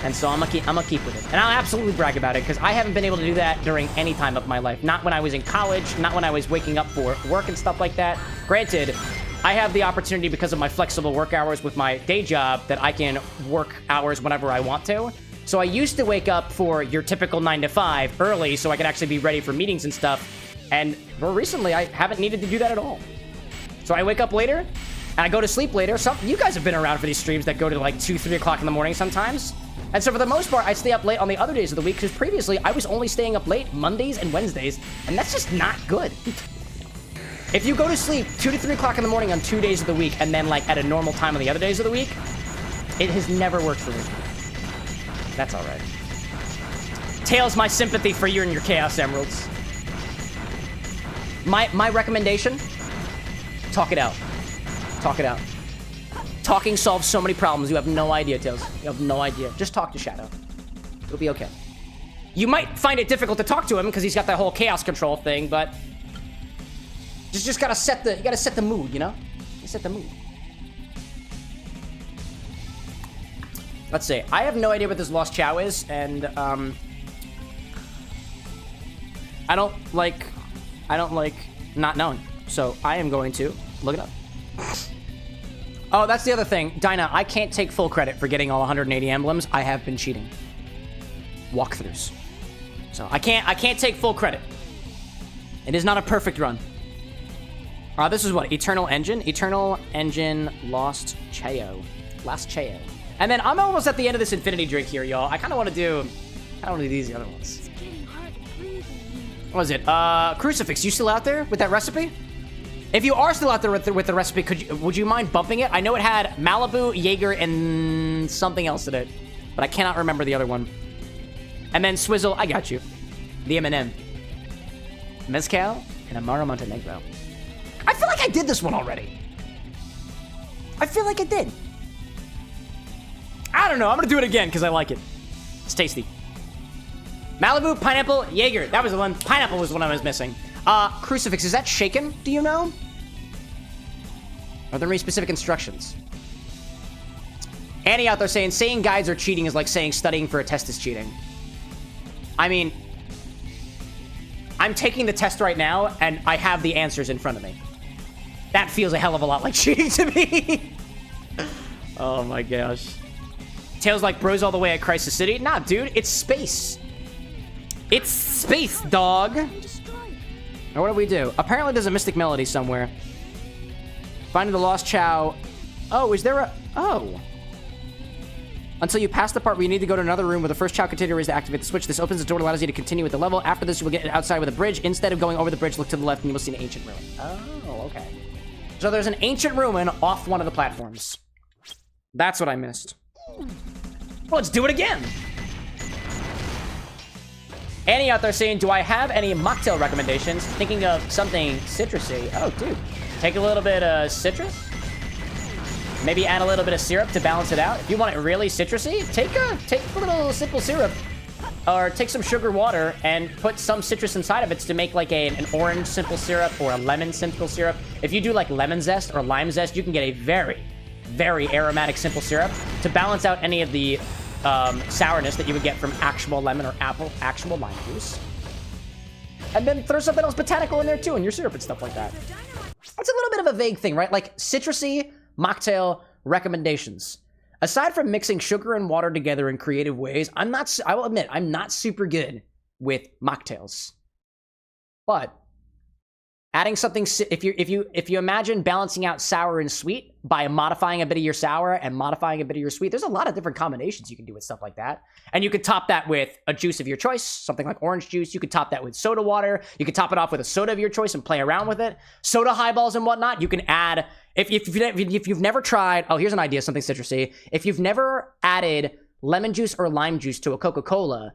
And so I'm gonna keep with it. And I'll absolutely brag about it, because I haven't been able to do that during any time of my life. Not when I was in college, not when I was waking up for work and stuff like that. Granted, I have the opportunity because of my flexible work hours with my day job that I can work hours whenever I want to. So I used to wake up for your typical 9 to 5 early so I could actually be ready for meetings and stuff. And more recently, I haven't needed to do that at all. So I wake up later and I go to sleep later. You guys have been around for these streams that go to like 2, 3 o'clock in the morning sometimes. And so for the most part, I stay up late on the other days of the week because previously I was only staying up late Mondays and Wednesdays. And that's just not good. If you go to sleep 2 to 3 o'clock in the morning on 2 days of the week and then like at a normal time on the other days of the week, it has never worked for me. That's all right. Tails, my sympathy for you and your Chaos Emeralds. My recommendation, talk it out. Talk it out. Talking solves so many problems. You have no idea, Tails. You have no idea. Just talk to Shadow. It'll be okay. You might find it difficult to talk to him because he's got that whole chaos control thing, but just gotta set the mood, you know? You set the mood. Let's see. I have no idea what this Lost Chow is, and I don't like not knowing. So I am going to look it up. Oh, that's the other thing. Dinah, I can't take full credit for getting all 180 emblems. I have been cheating. Walkthroughs. So I can't take full credit. It is not a perfect run. This is what? Eternal Engine? Eternal Engine Lost Chao. Last Chao. And then I'm almost at the end of this infinity drink here, y'all. I kind of want to do these other ones. What was it? Crucifix, you still out there with that recipe? If you are still out there with the recipe, would you mind bumping it? I know it had Malibu, Jaeger, and something else in it, but I cannot remember the other one. And then Swizzle, I got you. The M&M. Mezcal? and Amaro Montenegro. I feel like I did this one already. I feel like I did. I don't know. I'm gonna do it again because I like it. It's tasty. Malibu, pineapple, Jaeger. That was the one. Pineapple was the one I was missing. Crucifix, is that shaken? Do you know? Are there any specific instructions? Annie out there saying guides are cheating is like saying studying for a test is cheating. I mean, I'm taking the test right now, and I have the answers in front of me. That feels a hell of a lot like cheating to me. Oh my gosh. Tails like bros all the way at Crisis City. Nah, dude, it's space. It's space, dog. Now, what do we do? Apparently there's a Mystic Melody somewhere. Finding the lost Chow. Oh, is there a... Oh. Until you pass the part where you need to go to another room where the first Chow container is to activate the switch. This opens the door and allows you to continue with the level. After this, you will get outside with a bridge. Instead of going over the bridge, look to the left and you will see an ancient ruin. Oh, okay. So there's an ancient ruin off one of the platforms. That's what I missed. Well, let's do it again. Annie out there saying, do I have any mocktail recommendations? Thinking of something citrusy. Oh, dude. Take a little bit of citrus. Maybe add a little bit of syrup to balance it out. If you want it really citrusy, take a little simple syrup. Or take some sugar water and put some citrus inside of it to make like an orange simple syrup or a lemon simple syrup. If you do like lemon zest or lime zest, you can get a very, very aromatic simple syrup to balance out any of the sourness that you would get from actual lemon or actual lime juice. And then throw something else botanical in there too, in your syrup and stuff like that. It's a little bit of a vague thing, right? Like citrusy mocktail recommendations. Aside from mixing sugar and water together in creative ways, I will admit, I'm not super good with mocktails. But adding something, if you imagine balancing out sour and sweet by modifying a bit of your sour and modifying a bit of your sweet, there's a lot of different combinations you can do with stuff like that. And you could top that with a juice of your choice, something like orange juice. You could top that with soda water. You could top it off with a soda of your choice and play around with it. Soda highballs and whatnot. You can add, if you've never tried, oh, here's an idea, something citrusy. If you've never added lemon juice or lime juice to a Coca-Cola,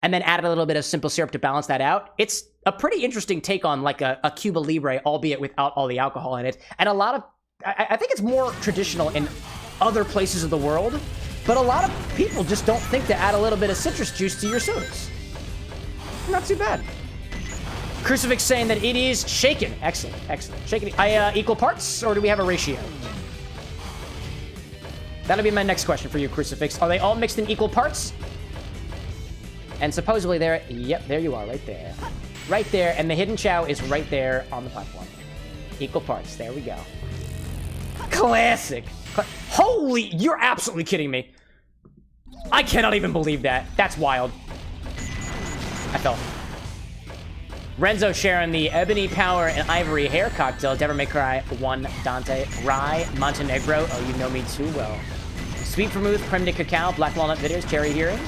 and then added a little bit of simple syrup to balance that out, it's a pretty interesting take on like a Cuba Libre, albeit without all the alcohol in it. And a lot of, I think it's more traditional in other places of the world, but a lot of people just don't think to add a little bit of citrus juice to your sodas. Not too bad. Crucifix saying that it is shaken. Excellent, excellent. Shaken, equal parts, or do we have a ratio? That'll be my next question for you, Crucifix. Are they all mixed in equal parts? And supposedly there, yep, there you are, right there. Right there, and the hidden Chow is right there on the platform. Equal parts, there we go. Classic. Holy, you're absolutely kidding me. I cannot even believe that. That's wild. I fell. Renzo sharing the Ebony Power and Ivory Hair Cocktail. Devil May Cry 1 Dante. Rye Montenegro. Oh, you know me too well. Sweet Vermouth, Creme de Cacao, Black Walnut Bitters, Cherry Hearing.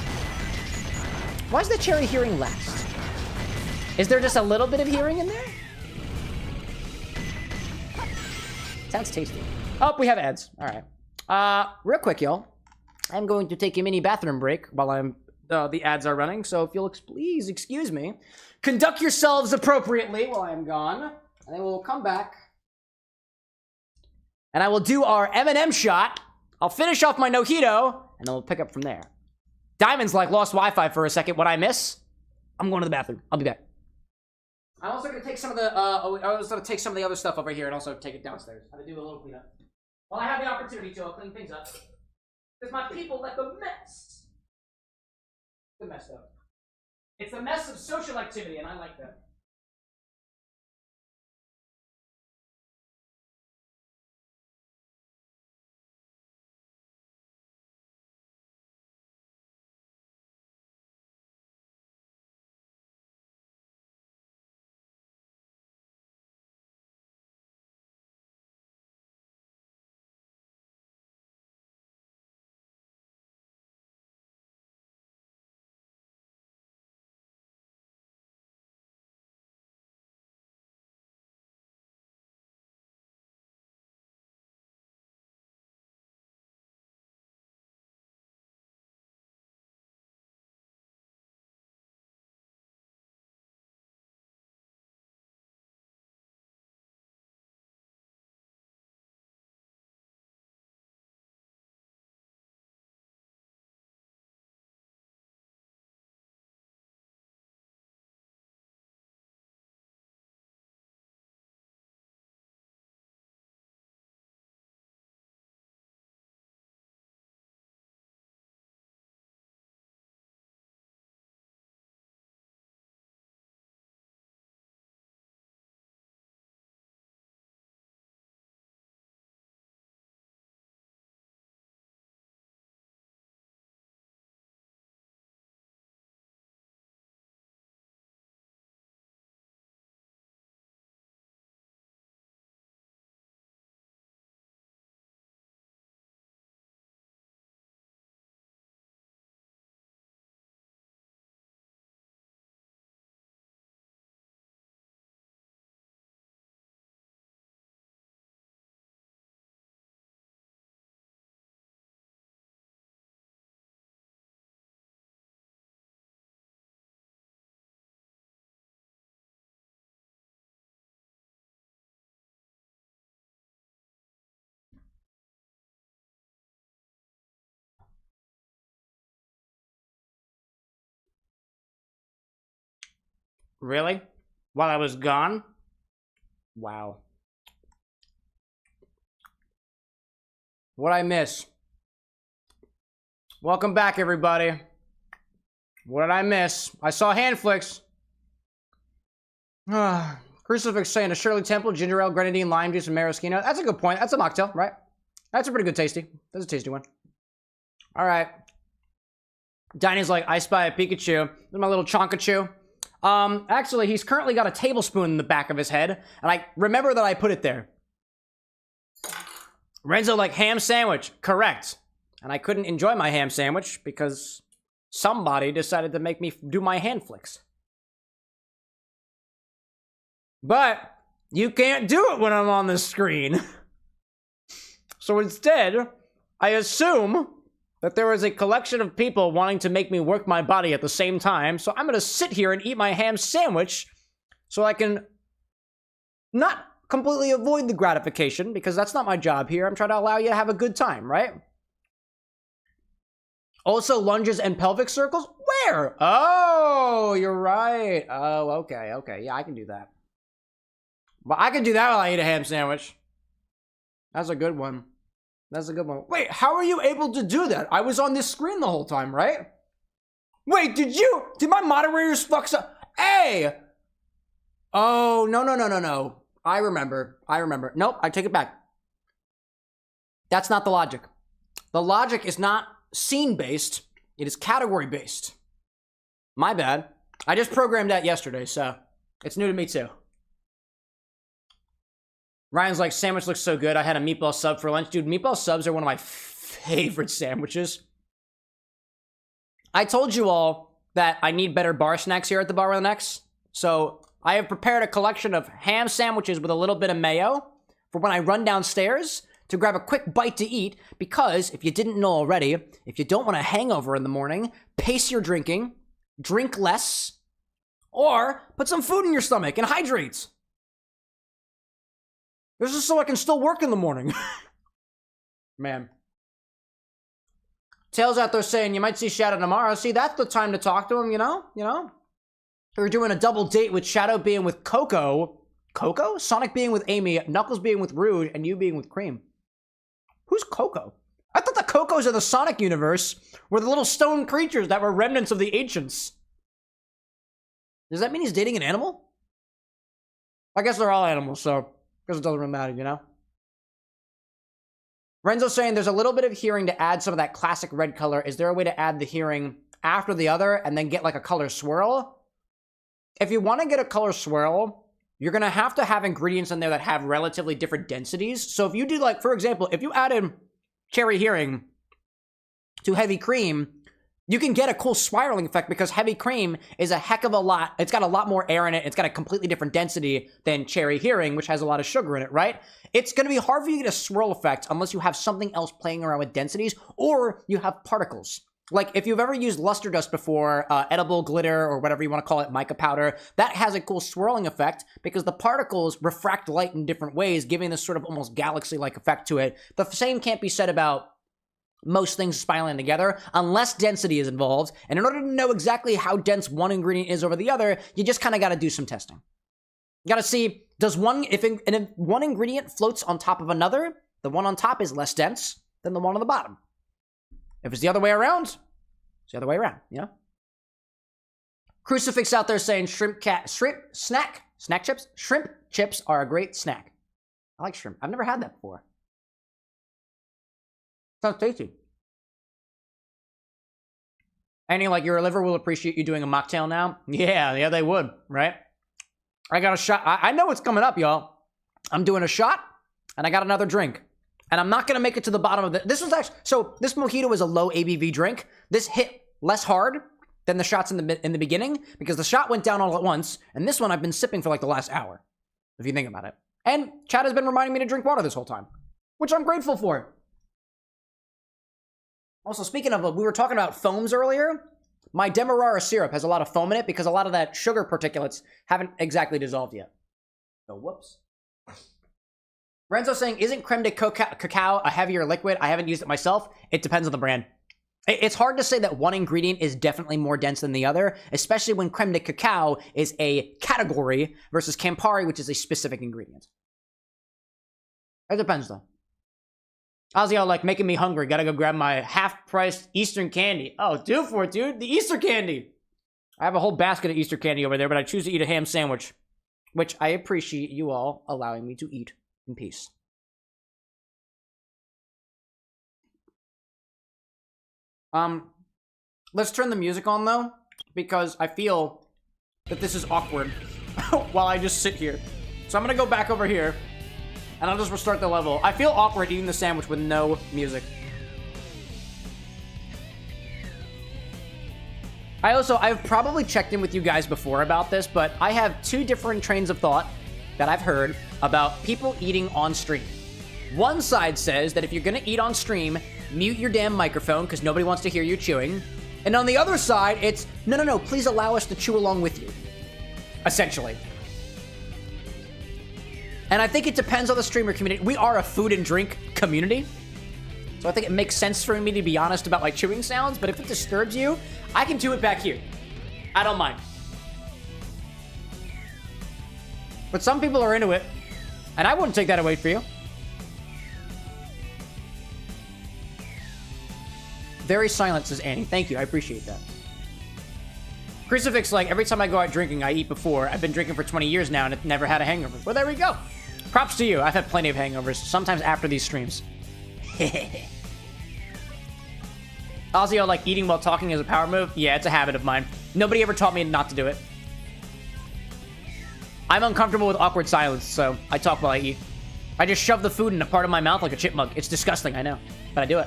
Why is the Cherry Hearing last? Is there just a little bit of hearing in there? Sounds tasty. Oh, we have ads. All right. Real quick, y'all. I'm going to take a mini bathroom break while the ads are running. So if you'll please excuse me, conduct yourselves appropriately while I'm gone, and then we'll come back, and I will do our M&M shot. I'll finish off my Nojito, and then we'll pick up from there. Diamond's like lost Wi-Fi for a second. What I miss? I'm going to the bathroom. I'll be back. I'm also going to take some of the I was going to take some of the other stuff over here and also take it downstairs. I'm going to do a little cleanup. Well, I have the opportunity to. I'll clean things up. Because my people like a mess. It's a mess, though. It's a mess of social activity, and I like that. Really? While I was gone? Wow. What'd I miss? Welcome back, everybody. What did I miss? I saw hand flicks. Crucifix saying a Shirley Temple, ginger ale, grenadine, lime juice, and maraschino. That's a good point. That's a mocktail, right? That's a pretty good tasty. That's a tasty one. All right. Diney's like, I spy a Pikachu. This is my little Chonkachu. Actually, he's currently got a tablespoon in the back of his head, and I remember that I put it there. Renzo like, ham sandwich. Correct. And I couldn't enjoy my ham sandwich because somebody decided to make me do my hand flicks. But you can't do it when I'm on the screen. So instead, I assume that there is a collection of people wanting to make me work my body at the same time, so I'm going to sit here and eat my ham sandwich so I can not completely avoid the gratification, because that's not my job here. I'm trying to allow you to have a good time, right? Also, lunges and pelvic circles? Where? Oh, you're right. Oh, okay. Yeah, I can do that. But I can do that while I eat a ham sandwich. That's a good one. That's a good one. Wait, how are you able to do that? I was on this screen the whole time, right? Wait, did my moderators fuck up? Hey! Oh, no. I remember. Nope, I take it back. That's not the logic. The logic is not scene-based. It is category-based. My bad. I just programmed that yesterday, so it's new to me too. Ryan's like, sandwich looks so good. I had a meatball sub for lunch. Dude, meatball subs are one of my favorite sandwiches. I told you all that I need better bar snacks here at the Bar with an X. So I have prepared a collection of ham sandwiches with a little bit of mayo for when I run downstairs to grab a quick bite to eat. Because if you didn't know already, if you don't want a hangover in the morning, pace your drinking, drink less, or put some food in your stomach and hydrate. This is so I can still work in the morning. Man. Tails out there saying you might see Shadow tomorrow. See, that's the time to talk to him, you know? We're doing a double date with Shadow being with Coco. Coco? Sonic being with Amy, Knuckles being with Rude, and you being with Cream. Who's Coco? I thought the Cocos of the Sonic universe were the little stone creatures that were remnants of the ancients. Does that mean he's dating an animal? I guess they're all animals, so... because it doesn't really matter, you know? Renzo's saying there's a little bit of hearing to add some of that classic red color. Is there a way to add the hearing after the other and then get like a color swirl? If you want to get a color swirl, you're going to have ingredients in there that have relatively different densities. So if you do like, for example, if you added cherry hearing to heavy cream, you can get a cool spiraling effect because heavy cream is a heck of a lot. It's got a lot more air in it. It's got a completely different density than cherry hearing, which has a lot of sugar in it, right? It's going to be hard for you to get a swirl effect unless you have something else playing around with densities or you have particles. Like if you've ever used luster dust before, edible glitter or whatever you want to call it, mica powder, that has a cool swirling effect because the particles refract light in different ways, giving this sort of almost galaxy-like effect to it. The same can't be said about most things spiraling together unless density is involved. And in order to know exactly how dense one ingredient is over the other, you just kind of got to do some testing. You got to see, does if one ingredient floats on top of another, the one on top is less dense than the one on the bottom. If it's the other way around, it's the other way around, you know? Crucifix out there saying shrimp chips? Shrimp chips are a great snack. I like shrimp. I've never had that before. Sounds tasty. Annie, like, your liver will appreciate you doing a mocktail now? Yeah, they would, right? I got a shot. I know what's coming up, y'all. I'm doing a shot, and I got another drink. And I'm not going to make it to the bottom of it. This was actually... So, this mojito is a low ABV drink. This hit less hard than the shots in the beginning, because the shot went down all at once, and this one I've been sipping for, like, the last hour, if you think about it. And Chad has been reminding me to drink water this whole time, which I'm grateful for. Also, speaking of, we were talking about foams earlier. My Demerara syrup has a lot of foam in it because a lot of that sugar particulates haven't exactly dissolved yet. So, whoops. Renzo saying, isn't creme de cacao a heavier liquid? I haven't used it myself. It depends on the brand. It's hard to say that one ingredient is definitely more dense than the other, especially when creme de cacao is a category versus Campari, which is a specific ingredient. It depends, though. Ozzy, like, making me hungry. Gotta go grab my half-priced Eastern candy. Oh, do for it, dude. The Easter candy. I have a whole basket of Easter candy over there, but I choose to eat a ham sandwich, which I appreciate you all allowing me to eat in peace. Let's turn the music on, though, because I feel that this is awkward while I just sit here. So I'm gonna go back over here, and I'll just restart the level. I feel awkward eating the sandwich with no music. I've probably checked in with you guys before about this, but I have two different trains of thought that I've heard about people eating on stream. One side says that if you're gonna eat on stream, mute your damn microphone because nobody wants to hear you chewing. And on the other side, it's, no, please allow us to chew along with you. Essentially. And I think it depends on the streamer community. We are a food and drink community. So I think it makes sense for me to be honest about my chewing sounds, but if it disturbs you, I can do it back here. I don't mind. But some people are into it, and I wouldn't take that away from you. Very silent, says Annie. Thank you, I appreciate that. Crucifix, like, every time I go out drinking, I eat before. I've been drinking for 20 years now, and I've never had a hangover. Well, there we go. Props to you. I've had plenty of hangovers, sometimes after these streams. Ozzy, like, eating while talking is a power move? Yeah, it's a habit of mine. Nobody ever taught me not to do it. I'm uncomfortable with awkward silence, so I talk while I eat. I just shove the food in a part of my mouth like a chipmunk. It's disgusting, I know, but I do it.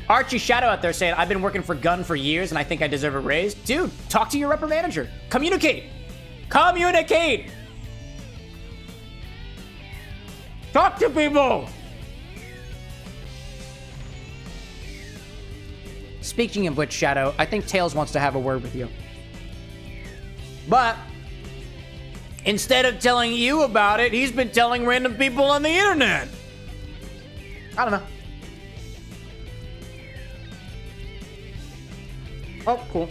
Archie Shadow out there saying, I've been working for Gun for years and I think I deserve a raise. Dude, talk to your rep or manager. Communicate. Communicate. Talk to people. Speaking of which, Shadow, I think Tails wants to have a word with you. But instead of telling you about it, he's been telling random people on the internet. I don't know. Oh, cool.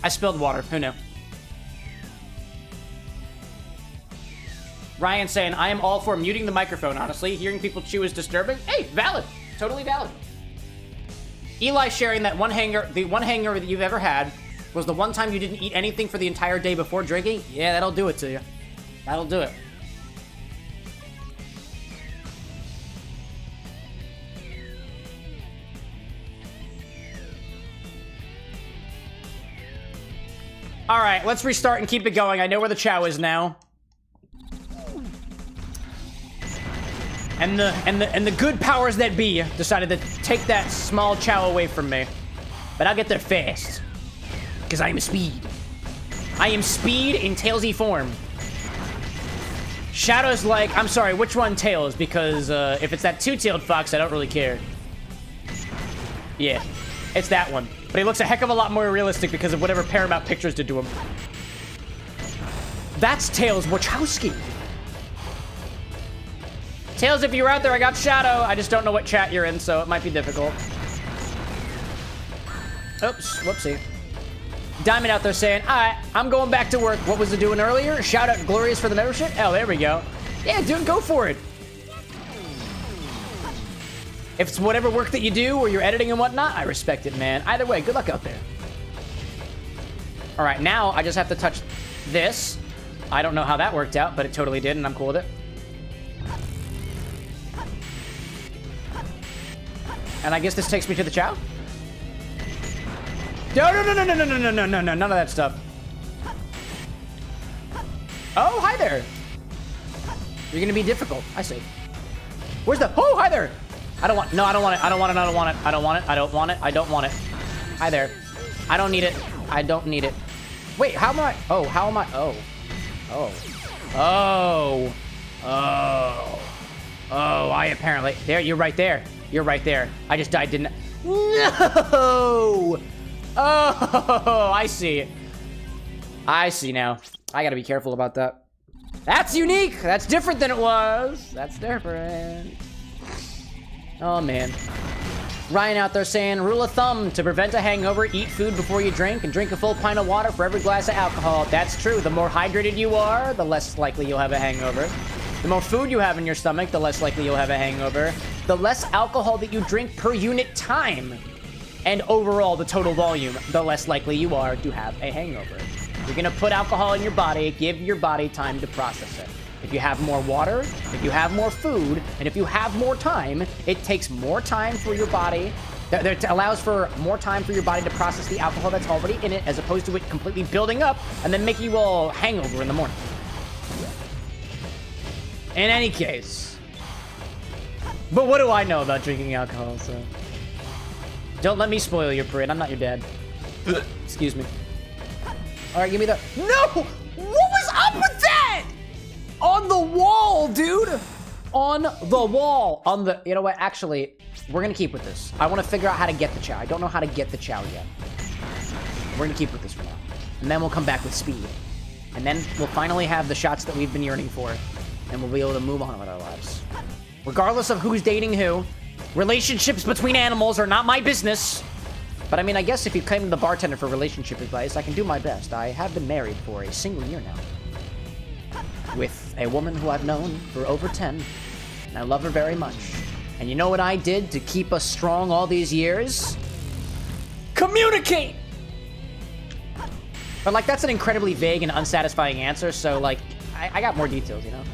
I spilled water. Who knew? Ryan saying, I am all for muting the microphone, honestly. Hearing people chew is disturbing. Hey, valid. Totally valid. Eli sharing that the one hangover that you've ever had was the one time you didn't eat anything for the entire day before drinking. Yeah, that'll do it to you. That'll do it. All right, let's restart and keep it going. I know where the chow is now. And the good powers that be decided to take that small chow away from me. But I'll get there fast. Because I am speed. I am speed in Tailsy form. Shadow's like, I'm sorry, which one Tails? Because if it's that two-tailed fox, I don't really care. Yeah, it's that one. But he looks a heck of a lot more realistic because of whatever Paramount Pictures did to him. That's Tails Wachowski. Tails, if you're out there, I got Shadow. I just don't know what chat you're in, so it might be difficult. Oops, whoopsie. Diamond out there saying, all right, I'm going back to work. What was it doing earlier? Shout out Glorious for the membership. Oh, there we go. Yeah, dude, go for it. If it's whatever work that you do or you're editing and whatnot, I respect it, man. Either way, good luck out there. All right, now I just have to touch this. I don't know how that worked out, but it totally did, and I'm cool with it. And I guess this takes me to the chow? No, none of that stuff. Oh, hi there. You're gonna be difficult. I see. Where's the, oh, hi there. I don't want, no, I don't want it. I don't want it. I don't want it. I don't want it. I don't want it. I don't want it. Hi there. I don't need it. I don't need it. Wait, how am I? Oh, how am I? Oh. Oh. Oh. Oh. Oh, I apparently... There, you're right there. You're right there. I just died, didn't I? No! Oh, I see. I see now. I gotta be careful about that. That's unique! That's different than it was. That's different. Oh, man. Ryan out there saying, rule of thumb, to prevent a hangover, eat food before you drink and drink a full pint of water for every glass of alcohol. That's true. The more hydrated you are, the less likely you'll have a hangover. The more food you have in your stomach, the less likely you'll have a hangover. The less alcohol that you drink per unit time, and overall the total volume, the less likely you are to have a hangover. You're gonna put alcohol in your body, give your body time to process it. If you have more water, if you have more food, and if you have more time, it takes more time for your body. That allows for more time for your body to process the alcohol that's already in it, as opposed to it completely building up and then making you all hangover in the morning. In any case. But what do I know about drinking alcohol, so... Don't let me spoil your parade. I'm not your dad. Excuse me. Alright, give me the... No! What was up with that? On the wall, dude! On the wall. On the... You know what? Actually, we're gonna keep with this. I want to figure out how to get the chow. I don't know how to get the chow yet. We're gonna keep with this for now. And then we'll come back with speed. And then we'll finally have the shots that we've been yearning for. And we'll be able to move on with our lives. Regardless of who's dating who, relationships between animals are not my business. But I mean, I guess if you came to the bartender for relationship advice, I can do my best. I have been married for a single year now. With a woman who I've known for over 10. And I love her very much. And you know what I did to keep us strong all these years? Communicate! But like, that's an incredibly vague and unsatisfying answer, so like, I got more details, you know?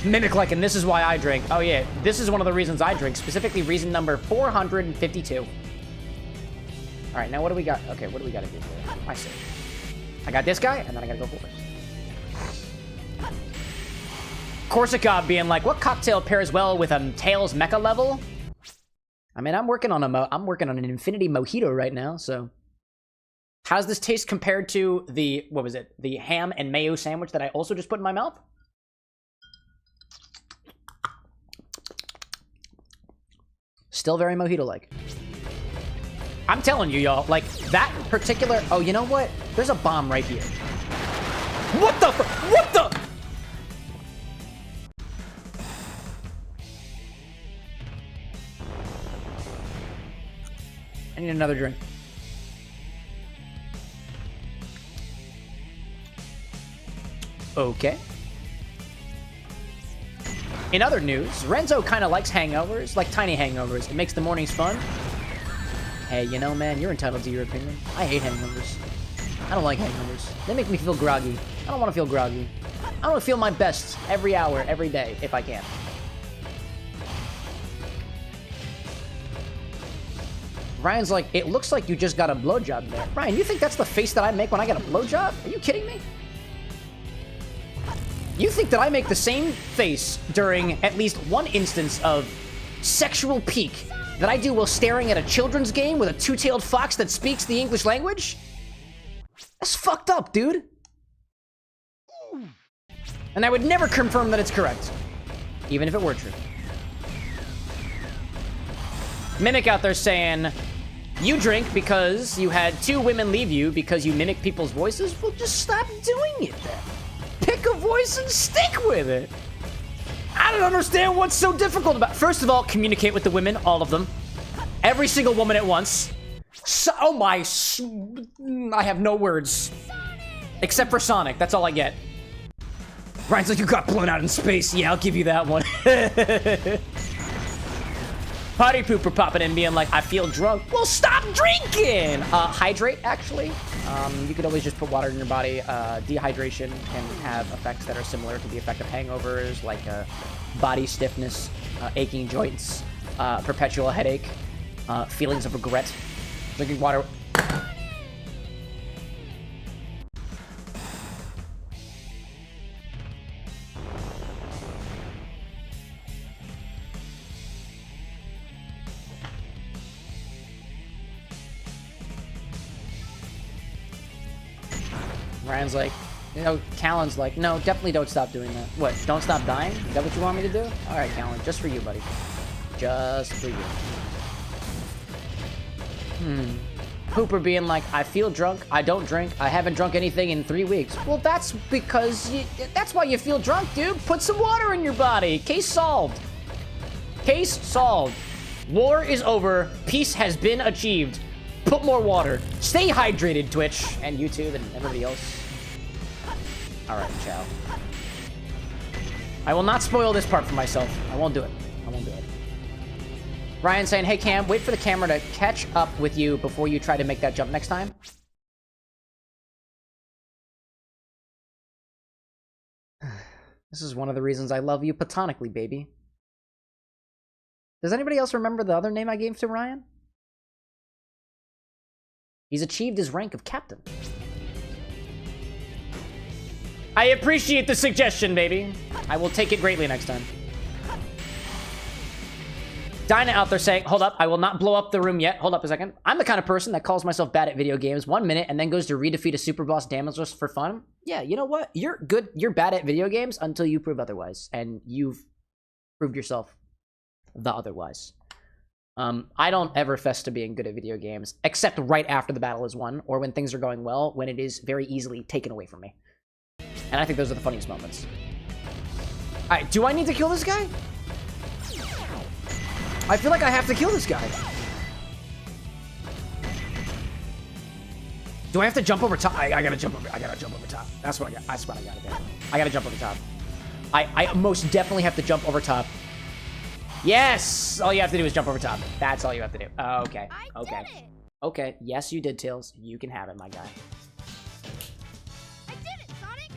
Mimic like, and this is why I drink. Oh yeah, this is one of the reasons I drink. Specifically reason number 452. All right, now what do we got? Okay, what do we got to do here? I see. I got this guy, and then I gotta go forward. Corsica being like, what cocktail pairs well with a Tails mecha level? I mean, I'm working on an infinity mojito right now, so. How does this taste compared to the, what was it? The ham and mayo sandwich that I also just put in my mouth? Still very mojito-like. I'm telling you, y'all, like, that particular... Oh, you know what? There's a bomb right here. What the... What the... I need another drink. Okay. In other news, Renzo kind of likes hangovers, like tiny hangovers. It makes the mornings fun. Hey, you know, man, you're entitled to your opinion. I hate hangovers. I don't like hangovers. They make me feel groggy. I don't want to feel groggy. I want to feel my best every hour, every day, if I can. Ryan's like, it looks like you just got a blowjob there. Ryan, you think that's the face that I make when I get a blowjob? Are you kidding me? You think that I make the same face during at least one instance of sexual pique that I do while staring at a children's game with a two-tailed fox that speaks the English language? That's fucked up, dude. And I would never confirm that it's correct, even if it were true. Mimic out there saying, you drink because you had 2 women leave you because you mimic people's voices? Well, just stop doing it then. Pick a voice and stick with it. I don't understand what's so difficult about it. First of all, communicate with the women, all of them. Every single woman at once. So, oh my... I have no words. Except for Sonic, that's all I get. Ryan's like, you got blown out in space. Yeah, I'll give you that one. Potty pooper popping in being like, I feel drunk. Well, stop drinking! Hydrate, actually. You could always just put water in your body. Dehydration can have effects that are similar to the effect of hangovers, like body stiffness, aching joints, perpetual headache, feelings of regret. Drinking water... Ryan's like, You know, Callan's like, no, definitely don't stop doing that. What, don't stop dying? Is that what you want me to do? Alright, Callan, just for you, buddy. Just for you. Hooper being like, I feel drunk, I don't drink, I haven't drunk anything in 3 weeks. Well, that's because that's why you feel drunk, dude. Put some water in your body. Case solved. Case solved. War is over. Peace has been achieved. Put more water. Stay hydrated, Twitch and YouTube and everybody else. Alright, ciao. I will not spoil this part for myself. I won't do it. I won't do it. Ryan saying, hey Cam, wait for the camera to catch up with you before you try to make that jump next time. This is one of the reasons I love you platonically, baby. Does anybody else remember the other name I gave to Ryan? He's achieved his rank of captain. I appreciate the suggestion, baby. I will take it greatly next time. Dinah out there saying, hold up, I will not blow up the room yet. Hold up a second. I'm the kind of person that calls myself bad at video games 1 minute and then goes to redefeat a super boss damageless for fun. Yeah, you know what? You're good. You're bad at video games until you prove otherwise. And you've proved yourself the otherwise. I don't ever fess to being good at video games, except right after the battle is won or when things are going well, when it is very easily taken away from me. And I think those are the funniest moments. All right, do I need to kill this guy? I feel like I have to kill this guy. Do I have to jump over top? I gotta jump over. I gotta jump over top. That's what I got. That's what I gotta do. I gotta jump over top. I most definitely have to jump over top. Yes! All you have to do is jump over top. That's all you have to do. Okay. Okay. Okay. Yes, you did, Tails. You can have it, my guy. I did it, Sonic.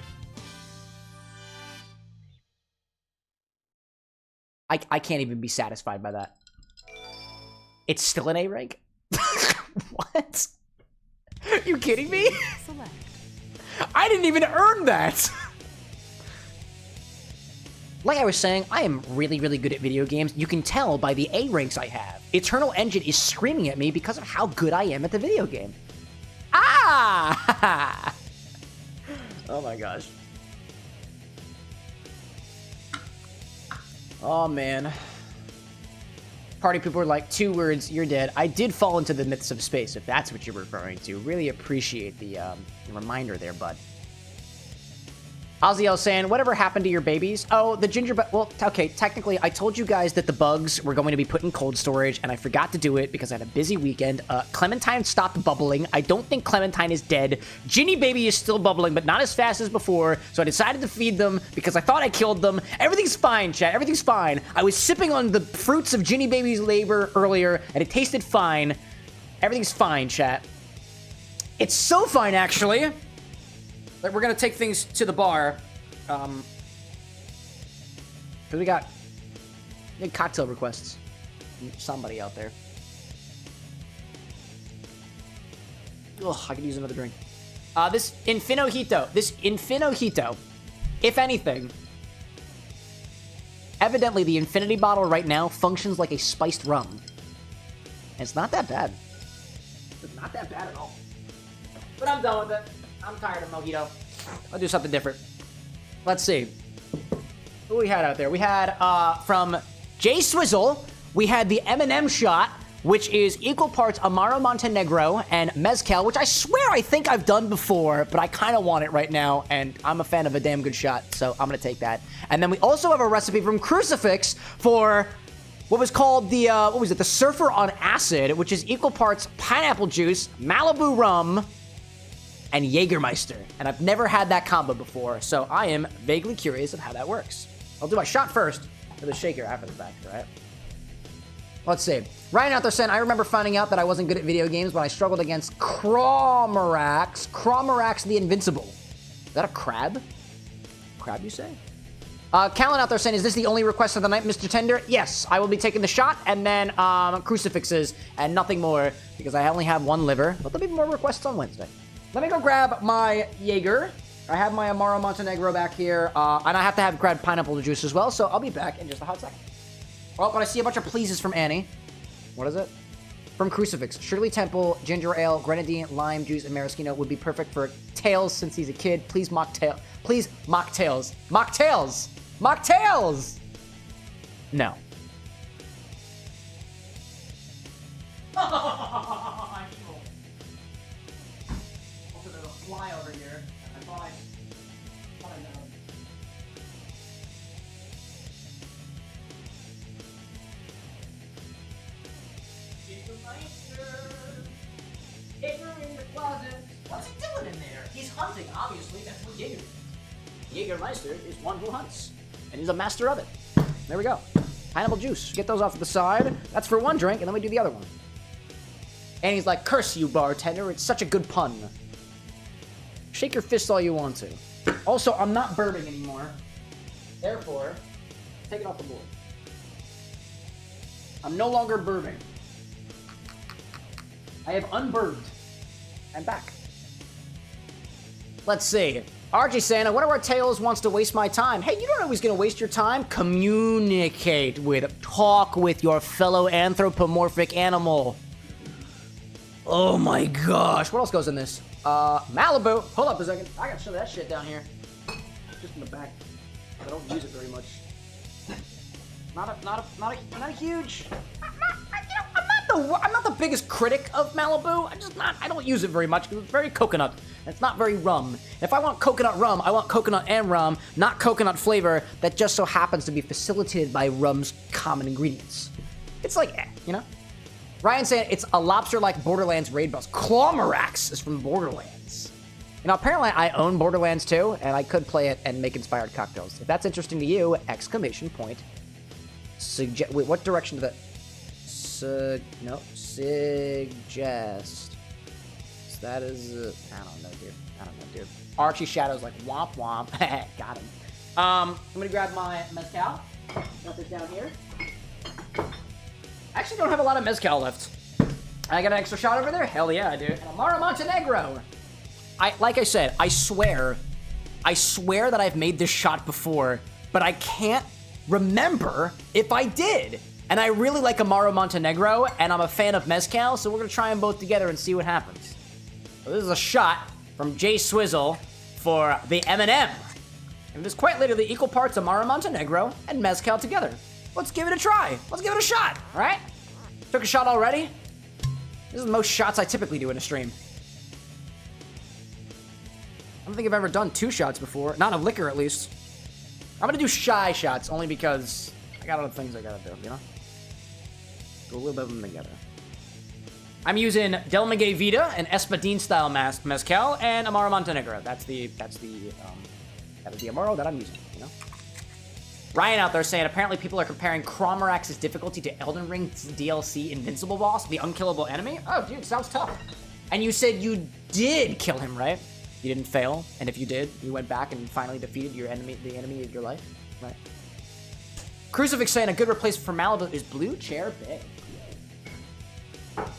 I can't even be satisfied by that. It's still an A rank? What? Are you kidding me? Select. I didn't even earn that! Like I was saying, I am really, really good at video games. You can tell by the A ranks I have. Eternal Engine is screaming at me because of how good I am at the video game. Ah! Oh my gosh. Oh man. Party people are like, 2 words, you're dead. I did fall into the myths of space, if that's what you're referring to. Really appreciate the reminder there, bud. Ozzy saying, whatever happened to your babies? Oh, the gingerbread... Well, okay, technically, I told you guys that the bugs were going to be put in cold storage, and I forgot to do it because I had a busy weekend. Clementine stopped bubbling. I don't think Clementine is dead. Ginny Baby is still bubbling, but not as fast as before, so I decided to feed them because I thought I killed them. Everything's fine, chat. Everything's fine. I was sipping on the fruits of Ginny Baby's labor earlier, and it tasted fine. Everything's fine, chat. It's so fine, actually. Like, we're gonna take things to the bar. Because we got cocktail requests from somebody out there. Ugh, I could use another drink. This Infinojito, if anything, evidently the Infinity bottle right now functions like a spiced rum. And it's not that bad. It's not that bad at all. But I'm done with it. I'm tired of mojito. I'll do something different. Let's see. Who we had out there? We had, from Jay Swizzle, we had the M&M shot, which is equal parts Amaro Montenegro and Mezcal, which I swear I think I've done before, but I kind of want it right now, and I'm a fan of a damn good shot, so I'm gonna take that. And then we also have a recipe from Crucifix for what was called the, the Surfer on Acid, which is equal parts pineapple juice, Malibu rum, and Jägermeister. And I've never had that combo before, so I am vaguely curious of how that works. I'll do my shot first, or the shaker after the fact, right? Let's see. Ryan out there saying, I remember finding out that I wasn't good at video games when I struggled against Cromorax. Cromorax the Invincible. Is that a crab? Crab, you say? Callan out there saying, is this the only request of the night, Mr. Tender? Yes, I will be taking the shot and then crucifixes and nothing more because I only have 1 liver, but there'll be more requests on Wednesday. Let me go grab my Jaeger. I have my Amaro Montenegro back here, and I have to have grab pineapple juice as well, so I'll be back in just a hot second. Oh, but I see a bunch of pleases from Annie. What is it? From Crucifix, Shirley Temple, ginger ale, grenadine, lime juice, and maraschino would be perfect for Tails since he's a kid. Please mocktails. Mocktails! No. Also, there's a fly over here. I thought I know. Jaeger in the closet. What's he doing in there? He's hunting, obviously. That's what Jaeger is. Jägermeister is one who hunts, and he's a master of it. There we go. Pineapple juice. Get those off to the side. That's for one drink, and then we do the other one. And he's like, curse you, bartender. It's such a good pun. Shake your fist all you want to. Also, I'm not burping anymore. Therefore, take it off the board. I'm no longer burping. I have unburbed. I'm back. Let's see. Archie saying, I wonder where Tails wants to waste my time. Hey, you don't know who's going to waste your time. Talk with your fellow anthropomorphic animal. Oh my gosh. What else goes in this? Malibu. Hold up a second. I gotta show that shit down here. Just in the back. I don't use it very much. Not a huge. I'm not the biggest critic of Malibu. I don't use it very much because it's very coconut. And it's not very rum. If I want coconut rum, I want coconut and rum, not coconut flavor that just so happens to be facilitated by rum's common ingredients. It's like, you know? Ryan saying it's a lobster-like Borderlands raid boss. Clawmarax is from Borderlands. You know, apparently I own Borderlands too, and I could play it and make inspired cocktails. If that's interesting to you, exclamation point. Wait, what direction did that? Suggest. So that is, I don't know, dude. Archie Shadow's like, womp womp. Got him. I'm gonna grab my mezcal. Got this down here. I actually don't have a lot of mezcal left. I got an extra shot over there? Hell yeah, I do. And Amaro Montenegro. Like I said, I swear that I've made this shot before, but I can't remember if I did. And I really like Amaro Montenegro, and I'm a fan of mezcal, so we're gonna try them both together and see what happens. So this is a shot from Jay Swizzle for the M&M. And it is quite literally equal parts Amaro Montenegro and mezcal together. Let's give it a try. Let's give it a shot, all right? Took a shot already. This is the most shots I typically do in a stream. I don't think I've ever done 2 shots before. Not of liquor, at least. I'm gonna do shy shots, only because I got other things I gotta do, you know? Do a little bit of them together. I'm using Del Maguey Vita, an Espadin style mezcal, and Amaro Montenegro. That's the Amaro that I'm using, you know? Ryan out there saying, apparently people are comparing Clawmarax's difficulty to Elden Ring's DLC Invincible boss, the unkillable enemy. Oh, dude, sounds tough. And you said you did kill him, right? You didn't fail, and if you did, you went back and finally defeated your enemy, the enemy of your life, right? Crucifix saying a good replacement for Malibu is Blue Chair Bay.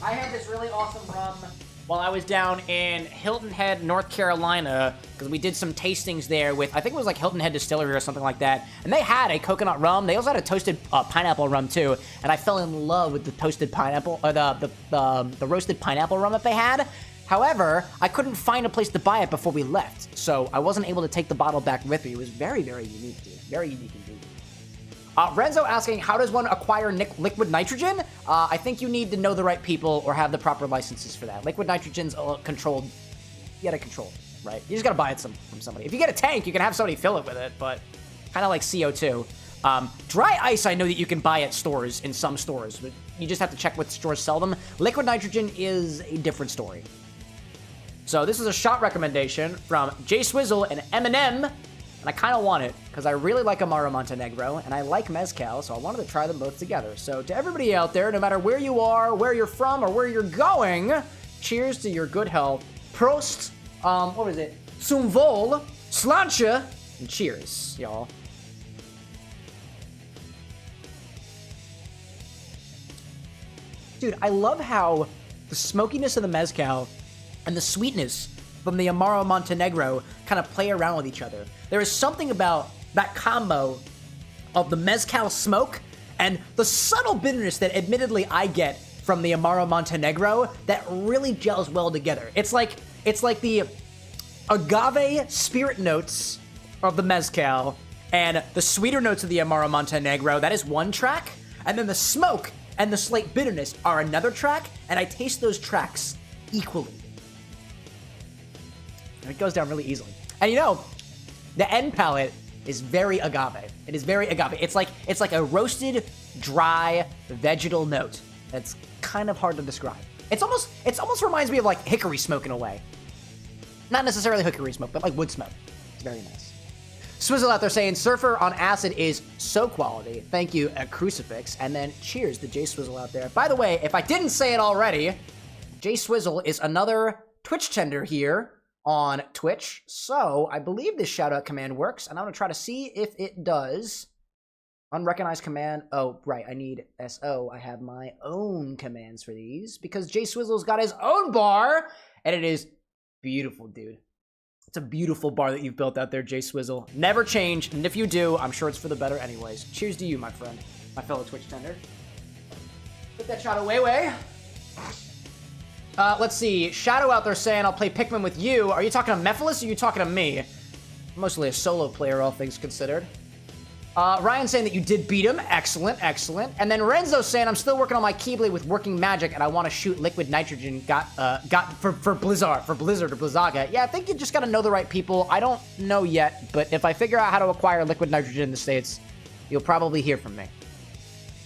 I had this really awesome rum while I was down in Hilton Head, North Carolina, because we did some tastings there with, I think it was like Hilton Head Distillery or something like that, and they had a coconut rum. They also had a toasted pineapple rum too, and I fell in love with the toasted pineapple, or the roasted pineapple rum that they had. However, I couldn't find a place to buy it before we left, so I wasn't able to take the bottle back with me. It was very, very unique, dude. Very unique indeed. Renzo asking, how does one acquire liquid nitrogen? I think you need to know the right people or have the proper licenses for that. Liquid nitrogen's controlled. You gotta control, right? You just gotta buy it from somebody. If you get a tank, you can have somebody fill it with it, but kind of like CO2. Dry ice, I know that you can buy at stores, in some stores, but you just have to check what stores sell them. Liquid nitrogen is a different story. So this is a shot recommendation from Jay Swizzle and M&M. And I kind of want it, because I really like Amaro Montenegro, and I like mezcal, so I wanted to try them both together. So to everybody out there, no matter where you are, where you're from, or where you're going, cheers to your good health. Prost, what was it? Zum Wohl, Slancha, and cheers, y'all. Dude, I love how the smokiness of the mezcal and the sweetness from the Amaro Montenegro kind of play around with each other. There is something about that combo of the mezcal smoke and the subtle bitterness that admittedly I get from the Amaro Montenegro that really gels well together. It's like the agave spirit notes of the mezcal and the sweeter notes of the Amaro Montenegro. That is one track, and then the smoke and the slight bitterness are another track, and I taste those tracks equally. And it goes down really easily. And you know, the end palate is very agave. It is very agave. It's like a roasted, dry, vegetal note. That's kind of hard to describe. It almost reminds me of like hickory smoke in a way. Not necessarily hickory smoke, but like wood smoke. It's very nice. Swizzle out there saying, Surfer on Acid is so quality. Thank you, a Crucifix. And then cheers to Jay Swizzle out there. By the way, if I didn't say it already, Jay Swizzle is another Twitch tender here on Twitch. So I believe this shout out command works, and I'm gonna try to see if it does. Unrecognized command. Oh, right. I need SO. I have my own commands for these because Jay Swizzle's got his own bar, and it is beautiful, dude. It's a beautiful bar that you've built out there, Jay Swizzle. Never change, and if you do, I'm sure it's for the better anyways. Cheers to you, my friend, my fellow Twitch tender. Put that shot away. Let's see. Shadow out there saying, I'll play Pikmin with you. Are you talking to Mephiles or are you talking to me? I'm mostly a solo player, all things considered. Ryan saying that you did beat him. Excellent, excellent. And then Renzo saying, I'm still working on my Keyblade with working magic and I want to shoot liquid nitrogen. Got for Blizzard or Blizzaga. Yeah, I think you just got to know the right people. I don't know yet, but if I figure out how to acquire liquid nitrogen in the States, you'll probably hear from me.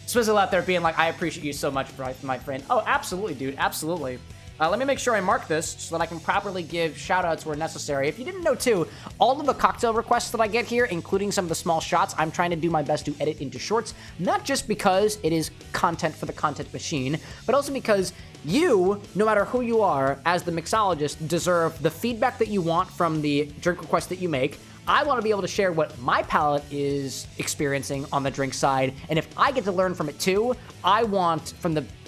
Swizzle out there being like, I appreciate you so much, my friend. Oh, absolutely, dude. Absolutely. Let me make sure I mark this so that I can properly give shout-outs where necessary. If you didn't know, too, all of the cocktail requests that I get here, including some of the small shots, I'm trying to do my best to edit into shorts, not just because it is content for the content machine, but also because you, no matter who you are, as the mixologist, deserve the feedback that you want from the drink requests that you make. I want to be able to share what my palate is experiencing on the drink side, and if I get to learn from it too, I want,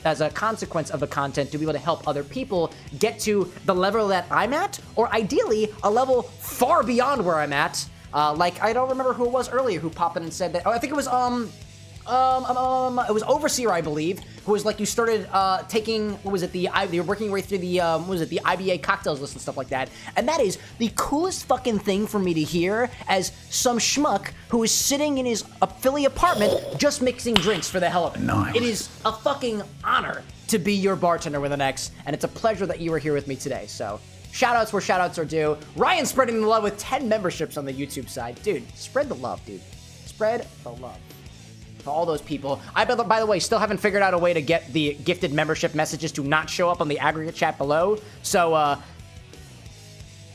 as a consequence of the content, to be able to help other people get to the level that I'm at, or ideally, a level far beyond where I'm at. Like, I don't remember who it was earlier who popped in and said that, I think it was, it was Overseer, I believe, who was like, you started taking, what was it, you're working your way through the, what was it, the IBA cocktails list and stuff like that. And that is the coolest fucking thing for me to hear as some schmuck who is sitting in his Philly apartment just mixing drinks for the hell of it. Nice. It is a fucking honor to be your bartender with an X, and it's a pleasure that you are here with me today. So, shoutouts where shoutouts are due. Ryan spreading the love with 10 memberships on the YouTube side. Dude, spread the love, dude. Spread the love. For all those people. I, by the way, still haven't figured out a way to get the gifted membership messages to not show up on the aggregate chat below. So,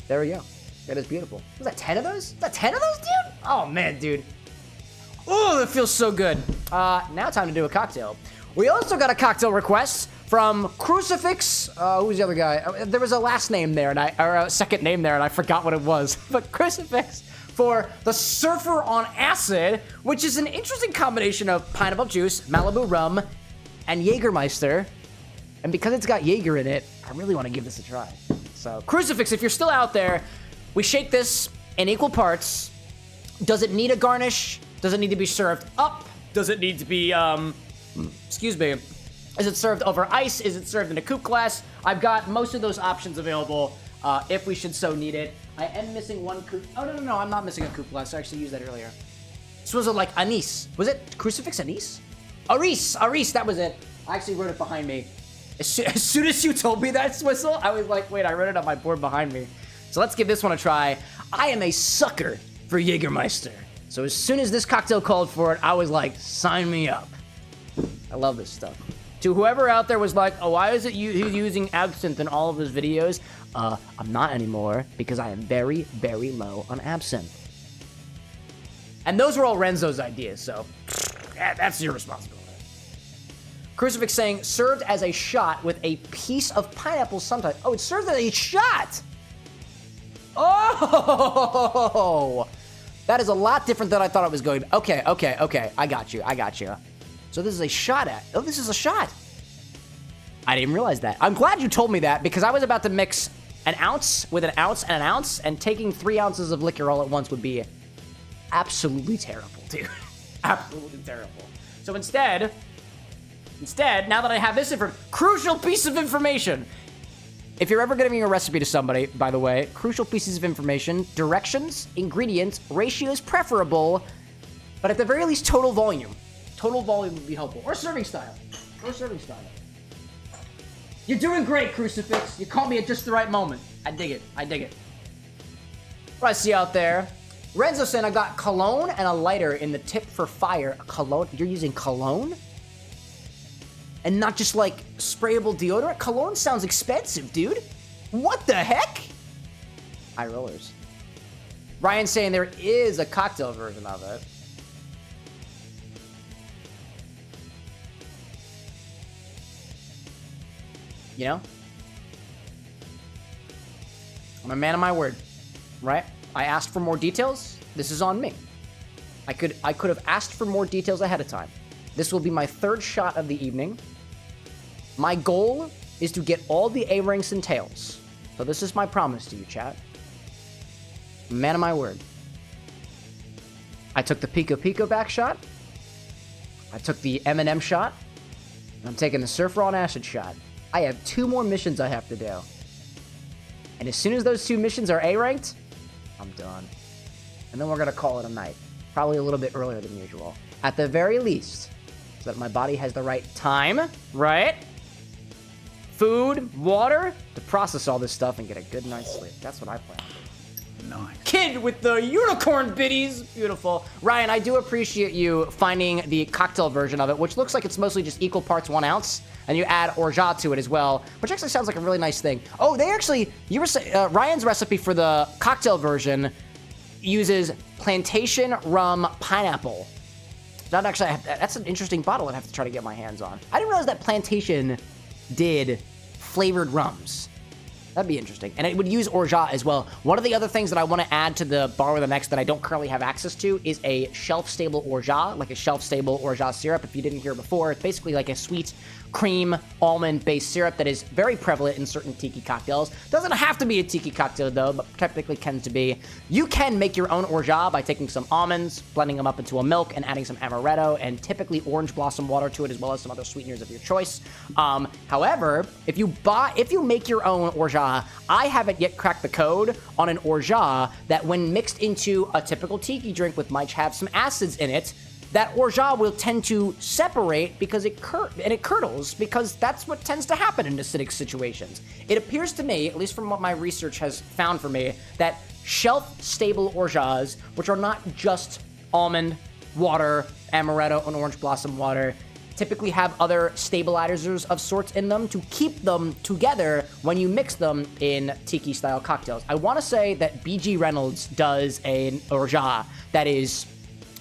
there we go. That is beautiful. Was that 10 of those? Is that 10 of those, dude? Oh, man, dude. Oh, that feels so good. Now time to do a cocktail. We also got a cocktail request from Crucifix. Who's the other guy? There was a last name there, or a second name there, and I forgot what it was. But Crucifix for the Surfer on Acid, which is an interesting combination of pineapple juice, Malibu rum, and Jägermeister. And because it's got Jaeger in it, I really want to give this a try. So, Crucifix, if you're still out there, we shake this in equal parts. Does it need a garnish? Does it need to be served up? Does it need to be, excuse me, is it served over ice? Is it served in a coupe glass? I've got most of those options available if we should so need it. I am missing one coupe. Oh, no, I'm not missing a coupe glass. I actually used that earlier. This was like anise. Was it Crucifix anise? Aris, that was it. I actually wrote it behind me. As soon as you told me that, Swizzle, I was like, wait, I wrote it on my board behind me. So let's give this one a try. I am a sucker for Jägermeister. So as soon as this cocktail called for it, I was like, sign me up. I love this stuff. To whoever out there was like, oh, why is it he's using absinthe in all of his videos? I'm not anymore because I am very, very low on absinthe. And those were all Renzo's ideas, so that's your responsibility. Crucifix saying, served as a shot with a piece of pineapple sometimes. Oh, it's served as a shot! Oh! That is a lot different than I thought it was going to be. Okay. I got you. So this is a shot at. Oh, this is a shot. I didn't realize that. I'm glad you told me that because I was about to mix an ounce with an ounce and an ounce, and taking 3 ounces of liquor all at once would be absolutely terrible, dude. Absolutely terrible. So instead, Instead, now that I have this crucial piece of information. If you're ever giving a recipe to somebody, by the way, crucial pieces of information, directions, ingredients, ratios preferable, but at the very least, total volume. Total volume would be helpful. Or serving style. You're doing great, Crucifix. You caught me at just the right moment. I dig it. What I see out there? Renzo saying I got cologne and a lighter in the tip for fire. A cologne? You're using cologne? And not just like sprayable deodorant? Cologne sounds expensive, dude. What the heck? High rollers. Ryan saying there is a cocktail version of it. You know? I'm a man of my word, right? I asked for more details. This is on me. I could have asked for more details ahead of time. This will be my third shot of the evening. My goal is to get all the A ranks and tails. So this is my promise to you, chat. Man of my word. I took the Piko Piko back shot. I took the M&M shot. And I'm taking the Surfer on Acid shot. I have 2 more missions I have to do. And as soon as those 2 missions are A ranked, I'm done. And then we're gonna call it a night. Probably a little bit earlier than usual. At the very least, so that my body has the right time, right? Food, water, to process all this stuff and get a good night's sleep. That's what I plan on doing. Nice. Kid with the unicorn biddies. Beautiful. Ryan, I do appreciate you finding the cocktail version of it, which looks like it's mostly just equal parts 1 ounce. And you add orgeat to it as well, which actually sounds like a really nice thing. Oh, they actually, you were saying, Ryan's recipe for the cocktail version uses plantation rum pineapple. That actually, that's an interesting bottle I'd have to try to get my hands on. I didn't realize that plantation did flavored rums. That'd be interesting. And it would use orgeat as well. One of the other things that I want to add to the bar with an X that I don't currently have access to is a shelf-stable orgeat, like a shelf-stable orgeat syrup. If you didn't hear before, it's basically like a sweet cream almond-based syrup that is very prevalent in certain tiki cocktails. Doesn't have to be a tiki cocktail though, but technically tends to be. You can make your own orgeat by taking some almonds, blending them up into a milk, and adding some amaretto and typically orange blossom water to it, as well as some other sweeteners of your choice. However, if you make your own orgeat, I haven't yet cracked the code on an orgeat that when mixed into a typical tiki drink with might have some acids in it, that orgeat will tend to separate because it curdles, because that's what tends to happen in acidic situations. It appears to me, at least from what my research has found for me, that shelf-stable orgeats, which are not just almond, water, amaretto, and orange blossom water, typically have other stabilizers of sorts in them to keep them together when you mix them in tiki-style cocktails. I want to say that BG Reynolds does an orgeat that is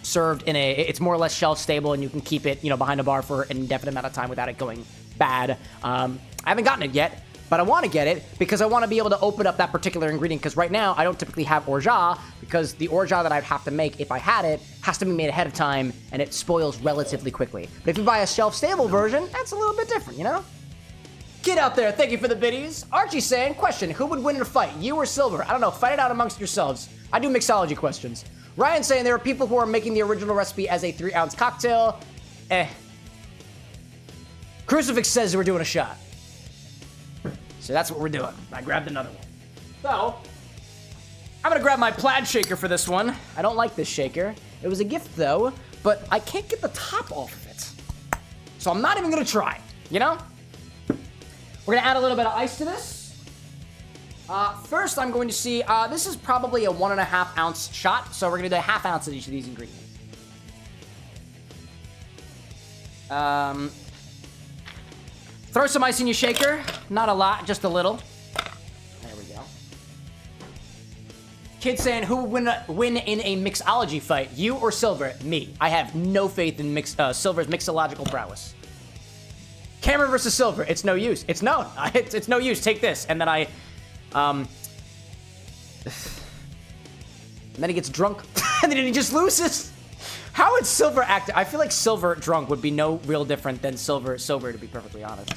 served in it's more or less shelf stable, and you can keep it, behind a bar for an indefinite amount of time without it going bad. I haven't gotten it yet, but I want to get it because I want to be able to open up that particular ingredient, because right now I don't typically have orgeat, because the orgeat that I'd have to make if I had it has to be made ahead of time, and it spoils relatively quickly. But if you buy a shelf-stable version, that's a little bit different, Kid out there, thank you for the biddies. Archie saying, question, who would win in a fight, you or Silver? I don't know, fight it out amongst yourselves. I do mixology questions. Ryan saying there are people who are making the original recipe as a 3-ounce cocktail. Crucifix says we're doing a shot. So that's what we're doing. I grabbed another one. So, I'm gonna grab my plaid shaker for this one. I don't like this shaker. It was a gift though, but I can't get the top off of it. So I'm not even gonna try, We're gonna add a little bit of ice to this. First, I'm going to see, this is probably a 1.5 ounce shot, so we're gonna do a 1/2 ounce of each of these ingredients. Throw some ice in your shaker. Not a lot, just a little. There we go. Kid saying, who would win in a mixology fight, you or Silver? Me. I have no faith in Silver's mixological prowess. Cameron versus Silver, it's no use. It's known. It's no use. Take this, and then and then he gets drunk, and then he just loses. How would Silver act? I feel like Silver drunk would be no real different than Silver sober, to be perfectly honest.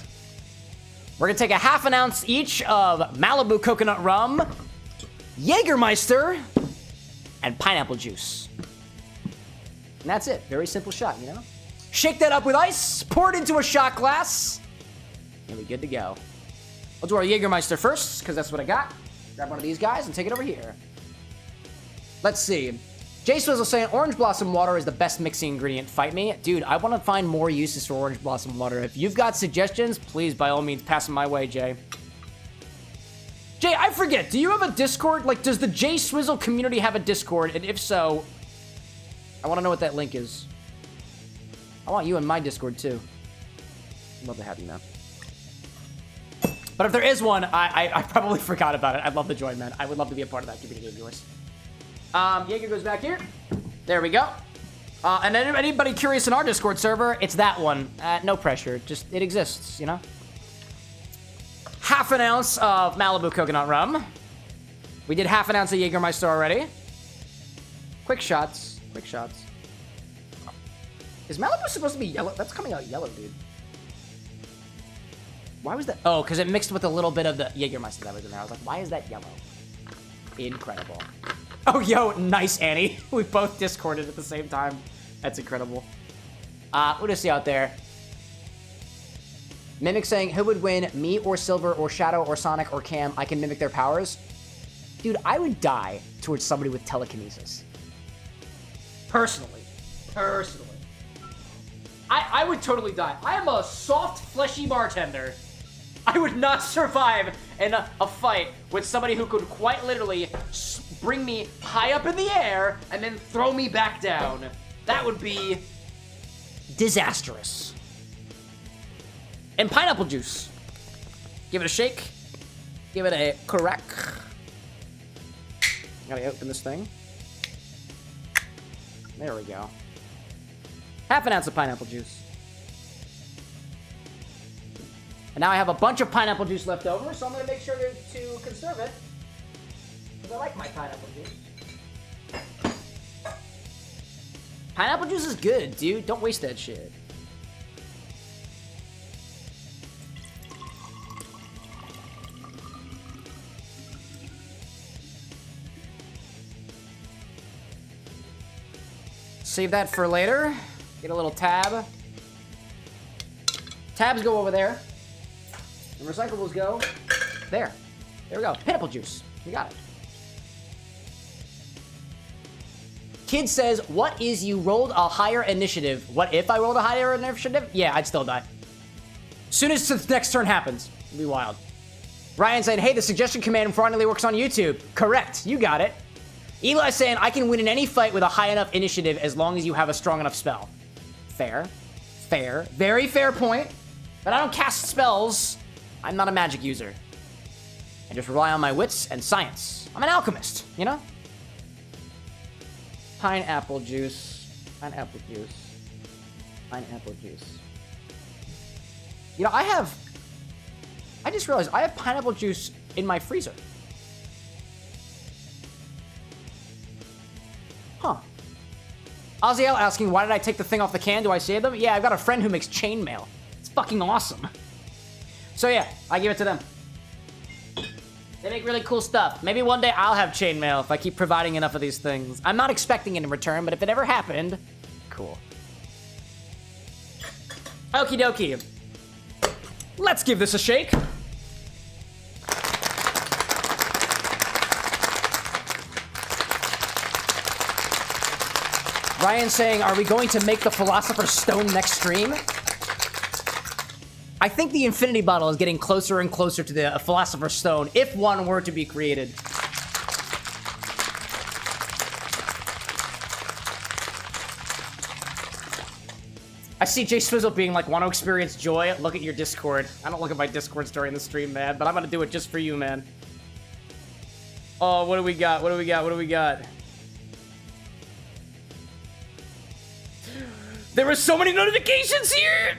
We're gonna take a 1/2 ounce each of Malibu coconut rum, Jägermeister, and pineapple juice. And that's it. Very simple shot, Shake that up with ice, pour it into a shot glass, and we're good to go. I'll do our Jägermeister first, because that's what I got. Grab one of these guys and take it over here. Let's see. Jay Swizzle saying orange blossom water is the best mixing ingredient. Fight me. Dude, I want to find more uses for orange blossom water. If you've got suggestions, please, by all means, pass them my way, Jay. Jay, I forget. Do you have a Discord? Like, does the Jay Swizzle community have a Discord? And if so, I want to know what that link is. I want you in my Discord, too. I'd love to have you, man. But if there is one, I probably forgot about it. I'd love to join, man. I would love to be a part of that community of yours. Jaeger goes back here. There we go. And then anybody curious in our Discord server, it's that one. No pressure. Just, it exists, you know? Half an ounce of Malibu coconut rum. We did half an ounce of Jägermeister already. Quick shots. Quick shots. Is Malibu supposed to be yellow? That's coming out yellow, dude. Why was that? Oh, because it mixed with a little bit of the Jägermeister that was in there. I was like, why is that yellow? Incredible. Oh, yo, nice, Annie. We both Discorded at the same time. That's incredible. What do you see out there? Mimic saying, who would win, me or Silver or Shadow or Sonic or Cam? I can mimic their powers. Dude, I would die towards somebody with telekinesis. Personally. I would totally die. I am a soft, fleshy bartender. I would not survive in a fight with somebody who could quite literally bring me high up in the air and then throw me back down. That would be disastrous. And pineapple juice. Give it a shake. Give it a crack. Gotta open this thing. There we go. Half an ounce of pineapple juice. And now I have a bunch of pineapple juice left over, so I'm gonna make sure to conserve it. Because I like my pineapple juice. Pineapple juice is good, dude. Don't waste that shit. Save that for later. Get a little tab. Tabs go over there. And recyclables go there. There we go. Pineapple juice. We got it. Kid says, what is you rolled a higher initiative? What if I rolled a higher initiative? Yeah, I'd still die. Soon as the next turn happens. It'll be wild. Ryan saying, hey, the suggestion command finally works on YouTube. Correct. You got it. Eli saying, I can win in any fight with a high enough initiative as long as you have a strong enough spell. Fair. Fair. Very fair point. But I don't cast spells. I'm not a magic user. I just rely on my wits and science. I'm an alchemist, you know? Pineapple juice. Pineapple juice. Pineapple juice. You know, I just realized I have pineapple juice in my freezer. Huh. Oziel asking, why did I take the thing off the can? Do I save them? Yeah, I've got a friend who makes chainmail. It's fucking awesome. So yeah, I give it to them. They make really cool stuff. Maybe one day I'll have chainmail if I keep providing enough of these things. I'm not expecting it in return, but if it ever happened, cool. Okie dokie. Let's give this a shake. Ryan saying, are we going to make the Philosopher's Stone next stream? I think the Infinity Bottle is getting closer and closer to the Philosopher's Stone, if one were to be created. I see Jay Swizzle being like, want to experience joy? Look at your Discord. I don't look at my Discords during the stream, man, but I'm gonna do it just for you, man. Oh, what do we got? What do we got? What do we got? There are so many notifications here!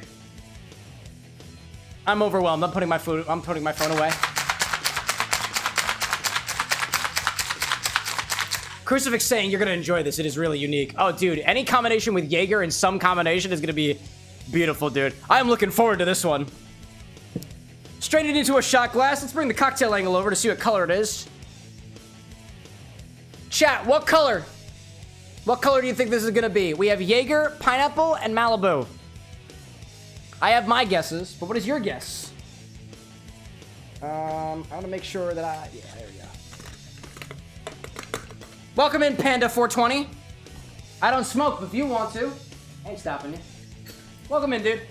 I'm overwhelmed. I'm putting my phone away. Crucifix saying you're gonna enjoy this. It is really unique. Oh, dude, any combination with Jaeger in some combination is gonna be beautiful, dude. I'm looking forward to this one. Strain it into a shot glass. Let's bring the cocktail angle over to see what color it is. Chat, what color? What color do you think this is gonna be? We have Jaeger, pineapple, and Malibu. I have my guesses, but what is your guess? I want to make sure that yeah, there we go. Welcome in, Panda 420. I don't smoke, but if you want to, I ain't stopping you. Welcome in, dude.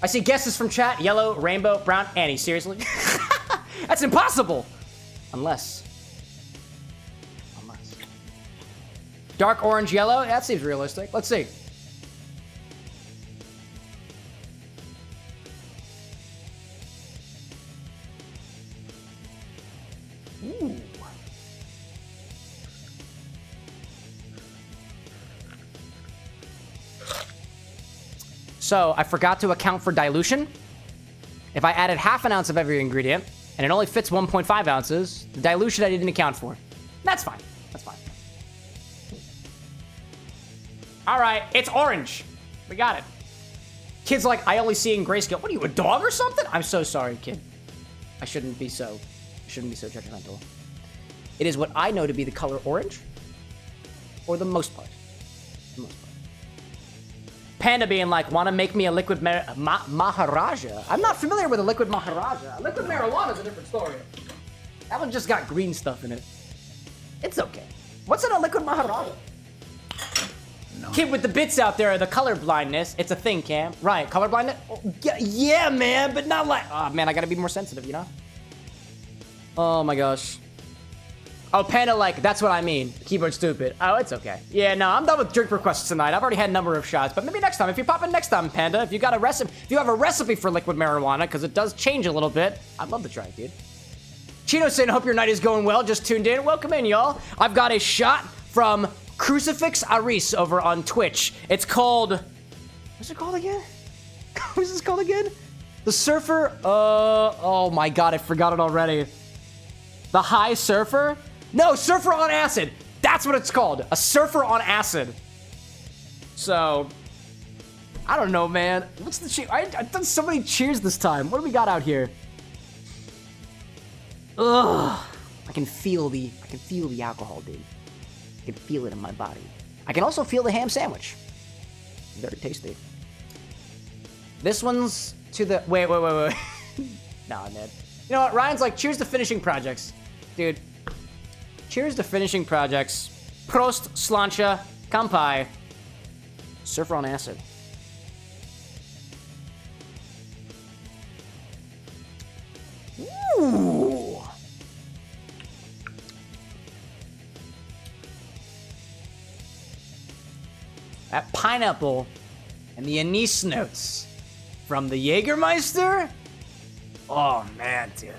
I see guesses from chat. Yellow, rainbow, brown. Annie, seriously? That's impossible. Unless. Dark orange, yellow. That seems realistic. Let's see. Ooh. So I forgot to account for dilution. If I added half an ounce of every ingredient and it only fits 1.5 ounces, the dilution I didn't account for. That's fine. That's fine. All right, it's orange. We got it. Kid's like, I only see in grayscale. What are you, a dog or something? I'm so sorry, kid. I shouldn't be so judgmental. It is what I know to be the color orange, for the most part. Panda being like, want to make me a liquid Maharaja? I'm not familiar with a liquid Maharaja. Liquid marijuana is a different story. That one just got green stuff in it. It's okay. What's in a liquid Maharaja? No. Kid with the bits out there, the color blindness. It's a thing, Cam. Right, color blindness? Oh, yeah, man, but not like... Oh, man, I gotta be more sensitive, you know? Oh, my gosh. Oh, Panda, like, that's what I mean. Keyboard stupid. Oh, it's okay. Yeah, no, I'm done with drink requests tonight. I've already had a number of shots, but maybe next time. If you pop in next time, Panda, if you got a recipe, if you have a recipe for liquid marijuana, because it does change a little bit, I'd love to try it, dude. Chino saying, hope your night is going well. Just tuned in. Welcome in, y'all. I've got a shot from Crucifix Aris over on Twitch. It's called... What's it called again? What's this called again? The Surfer... oh my god, I forgot it already. The High Surfer? No, Surfer on Acid. That's what it's called. A Surfer on Acid. So... I don't know, man. What's the cheer? I've done so many cheers this time. What do we got out here? Ugh. I can feel the alcohol, dude. I can feel it in my body. I can also feel the ham sandwich. Very tasty. This one's to the... Wait. Nah, Ned. You know what? Ryan's like, cheers to finishing projects. Dude. Cheers to finishing projects. Prost, slancha, kampai. Surfer on Acid. Ooh. That pineapple and the anise notes from the Jägermeister. Oh man, dude.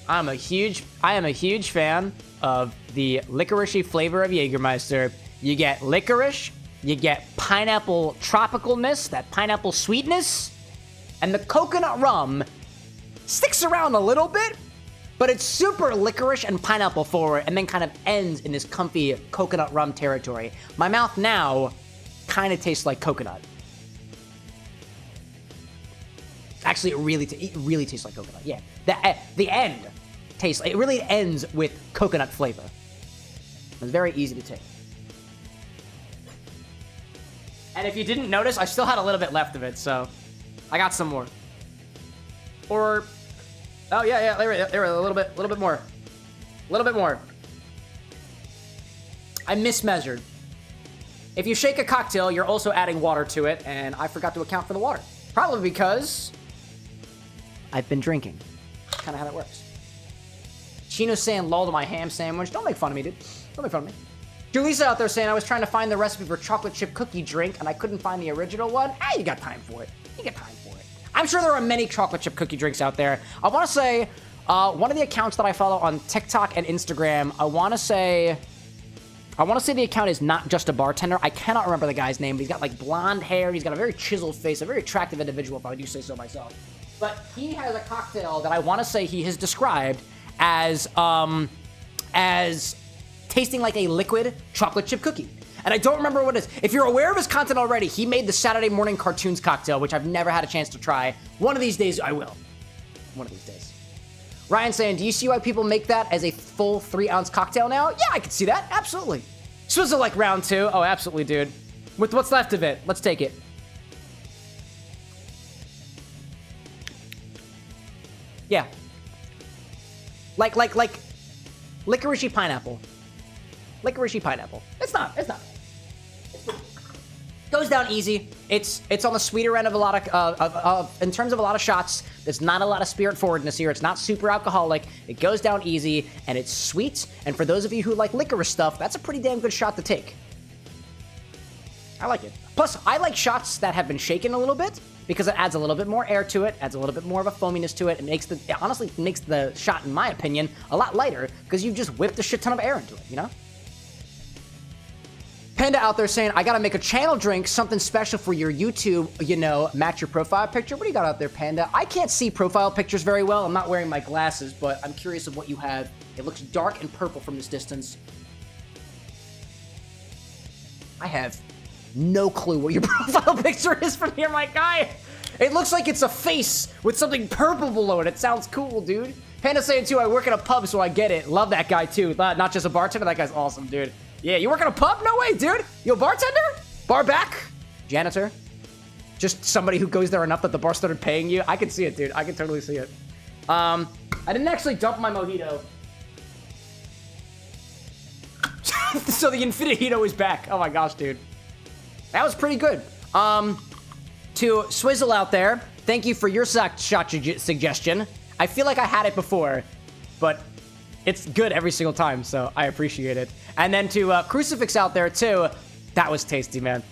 I am a huge fan of the licoricey flavor of Jägermeister. You get licorice, you get pineapple tropicalness, that pineapple sweetness, and the coconut rum sticks around a little bit, but it's super licorice and pineapple forward, and then kind of ends in this comfy coconut rum territory. My mouth now kind of tastes like coconut. Actually, it really tastes like coconut. Yeah, the end tastes. It really ends with coconut flavor. It's very easy to take. And if you didn't notice, I still had a little bit left of it, so I got some more. Or, oh yeah, there were a little bit more. A little bit more. I mismeasured. If you shake a cocktail, you're also adding water to it, and I forgot to account for the water. Probably because I've been drinking. Kind of how that works. Chino's saying lol to my ham sandwich. Don't make fun of me, dude. Don't make fun of me. Julissa out there saying I was trying to find the recipe for chocolate chip cookie drink, and I couldn't find the original one. You got time for it. You got time for it. I'm sure there are many chocolate chip cookie drinks out there. I want to say one of the accounts that I follow on TikTok and Instagram, I want to say the account is Not Just a Bartender. I cannot remember the guy's name, but he's got like blonde hair. He's got a very chiseled face, a very attractive individual, if I do say so myself. But he has a cocktail that I want to say he has described as tasting like a liquid chocolate chip cookie. And I don't remember what it is. If you're aware of his content already, he made the Saturday Morning Cartoons cocktail, which I've never had a chance to try. One of these days, I will. One of these days. Ryan saying, do you see why people make that as a full 3-ounce cocktail now? Yeah, I can see that. Absolutely. Swizzle like round 2. Oh, absolutely, dude. With what's left of it, let's take it. Yeah. Like licoricey pineapple. Licoricey pineapple. It's not. Goes down easy. It's on the sweeter end of a lot of in terms of a lot of shots. There's not a lot of spirit forwardness here. It's not super alcoholic. It goes down easy and it's sweet. And for those of you who like licorice stuff, that's a pretty damn good shot to take. I like it. Plus, I like shots that have been shaken a little bit because it adds a little bit more air to it, adds a little bit more of a foaminess to it. It honestly makes the shot, in my opinion, a lot lighter because you've just whipped a shit ton of air into it, you know? Panda out there saying, I gotta make a channel drink, something special for your YouTube, you know, match your profile picture. What do you got out there, Panda? I can't see profile pictures very well. I'm not wearing my glasses, but I'm curious of what you have. It looks dark and purple from this distance. I have no clue what your profile picture is from here, my guy. It looks like it's a face with something purple below it. It sounds cool, dude. Panda saying, too, I work in a pub, so I get it. Love that guy, too. Not just a bartender. That guy's awesome, dude. Yeah, you work in a pub? No way, dude. You a bartender? Bar back? Janitor? Just somebody who goes there enough that the bar started paying you? I can see it, dude. I can totally see it. I didn't actually dump my mojito. So the Infinito is back. Oh my gosh, dude. That was pretty good. To Swizzle out there, thank you for your shot suggestion. I feel like I had it before, but it's good every single time, so I appreciate it. And then to Crucifix out there too, that was tasty, man.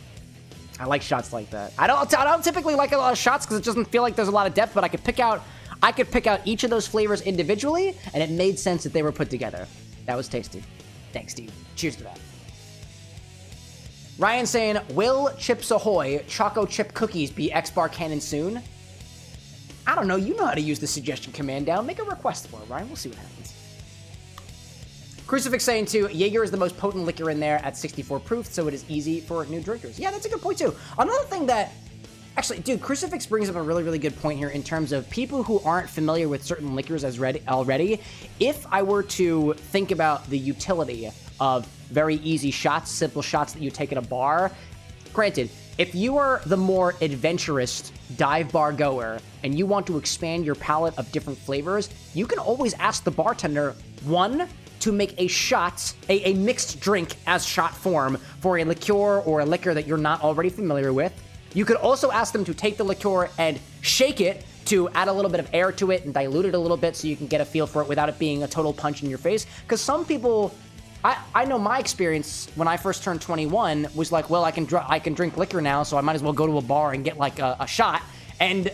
I like shots like that. I don't typically like a lot of shots because it doesn't feel like there's a lot of depth, but I could pick out each of those flavors individually, and it made sense that they were put together. That was tasty. Thanks, dude. Cheers to that. Ryan saying, will Chips Ahoy Choco Chip Cookies be XBar canon soon? I don't know. You know how to use the suggestion command down. Make a request for it, Ryan. We'll see what happens. Crucifix saying, too, Jaeger is the most potent liquor in there at 64 proof, so it is easy for new drinkers. Yeah, that's a good point, too. Another thing that... Actually, dude, Crucifix brings up a really, really good point here in terms of people who aren't familiar with certain liquors already. If I were to think about the utility of very easy shots, simple shots that you take at a bar, granted, if you are the more adventurous dive bar goer and you want to expand your palette of different flavors, you can always ask the bartender, one, to make a shot, a mixed drink as shot form for a liqueur or a liquor that you're not already familiar with. You could also ask them to take the liqueur and shake it to add a little bit of air to it and dilute it a little bit so you can get a feel for it without it being a total punch in your face. Because some people, I know my experience when I first turned 21 was like, well, I can drink liquor now, so I might as well go to a bar and get like a shot. And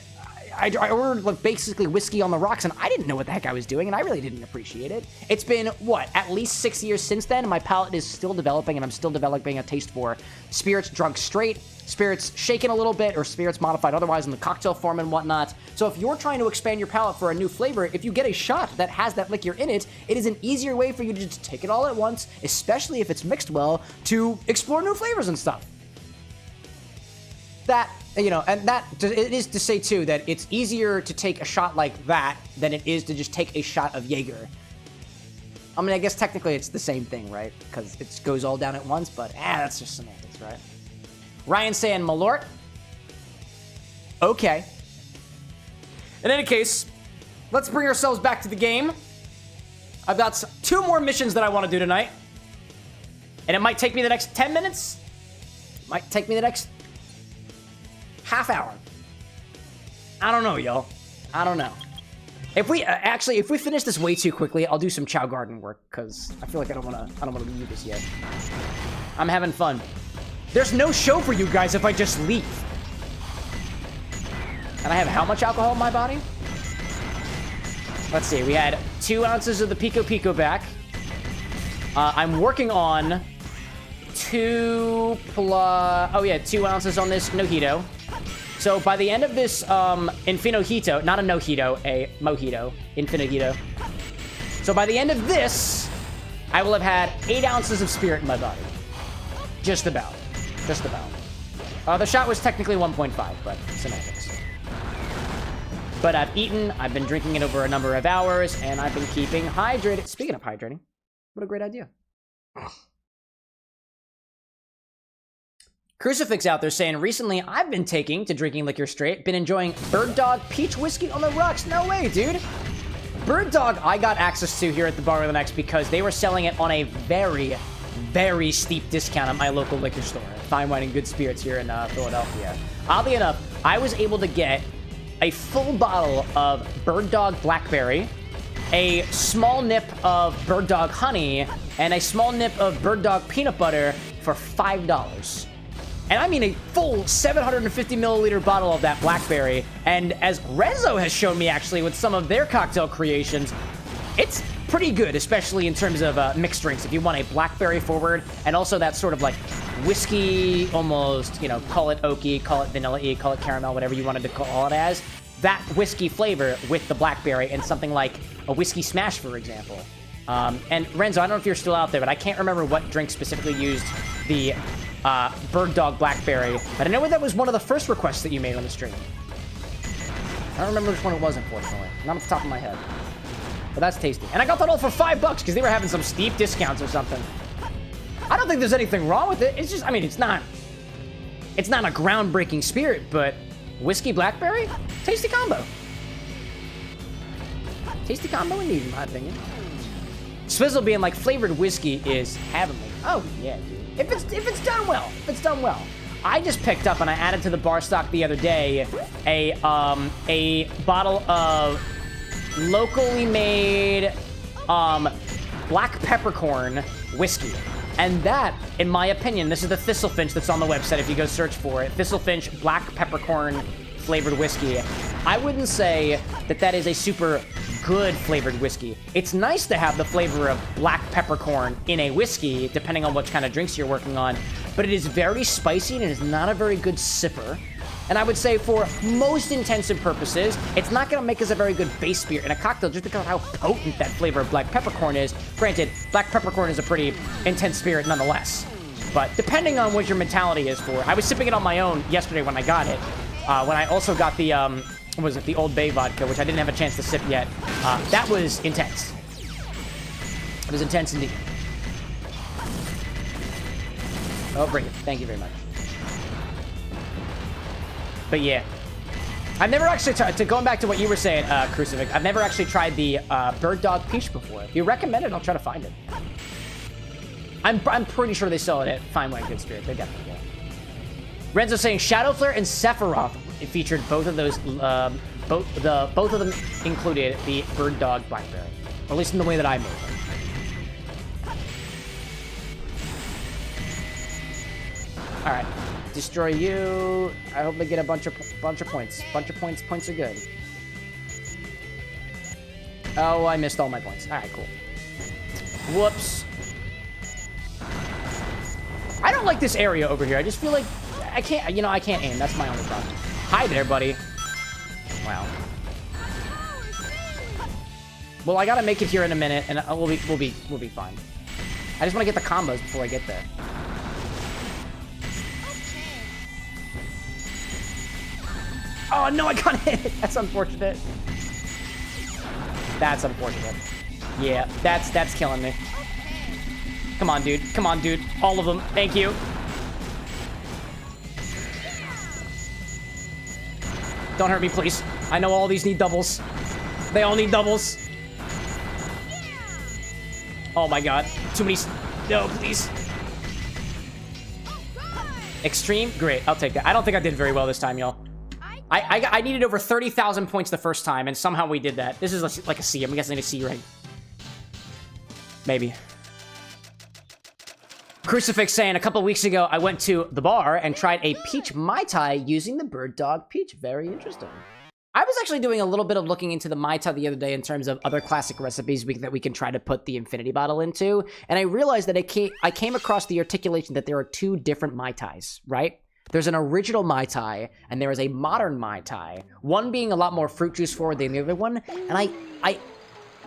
I ordered like basically whiskey on the rocks, and I didn't know what the heck I was doing, and I really didn't appreciate it. It's been, what, at least 6 years since then, and my palate is still developing, and I'm still developing a taste for spirits drunk straight, spirits shaken a little bit, or spirits modified otherwise in the cocktail form and whatnot. So if you're trying to expand your palate for a new flavor, if you get a shot that has that liquor in it, it is an easier way for you to just take it all at once, especially if it's mixed well, to explore new flavors and stuff. That, you know, and that, it is to say, too, that it's easier to take a shot like that than it is to just take a shot of Jaeger. I mean, I guess technically it's the same thing, right? Because it goes all down at once, but, that's just semantics, right? Ryan saying, Malort? Okay. In any case, let's bring ourselves back to the game. I've got 2 more missions that I want to do tonight. And it might take me the next 10 minutes. It might take me the next half hour. I don't know, y'all. I don't know. If we if we finish this way too quickly, I'll do some Chow Garden work because I feel like I don't want to do this yet. I'm having fun. There's no show for you guys if I just leave. And I have how much alcohol in my body? Let's see. We had 2 ounces of the Piko Piko back. I'm working on 2 ounces on this Nojito. So by the end of this Infinojito, not a Nojito, a Mojito, Infinojito. So by the end of this, I will have had 8 ounces of spirit in my body. Just about. Just about. The shot was technically 1.5, but semantics. But I've eaten, I've been drinking it over a number of hours, and I've been keeping hydrated. Speaking of hydrating, what a great idea. Crucifix out there saying, recently I've been taking to drinking liquor straight, been enjoying Bird Dog Peach Whiskey on the rocks. No way, dude. Bird Dog I got access to here at the Bar with an X because they were selling it on a very, very steep discount at my local liquor store. Fine Wine and Good Spirits here in Philadelphia. Oddly enough, I was able to get a full bottle of Bird Dog Blackberry, a small nip of Bird Dog Honey, and a small nip of Bird Dog Peanut Butter for $5. And I mean a full 750 milliliter bottle of that blackberry. And as Renzo has shown me actually with some of their cocktail creations, it's pretty good, especially in terms of mixed drinks. If you want a blackberry forward and also that sort of like whiskey, almost, you know, call it oaky, call it vanilla-y, call it caramel, whatever you wanted to call it as, that whiskey flavor with the blackberry and something like a whiskey smash, for example. And Renzo, I don't know if you're still out there, but I can't remember what drink specifically used the Bird Dog Blackberry, but I know that was one of the first requests that you made on the stream. I don't remember which one it was, unfortunately. Not off the top of my head. But that's tasty. And I got that all for $5 because they were having some steep discounts or something. I don't think there's anything wrong with it. It's just, I mean, it's not a groundbreaking spirit, but whiskey blackberry? Tasty combo. Tasty combo indeed, in my opinion. Swizzle being like, flavored whiskey is heavenly. Oh, yeah, dude. If it's done well, I just picked up and I added to the bar stock the other day a bottle of locally made black peppercorn whiskey. And that, in my opinion, this is the Thistlefinch that's on the website if you go search for it. Thistlefinch black peppercorn flavored whiskey. I wouldn't say that that is a super good flavored whiskey. It's nice to have the flavor of black peppercorn in a whiskey, depending on what kind of drinks you're working on, but it is very spicy and it is not a very good sipper. And I would say for most intents and purposes, it's not going to make us a very good base spirit in a cocktail just because of how potent that flavor of black peppercorn is. Granted, black peppercorn is a pretty intense spirit nonetheless. But depending on what your mentality is for, I was sipping it on my own yesterday when I got it. When I also got the, what was it, the Old Bay vodka, which I didn't have a chance to sip yet. That was intense. It was intense indeed. Oh, bring it. Thank you very much. But yeah. I've never actually tried, going back to what you were saying, Crucifix, I've never actually tried the Bird Dog Peach before. If you recommend it, I'll try to find it. I'm pretty sure they sell it at Fine Wine Good Spirit. They definitely do. Renzo saying Shadow Flare and Sephiroth. It featured both of those. Both of them included the Bird Dog Blackberry, or at least in the way that I made them. All right, destroy you. I hope they get a bunch of points. Points are good. Oh, I missed all my points. All right, cool. Whoops. I don't like this area over here. I just feel like I can't, you know, I can't aim. That's my only problem. Hi there, buddy. Wow. Well, I gotta make it here in a minute, and we'll be fine. I just want to get the combos before I get there. Oh no, I got hit. That's unfortunate. That's unfortunate. Yeah, that's killing me. Come on, dude. Come on, dude. All of them. Thank you. Don't hurt me, please. I know all these need doubles. They all need doubles. Oh my god. Too many... No, please. Extreme? Great. I'll take that. I don't think I did very well this time, y'all. I needed over 30,000 points the first time, and somehow we did that. This is like a C. I'm guessing a C, right? Maybe. Crucifix saying, a couple weeks ago, I went to the bar and tried a peach Mai Tai using the Bird Dog Peach. Very interesting. I was actually doing a little bit of looking into the Mai Tai the other day in terms of other classic recipes that we can try to put the infinity bottle into. And I realized that I came across the articulation that there are two different Mai Tais, right? There's an original Mai Tai, and there is a modern Mai Tai. One being a lot more fruit juice forward than the other one. And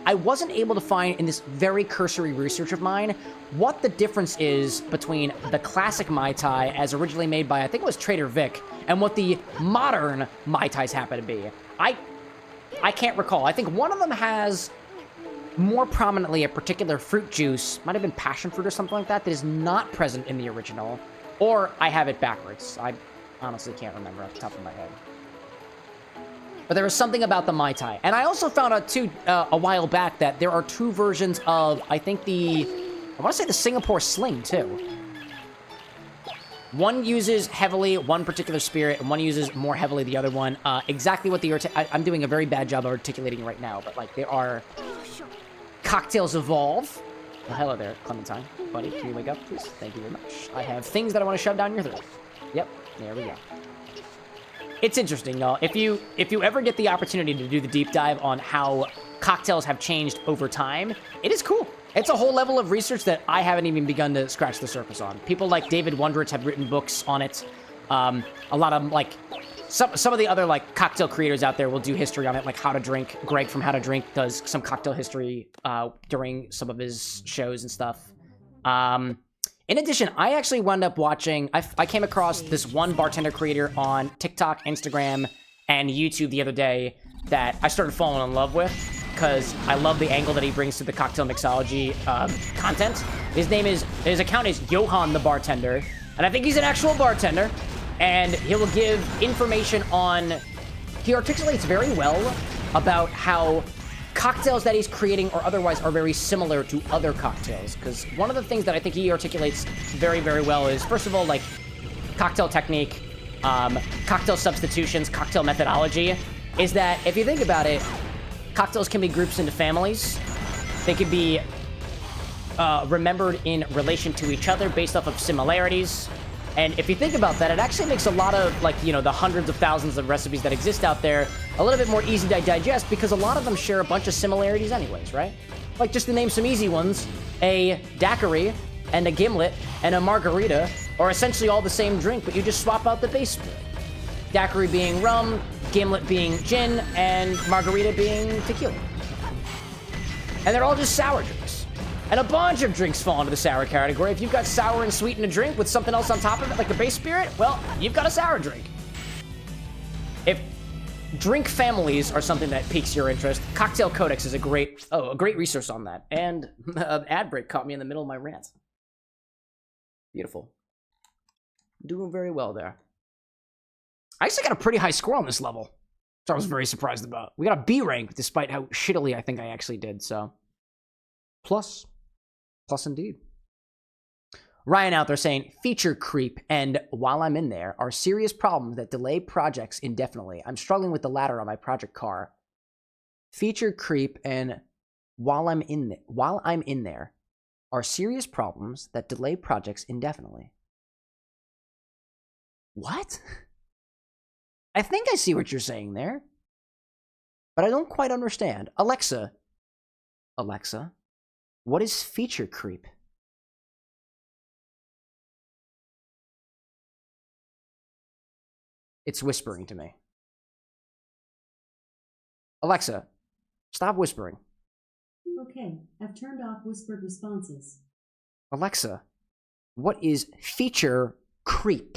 I wasn't able to find in this very cursory research of mine what the difference is between the classic Mai Tai as originally made by, I think it was Trader Vic, and what the modern Mai Tais happen to be. I can't recall. I think one of them has more prominently a particular fruit juice, might have been passion fruit or something like that, that is not present in the original. Or I have it backwards. I honestly can't remember off the top of my head. But there was something about the Mai Tai. And I also found out, too, a while back that there are 2 versions of, I think I want to say the Singapore Sling, too. One uses heavily one particular spirit, and one uses more heavily the other one. Exactly what I'm doing a very bad job of articulating right now, but, like, there are cocktails evolve. Well, hello there, Clementine. Buddy, can you wake up, please? Thank you very much. I have things that I want to shove down your throat. Yep, there we go. It's interesting, y'all. If you ever get the opportunity to do the deep dive on how cocktails have changed over time, it is cool. It's a whole level of research that I haven't even begun to scratch the surface on. People like David Wondrich have written books on it. A lot of, like, some of the other, like, cocktail creators out there will do history on it, like How to Drink. Greg from How to Drink does some cocktail history during some of his shows and stuff. In addition, I actually wound up watching... I came across this one bartender creator on TikTok, Instagram, and YouTube the other day that I started falling in love with, because I love the angle that he brings to the cocktail mixology content. His account is Johan the Bartender, and I think he's an actual bartender, and he will give information on... He articulates very well about how cocktails that he's creating or otherwise are very similar to other cocktails, because one of the things that I think he articulates very, very well is, first of all, like, cocktail technique, cocktail substitutions, cocktail methodology, is that, if you think about it, cocktails can be grouped into families. They can be remembered in relation to each other based off of similarities. And if you think about that, it actually makes a lot of, like, you know, the hundreds of thousands of recipes that exist out there a little bit more easy to digest, because a lot of them share a bunch of similarities anyways, right? Like, just to name some easy ones, a daiquiri and a gimlet and a margarita are essentially all the same drink, but you just swap out the base spirit. Daiquiri being rum, gimlet being gin, and margarita being tequila. And they're all just sour drinks. And a bunch of drinks fall into the sour category. If you've got sour and sweet in a drink with something else on top of it, like a base spirit, well, you've got a sour drink. If drink families are something that piques your interest, Cocktail Codex is a great resource on that. And an ad break caught me in the middle of my rant. Beautiful. Doing very well there. I actually got a pretty high score on this level, which I was very surprised about. We got a B rank, despite how shittily I think I actually did, so. Plus indeed. Ryan out there saying, feature creep and while I'm in there are serious problems that delay projects indefinitely. I'm struggling with the latter on my project car. Feature creep and while I'm in there are serious problems that delay projects indefinitely. What? I think I see what you're saying there, but I don't quite understand. Alexa, what is feature creep? It's whispering to me. Alexa, stop whispering. Okay, I've turned off whispered responses. Alexa, what is feature creep?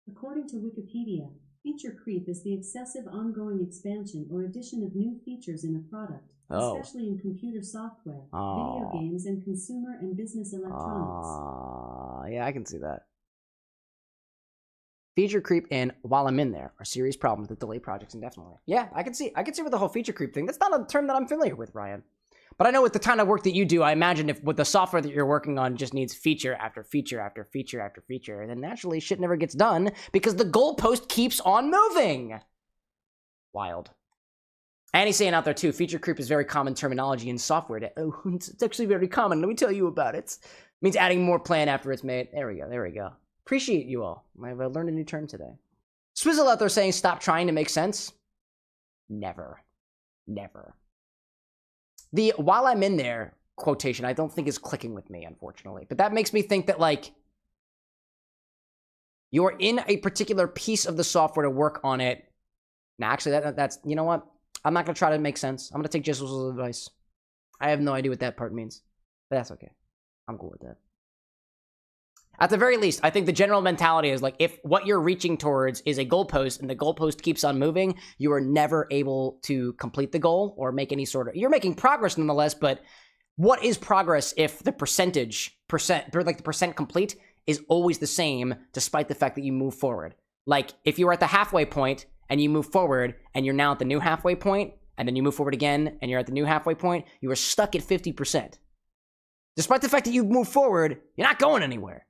According to Wikipedia, feature creep is the excessive ongoing expansion or addition of new features in a product, especially in computer software, video games, and consumer and business electronics. Yeah, I can see that. Feature creep and while I'm in there are serious problems that delay projects indefinitely. Yeah, I can see with the whole feature creep thing. That's not a term that I'm familiar with, Ryan. But I know with the kind of work that you do, I imagine if with the software that you're working on just needs feature after feature after feature after feature, and then naturally shit never gets done because the goalpost keeps on moving. Wild. And he's saying out there too, feature creep is very common terminology in software. It's actually very common. Let me tell you about it. It means adding more plan after it's made. There we go. Appreciate you all. I've learned a new term today. Swizzle out there saying, stop trying to make sense. Never. The while I'm in there quotation, I don't think is clicking with me, unfortunately. But that makes me think that, like, you're in a particular piece of the software to work on it. Now, actually, that's, you know what? I'm not going to try to make sense. I'm going to take Jizzle's advice. I have no idea what that part means. But that's okay. I'm cool with that. At the very least, I think the general mentality is, like, if what you're reaching towards is a goalpost and the goalpost keeps on moving, you are never able to complete the goal or make any sort of... You're making progress nonetheless, but what is progress if the percent, or like the percent complete is always the same despite the fact that you move forward? Like, if you were at the halfway point and you move forward and you're now at the new halfway point, and then you move forward again and you're at the new halfway point, you are stuck at 50%. Despite the fact that you move forward, you're not going anywhere.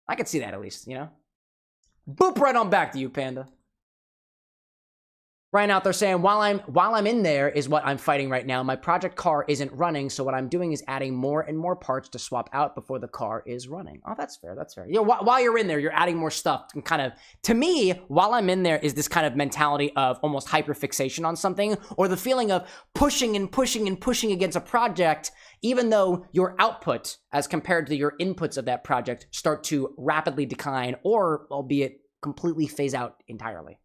I could see that at least, you know? Boop right on back to you, Panda. Ryan out there saying, while I'm in there is what I'm fighting right now. My project car isn't running, so what I'm doing is adding more and more parts to swap out before the car is running. Oh, that's fair, that's fair. You know, while you're in there, you're adding more stuff. And kind of, to me, while I'm in there is this kind of mentality of almost hyperfixation on something, or the feeling of pushing and pushing and pushing against a project, even though your output, as compared to your inputs of that project, start to rapidly decline, or albeit completely phase out entirely.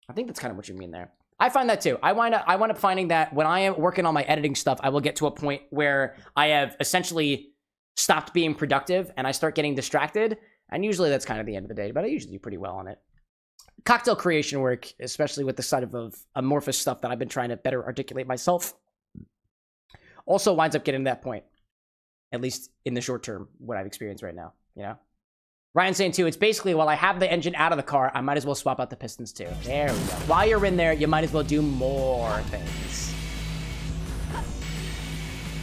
I think that's kind of what you mean there. I find that too. I wind up finding that when I am working on my editing stuff, I will get to a point where I have essentially stopped being productive and I start getting distracted. And usually that's kind of the end of the day, but I usually do pretty well on it. Cocktail creation work, especially with the side of amorphous stuff that I've been trying to better articulate myself, also winds up getting to that point, at least in the short term, what I've experienced right now, you know? Ryan saying too, it's basically, while I have the engine out of the car, I might as well swap out the pistons too. There we go. While you're in there, you might as well do more things.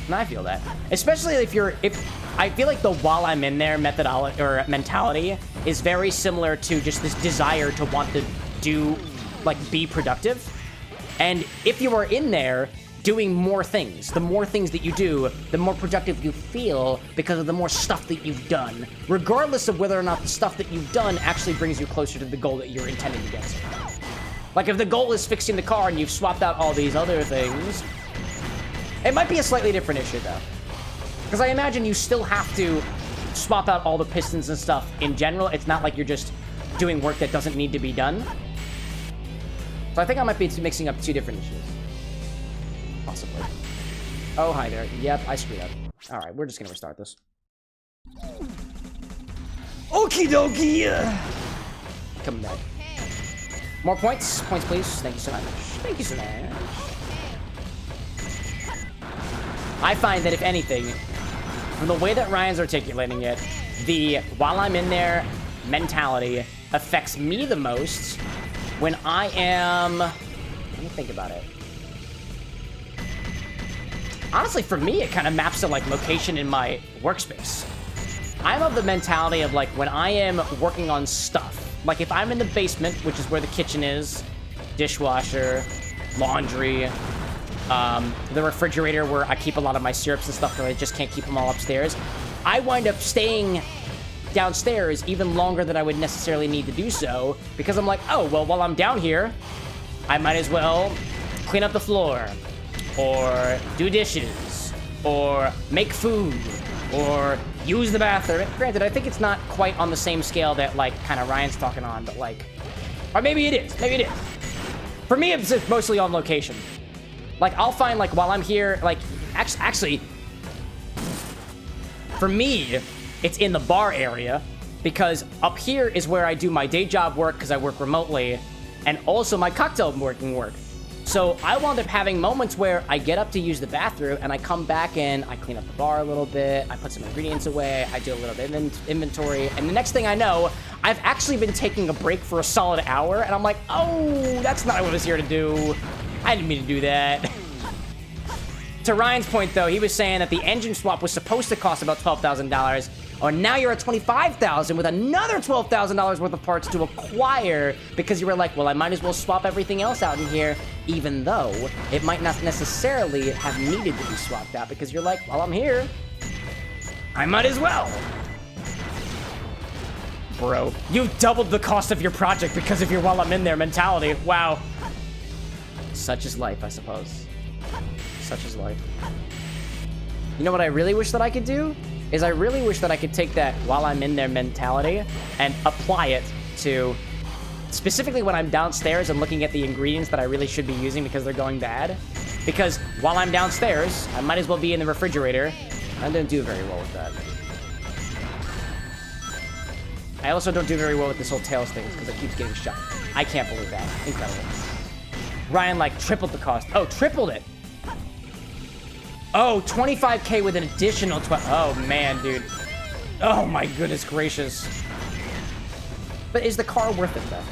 And I feel that. Especially if I feel like the while I'm in there methodology or mentality is very similar to just this desire to want to do, like, be productive. And if you are in there doing more things, the more things that you do, the more productive you feel because of the more stuff that you've done, regardless of whether or not the stuff that you've done actually brings you closer to the goal that you're intending to get to. Like, if the goal is fixing the car and you've swapped out all these other things, it might be a slightly different issue though. Because I imagine you still have to swap out all the pistons and stuff in general. It's not like you're just doing work that doesn't need to be done. So I think I might be mixing up two different issues. Possibly. Oh, hi there. Yep, I screwed up. Alright, we're just gonna restart this. Okie dokie! Coming back. More points? Points, please. Thank you so much. Thank you so much. I find that, if anything, from the way that Ryan's articulating it, the while I'm in there mentality affects me the most when I am... Let me think about it. Honestly, for me, it kind of maps to, like, location in my workspace. I'm of the mentality of, like, when I am working on stuff, like, if I'm in the basement, which is where the kitchen is, dishwasher, laundry, the refrigerator where I keep a lot of my syrups and stuff, because I just can't keep them all upstairs, I wind up staying downstairs even longer than I would necessarily need to do so, because I'm like, oh, well, while I'm down here, I might as well clean up the floor, or do dishes, or make food, or use the bathroom. Granted, I think it's not quite on the same scale that, like, kind of Ryan's talking on, but, like, or maybe it is, maybe it is. For me, it's mostly on location. Like, I'll find, like, while I'm here, like, actually, for me, it's in the bar area, because up here is where I do my day job work, because I work remotely, and also my cocktail working work. So I wound up having moments where I get up to use the bathroom and I come back in, I clean up the bar a little bit, I put some ingredients away, I do a little bit of inventory, and the next thing I know, I've actually been taking a break for a solid hour, and I'm like, oh, that's not what I was here to do. I didn't mean to do that. To Ryan's point, though, he was saying that the engine swap was supposed to cost about $12,000, or now you're at $25,000 with another $12,000 worth of parts to acquire, because you were like, well, I might as well swap everything else out in here, even though it might not necessarily have needed to be swapped out, because you're like, well, I'm here, I might as well. Bro, you doubled the cost of your project because of your while I'm in there mentality. Wow. Such is life, I suppose. Such is life. You know what I really wish that I could do? Is I really wish that I could take that while I'm in there mentality and apply it to specifically when I'm downstairs and looking at the ingredients that I really should be using because they're going bad. Because while I'm downstairs, I might as well be in the refrigerator. I don't do very well with that. I also don't do very well with this whole tails thing because it keeps getting shot. I can't believe that. Incredible. Ryan, like, tripled the cost. Oh, tripled it! Oh, 25K with an additional 12. Oh, man, dude. Oh, my goodness gracious. But is the car worth it, though?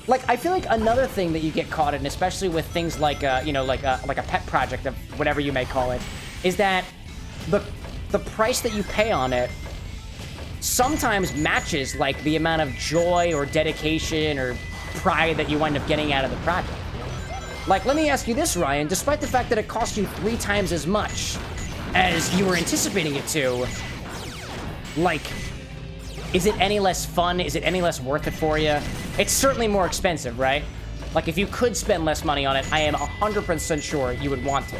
Like, I feel like another thing that you get caught in, especially with things like, you know, like a pet project of whatever you may call it, is that the price that you pay on it sometimes matches, like, the amount of joy or dedication or pride that you wind up getting out of the project. Like, let me ask you this, Ryan. Despite the fact that it cost you 3 times as much as you were anticipating it to, like, is it any less fun? Is it any less worth it for you? It's certainly more expensive, right? Like, if you could spend less money on it, I am 100% sure you would want to.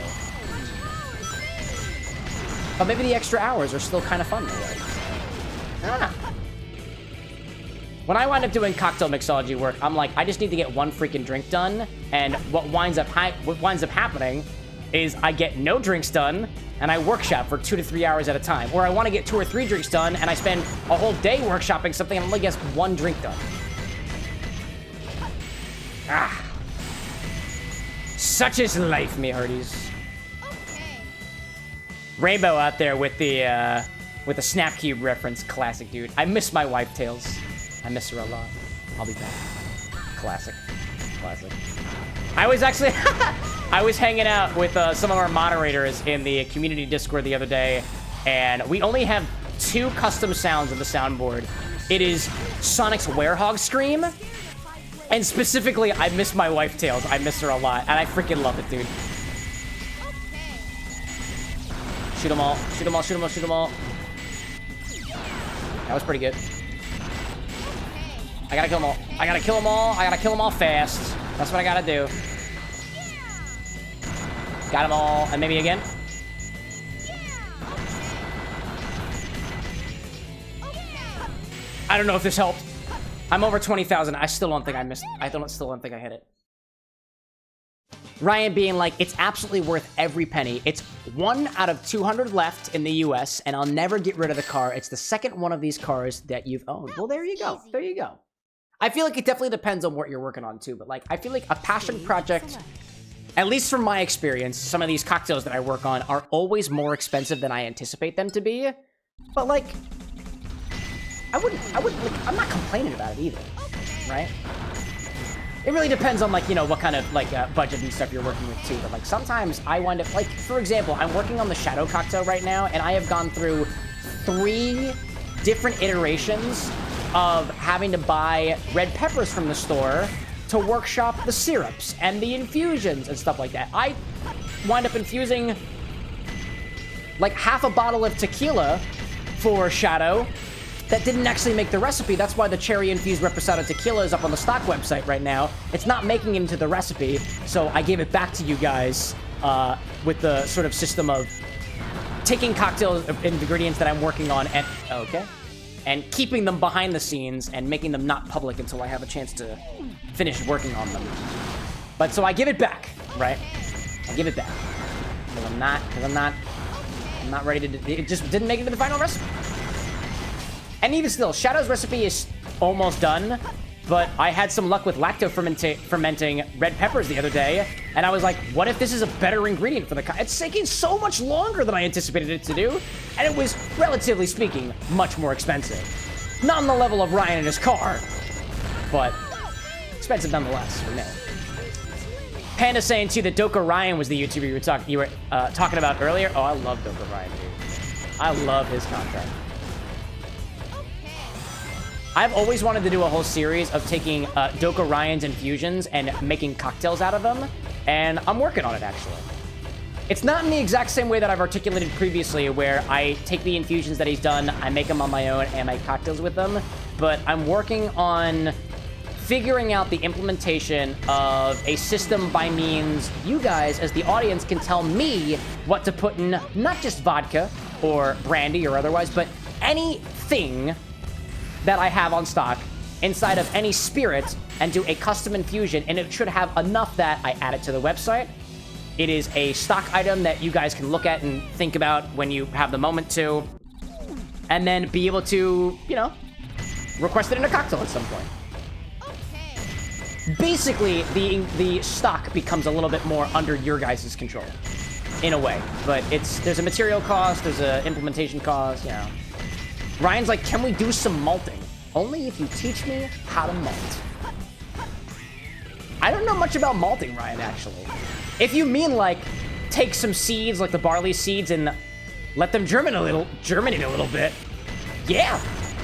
But maybe the extra hours are still kind of fun, though. Ah. When I wind up doing cocktail mixology work, I'm like, I just need to get one freaking drink done, and what winds up happening is I get no drinks done, and I workshop for 2 to 3 hours at a time. Or I want to get 2 or 3 drinks done, and I spend a whole day workshopping something, and only get 1 drink done. Ah. Such is life, me hearties. Rainbow out there with the Snap Cube reference. Classic, dude. I miss my wife Tails. I miss her a lot. I'll be back. Classic. Classic. I was actually... I was hanging out with some of our moderators in the community Discord the other day, and we only have 2 custom sounds on the soundboard. It is Sonic's Werehog Scream, and specifically, I miss my wife Tails. I miss her a lot, and I freaking love it, dude. Shoot them all. Shoot them all, shoot them all, shoot them all. That was pretty good. I gotta kill them all. I gotta kill them all. I gotta kill them all fast. That's what I gotta do. Got them all. And maybe again. I don't know if this helped. I'm over 20,000. I still don't think I missed. Still don't think I hit it. Ryan being like, it's absolutely worth every penny. It's 1 out of 200 left in the US, and I'll never get rid of the car. It's the second one of these cars that you've owned. Well, there you go. There you go. I feel like it definitely depends on what you're working on, too. But, like, I feel like a passion project, at least from my experience, some of these cocktails that I work on are always more expensive than I anticipate them to be. But, like, I'm not complaining about it either, right? It really depends on, like, you know, what kind of, like, budget and stuff you're working with, too. But, like, sometimes I wind up, like, for example, I'm working on the Shadow Cocktail right now, and I have gone through 3 different iterations of having to buy red peppers from the store to workshop the syrups and the infusions and stuff like that. I wind up infusing, like, half a bottle of tequila for Shadow that didn't actually make the recipe. That's why the cherry-infused Reposado tequila is up on the stock website right now. It's not making it into the recipe, so I gave it back to you guys with the sort of system of taking cocktail ingredients that I'm working on and keeping them behind the scenes and making them not public until I have a chance to finish working on them. But so I give it back, right? I give it back. Because I'm not ready to, it just didn't make it to the final recipe. And even still, Shadow's recipe is almost done, but I had some luck with lacto-fermenting red peppers the other day, and I was like, what if this is a better ingredient for the It's taking so much longer than I anticipated it to do, and it was, relatively speaking, much more expensive. Not on the level of Ryan and his car, but expensive nonetheless for me. Panda saying, too, that Doka Ryan was the YouTuber you were talking about earlier. Oh, I love Doka Ryan, dude. I love his content. I've always wanted to do a whole series of taking Doka Ryan's infusions and making cocktails out of them, and I'm working on it, actually. It's not in the exact same way that I've articulated previously, where I take the infusions that he's done, I make them on my own, and make cocktails with them, but I'm working on figuring out the implementation of a system by means you guys, as the audience, can tell me what to put in not just vodka or brandy or otherwise, but anything that I have on stock inside of any spirit and do a custom infusion, and it should have enough that I add it to the website. It is a stock item that you guys can look at and think about when you have the moment to, and then be able to, you know, request it in a cocktail at some point. Basically, the stock becomes a little bit more under your guys' control. in a way. But there's a material cost, there's a implementation cost, you know. Ryan's like, can we do some malting? Only if you teach me how to malt. I don't know much about malting, Ryan, actually. If you mean, like, take some seeds, like the barley seeds, and let them germinate a little bit, yeah,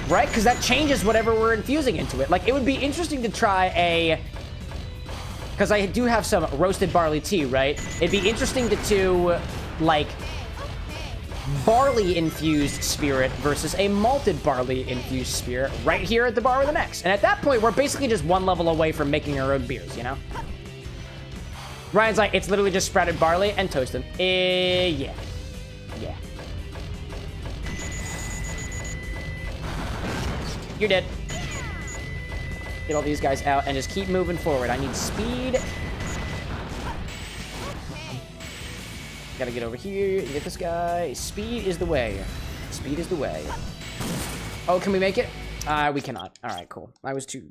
right? Because that changes whatever we're infusing into it. Like, it would be interesting to try because I do have some roasted barley tea, right? It'd be interesting to do, like, barley-infused spirit versus a malted barley-infused spirit right here at the bar with an X. And at that point, we're basically just one level away from making our own beers, you know? Ryan's like, it's literally just sprouted barley and toasted. Yeah. Yeah. You're dead. Get all these guys out and just keep moving forward. I need speed. Gotta get over here and get this guy. Speed is the way. Speed is the way. Oh, can we make it? We cannot. All right, cool. I was too...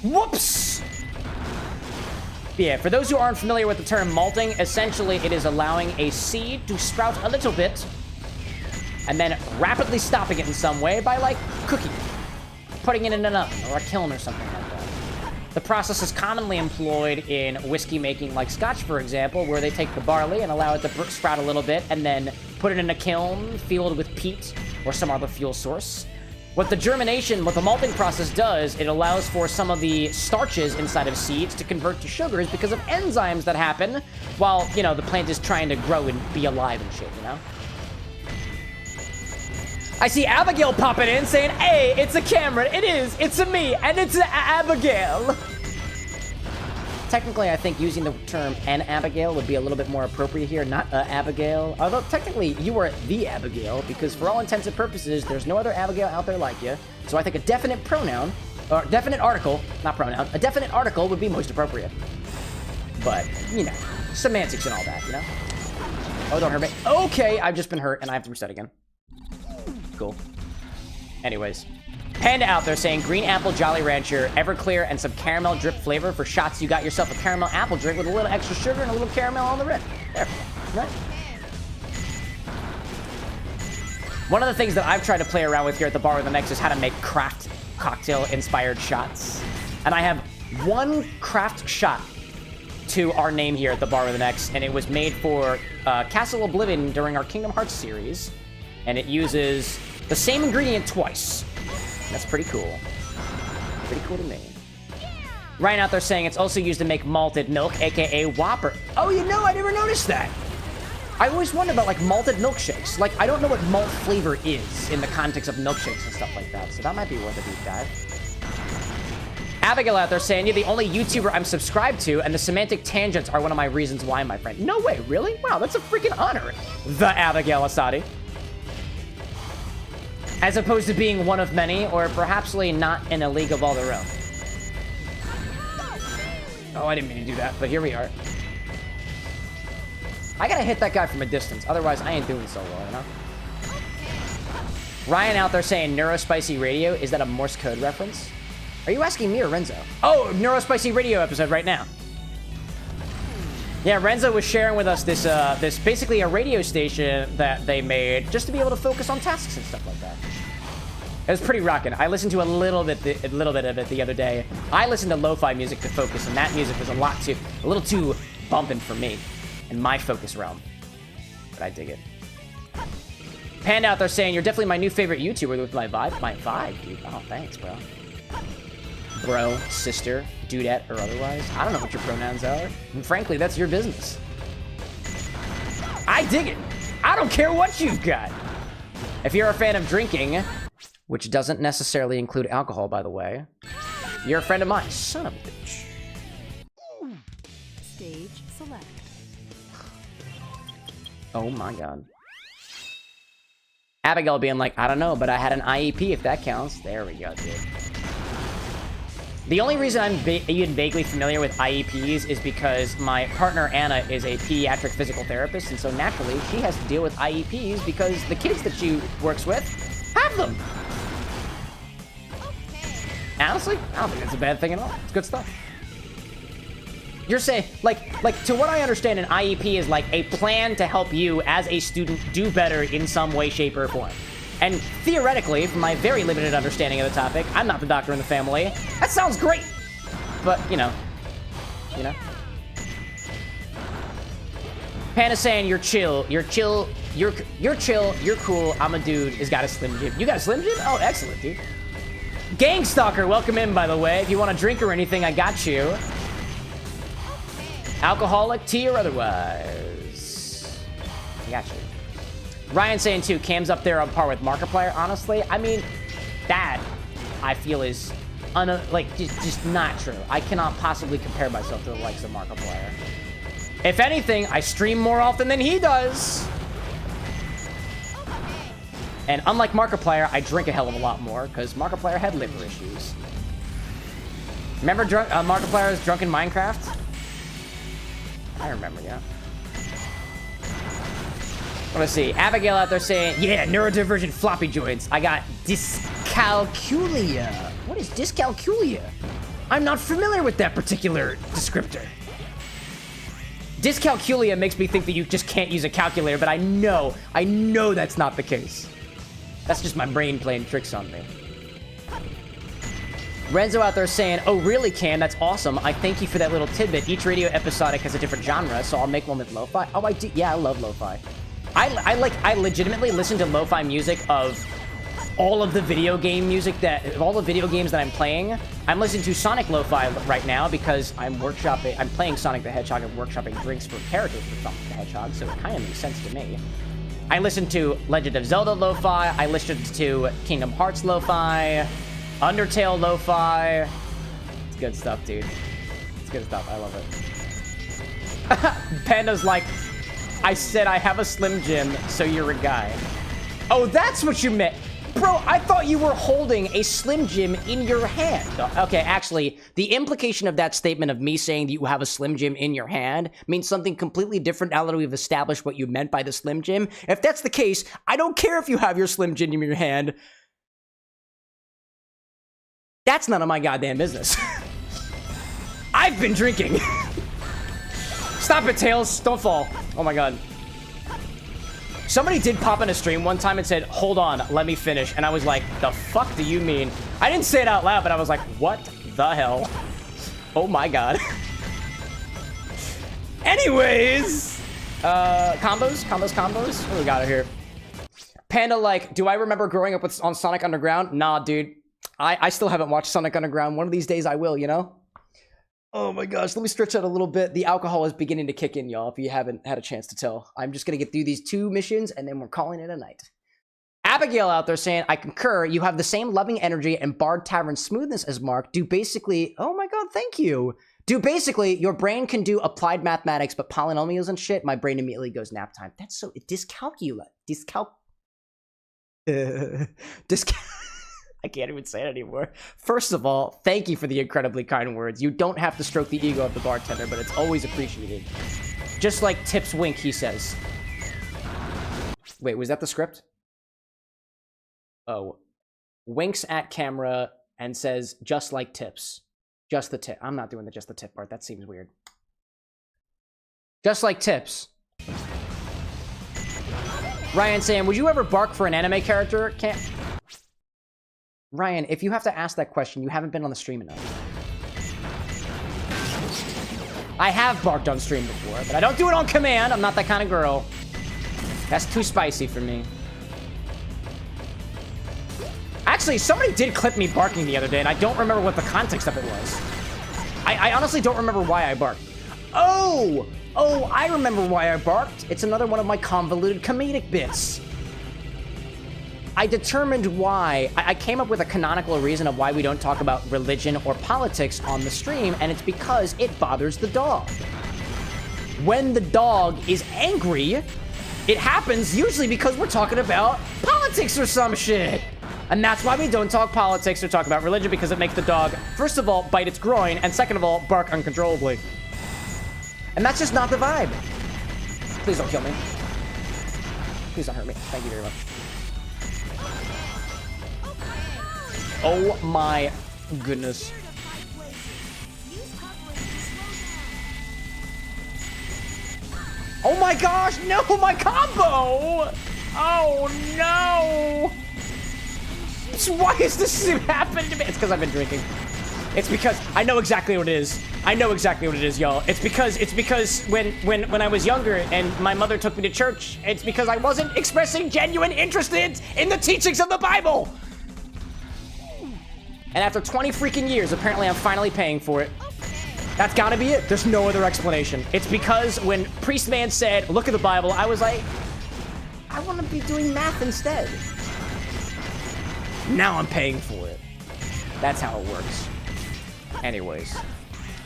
Whoops! Yeah, for those who aren't familiar with the term malting, essentially it is allowing a seed to sprout a little bit and then rapidly stopping it in some way by, like, cooking. Putting it in an oven or a kiln or something like that. The process is commonly employed in whiskey making, like Scotch, for example, where they take the barley and allow it to sprout a little bit and then put it in a kiln filled with peat or some other fuel source. What the malting process does, it allows for some of the starches inside of seeds to convert to sugars because of enzymes that happen while, you know, the plant is trying to grow and be alive and shit, you know? I see Abigail popping in saying, hey, it's a Cameron. It is. It's a me. And it's a Abigail. Technically, I think using the term an Abigail would be a little bit more appropriate here, not a Abigail. Although, technically, you are the Abigail, because for all intents and purposes, there's no other Abigail out there like you. So I think a definite pronoun, or definite article, not pronoun, a definite article would be most appropriate. But, you know, semantics and all that, you know? Oh, don't hurt me. Okay, I've just been hurt, and I have to reset again. Cool. Anyways. Panda out there saying green apple Jolly Rancher, Everclear, and some caramel drip flavor for shots. You got yourself a caramel apple drink with a little extra sugar and a little caramel on the rim. There. Right. One of the things that I've tried to play around with here at the bar with the X is how to make craft cocktail-inspired shots. And I have one craft shot to our name here at the bar with an X, and it was made for Castle Oblivion during our Kingdom Hearts series. And it uses the same ingredient twice. That's pretty cool. Pretty cool to me. Ryan out there saying it's also used to make malted milk, aka Whopper. Oh, you know, I never noticed that. I always wonder about, like, malted milkshakes. Like, I don't know what malt flavor is in the context of milkshakes and stuff like that, so that might be worth a deep dive. Abigail out there saying, you're the only YouTuber I'm subscribed to, and the semantic tangents are one of my reasons why, my friend. No way, really? Wow, that's a freaking honor. The Abigail Asadi. As opposed to being one of many, or perhapsly not in a league of all their own. Oh, I didn't mean to do that, but here we are. I gotta hit that guy from a distance, otherwise I ain't doing so well, you know? Ryan out there saying Neurospicy Radio, is that a Morse code reference? Are you asking me or Renzo? Oh, Neurospicy Radio episode right now. Yeah, Renzo was sharing with us this basically a radio station that they made just to be able to focus on tasks and stuff like that. It was pretty rocking. I listened to a little bit of it the other day. I listened to lo-fi music to focus, and that music was a little too bumping for me in my focus realm. But I dig it. Panda out there saying you're definitely my new favorite YouTuber with my vibe, dude. Oh, thanks, bro. Bro, sister, dudette, or otherwise. I don't know what your pronouns are. And frankly, that's your business. I dig it. I don't care what you've got. If you're a fan of drinking, which doesn't necessarily include alcohol, by the way, you're a friend of mine. Son of a bitch. Stage select. Oh my god. Abigail being like, I don't know, but I had an IEP if that counts. There we go, dude. The only reason I'm even vaguely familiar with IEPs is because my partner, Anna, is a pediatric physical therapist, and so naturally, she has to deal with IEPs because the kids that she works with have them. Honestly, I don't think that's a bad thing at all. It's good stuff. you're saying, like, to what I understand, an IEP is like a plan to help you as a student do better in some way, shape, or form. And theoretically, from my very limited understanding of the topic, I'm not the doctor in the family. That sounds great. But, you know. Panda's saying you're chill, you're chill, you're chill, you're cool. I'm a dude who's got a Slim Jim. You got a Slim Jim? Oh, excellent, dude. Gangstalker, welcome in, by the way. If you want a drink or anything, I got you. Alcoholic, tea, or otherwise. I got you. Ryan saying, too, Cam's up there on par with Markiplier, honestly. I mean, that, I feel, is, just not true. I cannot possibly compare myself to the likes of Markiplier. If anything, I stream more often than he does. And unlike Markiplier, I drink a hell of a lot more, because Markiplier had liver issues. Remember Markiplier's drunk in Minecraft? I remember, yeah. Let's see. Abigail out there saying, yeah, neurodivergent floppy joints. I got dyscalculia. What is dyscalculia? I'm not familiar with that particular descriptor. Dyscalculia makes me think that you just can't use a calculator, but I know that's not the case. That's just my brain playing tricks on me. Renzo out there saying, oh, really, Cam? That's awesome. I thank you for that little tidbit. Each radio episodic has a different genre, so I'll make one with lo-fi. Oh, I do. Yeah, I love lo-fi. I legitimately listen to lo-fi music of all of the video game music of all the video games that I'm playing. I'm listening to Sonic lo-fi right now because I'm playing Sonic the Hedgehog and workshopping drinks for characters for Sonic the Hedgehog, so it kind of makes sense to me. I listen to Legend of Zelda lo-fi. I listen to Kingdom Hearts lo-fi, Undertale lo-fi. It's good stuff, dude. It's good stuff. I love it. Panda's like, I said I have a Slim Jim, so you're a guy. Oh, that's what you meant. Bro, I thought you were holding a Slim Jim in your hand. Okay, actually, the implication of that statement of me saying that you have a Slim Jim in your hand means something completely different now that we've established what you meant by the Slim Jim. If that's the case, I don't care if you have your Slim Jim in your hand. That's none of my goddamn business. I've been drinking. Stop it, Tails. Don't fall. Oh my god. Somebody did pop in a stream one time and said, hold on, let me finish. And I was like, the fuck do you mean? I didn't say it out loud, but I was like, what the hell? Oh my god. Anyways. Combos? What do we got here? Panda like, do I remember growing up on Sonic Underground? Nah, dude. I still haven't watched Sonic Underground. One of these days I will, you know? Oh my gosh, let me stretch out a little bit. The alcohol is beginning to kick in, y'all, if you haven't had a chance to tell. I'm just going to get through these 2 missions, and then we're calling it a night. Abigail out there saying, I concur. You have the same loving energy and Bard Tavern smoothness as Mark. Do basically... Oh my god, thank you. Do basically, your brain can do applied mathematics, but polynomials and shit, my brain immediately goes nap time. That's so... I can't even say it anymore. First of all, thank you for the incredibly kind words. You don't have to stroke the ego of the bartender, but it's always appreciated. Just like Tips wink, he says. Wait, was that the script? Oh. Winks at camera and says, just like Tips. Just the tip. I'm not doing the just the tip part. That seems weird. Just like Tips. Ryan saying, would you ever bark for an anime character? Can't... Ryan, if you have to ask that question, you haven't been on the stream enough. I have barked on stream before, but I don't do it on command. I'm not that kind of girl. That's too spicy for me. Actually, somebody did clip me barking the other day, and I don't remember what the context of it was. I honestly don't remember why I barked. Oh, I remember why I barked. It's another one of my convoluted comedic bits. I determined why. I came up with a canonical reason of why we don't talk about religion or politics on the stream, and it's because it bothers the dog. When the dog is angry, it happens usually because we're talking about politics or some shit. And that's why we don't talk politics or talk about religion, because it makes the dog, first of all, bite its groin, and second of all, bark uncontrollably. And that's just not the vibe. Please don't kill me. Please don't hurt me. Thank you very much. Oh my goodness. my gosh, no, my combo! Oh no! Why is this happening to me? It's because I've been drinking. It's because I know exactly what it is. I know exactly what it is, y'all. It's because when I was younger and my mother took me to church, it's because I wasn't expressing genuine interest in the teachings of the Bible. And after 20 freaking years, apparently I'm finally paying for it. That's gotta be it. There's no other explanation. It's because when Priest Man said, look at the Bible, I was like, I want to be doing math instead. Now I'm paying for it. That's how it works. Anyways.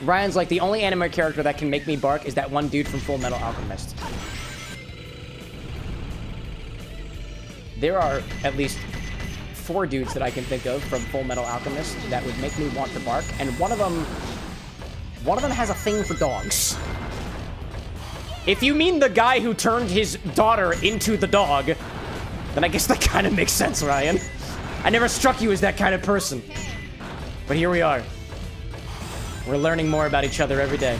Ryan's like, the only anime character that can make me bark is that one dude from Full Metal Alchemist. There are at least 4 dudes that I can think of from Full Metal Alchemist that would make me want to bark, and one of them has a thing for dogs. If you mean the guy who turned his daughter into the dog, then I guess that kind of makes sense, Ryan. I never struck you as that kind of person. But here we are. We're learning more about each other every day.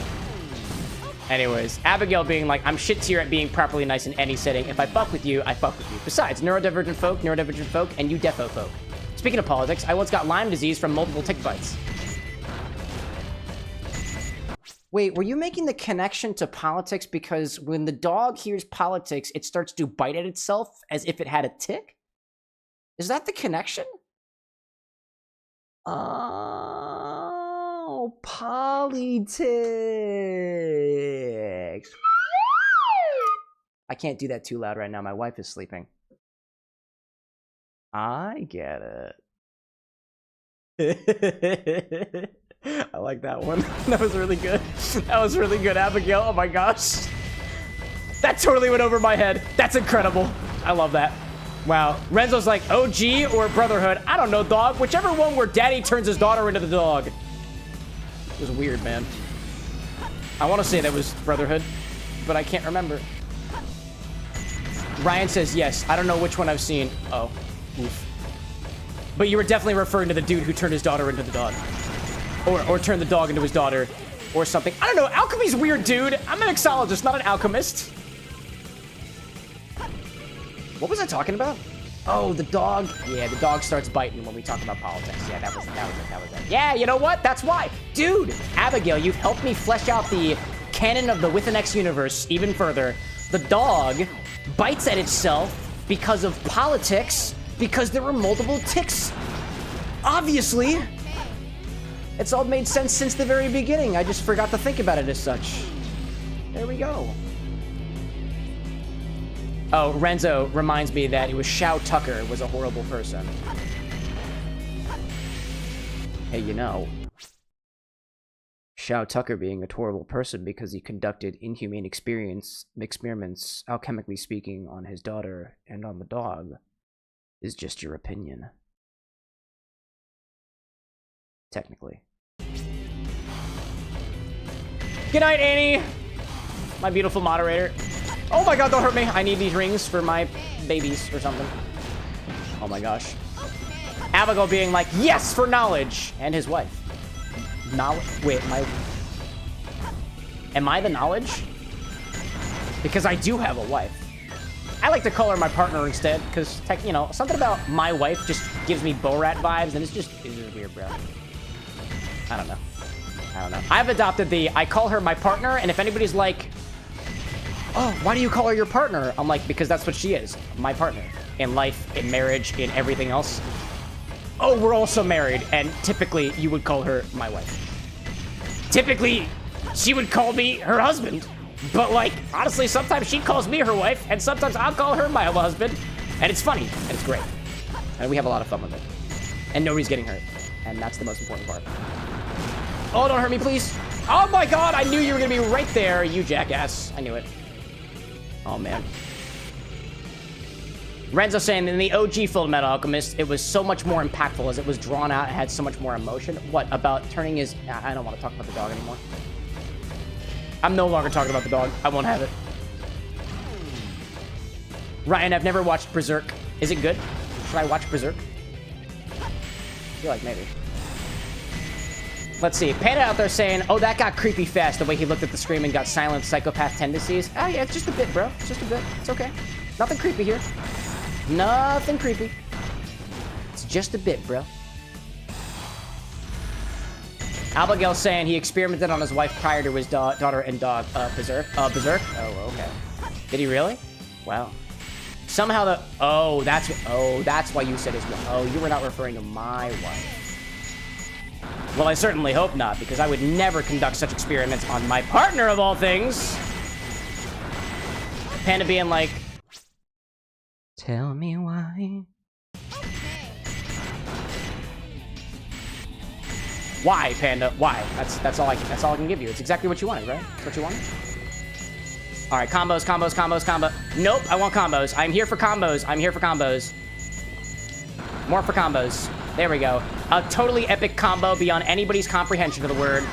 Anyways, Abigail being like, I'm shit tier at being properly nice in any setting. If I fuck with you, I fuck with you. Besides, neurodivergent folk, and you defo folk. Speaking of politics, I once got Lyme disease from multiple tick bites. Wait, were you making the connection to politics because when the dog hears politics, it starts to bite at itself as if it had a tick? Is that the connection? Oh, politics. I can't do that too loud right now. My wife is sleeping. I get it. I like that one. That was really good. That was really good, Abigail. Oh my gosh. That totally went over my head. That's incredible. I love that. Wow. Renzo's like, OG or Brotherhood? I don't know, dog. Whichever one where daddy turns his daughter into the dog. It was weird, man. I want to say that was Brotherhood, but I can't remember. Ryan says yes. I don't know which one I've seen. Oh. Oof. But you were definitely referring to the dude who turned his daughter into the dog. Or turned the dog into his daughter. Or something. I don't know. Alchemy's weird, dude. I'm an mixologist, not an alchemist. What was I talking about? Oh, the dog. Yeah, the dog starts biting when we talk about politics. Yeah, that was it. Yeah, you know what? That's why. Dude, Abigail, you've helped me flesh out the canon of the WithAnX universe even further. The dog bites at itself because of politics, because there were multiple ticks. Obviously. It's all made sense since the very beginning. I just forgot to think about it as such. There we go. Oh, Renzo reminds me that it was Shao Tucker was a horrible person. Hey, you know, Shao Tucker being a horrible person because he conducted inhumane experiments, alchemically speaking, on his daughter and on the dog, is just your opinion. Technically. Good night, Annie! My beautiful moderator. Oh my god, don't hurt me. I need these rings for my babies or something. Oh my gosh. Abigail being like, yes, for knowledge. And his wife. Knowledge? Wait, am I the knowledge? Because I do have a wife. I like to call her my partner instead, because, you know, something about my wife just gives me Borat vibes, and it's just weird, bro. I don't know. I've adopted I call her my partner, and if anybody's like, oh, why do you call her your partner? I'm like, because that's what she is. My partner. In life, in marriage, in everything else. Oh, we're also married, and typically, you would call her my wife. Typically, she would call me her husband. But, like, honestly, sometimes she calls me her wife, and sometimes I'll call her my husband. And it's funny, and it's great. And we have a lot of fun with it. And nobody's getting hurt. And that's the most important part. Oh, don't hurt me, please. Oh my god, I knew you were gonna be right there, you jackass. I knew it. Oh, man. Renzo saying in the OG Full Metal Alchemist, it was so much more impactful as it was drawn out and had so much more emotion. What, about turning his... I don't want to talk about the dog anymore. I'm no longer talking about the dog. I won't have it. Ryan, I've never watched Berserk. Is it good? Should I watch Berserk? I feel like maybe. Let's see. Panda out there saying, oh, that got creepy fast. The way he looked at the screen and got silent psychopath tendencies. Oh, yeah, it's just a bit, bro. It's just a bit. It's okay. Nothing creepy here. Nothing creepy. It's just a bit, bro. Abigail saying he experimented on his wife prior to his daughter and dog. Berserk? Berserk? Oh, okay. Did he really? Wow. Somehow the... Oh, that's why you said his wife. Oh, you were not referring to my wife. Well, I certainly hope not, because I would never conduct such experiments on my partner, of all things. Panda being like... Tell me why. Why, Panda? Why? That's all I can give you. It's exactly what you wanted, right? That's what you wanted? All right, combos, combos, combos, combo. Nope, I want combos. I'm here for combos. I'm here for combos. More for combos. There we go. A totally epic combo beyond anybody's comprehension of the word.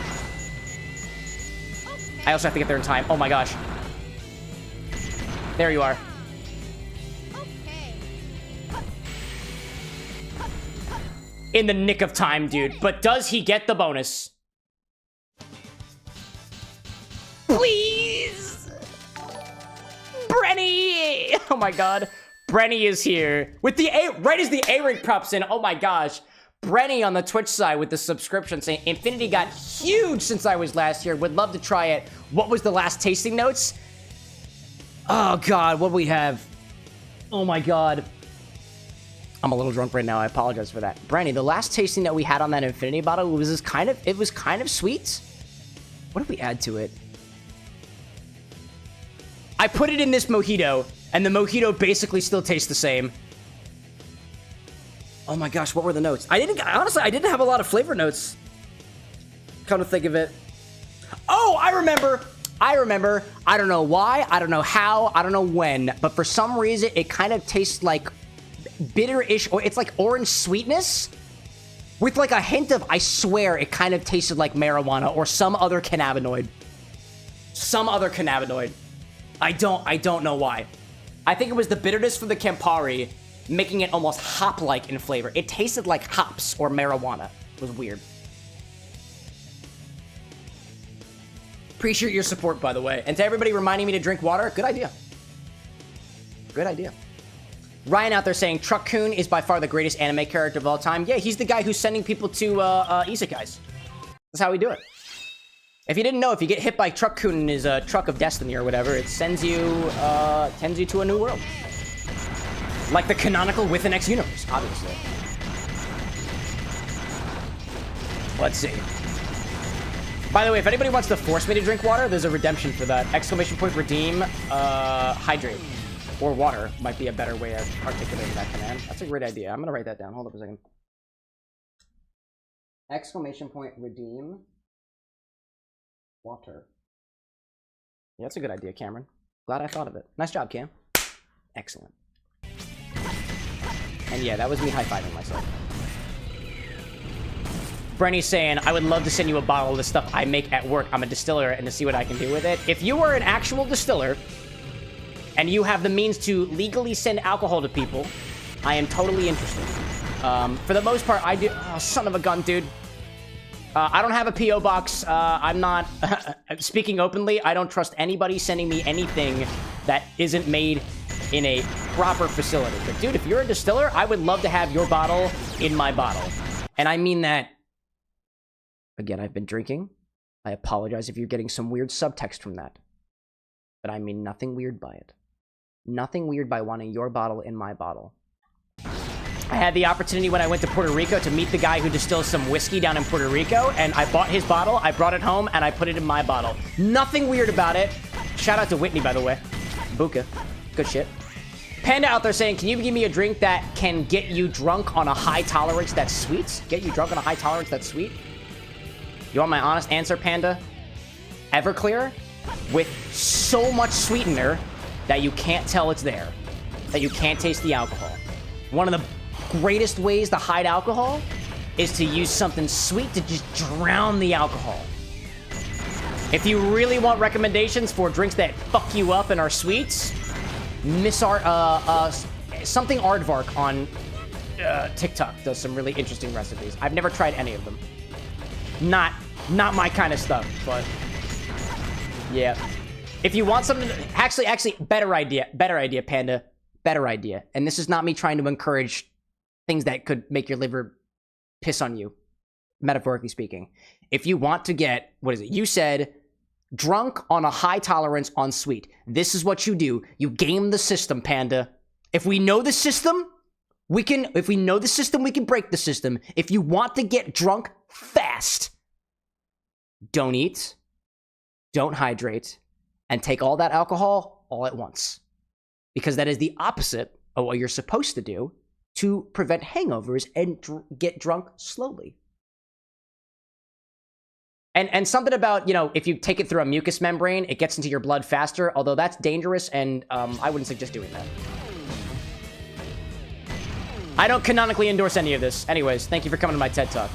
I also have to get there in time. Oh my gosh. There you are. In the nick of time, dude. But does he get the bonus? Please! Brenny! Oh my god. Brenny is here. With the A, right as the A-Rig props in. Oh my gosh. Brenny on the Twitch side with the subscription saying, Infinity got huge since I was last here. Would love to try it. What was the last tasting notes? Oh god, what do we have? Oh my god. I'm a little drunk right now. I apologize for that. Brenny, the last tasting that we had on that Infinity bottle was kind of sweet. What did we add to it? I put it in this mojito, and the mojito basically still tastes the same. Oh my gosh, what were the notes? Honestly, I didn't have a lot of flavor notes. Come to think of it. Oh, I remember. I don't know why, I don't know how, I don't know when, but for some reason, it kind of tastes like bitter-ish, or it's like orange sweetness with like a hint of, I swear, it kind of tasted like marijuana or some other cannabinoid. I don't know why. I think it was the bitterness from the Campari making it almost hop-like in flavor. It tasted like hops or marijuana. It was weird. Appreciate your support, by the way. And to everybody reminding me to drink water, good idea. Good idea. Ryan out there saying, Truck-kun is by far the greatest anime character of all time. Yeah, he's the guy who's sending people to isekais. That's how we do it. If you didn't know, if you get hit by Truck-kun in his truck of destiny or whatever, it sends you to a new world. Like the canonical with an X universe, obviously. Let's see. By the way, if anybody wants to force me to drink water, there's a redemption for that. Exclamation point redeem, hydrate. Or water might be a better way of articulating that command. That's a great idea. I'm gonna write that down. Hold up a second. Exclamation point redeem water. Yeah, that's a good idea, Cameron. Glad I thought of it. Nice job, Cam. Excellent. And yeah, that was me high-fiving myself. Brenny's saying, I would love to send you a bottle of the stuff I make at work. I'm a distiller, and to see what I can do with it. If you are an actual distiller, and you have the means to legally send alcohol to people, I am totally interested. For the most part, I do... Oh, son of a gun, dude. I don't have a P.O. box. I'm not... Speaking openly, I don't trust anybody sending me anything that isn't made in a proper facility. But dude, if you're a distiller, I would love to have your bottle in my bottle. And I mean that... Again, I've been drinking. I apologize if you're getting some weird subtext from that. But I mean nothing weird by it. Nothing weird by wanting your bottle in my bottle. I had the opportunity when I went to Puerto Rico to meet the guy who distills some whiskey down in Puerto Rico, and I bought his bottle, I brought it home, and I put it in my bottle. Nothing weird about it. Shout out to Whitney, by the way. Buka. Good shit. Panda out there saying, can you give me a drink that can get you drunk on a high tolerance that's sweet? Get you drunk on a high tolerance that's sweet? You want my honest answer, Panda? Everclear? With so much sweetener that you can't tell it's there. That you can't taste the alcohol. One of the greatest ways to hide alcohol is to use something sweet to just drown the alcohol. If you really want recommendations for drinks that fuck you up and are sweets, something Aardvark on TikTok does some really interesting recipes. I've never tried any of them. Not my kind of stuff, but yeah. If you want something, actually, better idea, Panda, better idea. And this is not me trying to encourage things that could make your liver piss on you, metaphorically speaking. If you want to get, what is it? You said drunk on a high tolerance on sweet. This is what you do. You game the system, Panda. If we know the system, we can break the system. If you want to get drunk fast, don't eat, don't hydrate, and take all that alcohol all at once. Because that is the opposite of what you're supposed to do to prevent hangovers and get drunk slowly. And something about, you know, if you take it through a mucous membrane, it gets into your blood faster, although that's dangerous, and I wouldn't suggest doing that. I don't canonically endorse any of this. Anyways, thank you for coming to my TED Talk.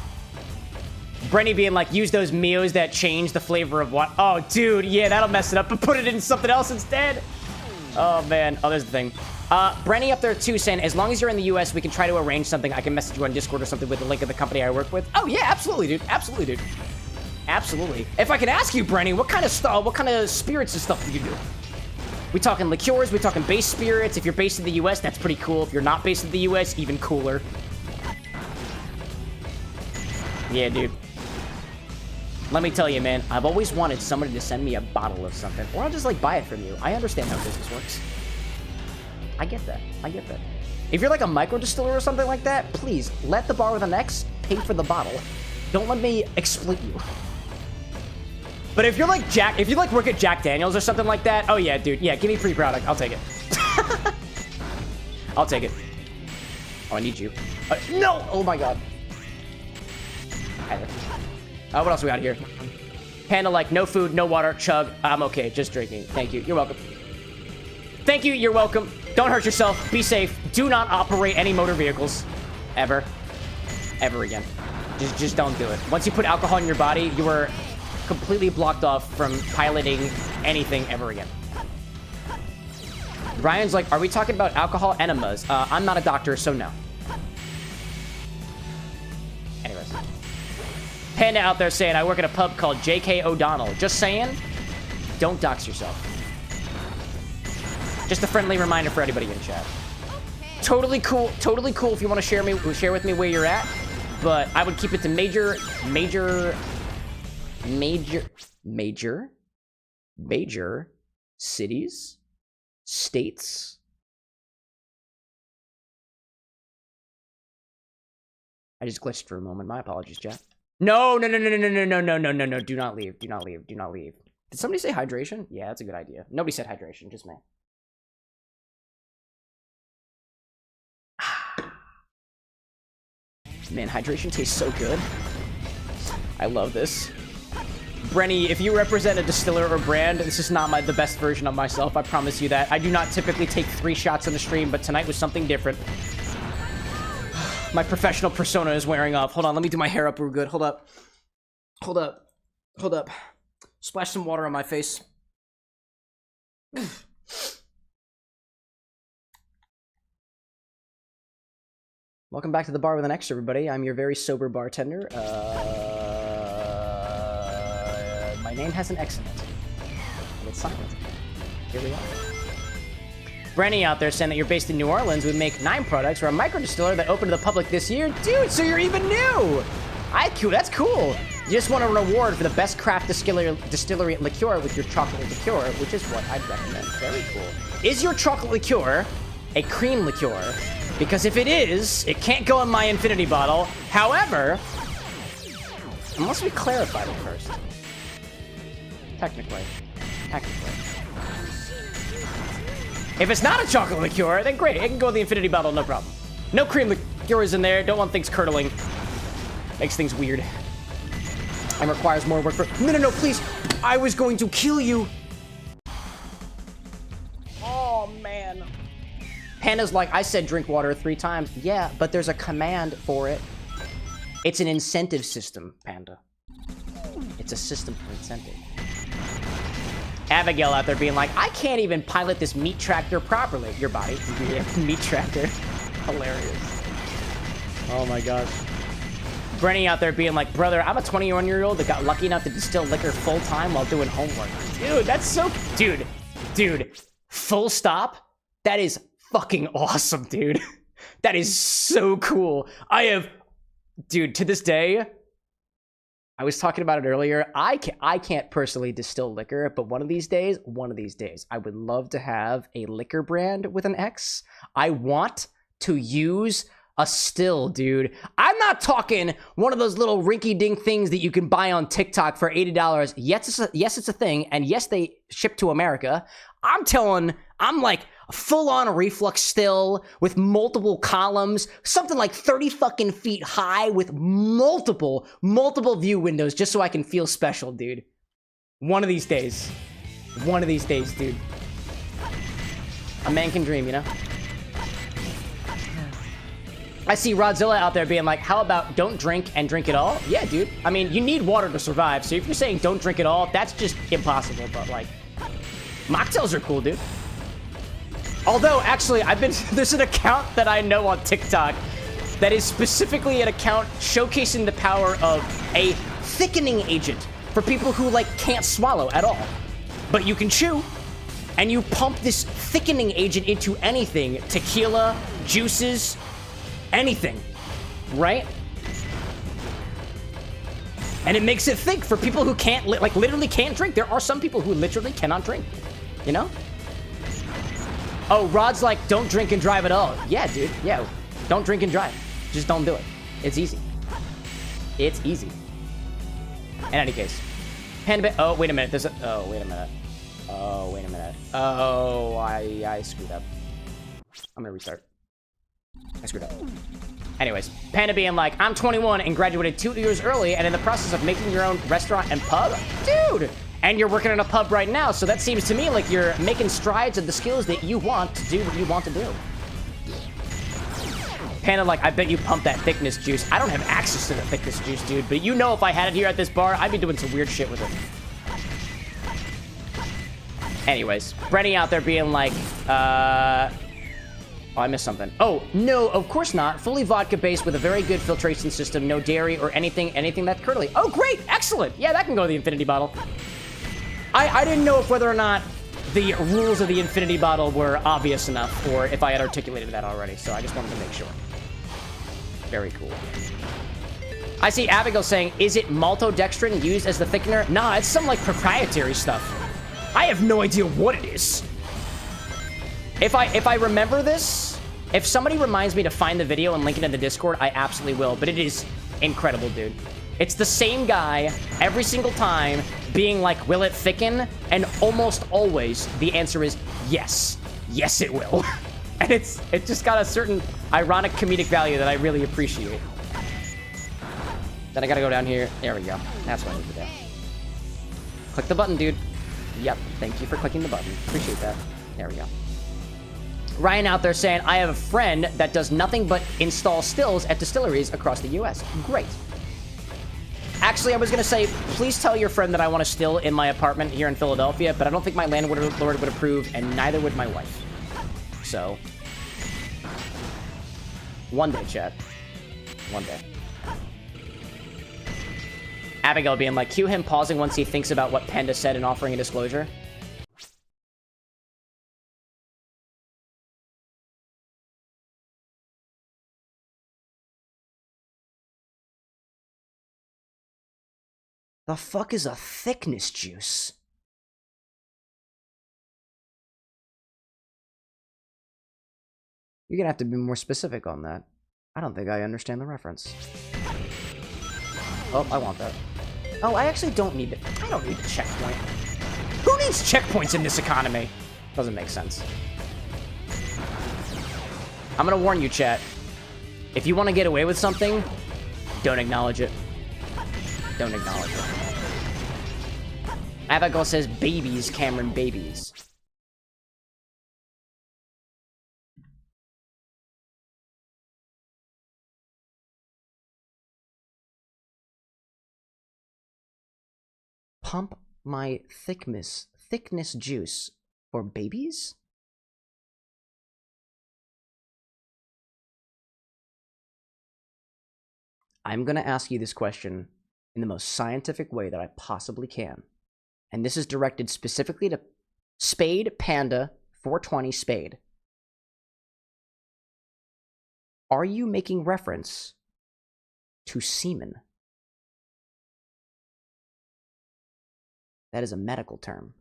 Brenny being like, use those Mios that change the flavor of what? Oh, dude, yeah, that'll mess it up, but put it in something else instead. Oh, man. Oh, there's the thing. Brenny up there, too, saying, as long as you're in the U.S., we can try to arrange something. I can message you on Discord or something with the link of the company I work with. Oh, yeah, absolutely, dude. Absolutely, dude. Absolutely. If I could ask you, Brenny, what kind of spirits and stuff do you do? We talking liqueurs, we talking base spirits. If you're based in the US, that's pretty cool. If you're not based in the US, even cooler. Yeah, dude. Let me tell you, man, I've always wanted somebody to send me a bottle of something. Or I'll just, like, buy it from you. I understand how business works. I get that. I get that. If you're like a micro distiller or something like that, please, let the bar with an X pay for the bottle. Don't let me exploit you. But if you're like if you like work at Jack Daniels or something like that, oh yeah, dude, yeah, give me free product. I'll take it. I'll take it. Oh, I need you. No! Oh my god. Oh, what else we got here? Panda like, no food, no water, chug. I'm okay, just drinking. Thank you. You're welcome. Thank you, you're welcome. Don't hurt yourself. Be safe. Do not operate any motor vehicles. Ever. Ever again. Just don't do it. Once you put alcohol in your body, you are completely blocked off from piloting anything ever again. Ryan's like, are we talking about alcohol enemas? I'm not a doctor, so no. Anyways. Panda out there saying, I work at a pub called J.K. O'Donnell. Just saying, don't dox yourself. Just a friendly reminder for anybody in chat. Totally cool if you want to share with me where you're at. But I would keep it to major cities, states. I just glitched for a moment. My apologies, chat. No. Do not leave. Do not leave. Did somebody say hydration? Yeah, that's a good idea. Nobody said hydration, just me. Man, hydration tastes so good. I love this. Brenny, if you represent a distiller or brand, this is not the best version of myself. I promise you that. I do not typically take 3 shots in the stream, but tonight was something different. My professional persona is wearing off. Hold on, let me do my hair up real good. Hold up. Splash some water on my face. Welcome back to the Bar with an X, everybody. I'm your very sober bartender. My name has an X in it. And it's silent. Here we are. Brenny out there saying that you're based in New Orleans. We make 9 products. We're a micro distiller that opened to the public this year. Dude, so you're even new! That's cool. You just want a reward for the best craft distillery liqueur with your chocolate liqueur, which is what I'd recommend. Very cool. Is your chocolate liqueur a cream liqueur? Because if it is, it can't go in my infinity bottle. However, unless we clarify it first. Technically. If it's not a chocolate liqueur, then great. It can go in the infinity bottle, no problem. No cream liqueurs in there. Don't want things curdling. Makes things weird. And requires more work for... No, please. I was going to kill you. Oh, man. Panda's like, I said drink water 3 times. Yeah, but there's a command for it. It's an incentive system, Panda. It's a system for incentive. Abigail out there being like, I can't even pilot this meat tractor properly. Your body. Meat tractor. Hilarious. Oh my gosh. Brenny out there being like, brother, I'm a 21-year-old that got lucky enough to distill liquor full-time while doing homework. Dude, that's so... Dude, full stop? That is fucking awesome, dude. That is so cool. Dude, to this day, I was talking about it earlier. I can't personally distill liquor, but one of these days, I would love to have a liquor brand with an X. I want to use a still, dude. I'm not talking one of those little rinky-dink things that you can buy on TikTok for $80. Yes, it's a thing, and yes, they ship to America. I'm like a full-on reflux still with multiple columns, something like 30 fucking feet high with multiple view windows just so I can feel special, dude. One of these days, dude. A man can dream, you know? I see Rodzilla out there being like, how about don't drink and drink it all? Yeah, dude. I mean, you need water to survive, so if you're saying don't drink it all, that's just impossible, but like, mocktails are cool, dude. Although, actually, there's an account that I know on TikTok that is specifically an account showcasing the power of a thickening agent for people who, like, can't swallow at all. But you can chew, and you pump this thickening agent into anything, tequila, juices, anything, right? And it makes it thick for people who can't, like, literally can't drink. There are some people who literally cannot drink, you know? Oh, Rod's like, don't drink and drive at all. Yeah, dude. Yeah, don't drink and drive. Just don't do it. It's easy. It's easy. In any case. Panda... Oh, wait a minute. There's a... Oh, wait a minute. Oh, wait a minute. Oh, I screwed up. I'm gonna restart. I screwed up. Anyways, Panda being like, I'm 21 and graduated 2 years early and in the process of making your own restaurant and pub? Dude! And you're working in a pub right now, so that seems to me like you're making strides in the skills that you want to do what you want to do. Panda like, I bet you pump that thickness juice. I don't have access to the thickness juice, dude, but you know if I had it here at this bar, I'd be doing some weird shit with it. Anyways, Brenny out there being like, oh, I missed something. Oh, no, of course not. Fully vodka-based with a very good filtration system, no dairy or anything that's curdly. Oh, great, excellent. Yeah, that can go in the infinity bottle. I didn't know if whether or not the rules of the infinity bottle were obvious enough or if I had articulated that already, so I just wanted to make sure. Very cool. I see Abigail saying, is it maltodextrin used as the thickener? Nah, it's some, like, proprietary stuff. I have no idea what it is. If I remember this, if somebody reminds me to find the video and link it in the Discord, I absolutely will, but it is incredible, dude. It's the same guy every single time being like, will it thicken? And almost always the answer is yes. Yes, it will. And it just got a certain ironic comedic value that I really appreciate. Then I gotta go down here. There we go. That's what I need to do. Click the button, dude. Yep. Thank you for clicking the button. Appreciate that. There we go. Ryan out there saying, I have a friend that does nothing but install stills at distilleries across the US. Great. Actually, I was going to say, please tell your friend that I want a still in my apartment here in Philadelphia, but I don't think my landlord would approve, and neither would my wife. So, one day, chat. One day. Abigail being like, cue him pausing once he thinks about what Panda said and offering a disclosure. The fuck is a thickness juice? You're gonna have to be more specific on that. I don't think I understand the reference. Oh, I want that. Oh, I actually don't need it. I don't need a checkpoint. Who needs checkpoints in this economy? Doesn't make sense. I'm gonna warn you, chat. If you want to get away with something, don't acknowledge it. Don't acknowledge it. Abigail says, babies, Cameron, babies. Pump my thickness juice for babies? I'm going to ask you this question in the most scientific way that I possibly can. And this is directed specifically to Spade Panda 420 Spade. Are you making reference to semen? That is a medical term.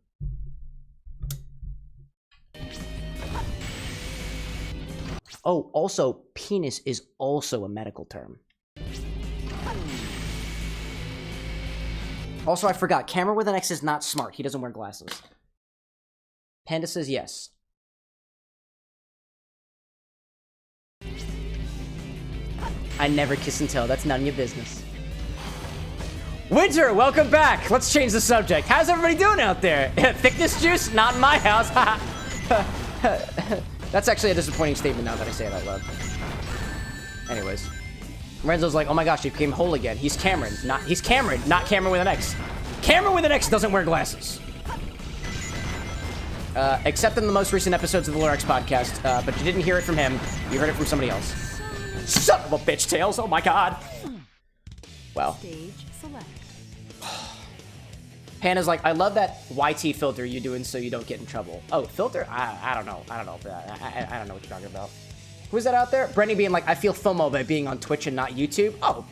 Oh, also, penis is also a medical term. Also, I forgot, CameroxnWithAnX is not smart. He doesn't wear glasses. Panda says yes. I never kiss and tell. That's none of your business. Winter, welcome back. Let's change the subject. How's everybody doing out there? Thickness juice? Not in my house. That's actually a disappointing statement now that I say it out loud. Anyways. Renzo's like, oh my gosh, he became whole again. He's Cameron, not CameroxnWithAnX. CameroxnWithAnX doesn't wear glasses. Except in the most recent episodes of the Lorex podcast, but you didn't hear it from him. You heard it from somebody else. Son of a bitch, Tails. Oh my god. Well. Stage select. Panda's like, I love that YT filter you're doing so you don't get in trouble. Oh, filter? I don't know. I don't know what you're talking about. Who's that out there? Brenny being like, I feel FOMO by being on Twitch and not YouTube. Oh.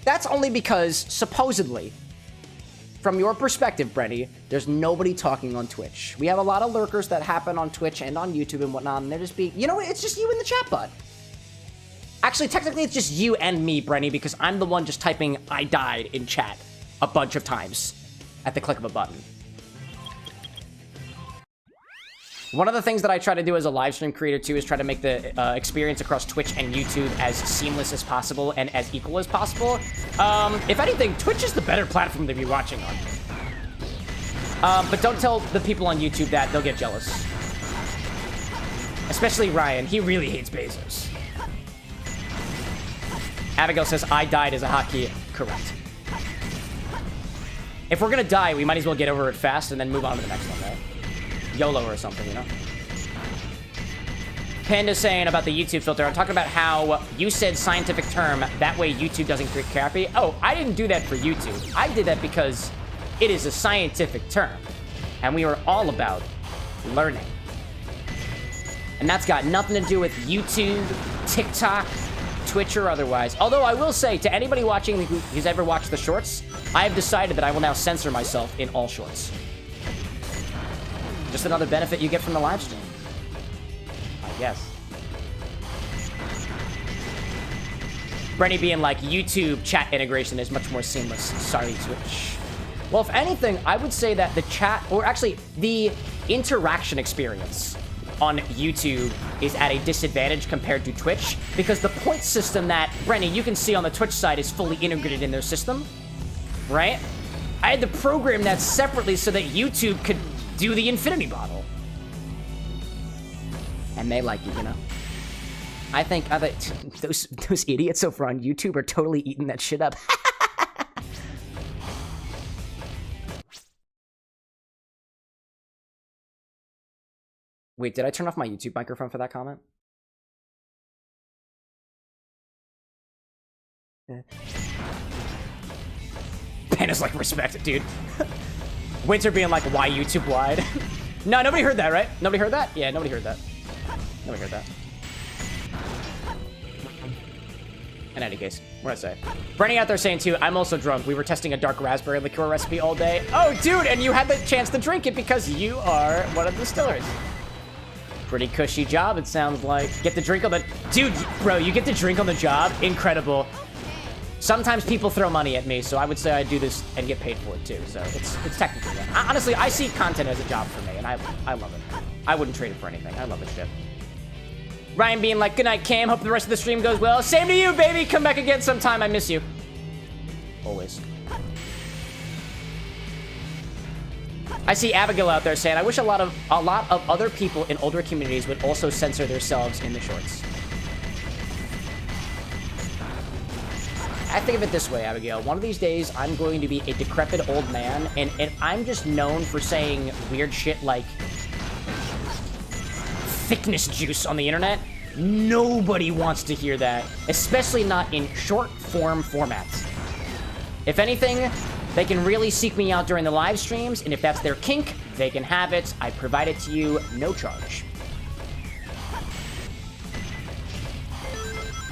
That's only because, supposedly, from your perspective, Brenny, there's nobody talking on Twitch. We have a lot of lurkers that happen on Twitch and on YouTube and whatnot, and they're just being... You know what? It's just you in the chat bot. Actually, technically, it's just you and me, Brenny, because I'm the one just typing I died in chat a bunch of times at the click of a button. One of the things that I try to do as a live stream creator, too, is try to make the experience across Twitch and YouTube as seamless as possible and as equal as possible. If anything, Twitch is the better platform to be watching on. But don't tell the people on YouTube that. They'll get jealous. Especially Ryan. He really hates Bezos. Abigail says, I died as a hotkey. Correct. If we're gonna die, we might as well get over it fast and then move on to the next one, right? YOLO or something, you know? Panda's saying about the YouTube filter, I'm talking about how you said scientific term, that way YouTube doesn't create copy. Oh, I didn't do that for YouTube. I did that because it is a scientific term. And we are all about learning. And that's got nothing to do with YouTube, TikTok, Twitch, or otherwise. Although I will say, to anybody watching who's ever watched the shorts, I have decided that I will now censor myself in all shorts. Just another benefit you get from the live stream. I guess. Brenny being like, YouTube chat integration is much more seamless. Sorry, Twitch. Well, if anything, I would say that the chat, or actually, the interaction experience on YouTube is at a disadvantage compared to Twitch, because the point system that, Brenny, you can see on the Twitch side is fully integrated in their system, right? I had to program that separately so that YouTube could do the infinity bottle. And they like it, you know? I think those idiots over on YouTube are totally eating that shit up. Wait, did I turn off my YouTube microphone for that comment? Panda's like, respect it, dude. Winter being like, why YouTube wide? No, nobody heard that, right? Nobody heard that? Yeah, nobody heard that. Nobody heard that. In any case, what did I say? Brenny out there saying, too, I'm also drunk. We were testing a dark raspberry liqueur recipe all day. Oh, dude, and you had the chance to drink it because you are one of the distillers. Pretty cushy job, it sounds like. Get the drink on the... Dude, bro, you get to drink on the job? Incredible. Sometimes people throw money at me, so I would say I do this and get paid for it, too. So it's technically that. Honestly, I see content as a job for me, and I love it. I wouldn't trade it for anything. I love this shit. Ryan being like, good night, Cam. Hope the rest of the stream goes well. Same to you, baby. Come back again sometime. I miss you. Always. I see Abigail out there saying, I wish a lot of other people in older communities would also censor themselves in the shorts. I think of it this way, Abigail. One of these days, I'm going to be a decrepit old man, and I'm just known for saying weird shit like thickness juice on the internet. Nobody wants to hear that, especially not in short form formats. If anything, they can really seek me out during the live streams, and if that's their kink, they can have it. I provide it to you, no charge.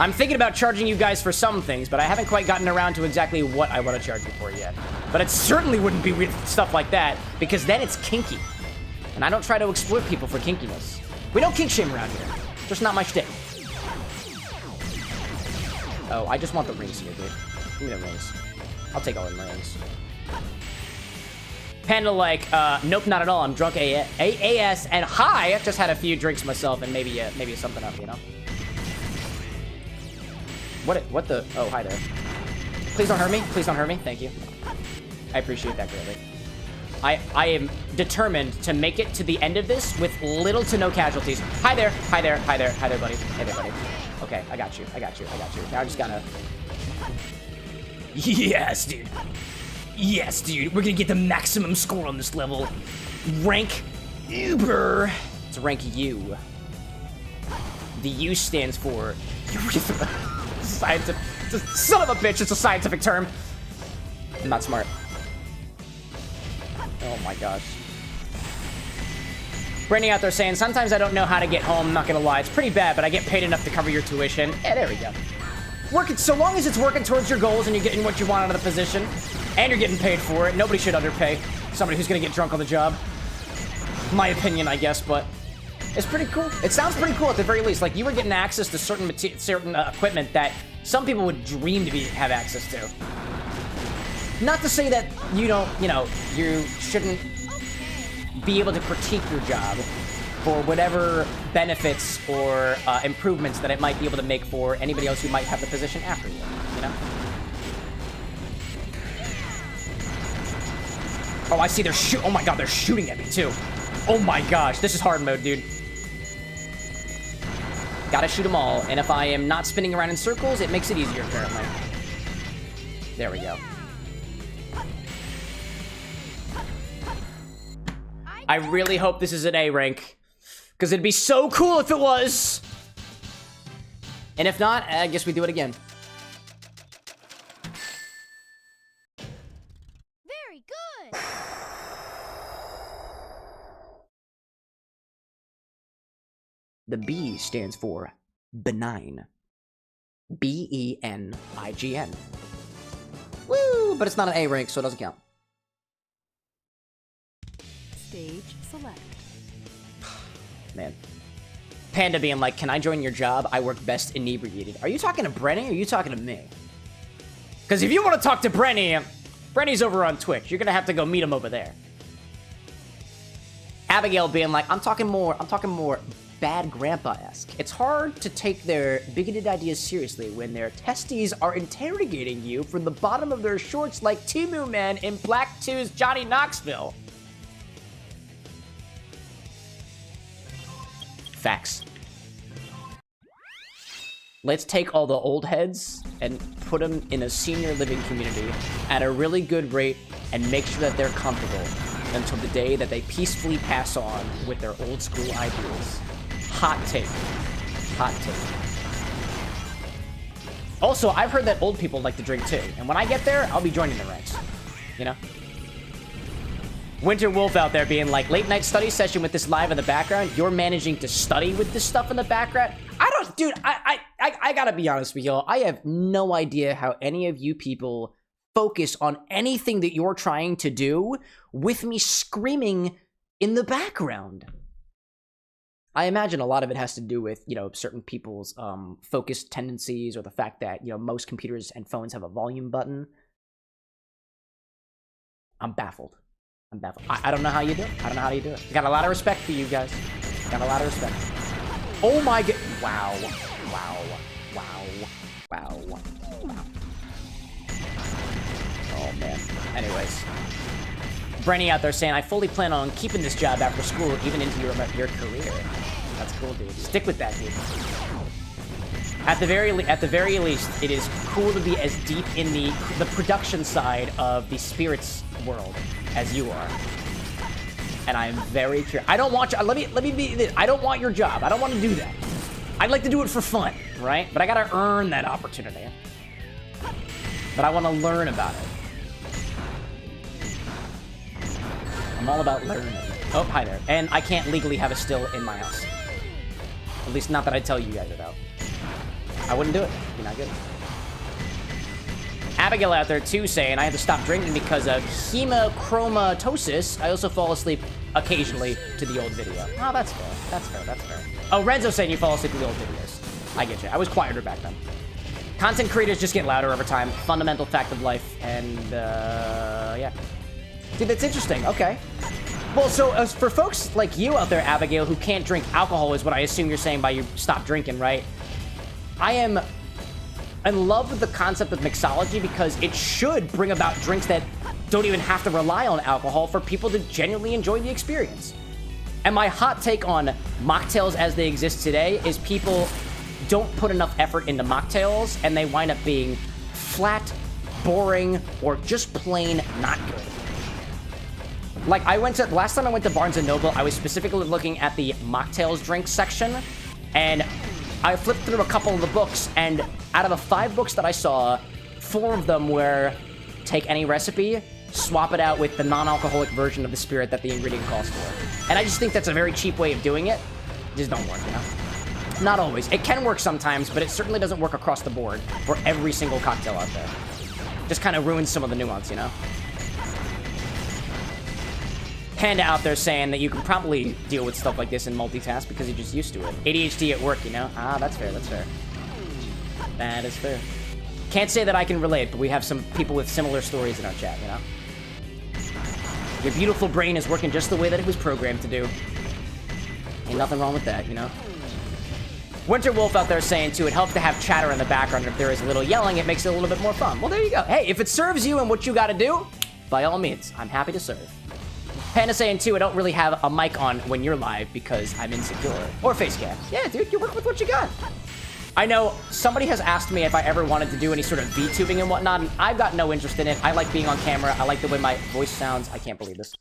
I'm thinking about charging you guys for some things, but I haven't quite gotten around to exactly what I want to charge you for yet. But it certainly wouldn't be weird stuff like that, because then it's kinky. And I don't try to exploit people for kinkiness. We don't kink shame around here. Just not my shtick. Oh, I just want the rings here, dude. Give me the rings. I'll take all the rings. Panda like, nope, not at all. I'm drunk AS and high. Just had a few drinks myself and maybe something up, you know? What the? Oh, hi there. Please don't hurt me. Please don't hurt me. Thank you. I appreciate that greatly. I am determined to make it to the end of this with little to no casualties. Hi there. Hi there. Hi there. Hi there, buddy. Hey there, buddy. Okay, I got you. I got you. I got you. Now I just gotta... Yes, dude. Yes, dude. We're gonna get the maximum score on this level. Rank Uber. It's rank U. The U stands for... Scientific... Son of a bitch, it's a scientific term. I'm not smart. Oh my gosh. Brittany out there saying, sometimes I don't know how to get home, I'm not gonna lie. It's pretty bad, but I get paid enough to cover your tuition. Yeah, there we go. Working, so long as it's working towards your goals and you're getting what you want out of the position, and you're getting paid for it, nobody should underpay somebody who's gonna get drunk on the job. My opinion, I guess, but it's pretty cool. It sounds pretty cool at the very least. Like, you were getting access to certain equipment that some people would dream to have access to. Not to say that you don't, you shouldn't be able to critique your job for whatever benefits or improvements that it might be able to make for anybody else who might have the position after you, you know? Oh, I see they're oh my god, they're shooting at me too. Oh my gosh, this is hard mode, dude. Gotta shoot them all, and if I am not spinning around in circles, it makes it easier, apparently. There we go. I really hope this is an A rank, because it'd be so cool if it was. And if not, I guess we do it again. Very good. The B stands for benign. B-E-N-I-G-N. Woo! But it's not an A rank, so it doesn't count. Stage select. Man. Panda being like, can I join your job? I work best inebriated. Are you talking to Brenny or are you talking to me? Because if you want to talk to Brenny, Brenny's over on Twitch. You're going to have to go meet him over there. Abigail being like, I'm talking more bad grandpa-esque. It's hard to take their bigoted ideas seriously when their testes are interrogating you from the bottom of their shorts like Timu Man in Black 2's Johnny Knoxville. Facts. Let's take all the old heads and put them in a senior living community at a really good rate and make sure that they're comfortable until the day that they peacefully pass on with their old school ideals. Hot take. Hot take. Also, I've heard that old people like to drink too, and when I get there, I'll be joining the ranks. You know? Winter Wolf out there being like, late night study session with this live in the background. You're managing to study with this stuff in the background? Dude, I gotta be honest with y'all. I have no idea how any of you people focus on anything that you're trying to do with me screaming in the background. I imagine a lot of it has to do with, certain people's focus tendencies or the fact that, most computers and phones have a volume button. I'm baffled. I'm baffled. I don't know how you do it. I don't know how you do it. Got a lot of respect for you guys. Got a lot of respect. Oh my god. Wow. Wow. Wow. Wow. Wow. Oh man. Anyways. Brenny out there saying, I fully plan on keeping this job after school, even into your career. That's cool, dude. Stick with that, dude. At the very least, it is cool to be as deep in the production side of the spirits world as you are. and I am very curious. I don't want you. Let me be this. I don't want your job. I don't want to do that. I'd like to do it for fun, right? But I gotta earn that opportunity. But I want to learn about it. I'm all about learning. Oh, hi there. And I can't legally have a still in my house. At least not that I tell you guys about. I wouldn't do it. You're not good. Abigail out there too saying I have to stop drinking because of hemochromatosis. I also fall asleep occasionally to the old video. Oh, that's fair. That's fair. That's fair. Oh, Renzo saying you fall asleep to the old videos. I get you. I was quieter back then. Content creators just get louder over time. Fundamental fact of life. And, yeah. Dude, that's interesting. Okay. Well, so for folks like you out there, Abigail, who can't drink alcohol is what I assume you're saying by you stop drinking, right? I am in love with the concept of mixology because it should bring about drinks that don't even have to rely on alcohol for people to genuinely enjoy the experience. And my hot take on mocktails as they exist today is people don't put enough effort into mocktails and they wind up being flat, boring, or just plain not good. Like, last time I went to Barnes & Noble, I was specifically looking at the mocktails drink section, and I flipped through a couple of the books, and out of the 5 books that I saw, 4 of them were take any recipe, swap it out with the non-alcoholic version of the spirit that the ingredient calls for. And I just think that's a very cheap way of doing it. It just don't work, you know? Not always. It can work sometimes, but it certainly doesn't work across the board for every single cocktail out there. Just kind of ruins some of the nuance, you know? Panda out there saying that you can probably deal with stuff like this and multitask because you're just used to it. ADHD at work, you know? Ah, that's fair, that's fair. That is fair. Can't say that I can relate, but we have some people with similar stories in our chat, you know? Your beautiful brain is working just the way that it was programmed to do. Ain't nothing wrong with that, you know? Winter Wolf out there saying, too, it helps to have chatter in the background. If there is a little yelling, it makes it a little bit more fun. Well, there you go. Hey, if it serves you and what you gotta do, by all means, I'm happy to serve. Panda saying, too, I don't really have a mic on when you're live because I'm insecure. Or face cam. Yeah, dude, you work with what you got. I know somebody has asked me if I ever wanted to do any sort of VTubing and whatnot, and I've got no interest in it. I like being on camera. I like the way my voice sounds. I can't believe this.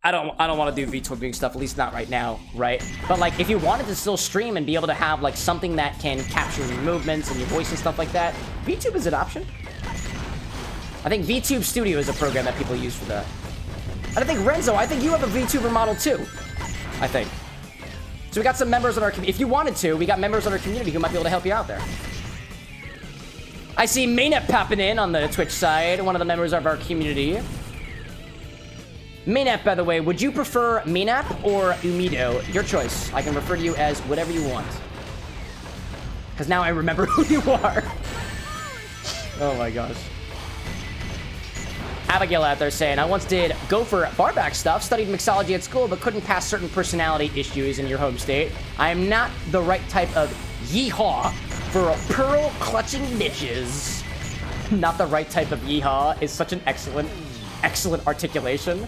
I don't want to do VTubing stuff, at least not right now, right? But, like, if you wanted to still stream and be able to have, like, something that can capture your movements and your voice and stuff like that, VTube is an option. I think VTube Studio is a program that people use for that. And I think, Renzo, I think you have a VTuber model, too. I think. So we got some members on our community. If you wanted to, we got members on our community who might be able to help you out there. I see Maynep popping in on the Twitch side, one of the members of our community. Maynep, by the way, would you prefer Maynep or Umido? Your choice. I can refer to you as whatever you want. Because now I remember who you are. Oh my gosh. Abigail out there saying, I once did go for barback stuff, studied mixology at school, but couldn't pass certain personality issues in your home state. I am not the right type of yeehaw for pearl-clutching bitches. Not the right type of yeehaw is such an excellent articulation.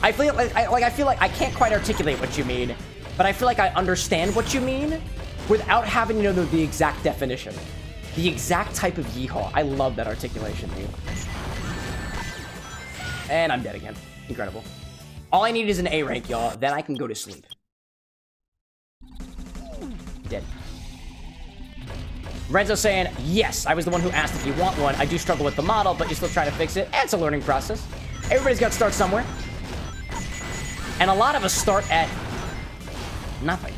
I feel like I can't quite articulate what you mean, but I feel like I understand what you mean without having to know the exact definition. The exact type of yeehaw. I love that articulation, dude. And I'm dead again. Incredible. All I need is an A rank, y'all. Then I can go to sleep. Dead. Renzo saying, yes, I was the one who asked if you want one. I do struggle with the model, but you're still trying to fix it. It's a learning process. Everybody's got to start somewhere. And a lot of us start at nothing.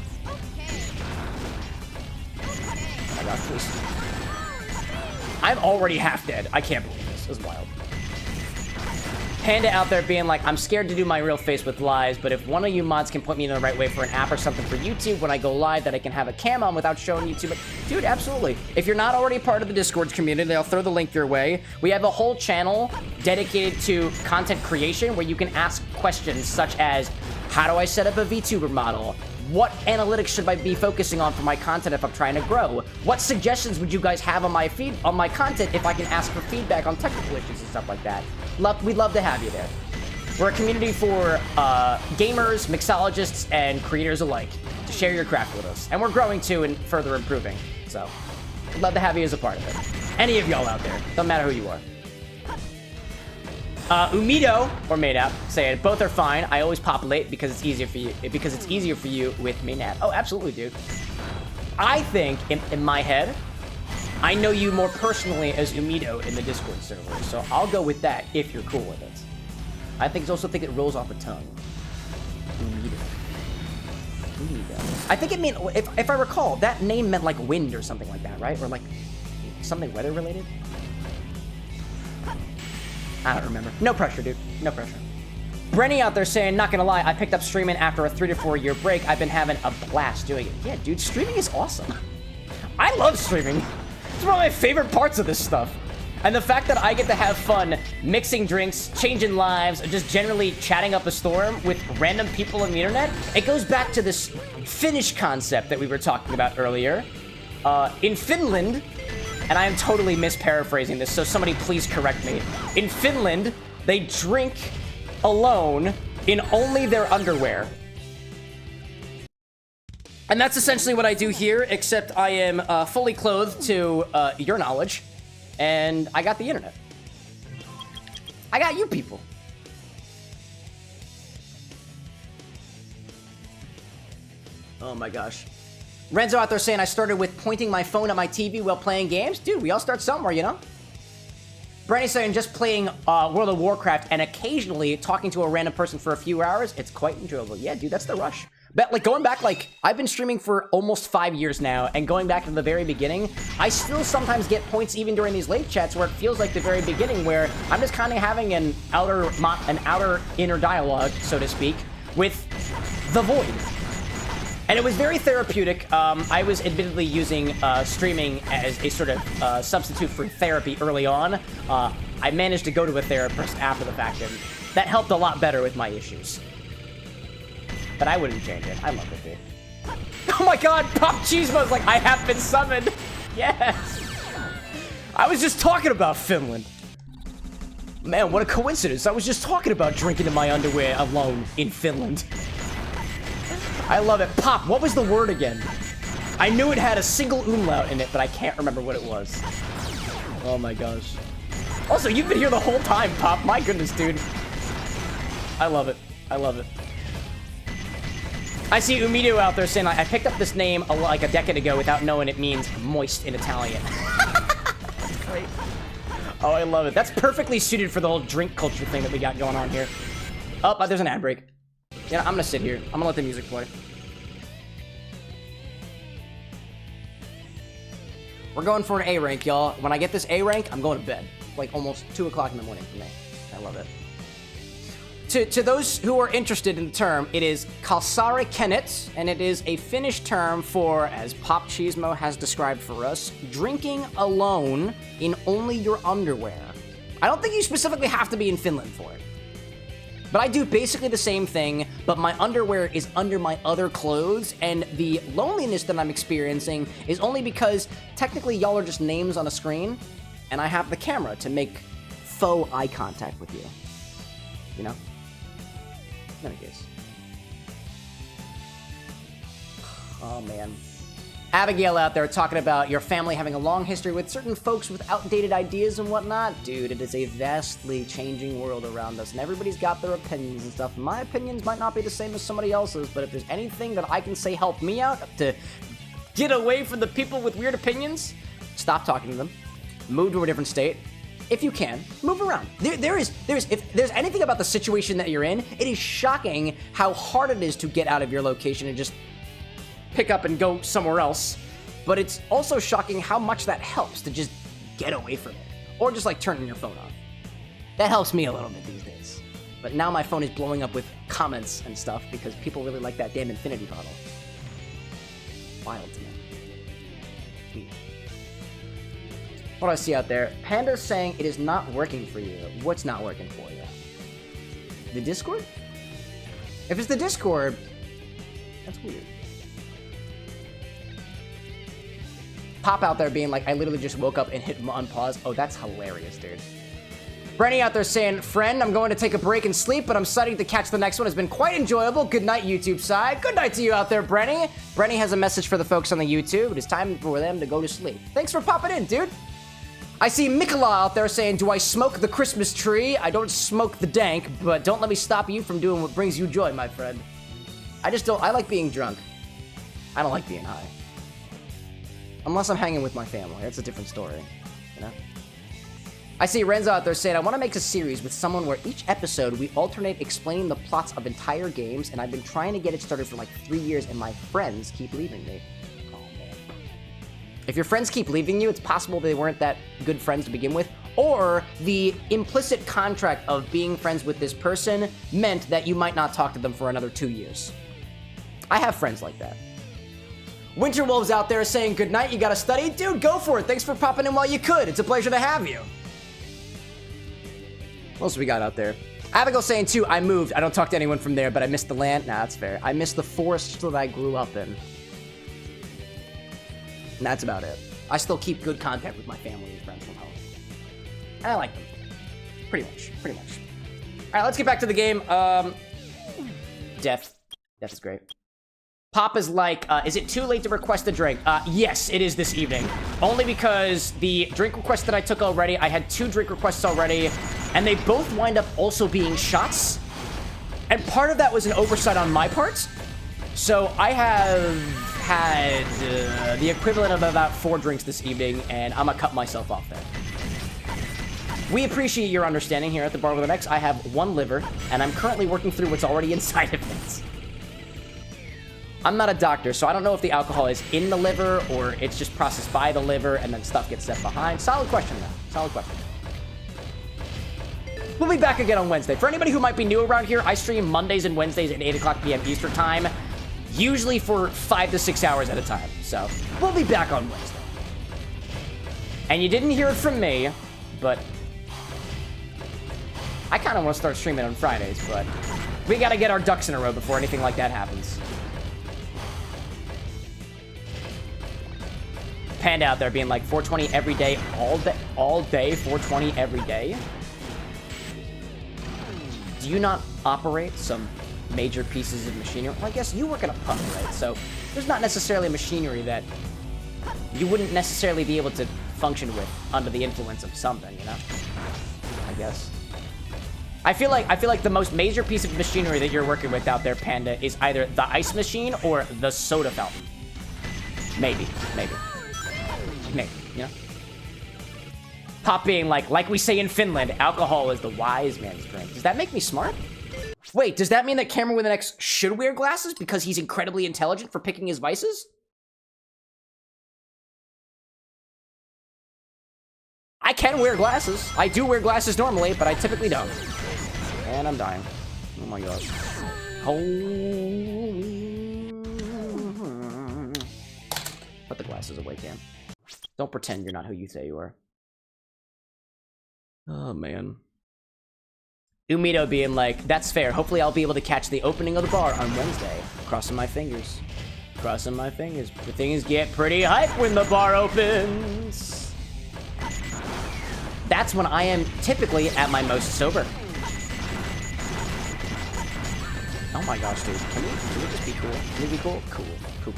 Oh my gosh, please. I'm already half dead. I can't believe this. This is wild. Panda out there being like, I'm scared to do my real face with lies, but if one of you mods can point me in the right way for an app or something for YouTube when I go live that I can have a cam on without showing YouTube. But dude, absolutely. If you're not already part of the Discord community, I'll throw the link your way. We have a whole channel dedicated to content creation where you can ask questions such as, how do I set up a VTuber model? What analytics should I be focusing on for my content if I'm trying to grow? What suggestions would you guys have on my feed, on my content if I can ask for feedback on technical issues and stuff like that? We'd love to have you there. We're a community for gamers, mixologists, and creators alike to share your craft with us. And we're growing too and further improving. So, we'd love to have you as a part of it. Any of y'all out there. Doesn't matter who you are. Umido or Maynap saying both are fine. I always populate because it's easier for you. Because it's easier for you with Maynap. Oh, absolutely, dude. I think in my head, I know you more personally as Umido in the Discord server, so I'll go with that if you're cool with it. I also think it rolls off the tongue. Umido. I think it meant, if I recall, that name meant like wind or something like that, right? Or like something weather related. I don't remember. No pressure, dude. No pressure. Brenny out there saying, not gonna lie, I picked up streaming after a 3 to 4 year break. I've been having a blast doing it. Yeah, dude, streaming is awesome. I love streaming. It's one of my favorite parts of this stuff. And the fact that I get to have fun mixing drinks, changing lives, just generally chatting up a storm with random people on the internet, it goes back to this Finnish concept that we were talking about earlier. In Finland, and I am totally misparaphrasing this, so somebody please correct me. In Finland, they drink alone in only their underwear. And that's essentially what I do here, except I am fully clothed to your knowledge. And I got the internet. I got you people. Oh my gosh. Renzo out there saying I started with pointing my phone at my TV while playing games. Dude, we all start somewhere, you know? Brandy saying just playing World of Warcraft and occasionally talking to a random person for a few hours. It's quite enjoyable. Yeah, dude, that's the rush. But like going back, like I've been streaming for almost 5 years now, and going back to the very beginning, I still sometimes get points even during these late chats where it feels like the very beginning, where I'm just kind of having an outer inner dialogue, so to speak, with the void. And it was very therapeutic. I was admittedly using streaming as a sort of substitute for therapy early on. I managed to go to a therapist after the fact, and that helped a lot better with my issues. But I wouldn't change it. I love it, dude. Oh my god, Pop Cheesema's like, I have been summoned. Yes. I was just talking about Finland. Man, what a coincidence. I was just talking about drinking in my underwear alone in Finland. I love it. Pop, what was the word again? I knew it had a single umlaut in it, but I can't remember what it was. Oh my gosh. Also, you've been here the whole time, Pop. My goodness, dude. I love it. I love it. I see Umido out there saying, I picked up this name like a decade ago without knowing it means moist in Italian. Great. Oh, I love it. That's perfectly suited for the whole drink culture thing that we got going on here. Oh, there's an ad break. Yeah, I'm gonna sit here. I'm gonna let the music play. We're going for an A rank, y'all. When I get this A rank, I'm going to bed. Like almost 2 o'clock in the morning for me. I love it. To those who are interested in the term, it is kalsari kenet, and it is a Finnish term for, as Pop Cheesemo has described for us, drinking alone in only your underwear. I don't think you specifically have to be in Finland for it. But I do basically the same thing, but my underwear is under my other clothes, and the loneliness that I'm experiencing is only because technically y'all are just names on a screen, and I have the camera to make faux eye contact with you. You know? In any case. Oh, man. Abigail out there talking about your family having a long history with certain folks with outdated ideas and whatnot. Dude, it is a vastly changing world around us, and everybody's got their opinions and stuff. My opinions might not be the same as somebody else's, but if there's anything that I can say help me out to get away from the people with weird opinions, stop talking to them, move to a different state. If you can, move around. If there's anything about the situation that you're in, it is shocking how hard it is to get out of your location and just pick up and go somewhere else. But it's also shocking how much that helps to just get away from it. Or just like turning your phone off. That helps me a little bit these days. But now my phone is blowing up with comments and stuff because people really like that damn infinity bottle. Wild to me. What do I see out there? Panda's saying it is not working for you. What's not working for you? The Discord? If it's the Discord, that's weird. Pop out there being like, I literally just woke up and hit unpause. Oh, that's hilarious, dude. Brenny out there saying, friend, I'm going to take a break and sleep, but I'm studying to catch the next one. It's been quite enjoyable. Good night, YouTube side. Good night to you out there, Brenny. Brenny has a message for the folks on the YouTube. It is time for them to go to sleep. Thanks for popping in, dude. I see Mikola out there saying, do I smoke the Christmas tree? I don't smoke the dank, but don't let me stop you from doing what brings you joy, my friend. I like being drunk. I don't like being high. Unless I'm hanging with my family. That's a different story, you know? I see Renzo out there saying, I want to make a series with someone where each episode we alternate explaining the plots of entire games, and I've been trying to get it started for like 3 years, and my friends keep leaving me. Oh, man. If your friends keep leaving you, it's possible they weren't that good friends to begin with, or the implicit contract of being friends with this person meant that you might not talk to them for another 2 years. I have friends like that. Winterwolves out there saying, good night, you gotta study? Dude, go for it. Thanks for popping in while you could. It's a pleasure to have you. What else we got out there? Abigail saying, too, I moved. I don't talk to anyone from there, but I missed the land. Nah, that's fair. I missed the forest that I grew up in. And that's about it. I still keep good contact with my family and friends from home. And I like them. Pretty much. All right, let's get back to the game. Death. Death is great. Pop is like, is it too late to request a drink? Yes, it is this evening. Only because the drink request that I took already, I had 2 drink requests already, and they both wind up also being shots. And part of that was an oversight on my part. So I have had the equivalent of about 4 drinks this evening, and I'm gonna cut myself off there. We appreciate your understanding here at the Bar with an X. I have 1 liver, and I'm currently working through what's already inside of it. I'm not a doctor, so I don't know if the alcohol is in the liver or it's just processed by the liver and then stuff gets left behind. Solid question, though. Solid question. We'll be back again on Wednesday. For anybody who might be new around here, I stream Mondays and Wednesdays at 8 o'clock p.m. Eastern Time, usually for 5 to 6 hours at a time. So we'll be back on Wednesday. And you didn't hear it from me, but I kind of want to start streaming on Fridays, but we got to get our ducks in a row before anything like that happens. Panda out there being like 420 every day, all day, 420 every day. Do you not operate some major pieces of machinery? Well, I guess you work at a pub, right? So there's not necessarily machinery that you wouldn't necessarily be able to function with under the influence of something, you know? I guess. I feel like the most major piece of machinery that you're working with out there, Panda, is either the ice machine or the soda fountain. Maybe, you know? Pop being like we say in Finland, alcohol is the wise man's drink. Does that make me smart? Wait, does that mean that Cameron with an X should wear glasses because he's incredibly intelligent for picking his vices? I can wear glasses. I do wear glasses normally, but I typically don't. And I'm dying. Oh my gosh. Holy. Put the glasses away, Cam. Don't pretend you're not who you say you are. Oh, man. Umito being like, that's fair. Hopefully I'll be able to catch the opening of the bar on Wednesday. Crossing my fingers. Crossing my fingers. The things get pretty hype when the bar opens. That's when I am typically at my most sober. Oh my gosh, dude. Can we just be cool? Can we be cool? Cool. Cool.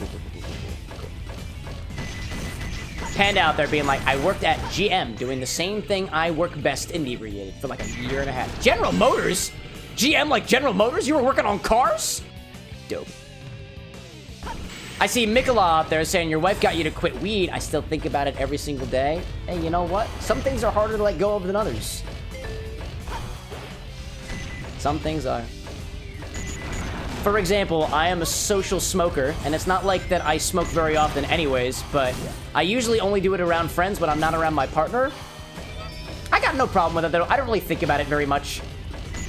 Panda out there being like, I worked at GM doing the same thing I work best inebriated for like a year and a half. General Motors? GM like General Motors? You were working on cars? Dope. I see Mikola out there saying your wife got you to quit weed. I still think about it every single day. Hey, you know what? Some things are harder to let go of than others. Some things are. For example, I am a social smoker, and it's not like that I smoke very often anyways, but I usually only do it around friends when I'm not around my partner. I got no problem with it, though. I don't really think about it very much.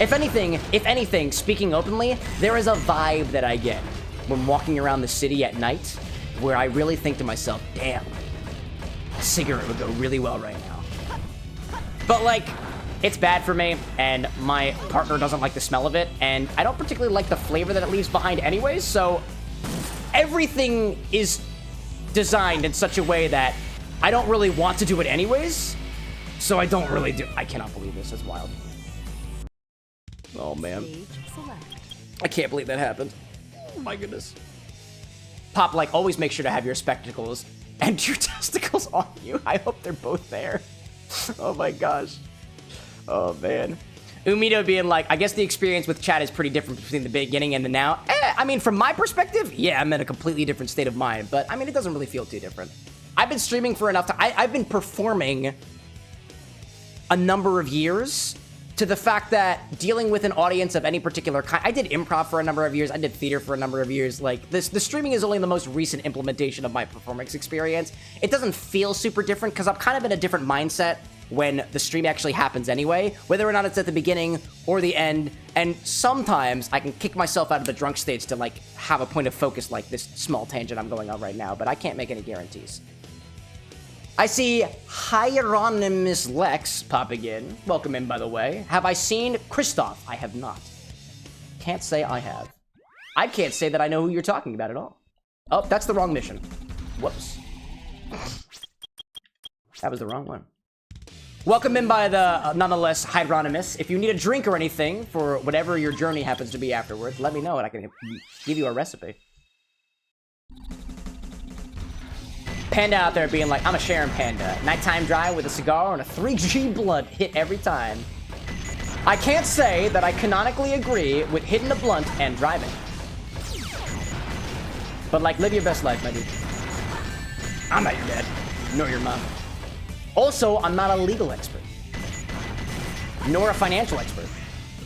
If anything, speaking openly, there is a vibe that I get when walking around the city at night where I really think to myself, damn, a cigarette would go really well right now. But, like, it's bad for me, and my partner doesn't like the smell of it, and I don't particularly like the flavor that it leaves behind anyways, so everything is designed in such a way that I don't really want to do it anyways, so I don't really do. I cannot believe this. It's wild. Oh, man. I can't believe that happened. Oh, my goodness. Pop, like, always make sure to have your spectacles and your testicles on you. I hope they're both there. Oh my gosh. Oh man. Umido being like, I guess the experience with chat is pretty different between the beginning and the now. I mean, from my perspective, yeah, I'm in a completely different state of mind, but I mean, it doesn't really feel too different. I've been streaming for enough time. I've been performing a number of years to the fact that dealing with an audience of any particular kind, I did improv for a number of years. I did theater for a number of years. Like the streaming is only the most recent implementation of my performance experience. It doesn't feel super different because I'm kind of in a different mindset when the stream actually happens anyway, whether or not it's at the beginning or the end. And sometimes I can kick myself out of the drunk stage to like have a point of focus like this small tangent I'm going on right now, but I can't make any guarantees. I see Hieronymus Lex popping in. Welcome in, by the way. Have I seen Christoph? I have not. Can't say I have. I can't say that I know who you're talking about at all. Oh, that's the wrong mission. Whoops. That was the wrong one. Welcome in by the, nonetheless, Hieronymus. If you need a drink or anything for whatever your journey happens to be afterwards, let me know and I can give you a recipe. Panda out there being like, I'm a Sharon Panda. Nighttime drive with a cigar and a 3G blunt hit every time. I can't say that I canonically agree with hitting a blunt and driving. But like, live your best life, my dude. I'm not your dad, nor your mom. Also, I'm not a legal expert, nor a financial expert.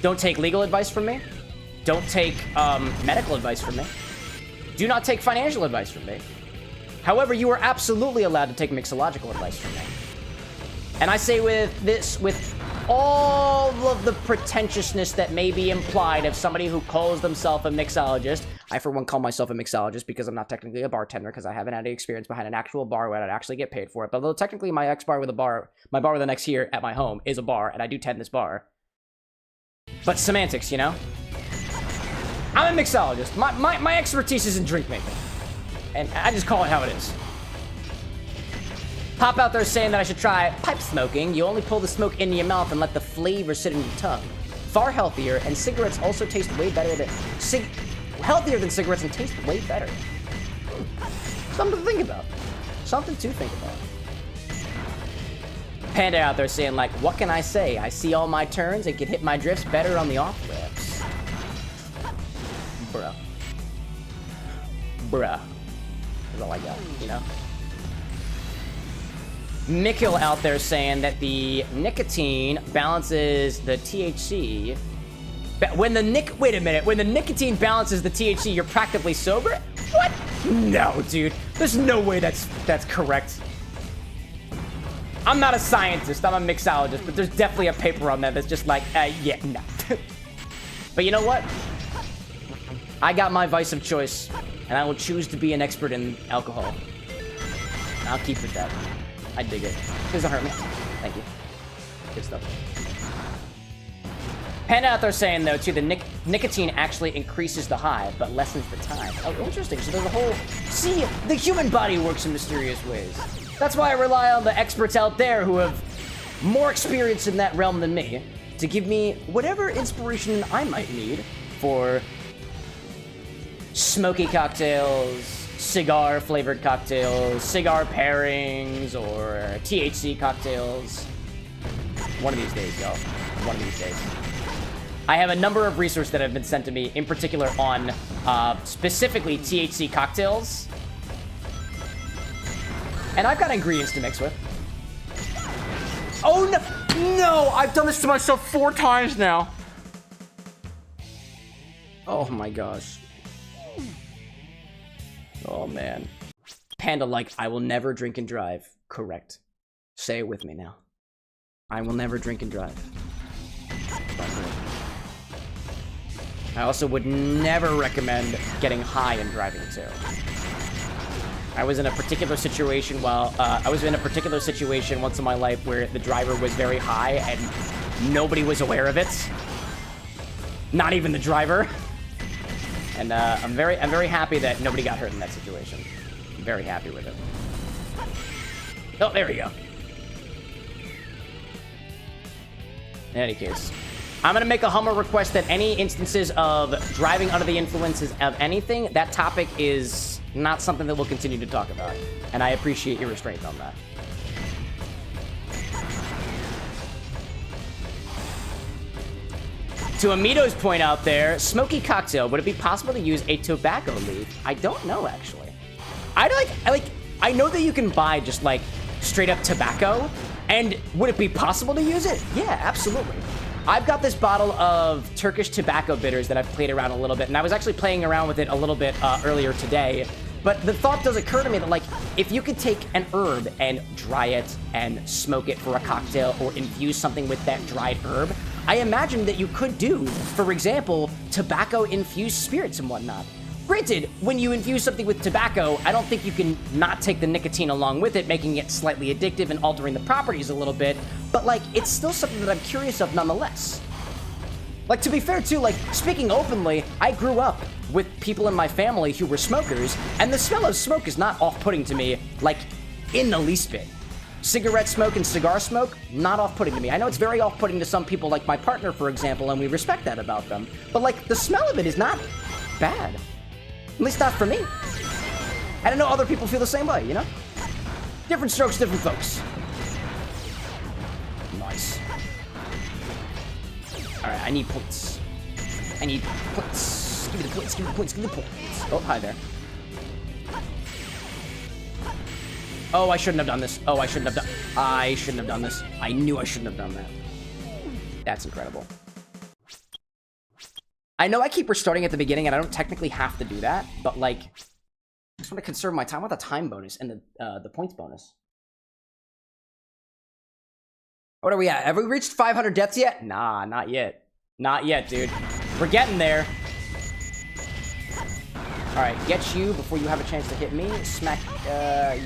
Don't take legal advice from me. Don't take medical advice from me. Do not take financial advice from me. However, you are absolutely allowed to take mixological advice from me. And I say with all of the pretentiousness that may be implied of somebody who calls themselves a mixologist. I, for one, call myself a mixologist because I'm not technically a bartender because I haven't had any experience behind an actual bar where I'd actually get paid for it. But although technically my XBar with a bar, my bar with an X here at my home is a bar, and I do tend this bar. But semantics, you know? I'm a mixologist. My expertise is in drink making. And I just call it how it is. Pop out there saying that I should try pipe smoking. You only pull the smoke into your mouth and let the flavor sit in your tongue. Far healthier, and cigarettes also taste way better than... healthier than cigarettes and taste way better. Something to think about. Something to think about. Panda out there saying like, what can I say? I see all my turns and can hit my drifts better on the off-ramps. Bruh. Bruh. That's all I got, you know? Mikkel out there saying that the nicotine balances the THC. Wait a minute. When the nicotine balances the THC, you're practically sober? What? No, dude. There's no way that's correct. I'm not a scientist. I'm a mixologist, but there's definitely a paper on that that's just like, yeah, no. But you know what? I got my vice of choice, and I will choose to be an expert in alcohol. I'll keep with that. I dig it. It doesn't hurt me. Thank you. Good stuff. Panda out there saying, though, too, the nicotine actually increases the high, but lessens the time. Oh, interesting. So there's a whole... See, the human body works in mysterious ways. That's why I rely on the experts out there who have more experience in that realm than me to give me whatever inspiration I might need for smoky cocktails, cigar-flavored cocktails, cigar pairings, or THC cocktails. One of these days, y'all. One of these days. I have a number of resources that have been sent to me, in particular on specifically THC cocktails. And I've got ingredients to mix with. Oh, no! No! I've done this to myself 4 times now. Oh, my gosh. Oh, man. Panda like, I will never drink and drive. Correct. Say it with me now. I will never drink and drive. I also would never recommend getting high and driving too. I was in a particular situation once in my life where the driver was very high and nobody was aware of it. Not even the driver. And I'm very happy that nobody got hurt in that situation. I'm very happy with it. Oh, there we go. In any case, I'm gonna make a humble request that any instances of driving under the influences of anything, that topic is not something that we'll continue to talk about. And I appreciate your restraint on that. To Amito's point out there, smoky cocktail. Would it be possible to use a tobacco leaf? I don't know, actually. I know that you can buy just like straight up tobacco. And would it be possible to use it? Yeah, absolutely. I've got this bottle of Turkish tobacco bitters that I've played around a little bit, and I was actually playing around with it a little bit earlier today. But the thought does occur to me that, like, if you could take an herb and dry it and smoke it for a cocktail or infuse something with that dried herb, I imagine that you could do, for example, tobacco-infused spirits and whatnot. Granted, when you infuse something with tobacco, I don't think you can not take the nicotine along with it, making it slightly addictive and altering the properties a little bit, but, like, it's still something that I'm curious of nonetheless. Like, to be fair, too, like, speaking openly, I grew up with people in my family who were smokers, and the smell of smoke is not off-putting to me, like, in the least bit. Cigarette smoke and cigar smoke, not off-putting to me. I know it's very off-putting to some people, like my partner, for example, and we respect that about them. But, like, the smell of it is not bad. At least not for me. And I know other people feel the same way, you know? Different strokes, different folks. Nice. Alright, I need points. I need points. Give me the points, give me the points, give me the points. Oh, hi there. Oh, I shouldn't have done this. Oh, I shouldn't have done this. I knew I shouldn't have done that. That's incredible. I know I keep restarting at the beginning, and I don't technically have to do that, but, like, I just want to conserve my time with the time bonus and the points bonus. What are we at? Have we reached 500 deaths yet? Nah, not yet. Not yet, dude. We're getting there. Alright, get you before you have a chance to hit me. Smack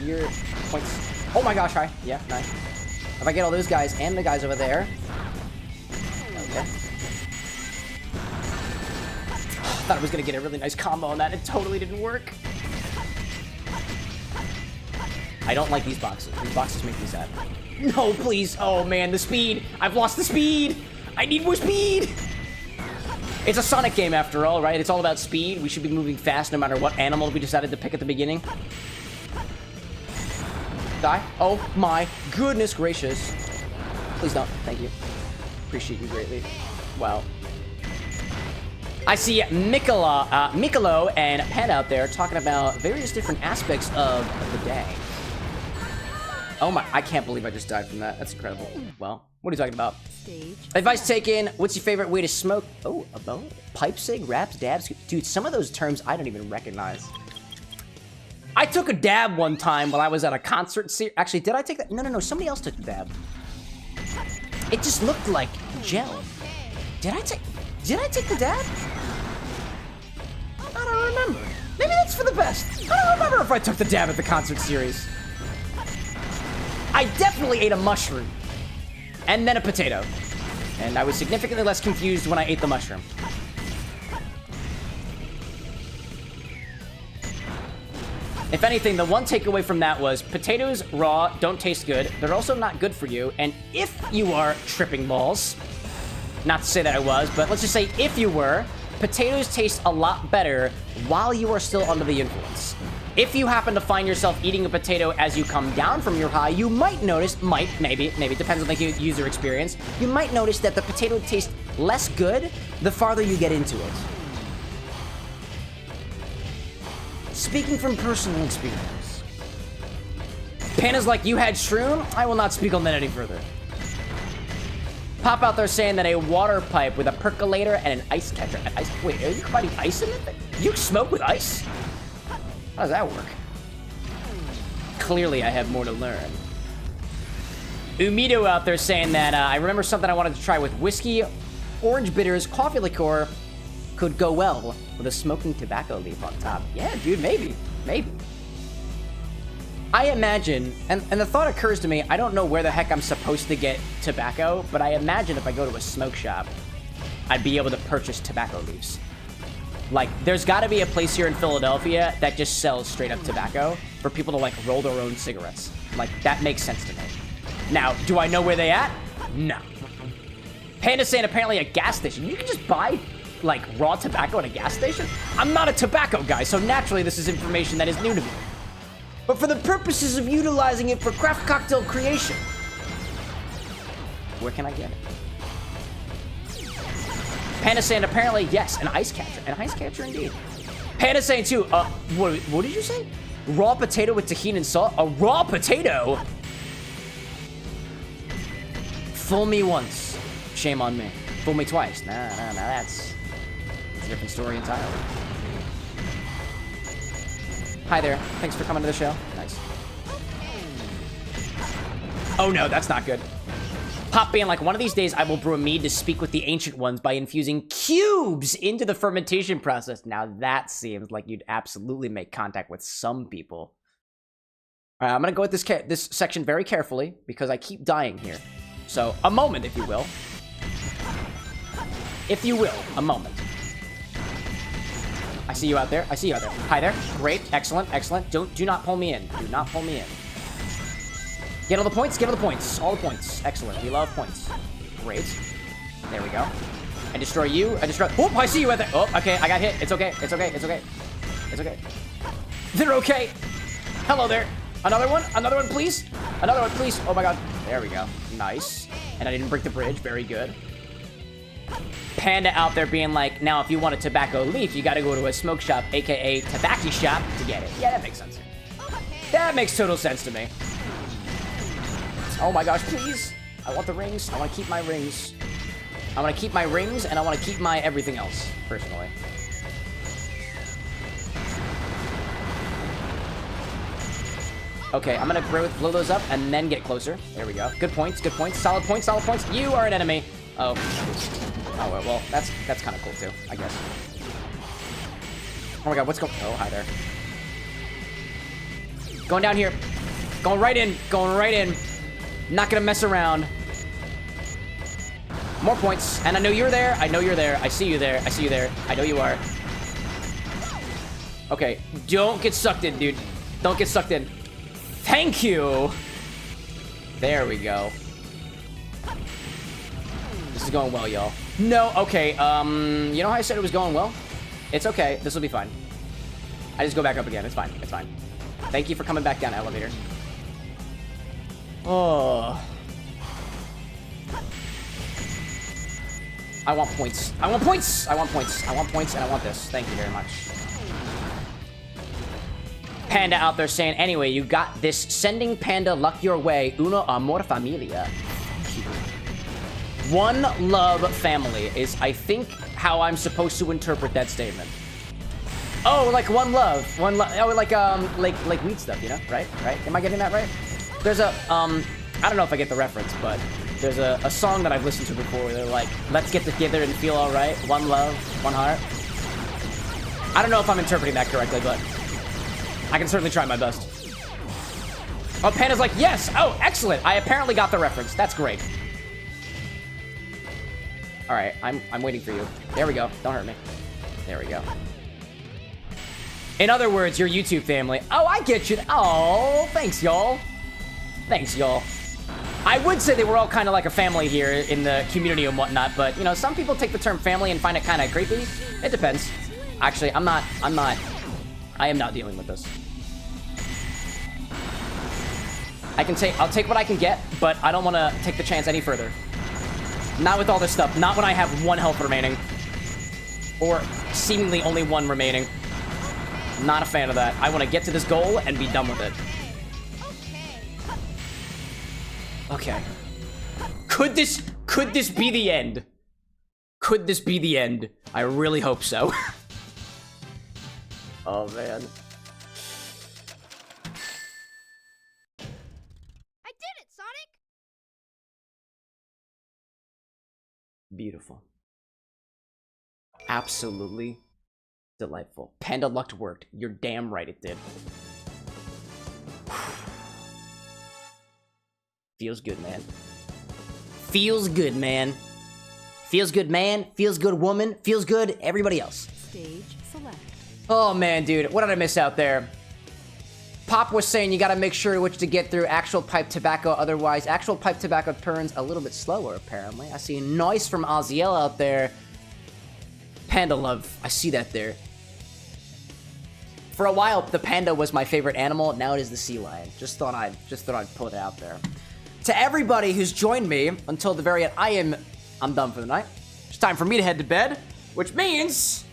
your points. Oh my gosh, hi. Yeah, nice. If I get all those guys and the guys over there. Okay. I thought I was gonna get a really nice combo on that. It totally didn't work. I don't like these boxes. These boxes make me sad. No, please. Oh man, the speed. I've lost the speed. I need more speed. It's a Sonic game after all, right? It's all about speed. We should be moving fast no matter what animal we decided to pick at the beginning. Die. Oh my goodness gracious. Please don't. Thank you. Appreciate you greatly. Wow. I see Mikolo and Pen out there talking about various different aspects of the day. Oh my, I can't believe I just died from that. That's incredible. Well, what are you talking about? Stage. Advice taken. What's your favorite way to smoke? Oh, a bow? Pipe cig, raps, dabs? Dude, some of those terms I don't even recognize. I took a dab one time while I was at a concert. Actually, did I take that? No. Somebody else took the dab. It just looked like gel. Did I take the dab? I don't remember. Maybe that's for the best. I don't remember if I took the dab at the concert series. I definitely ate a mushroom. And then a potato. And I was significantly less confused when I ate the mushroom. If anything, the one takeaway from that was potatoes raw don't taste good. They're also not good for you. And if you are tripping balls, not to say that I was, but let's just say if you were, potatoes taste a lot better while you are still under the influence. If you happen to find yourself eating a potato as you come down from your high, you might notice, maybe, it depends on the user experience, you might notice that the potato tastes less good the farther you get into it. Speaking from personal experience. Panda's like, you had shroom? I will not speak on that any further. Pop out there saying that a water pipe with a percolator and an ice catcher. Wait, are you combining ice in it? You smoke with ice? How does that work? Clearly, I have more to learn. Umido out there saying that I remember something I wanted to try with whiskey, orange bitters, coffee liqueur could go well with a smoking tobacco leaf on top. Yeah, dude, maybe. I imagine, and the thought occurs to me, I don't know where the heck I'm supposed to get tobacco, but I imagine if I go to a smoke shop, I'd be able to purchase tobacco leaves. Like, there's got to be a place here in Philadelphia that just sells straight up tobacco for people to, like, roll their own cigarettes. Like, that makes sense to me. Now, do I know where they at? No. Panda's saying apparently a gas station. You can just buy, like, raw tobacco at a gas station? I'm not a tobacco guy, so naturally this is information that is new to me. But for the purposes of utilizing it for craft cocktail creation, where can I get it? Panda saying apparently, yes, an ice catcher. An ice catcher indeed. Panda saying too, what did you say? Raw potato with tahini and salt? A raw potato? Fool me once. Shame on me. Fool me twice. Nah, that's a different story entirely. Hi there. Thanks for coming to the show. Nice. Oh no, that's not good. Pop being like, one of these days I will brew a mead to speak with the ancient ones by infusing cubes into the fermentation process. Now that seems like you'd absolutely make contact with some people. All right, I'm gonna go with this section very carefully because I keep dying here. So a moment, if you will. If you will, a moment. I see you out there. I see you out there. Hi there. Great. Excellent. Excellent. Do not pull me in. Do not pull me in. Get all the points. Get all the points. All the points. Excellent. We love points. Great. There we go. I destroy you. I destroy... Oh, I see you out there. Oh, okay. I got hit. It's okay. It's okay. It's okay. It's okay. They're okay. Hello there. Another one. Another one, please. Another one, please. Oh, my God. There we go. Nice. And I didn't break the bridge. Very good. Panda out there being like, now if you want a tobacco leaf, you gotta go to a smoke shop, aka tobacco shop, to get it. Yeah, that makes sense. That makes total sense to me. Oh my gosh, please. I want the rings. I want to keep my rings. I want to keep my rings, and I want to keep my everything else, personally. Okay, I'm gonna blow those up and then get closer. There we go. Good points, good points. Solid points, solid points. You are an enemy. Oh. Oh, well, that's kind of cool, too, I guess. Oh my God, what's going... Oh, hi there. Going down here. Going right in. Going right in. Not gonna mess around. More points. And I know you're there. I know you're there. I see you there. I see you there. I know you are. Okay. Don't get sucked in, dude. Don't get sucked in. Thank you. There we go. This is going well, y'all. No, okay. You know how I said it was going well? It's okay. This will be fine. I just go back up again. It's fine. It's fine. Thank you for coming back down, elevator. Oh. I want points. I want points! I want points. I want points, and I want this. Thank you very much. Panda out there saying, anyway, you got this. Sending Panda luck your way. Uno amor familia. One love family is, I think, how I'm supposed to interpret that statement. Oh, like one love. One love. Oh, like weed stuff, you know? Right? Right? Am I getting that right? There's a, I don't know if I get the reference, but there's a song that I've listened to before where they're like, let's get together and feel alright. One love, one heart. I don't know if I'm interpreting that correctly, but I can certainly try my best. Oh, Panda's like, yes! Oh, excellent! I apparently got the reference. That's great. Alright, I'm waiting for you. There we go. Don't hurt me. There we go. In other words, your YouTube family. Oh, I get you. Oh, thanks, y'all. Thanks, y'all. I would say they were all kind of like a family here in the community and whatnot, but, you know, some people take the term family and find it kind of creepy. It depends. Actually, I am not dealing with this. I'll take what I can get, but I don't want to take the chance any further. Not with all this stuff. Not when I have 1 health remaining. Or seemingly only 1 remaining. Not a fan of that. I want to get to this goal and be done with it. Okay. Could this be the end? Could this be the end? I really hope so. Oh, man. I did it, Sonic! Beautiful. Absolutely delightful. Panda luck worked. You're damn right it did. Feels good, man. Feels good, man. Feels good, man. Feels good, woman. Feels good, everybody else. Stage select. Oh, man, dude. What did I miss out there? Pop was saying you gotta make sure which to get through actual pipe tobacco, otherwise actual pipe tobacco turns a little bit slower, apparently. I see noise from Oziel out there. Panda love. I see that there. For a while, the panda was my favorite animal. Now it is the sea lion. Just thought I'd put it out there. To everybody who's joined me until the very end, I'm done for the night. Just time for me to head to bed, which means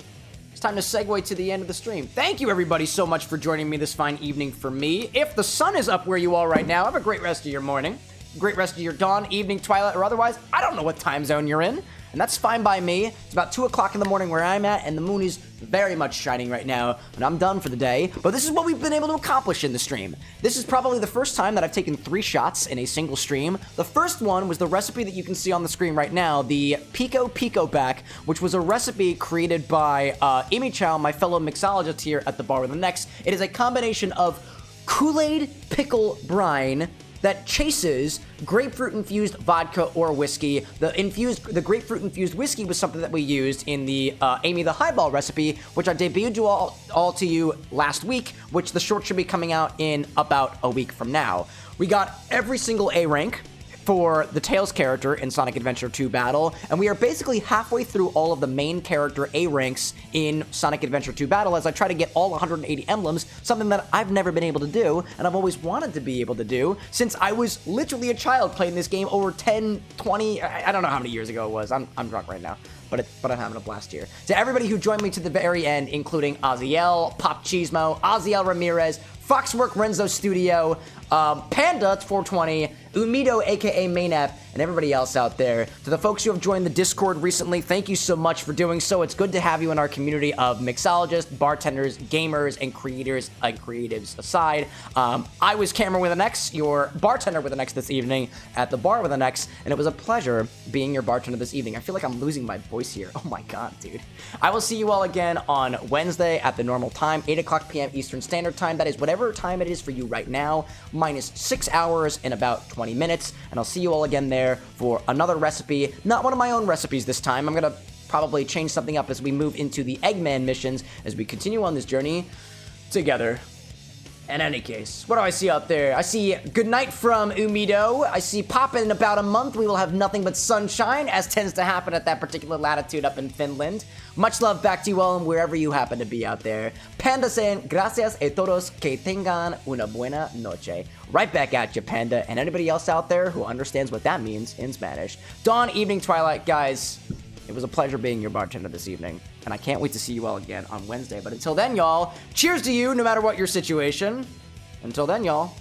it's time to segue to the end of the stream. Thank you, everybody, so much for joining me this fine evening for me. If the sun is up where you are right now, have a great rest of your morning, great rest of your dawn, evening, twilight, or otherwise. I don't know what time zone you're in, and that's fine by me. It's about 2 o'clock in the morning where I'm at, and the moon is very much shining right now, and I'm done for the day. But this is what we've been able to accomplish in the stream. This is probably the first time that I've taken 3 shots in a single stream. The first one was the recipe that you can see on the screen right now, the Piko Piko back, which was a recipe created by imichao, my fellow mixologist here at the Bar with an X. It is a combination of Kool-Aid, pickle, brine, that chases grapefruit-infused vodka or whiskey. The grapefruit-infused whiskey was something that we used in the Amy the Highball recipe, which I debuted all to you last week, which the short should be coming out in about a week from now. We got every single A rank for the Tails character in Sonic Adventure 2 Battle, and we are basically halfway through all of the main character A ranks in Sonic Adventure 2 Battle as I try to get all 180 emblems, something that I've never been able to do, and I've always wanted to be able to do since I was literally a child playing this game over 10, 20, I don't know how many years ago it was. I'm drunk right now. But I'm having a blast here. To everybody who joined me to the very end, including Aziel, Pop Chismo, Aziel Ramirez, Foxwork Renzo Studio, Panda, it's 420, Umido, aka Main App, and everybody else out there. To the folks who have joined the Discord recently, thank you so much for doing so. It's good to have you in our community of mixologists, bartenders, gamers, and creators and creatives aside. I was Cameron with an X, your bartender with an X this evening at the Bar with an X, and it was a pleasure being your bartender this evening. I feel like I'm losing my voice here. Oh my god, dude. I will see you all again on Wednesday at the normal time, 8 o'clock p.m. Eastern Standard Time. That is whatever time it is for you right now, minus 6 hours and about 20 minutes, and I'll see you all again there for another recipe. Not one of my own recipes this time. I'm gonna probably change something up as we move into the Eggman missions as we continue on this journey together. In any case, what do I see out there? I see good night from Umido. I see Pop in about a month. We will have nothing but sunshine, as tends to happen at that particular latitude up in Finland. Much love back to you all and wherever you happen to be out there. Panda saying, gracias a todos que tengan una buena noche. Right back at you, Panda, and anybody else out there who understands what that means in Spanish. Dawn, evening, twilight, guys. It was a pleasure being your bartender this evening, and I can't wait to see you all again on Wednesday. But until then, y'all, cheers to you no matter what your situation. Until then, y'all,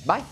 bye.